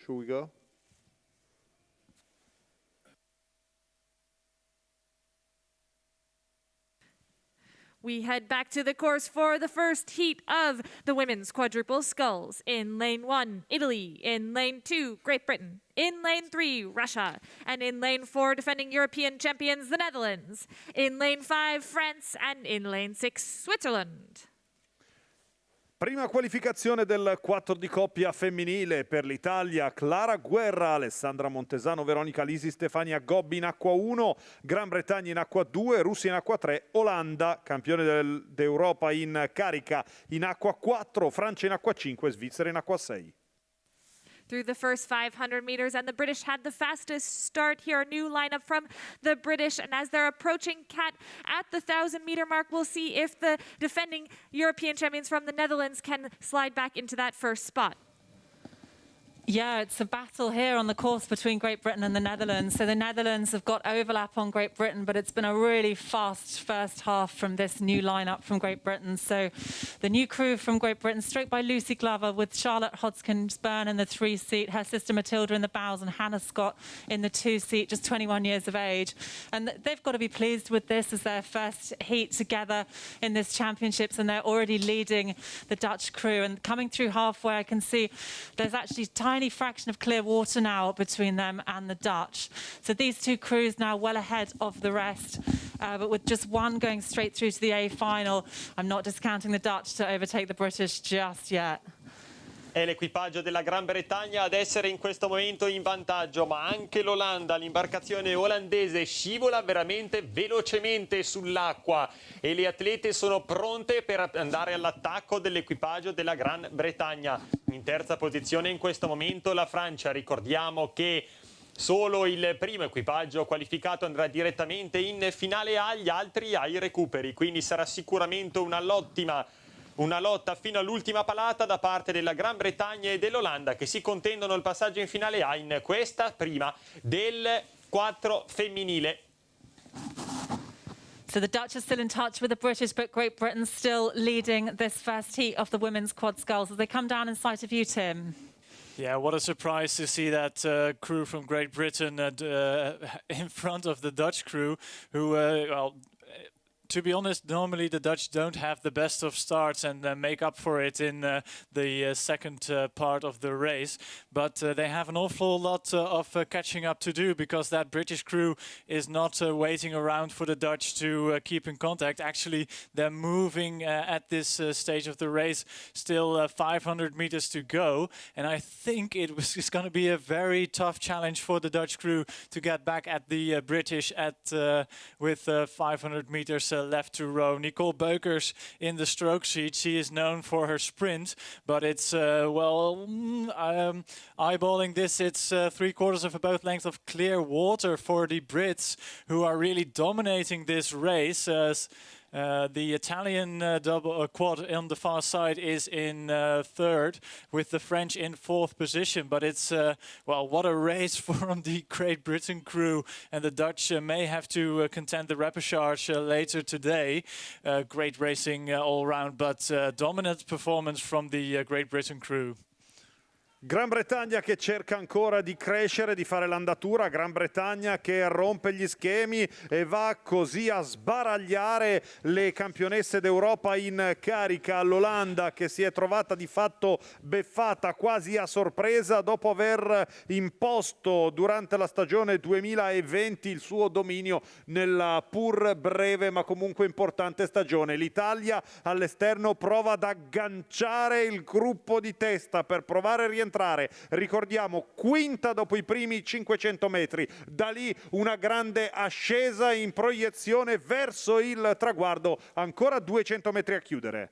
Should we go? We head back to the course for the first heat of the women's quadruple sculls. In lane 1, Italy. In lane 2, Great Britain. In lane 3, Russia. And in lane 4, defending European champions, the Netherlands. In lane 5, France. And in lane 6, Switzerland. Prima qualificazione del 4 di coppia femminile per l'Italia. Clara Guerra, Alessandra Montesano, Veronica Lisi, Stefania Gobbi in acqua 1, Gran Bretagna in acqua 2, Russia in acqua 3, Olanda, campione d'Europa in carica in acqua 4, Francia in acqua 5, Svizzera in acqua 6. Through the first 500 meters, and the British had the fastest start here. A new lineup from the British, and as they're approaching Kat at the 1,000-meter mark, we'll see if the defending European champions from the Netherlands can slide back into that first spot. Yeah, it's a battle here on the course between Great Britain and the Netherlands. So the Netherlands have got overlap on Great Britain, but it's been a really fast first half from this new lineup from Great Britain. So the new crew from Great Britain, stroked by Lucy Glover, with Charlotte Hodgkins-Byrne in the 3 seat, her sister Matilda in the bows, and Hannah Scott in the 2 seat, just 21 years of age. And they've got to be pleased with this as their first heat together in this championships, and they're already leading the Dutch crew. And coming through halfway, I can see there's actually tiny fraction of clear water now between them and the Dutch. So these two crews now well ahead of the rest, but with just one going straight through to the A final. I'm not discounting the Dutch to overtake the British just yet. È l'equipaggio della Gran Bretagna ad essere in questo momento in vantaggio, ma anche l'Olanda, l'imbarcazione olandese scivola veramente velocemente sull'acqua e le atlete sono pronte per andare all'attacco dell'equipaggio della Gran Bretagna. In terza posizione in questo momento la Francia. Ricordiamo che solo il primo equipaggio qualificato andrà direttamente in finale A, gli altri ai recuperi, quindi sarà sicuramente una lotta fino all'ultima palata da parte della Gran Bretagna e dell'Olanda, che si contendono il passaggio in finale A in questa prima del 4 femminile. So the Dutch are still in touch with the British, but Great Britain still leading this first heat of the women's quad sculls as they come down in sight of you, Tim. Yeah, what a surprise to see that crew from Great Britain in front of the Dutch crew, who, well, to be honest, normally the Dutch don't have the best of starts and make up for it in the second part of the race. But they have an awful lot of catching up to do, because that British crew is not waiting around for the Dutch to keep in contact. Actually, they're moving at this stage of the race, still 500 meters to go. And I think it's going to be a very tough challenge for the Dutch crew to get back at the British with 500 meters left to row. Nicole Beukers in the stroke sheet. She is known for her sprint, but it's, eyeballing this, it's 3/4 of a boat length of clear water for the Brits, who are really dominating this race. The Italian double quad on the far side is in third, with the French in fourth position. But it's, well, what a race from the Great Britain crew. And the Dutch may have to contend the repechage later today. Great racing all round, but dominant performance from the Great Britain crew. Gran Bretagna che cerca ancora di crescere, di fare l'andatura, Gran Bretagna che rompe gli schemi e va così a sbaragliare le campionesse d'Europa in carica. L'Olanda, che si è trovata di fatto beffata quasi a sorpresa dopo aver imposto durante la stagione 2020 il suo dominio nella pur breve ma comunque importante stagione. L'Italia all'esterno prova ad agganciare il gruppo di testa per provare a rientrare. Ricordiamo, quinta dopo i primi 500 metri, da lì una grande ascesa in proiezione verso il traguardo, ancora 200 metri a chiudere.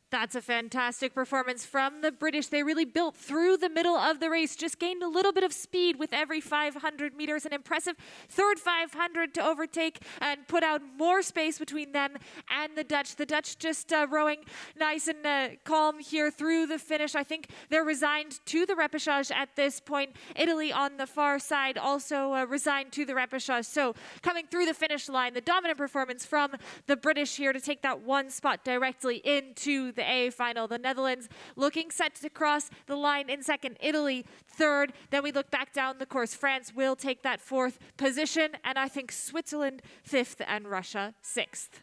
That's a fantastic performance from the British. They really built through the middle of the race, just gained a little bit of speed with every 500 meters. An impressive third 500 to overtake and put out more space between them and the Dutch. The Dutch just rowing nice and calm here through the finish. I think they're resigned to the repechage at this point. Italy on the far side also resigned to the repechage. So coming through the finish line, the dominant performance from the British here to take that one spot directly into the A final. The Netherlands looking set to cross the line in second, Italy third. Then we look back down the course. France will take that fourth position, and I think Switzerland fifth and Russia sixth.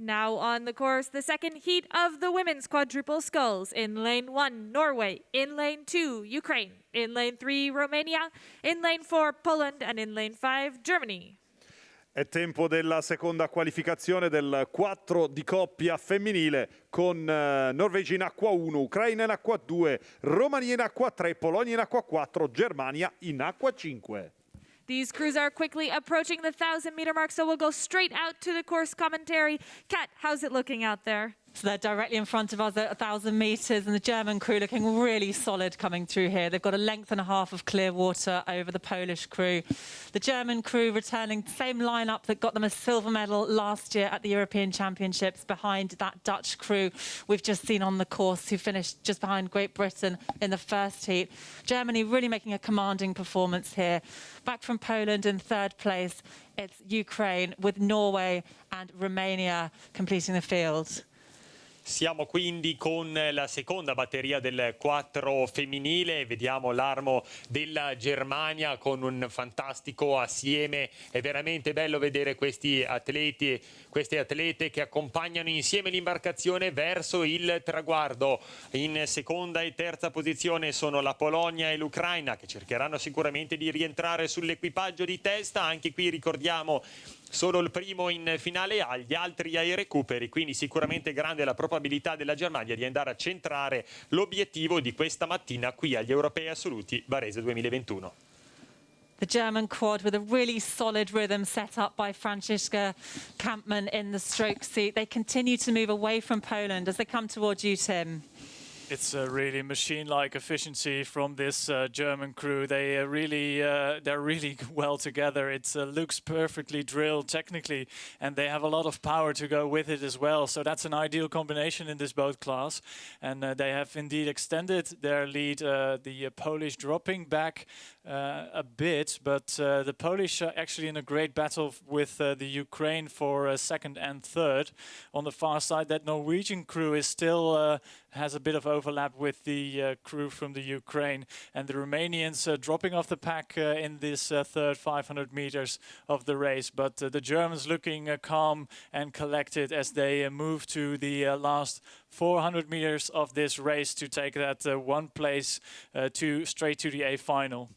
Now on the course, the second heat of the women's quadruple sculls. In lane 1, Norway. In lane 2, Ukraine. In lane 3, Romania. In lane 4, Poland. And in lane 5, Germany. È tempo della seconda qualificazione del 4 di coppia femminile, con Norvegia in acqua 1, Ucraina in acqua 2, Romania in acqua 3, Polonia in acqua 4, Germania in acqua 5. These crews are quickly approaching the 1,000-meter mark, so we'll go straight out to the course commentary. Kat, how's it looking out there? So they're directly in front of us at 1,000 meters, and the German crew looking really solid coming through here. They've got a length and a half of clear water over the Polish crew. The German crew returning the same lineup that got them a silver medal last year at the European Championships, behind that Dutch crew we've just seen on the course, who finished just behind Great Britain in the first heat. Germany really making a commanding performance here. Back from Poland in third place, it's Ukraine, with Norway and Romania completing the field. Siamo quindi con la seconda batteria del 4 femminile, vediamo l'armo della Germania con un fantastico assieme. È veramente bello vedere questi atleti, queste atlete che accompagnano insieme l'imbarcazione verso il traguardo. In seconda e terza posizione sono la Polonia e l'Ucraina, che cercheranno sicuramente di rientrare sull'equipaggio di testa. Anche qui ricordiamo solo il primo in finale A, gli altri ai recuperi, quindi sicuramente grande la probabilità della Germania di andare a centrare l'obiettivo di questa mattina qui agli Europei Assoluti Varese 2021. The German quad with a really solid rhythm set up by Franziska Kampmann in the stroke seat. They continue to move away from Poland as they come towards you, Tim. It's a really machine-like efficiency from this German crew. They're really well together. It looks perfectly drilled technically, and they have a lot of power to go with it as well. So that's an ideal combination in this boat class. And they have indeed extended their lead. The Polish dropping back a bit, but the Polish are actually in a great battle with the Ukraine for second and third. On the far side, that Norwegian crew is still has a bit of overlap with the crew from the Ukraine, and the Romanians dropping off the pack in this third 500 meters of the race. But the Germans looking calm and collected as they move to the last 400 meters of this race to take that one place straight to the A final.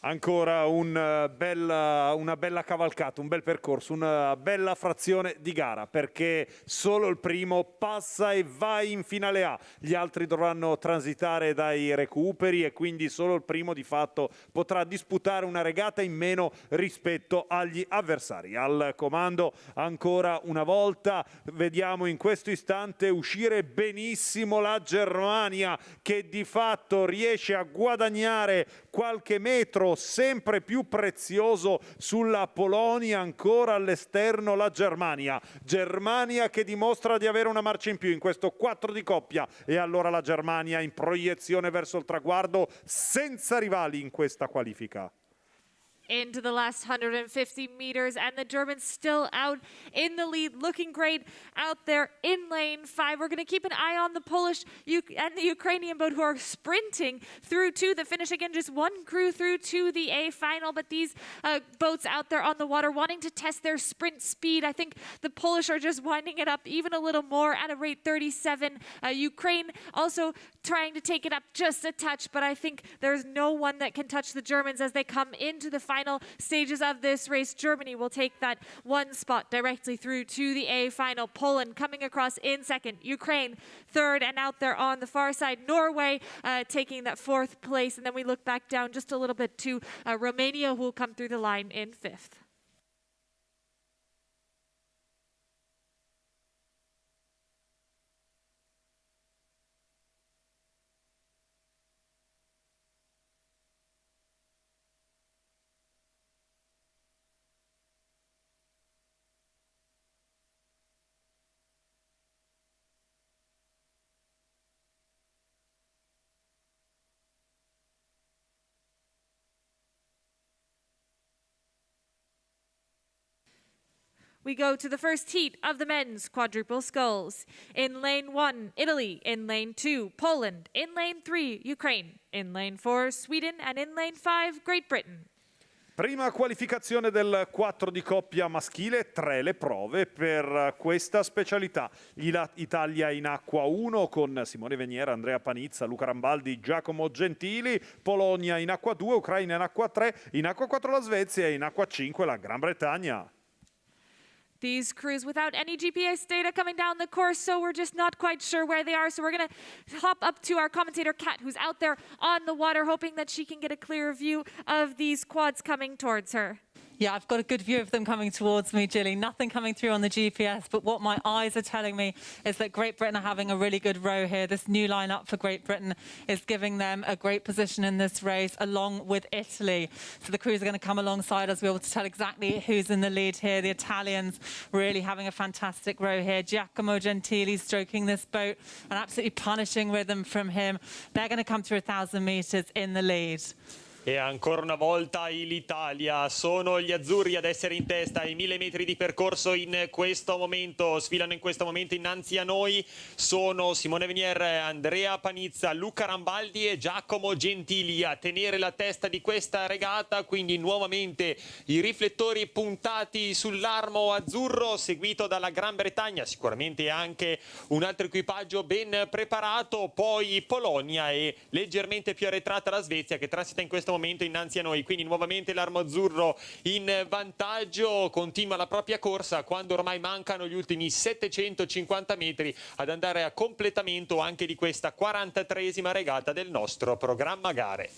Ancora una bella cavalcata, un bel percorso, una bella frazione di gara, perché solo il primo passa e va in finale A. Gli altri dovranno transitare dai recuperi e quindi solo il primo di fatto potrà disputare una regata in meno rispetto agli avversari. Al comando ancora una volta vediamo in questo istante uscire benissimo la Germania, che di fatto riesce a guadagnare qualche metro sempre più prezioso sulla Polonia. Ancora all'esterno la Germania che dimostra di avere una marcia in più in questo 4 di coppia, e allora la Germania in proiezione verso il traguardo senza rivali in questa qualifica. Into the last 150 meters, and the Germans still out in the lead, looking great out there in lane 5. We're going to keep an eye on the Polish and the Ukrainian boat, who are sprinting through to the finish. Again, just one crew through to the A final, but these boats out there on the water wanting to test their sprint speed. I think the Polish are just winding it up even a little more at a rate 37. Ukraine also trying to take it up just a touch, but I think there's no one that can touch the Germans as they come into the final stages of this race. Germany will take that one spot directly through to the A final. Poland coming across in second. Ukraine third, and out there on the far side, Norway taking that fourth place. And then we look back down just a little bit to Romania, who will come through the line in fifth. We go to the first heat of the men's quadruple sculls. In lane 1, Italy. In lane 2, Poland. In lane 3, Ukraine. In lane 4, Sweden. And in lane 5, Great Britain. Prima qualificazione del 4 di coppia maschile, 3 le prove per questa specialità. Italia in acqua 1 con Simone Veniera, Andrea Panizza, Luca Rambaldi, Giacomo Gentili. Polonia in acqua 2, Ucraina in acqua 3, in acqua 4 la Svezia e in acqua 5 la Gran Bretagna. These crews without any GPS data coming down the course, so we're just not quite sure where they are. So we're going to hop up to our commentator, Kat, who's out there on the water, hoping that she can get a clear view of these quads coming towards her. Yeah, I've got a good view of them coming towards me, Gilly. Nothing coming through on the GPS, but what my eyes are telling me is that Great Britain are having a really good row here. This new lineup for Great Britain is giving them a great position in this race, along with Italy. So the crews are going to come alongside us, be able to tell exactly who's in the lead here. The Italians really having a fantastic row here. Giacomo Gentili stroking this boat, an absolutely punishing rhythm from him. They're going to come through 1,000 meters in the lead. E ancora una volta l'Italia, sono gli azzurri ad essere in testa ai 1000 metri di percorso in questo momento, sfilano in questo momento innanzi a noi, sono Simone Venier, Andrea Panizza, Luca Rambaldi e Giacomo Gentili a tenere la testa di questa regata, quindi nuovamente i riflettori puntati sull'armo azzurro, seguito dalla Gran Bretagna, sicuramente anche un altro equipaggio ben preparato, poi Polonia e leggermente più arretrata la Svezia, che transita in questo momento innanzi a noi, quindi nuovamente l'armo azzurro in vantaggio, continua la propria corsa quando ormai mancano gli ultimi 750 metri ad andare a completamento anche di questa 43esima regata del nostro programma gare.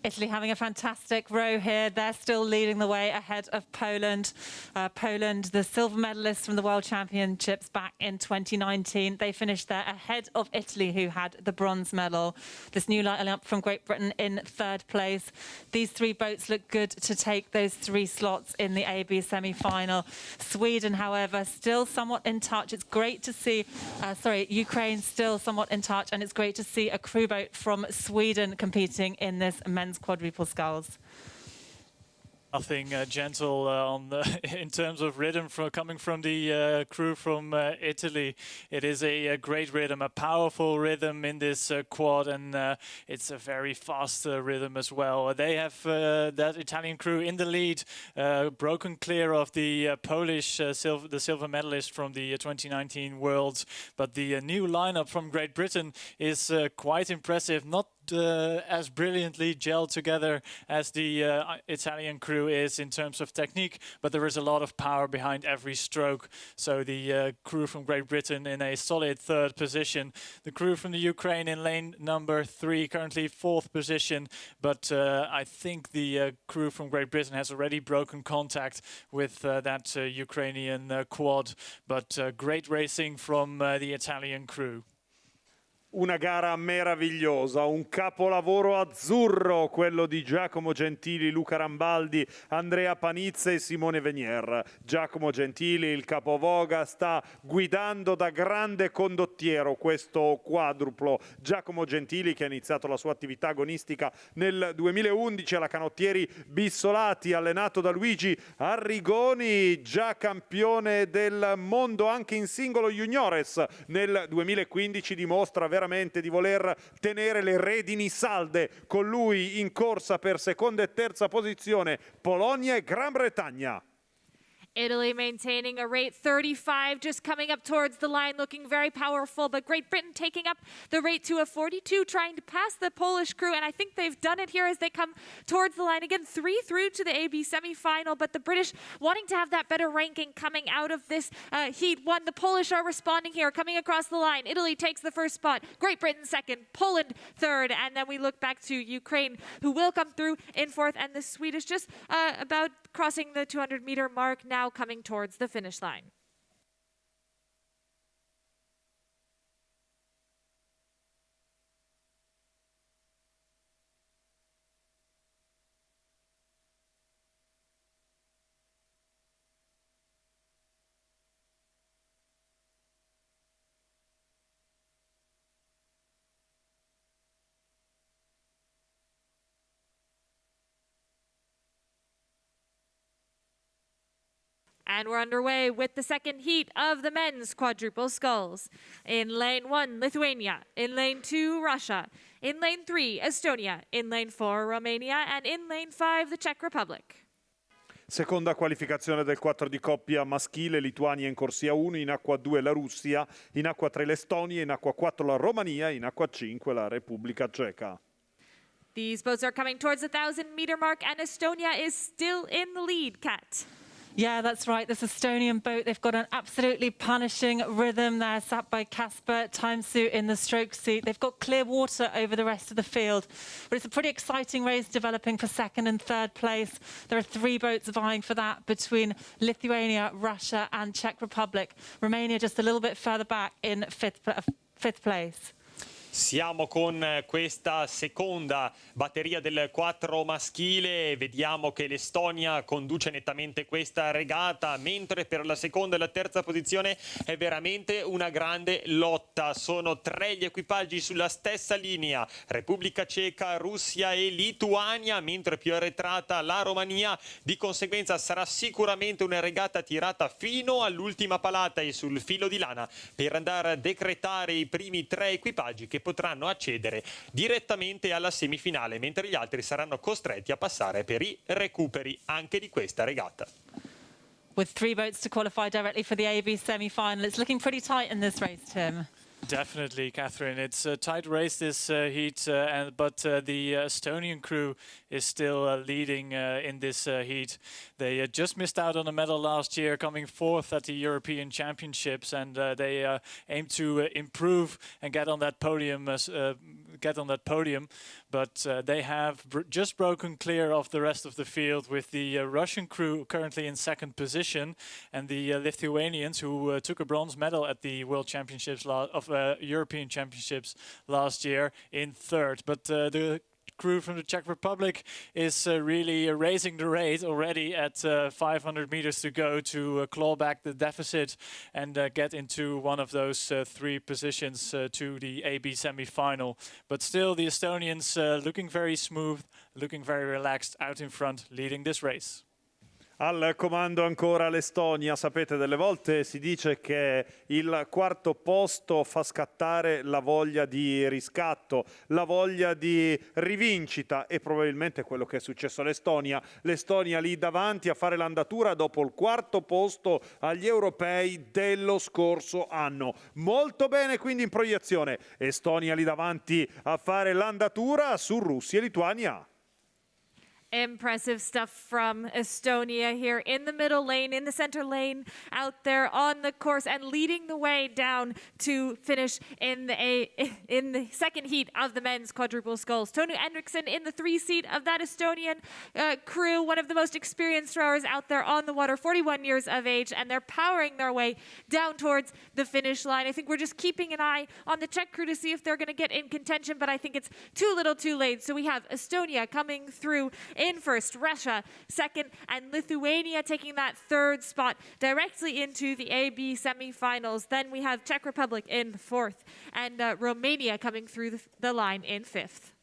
Italy having a fantastic row here. They're still leading the way ahead of Poland. Poland, the silver medalists from the World Championships back in 2019. They finished there ahead of Italy, who had the bronze medal. This new lineup from Great Britain in third place. These three boats look good to take those three slots in the AB semi-final. Sweden, however, still somewhat in touch. It's great to see, Ukraine still somewhat in touch, and it's great to see a crew boat from Sweden competing in this men's quadruple sculls. Nothing gentle in terms of rhythm coming from the crew from Italy. It is a great rhythm, a powerful rhythm in this quad, and it's a very fast rhythm as well. They have that Italian crew in the lead, broken clear of the Polish the silver medalist from the 2019 Worlds. But the new lineup from Great Britain is quite impressive. Not as brilliantly gelled together as the Italian crew is in terms of technique, but there is a lot of power behind every stroke. So the crew from Great Britain in a solid third position. The crew from the Ukraine in lane number 3, currently fourth position, but I think the crew from Great Britain has already broken contact with that Ukrainian quad, but great racing from the Italian crew. Una gara meravigliosa, un capolavoro azzurro, quello di Giacomo Gentili, Luca Rambaldi, Andrea Panizza e Simone Venier. Giacomo Gentili, il capovoga, sta guidando da grande condottiero questo quadruplo. Giacomo Gentili, che ha iniziato la sua attività agonistica nel 2011 alla Canottieri Bissolati, allenato da Luigi Arrigoni, già campione del mondo anche in singolo juniores nel 2015, dimostra veramente di voler tenere le redini salde. Con lui in corsa per seconda e terza posizione Polonia e Gran Bretagna. Italy maintaining a rate 35, just coming up towards the line, looking very powerful, but Great Britain taking up the rate to a 42, trying to pass the Polish crew, and I think they've done it here as they come towards the line. Again, 3 through to the AB semi-final, but the British wanting to have that better ranking coming out of this heat one. The Polish are responding here, coming across the line. Italy takes the first spot, Great Britain second, Poland third, and then we look back to Ukraine, who will come through in fourth, and the Swedish just about crossing the 200-meter mark, now coming towards the finish line. And we're underway with the second heat of the men's quadruple sculls. In lane 1, Lithuania. In lane 2, Russia. In lane 3, Estonia. In lane 4, Romania. And in lane 5, the Czech Republic. Seconda qualificazione del 4 di coppia maschile, Lituania in corsia 1, in acqua 2 la Russia, in acqua 3 l'Estonia, in acqua 4 la Romania, in acqua 5 la Repubblica Ceca. These boats are coming towards the 1,000-meter mark, and Estonia is still in the lead, Kat. Yeah, that's right. This Estonian boat, they've got an absolutely punishing rhythm there, sat by Casper Timesuit in the stroke seat. They've got clear water over the rest of the field. But it's a pretty exciting race developing for second and third place. There are 3 boats vying for that between Lithuania, Russia and Czech Republic. Romania just a little bit further back in fifth place. Siamo con questa seconda batteria del 4 maschile, vediamo che l'Estonia conduce nettamente questa regata, mentre per la seconda e la terza posizione è veramente una grande lotta. Sono 3 gli equipaggi sulla stessa linea, Repubblica Ceca, Russia e Lituania, mentre più arretrata la Romania. Di conseguenza sarà sicuramente una regata tirata fino all'ultima palata e sul filo di lana per andare a decretare i primi 3 equipaggi che potranno accedere direttamente alla semifinale, mentre gli altri saranno costretti a passare per i recuperi anche di questa regata. With 3 boats to qualify directly for the AB semi-final, it's looking pretty tight in this race, Tim. Definitely, Catherine. It's a tight race, this heat, but the Estonian crew is still leading in this heat. They just missed out on a medal last year, coming 4th at the European Championships, and they aim to improve and get on that podium get on that podium, but they have just broken clear of the rest of the field, with the Russian crew currently in second position, and the Lithuanians, who took a bronze medal at the World Championships European Championships last year, in third. But the crew from the Czech Republic is really raising the rate already at 500 meters to go to claw back the deficit and get into one of those three positions to the AB semi-final. But still, the Estonians looking very smooth, looking very relaxed, out in front, leading this race. Al comando ancora l'Estonia. Sapete, delle volte si dice che il quarto posto fa scattare la voglia di riscatto, la voglia di rivincita, e probabilmente è quello che è successo all'Estonia. L'Estonia lì davanti a fare l'andatura dopo il quarto posto agli europei dello scorso anno. Molto bene quindi in proiezione. Estonia lì davanti a fare l'andatura su Russia e Lituania. Impressive stuff from Estonia here in the middle lane, in the center lane, out there on the course, and leading the way down to finish in the second heat of the men's quadruple sculls. Tony Henriksen in the 3 seat of that Estonian crew, one of the most experienced rowers out there on the water, 41 years of age, and they're powering their way down towards the finish line. I think we're just keeping an eye on the Czech crew to see if they're going to get in contention, but I think it's too little too late. So we have Estonia coming through in first, Russia second, and Lithuania taking that third spot directly into the AB semi-finals. Then we have Czech Republic in fourth, and Romania coming through the line in fifth.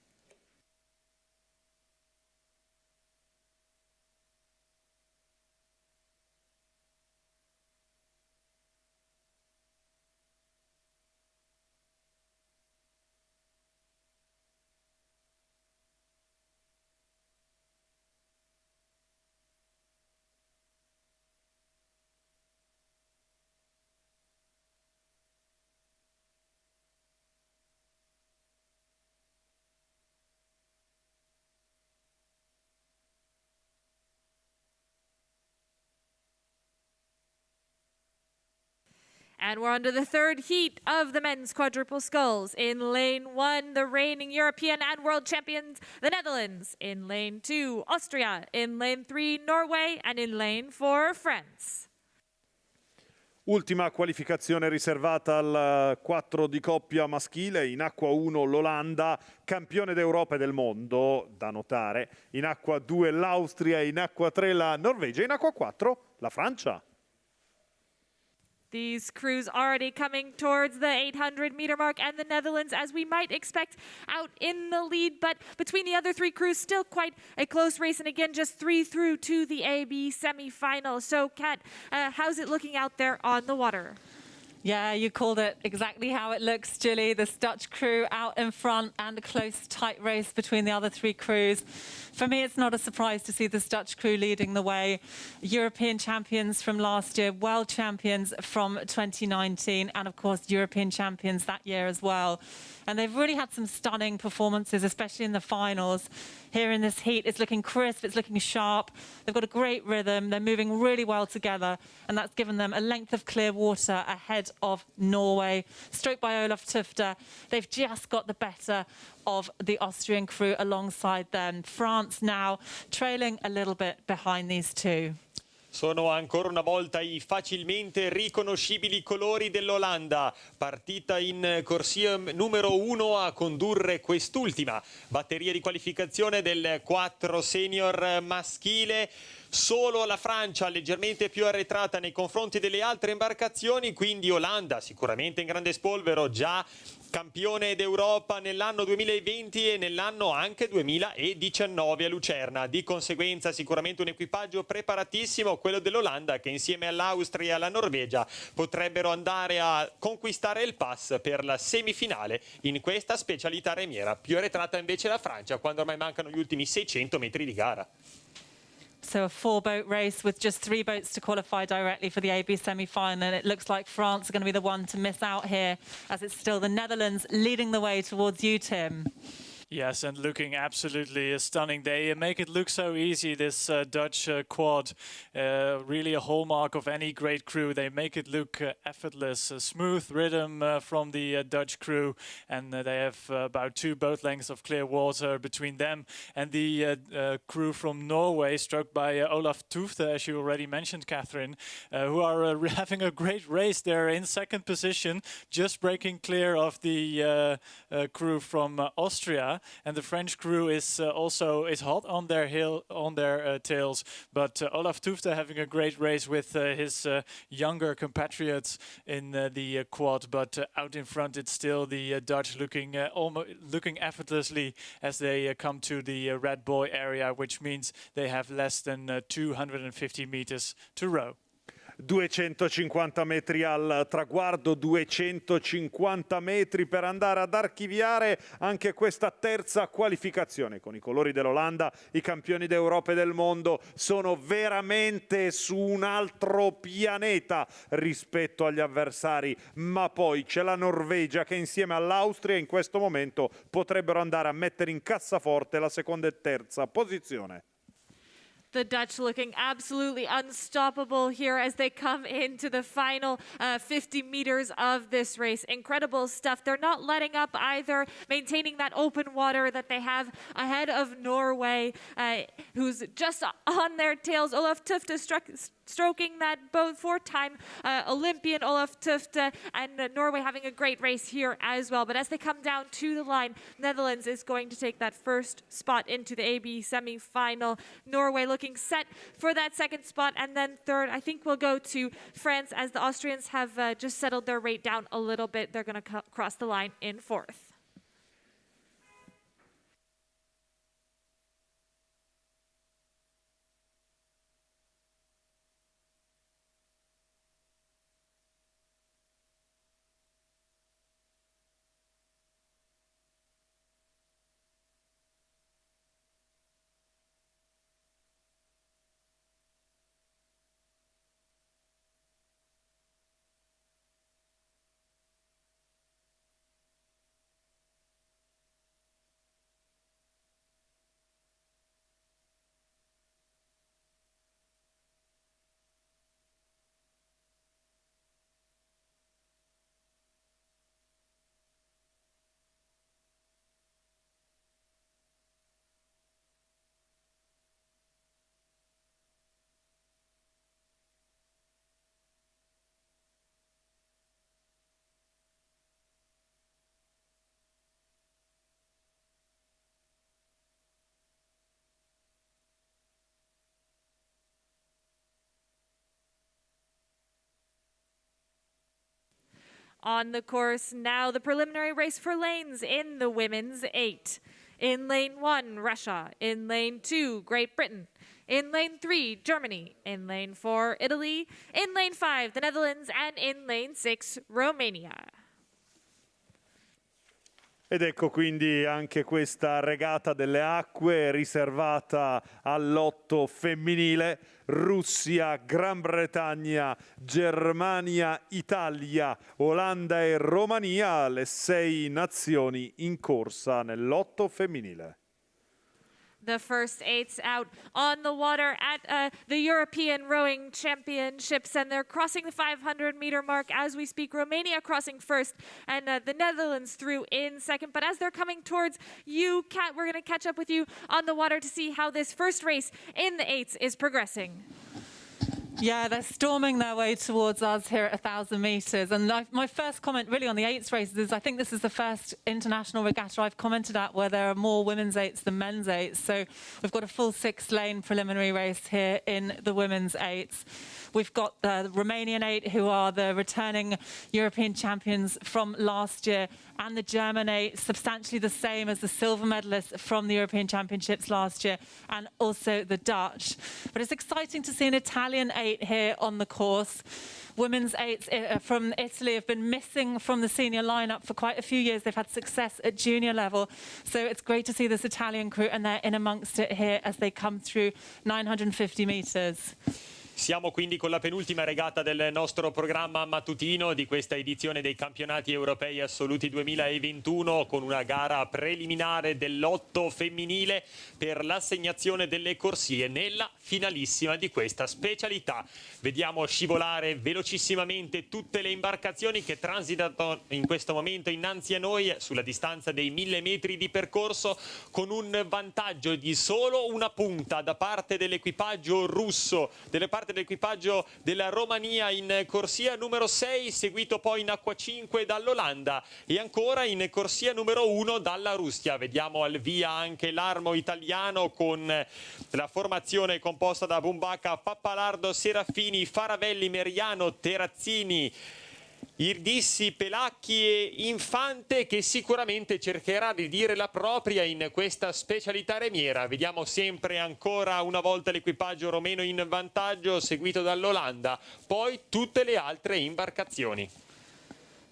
And we're on to the third heat of the men's quadruple sculls. In lane 1, the reigning European and world champions, the Netherlands. In lane 2, Austria. In lane 3, Norway. And in lane 4, France. Ultima qualificazione riservata al 4 di coppia maschile. In acqua 1 l'Olanda, campione d'Europa e del mondo, da notare. In acqua 2 l'Austria, in acqua 3 la Norvegia, in acqua 4 la Francia. These crews already coming towards the 800-meter mark, and the Netherlands, as we might expect, out in the lead. But between the other 3 crews, still quite a close race. And again, just 3 through to the AB semi-final. So, Kat, how's it looking out there on the water? Yeah, you called it exactly how it looks, Julie. The Dutch crew out in front, and a close, tight race between the other 3 crews. For me, it's not a surprise to see this Dutch crew leading the way. European champions from last year, world champions from 2019, and of course, European champions that year as well. And they've really had some stunning performances, especially in the finals. Here in this heat, it's looking crisp, it's looking sharp. They've got a great rhythm, they're moving really well together, and that's given them a length of clear water ahead of Norway. Stroked by Olaf Tufte, they've just got the better of the Austrian crew alongside them. France now trailing a little bit behind these 2. Sono ancora una volta i facilmente riconoscibili colori dell'Olanda, partita in corsia numero 1 a condurre quest'ultima batteria di qualificazione del 4 senior maschile. Solo la Francia leggermente più arretrata nei confronti delle altre imbarcazioni, quindi Olanda sicuramente in grande spolvero, già campione d'Europa nell'anno 2020 e nell'anno anche 2019 a Lucerna. Di conseguenza sicuramente un equipaggio preparatissimo, quello dell'Olanda, che insieme all'Austria e alla Norvegia potrebbero andare a conquistare il pass per la semifinale in questa specialità remiera. Più arretrata invece la Francia, quando ormai mancano gli ultimi 600 metri di gara. So a 4-boat race with just 3 boats to qualify directly for the AB semi-final. And it looks like France are going to be the one to miss out here, as it's still the Netherlands leading the way towards you, Tim. Yes, and looking absolutely stunning. They make it look so easy, this Dutch quad. Really a hallmark of any great crew. They make it look effortless, smooth rhythm from the Dutch crew. And they have about 2 boat lengths of clear water between them and the crew from Norway, stroked by Olaf Tufte, as you already mentioned, Catherine, who are having a great race. They're in second position, just breaking clear of the crew from Austria. And the French crew is also hot on their tails. But Olaf Tufte having a great race with his younger compatriots in the quad. But out in front, it's still the Dutch looking effortlessly as they come to the Red Buoy area, which means they have less than 250 meters to row. 250 metri al traguardo, 250 metri per andare ad archiviare anche questa terza qualificazione. Con i colori dell'Olanda, i campioni d'Europa e del mondo sono veramente su un altro pianeta rispetto agli avversari, ma poi c'è la Norvegia che insieme all'Austria in questo momento potrebbero andare a mettere in cassaforte la seconda e terza posizione. The Dutch looking absolutely unstoppable here as they come into the final 50 meters of this race. Incredible stuff. They're not letting up either, maintaining that open water that they have ahead of Norway, who's just on their tails. Olaf Tufte stroking that boat, 4-time Olympian Olaf Tufte, and Norway having a great race here as well. But as they come down to the line, Netherlands is going to take that first spot into the AB semi-final. Norway looking set for that second spot, and then third, I think we'll go to France as the Austrians have just settled their rate down a little bit. They're going to cross the line in fourth. On the course now, the preliminary race for lanes in the women's 8. In lane 1, Russia. In lane 2, Great Britain. In lane 3, Germany. In lane 4, Italy. In lane 5, the Netherlands. And in lane 6, Romania. Ed ecco quindi anche questa regata delle acque riservata al lotto femminile. Russia, Gran Bretagna, Germania, Italia, Olanda e Romania, le 6 nazioni in corsa nel lotto femminile. The first 8's out on the water at the European Rowing Championships, and they're crossing the 500-meter mark as we speak. Romania crossing first, and the Netherlands through in second. But as they're coming towards you, Kat, we're going to catch up with you on the water to see how this first race in the 8's is progressing. Yeah, they're storming their way towards us here at 1,000 metres. And my first comment really on the 8's races is I think this is the first international regatta I've commented at where there are more women's 8's than men's 8's. So we've got a full 6-lane preliminary race here in the women's 8's. We've got the Romanian 8, who are the returning European champions from last year, and the German 8, substantially the same as the silver medalists from the European Championships last year, and also the Dutch. But it's exciting to see an Italian 8 here on the course. Women's 8s from Italy have been missing from the senior lineup for quite a few years. They've had success at junior level. So it's great to see this Italian crew, and they're in amongst it here as they come through 950 metres. Siamo quindi con la penultima regata del nostro programma mattutino di questa edizione dei campionati europei assoluti 2021, con una gara preliminare dell'otto femminile per l'assegnazione delle corsie nella finalissima di questa specialità. Vediamo scivolare velocissimamente tutte le imbarcazioni che transitano in questo momento innanzi a noi sulla distanza dei 1000 metri di percorso, con un vantaggio di solo una punta da parte dell'equipaggio russo, dell'equipaggio della Romania in corsia numero 6, seguito poi in acqua 5 dall'Olanda e ancora in corsia numero 1 dalla Russia. Vediamo al via anche l'armo italiano con la formazione composta da Bumbacca, Pappalardo, Serafini, Faravelli, Meriano, Terazzini, Irdissi, Pelacchi e Infante, che sicuramente cercherà di dire la propria in questa specialità remiera. Vediamo sempre ancora una volta l'equipaggio romeno in vantaggio, seguito dall'Olanda, poi tutte le altre imbarcazioni.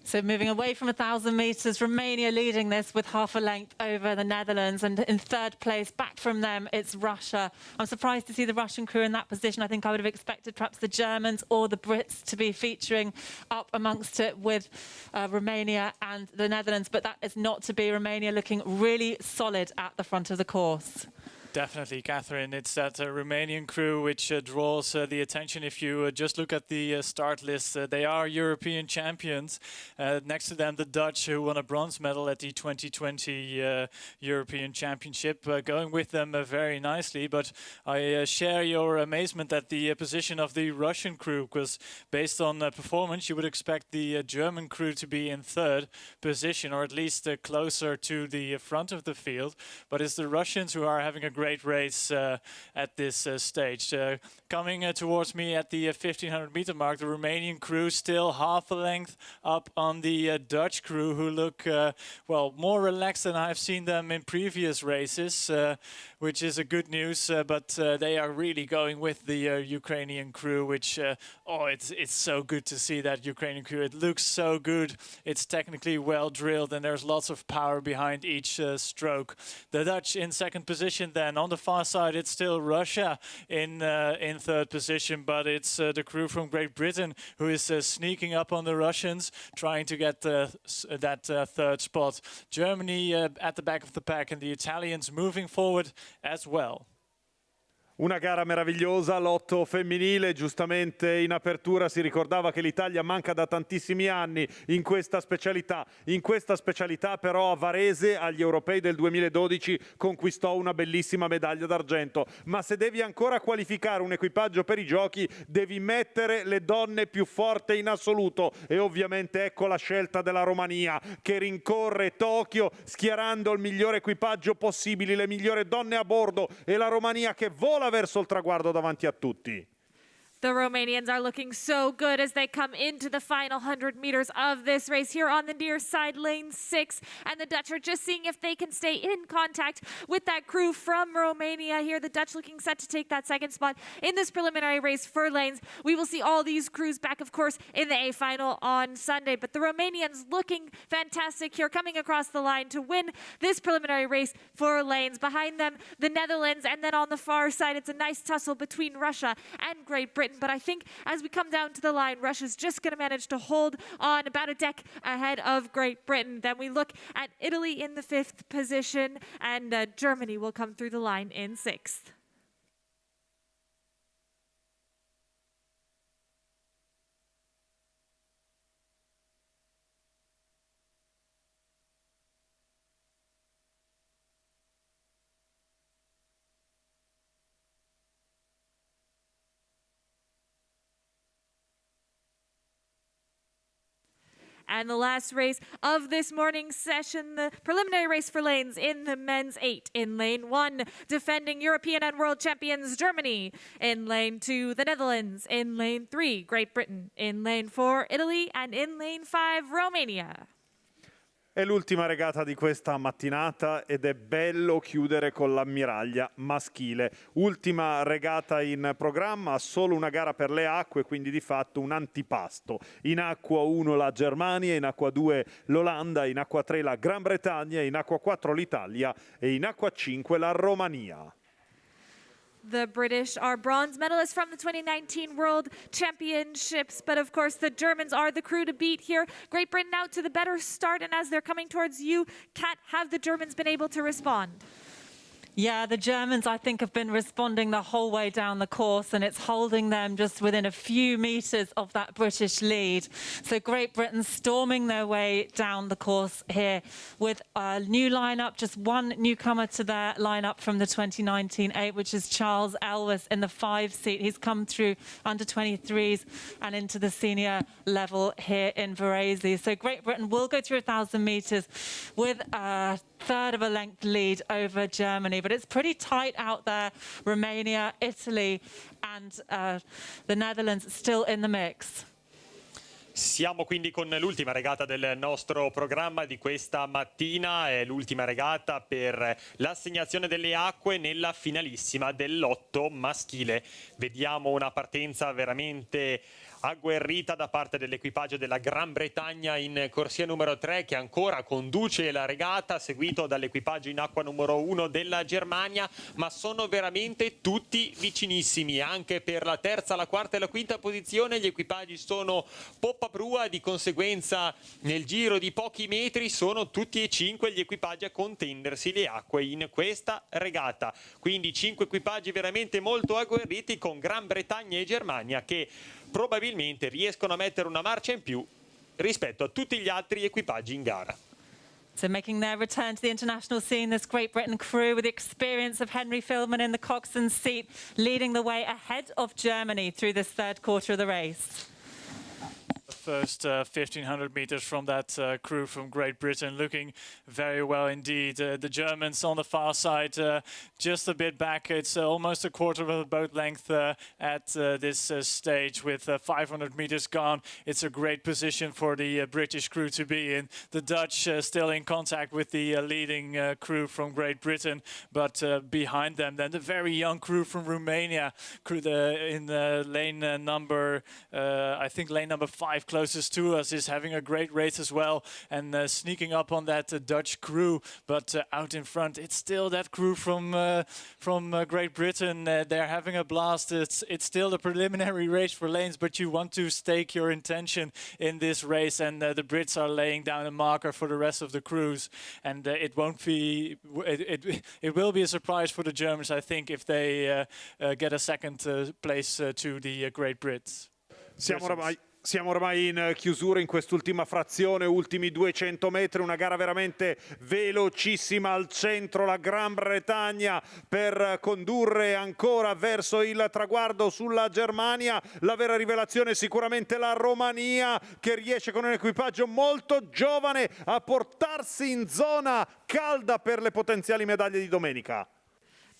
So moving away from 1,000 metres, Romania leading this with half a length over the Netherlands, and in third place, back from them, it's Russia. I'm surprised to see the Russian crew in that position. I think I would have expected perhaps the Germans or the Brits to be featuring up amongst it with Romania and the Netherlands, but that is not to be. Romania looking really solid at the front of the course. Definitely, Catherine. It's that Romanian crew which draws the attention. If you just look at the start list, they are European champions. Next to them, the Dutch, who won a bronze medal at the 2020 European Championship, going with them very nicely. But I share your amazement at the position of the Russian crew, because based on performance, you would expect the German crew to be in third position, or at least closer to the front of the field. But it's the Russians who are having a great race at this stage. Coming towards me at the 1500 meter mark, the Romanian crew still half a length up on the Dutch crew, who look well, more relaxed than I've seen them in previous races, which is a good news, but they are really going with the Ukrainian crew, which it's so good to see that Ukrainian crew. It looks so good. It's technically well drilled, and there's lots of power behind each stroke. The Dutch in second position. Then on the far side, it's still Russia in third position, but it's the crew from Great Britain who is sneaking up on the Russians, trying to get that third spot. Germany at the back of the pack, and the Italians moving forward as well. Una gara meravigliosa, l'otto femminile. Giustamente in apertura si ricordava che l'Italia manca da tantissimi anni in questa specialità. In questa specialità però a Varese, agli europei del 2012, conquistò una bellissima medaglia d'argento. Ma se devi ancora qualificare un equipaggio per i giochi, devi mettere le donne più forti in assoluto. E ovviamente ecco la scelta della Romania, che rincorre Tokyo schierando il migliore equipaggio possibile, le migliori donne a bordo, e la Romania che vola verso il traguardo davanti a tutti. The Romanians are looking so good as they come into the final 100 meters of this race here on the near side, lane 6. And the Dutch are just seeing if they can stay in contact with that crew from Romania here. The Dutch looking set to take that second spot in this preliminary race for lanes. We will see all these crews back, of course, in the A final on Sunday. But the Romanians looking fantastic here, coming across the line to win this preliminary race for lanes. Behind them, the Netherlands. And then on the far side, it's a nice tussle between Russia and Great Britain. But I think as we come down to the line, Russia's just going to manage to hold on about a deck ahead of Great Britain. Then we look at Italy in the 5th position, and Germany will come through the line in 6th. And the last race of this morning's session, the preliminary race for lanes in the men's 8. In lane 1, defending European and world champions Germany. In lane 2, the Netherlands. In lane 3, Great Britain. In lane 4, Italy. And in lane 5, Romania. È l'ultima regata di questa mattinata ed è bello chiudere con l'ammiraglia maschile. Ultima regata in programma, solo una gara per le acque, quindi di fatto un antipasto. In acqua 1 la Germania, in acqua 2 l'Olanda, in acqua 3 la Gran Bretagna, in acqua 4 l'Italia e in acqua 5 la Romania. The British are bronze medalists from the 2019 World Championships, but of course the Germans are the crew to beat here. Great Britain out to the better start, and as they're coming towards you, Kat, have the Germans been able to respond? Yeah, the Germans, I think, have been responding the whole way down the course, and it's holding them just within a few meters of that British lead. So Great Britain storming their way down the course here with a new lineup, just one newcomer to their lineup from the 2019 8, which is Charles Elwes in the 5 seat. He's come through under 23s and into the senior level here in Varese. So Great Britain will go through 1,000 meters with a third of a length lead over Germany, but it's pretty tight out there. Romania, Italy and the Netherlands still in the mix. Siamo quindi con l'ultima regata del nostro programma di questa mattina, è l'ultima regata per l'assegnazione delle acque nella finalissima dell'8 maschile. Vediamo una partenza veramente agguerrita da parte dell'equipaggio della Gran Bretagna in corsia numero 3, che ancora conduce la regata, seguito dall'equipaggio in acqua numero 1 della Germania, ma sono veramente tutti vicinissimi. Anche per la terza, la quarta e la quinta posizione gli equipaggi sono poppa prua, di conseguenza nel giro di pochi metri sono tutti e 5 gli equipaggi a contendersi le acque in questa regata. Quindi 5 equipaggi veramente molto agguerriti, con Gran Bretagna e Germania che probabilmente riescono a mettere una marcia in più rispetto a tutti gli altri equipaggi in gara. So making their return to the international scene, this Great Britain crew with the experience of Henry Fillman in the coxswain seat, leading the way ahead of Germany through this third quarter of the race. First 1,500 meters from that crew from Great Britain, looking very well indeed. The Germans on the far side, just a bit back. It's almost a quarter of a boat length at this stage with 500 meters gone. It's a great position for the British crew to be in. The Dutch still in contact with the leading crew from Great Britain, but behind them then the very young crew from Romania, in lane number, I think lane number 5, closest to us, is having a great race as well, and sneaking up on that Dutch crew. But out in front, it's still that crew from Great Britain. They're having a blast. It's still the preliminary race for lanes, but you want to stake your intention in this race, and the Brits are laying down a marker for the rest of the crews, and it won't be. It will be a surprise for the Germans, I think, if they get a second place to the Great Brits. Siamo ormai in chiusura in quest'ultima frazione, ultimi 200 metri, una gara veramente velocissima. Al centro la Gran Bretagna per condurre ancora verso il traguardo sulla Germania. La vera rivelazione è sicuramente la Romania, che riesce con un equipaggio molto giovane a portarsi in zona calda per le potenziali medaglie di domenica.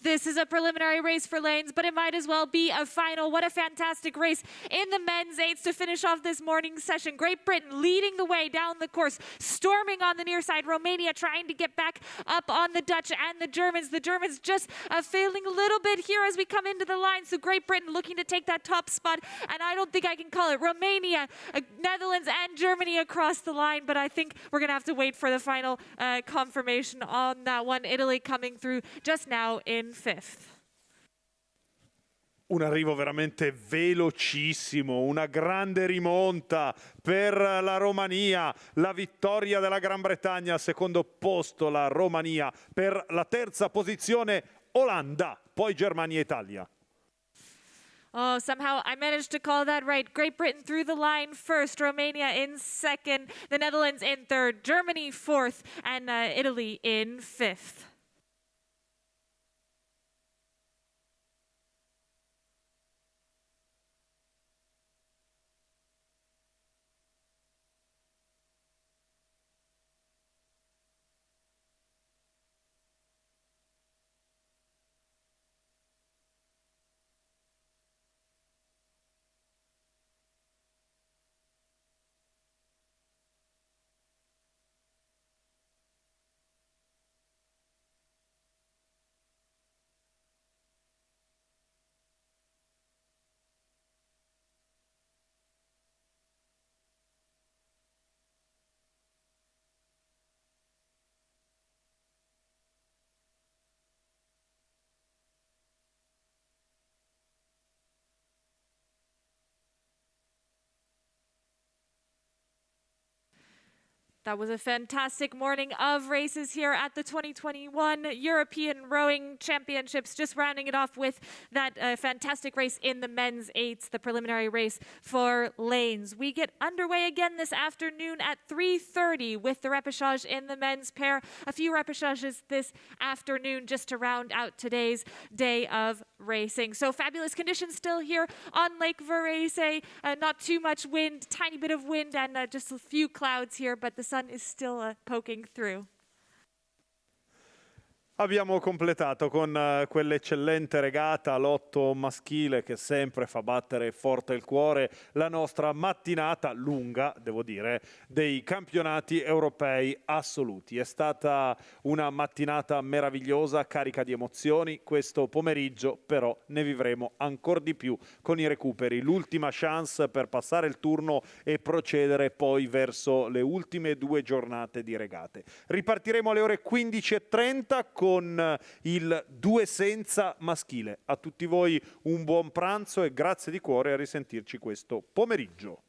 This is a preliminary race for lanes, but it might as well be a final. What a fantastic race in the men's eights to finish off this morning session. Great Britain leading the way down the course, storming on the near side. Romania trying to get back up on the Dutch and the Germans. The Germans just failing a little bit here as we come into the line. So Great Britain looking to take that top spot, and I don't think I can call it. Romania, Netherlands, and Germany across the line, but I think we're going to have to wait for the final confirmation on that one. Italy coming through just now in fifth. Un arrivo veramente velocissimo, una grande rimonta per la Romania, la vittoria della Gran Bretagna, al secondo posto la Romania, per la terza posizione Olanda, poi Germania e Italia. Oh, somehow I managed to call that right. Great Britain through the line first, Romania in second, the Netherlands in third, Germany fourth, and Italy in fifth. That was a fantastic morning of races here at the 2021 European Rowing Championships. Just rounding it off with that fantastic race in the men's eights, the preliminary race for lanes. We get underway again this afternoon at 3:30 with the repechage in the men's pair. A few repechages this afternoon just to round out today's day of racing. So fabulous conditions still here on Lake Varese. Not too much wind, tiny bit of wind, and just a few clouds here, but the sun is still poking through. Abbiamo completato con quell'eccellente regata, lotto maschile che sempre fa battere forte il cuore, la nostra mattinata lunga, devo dire, dei campionati europei assoluti. È stata una mattinata meravigliosa, carica di emozioni. Questo pomeriggio però ne vivremo ancora di più con i recuperi. L'ultima chance per passare il turno e procedere poi verso le ultime 2 giornate di regate. Ripartiremo alle ore 15:30 con il 2 senza maschile. A tutti voi un buon pranzo e grazie di cuore, a risentirci questo pomeriggio.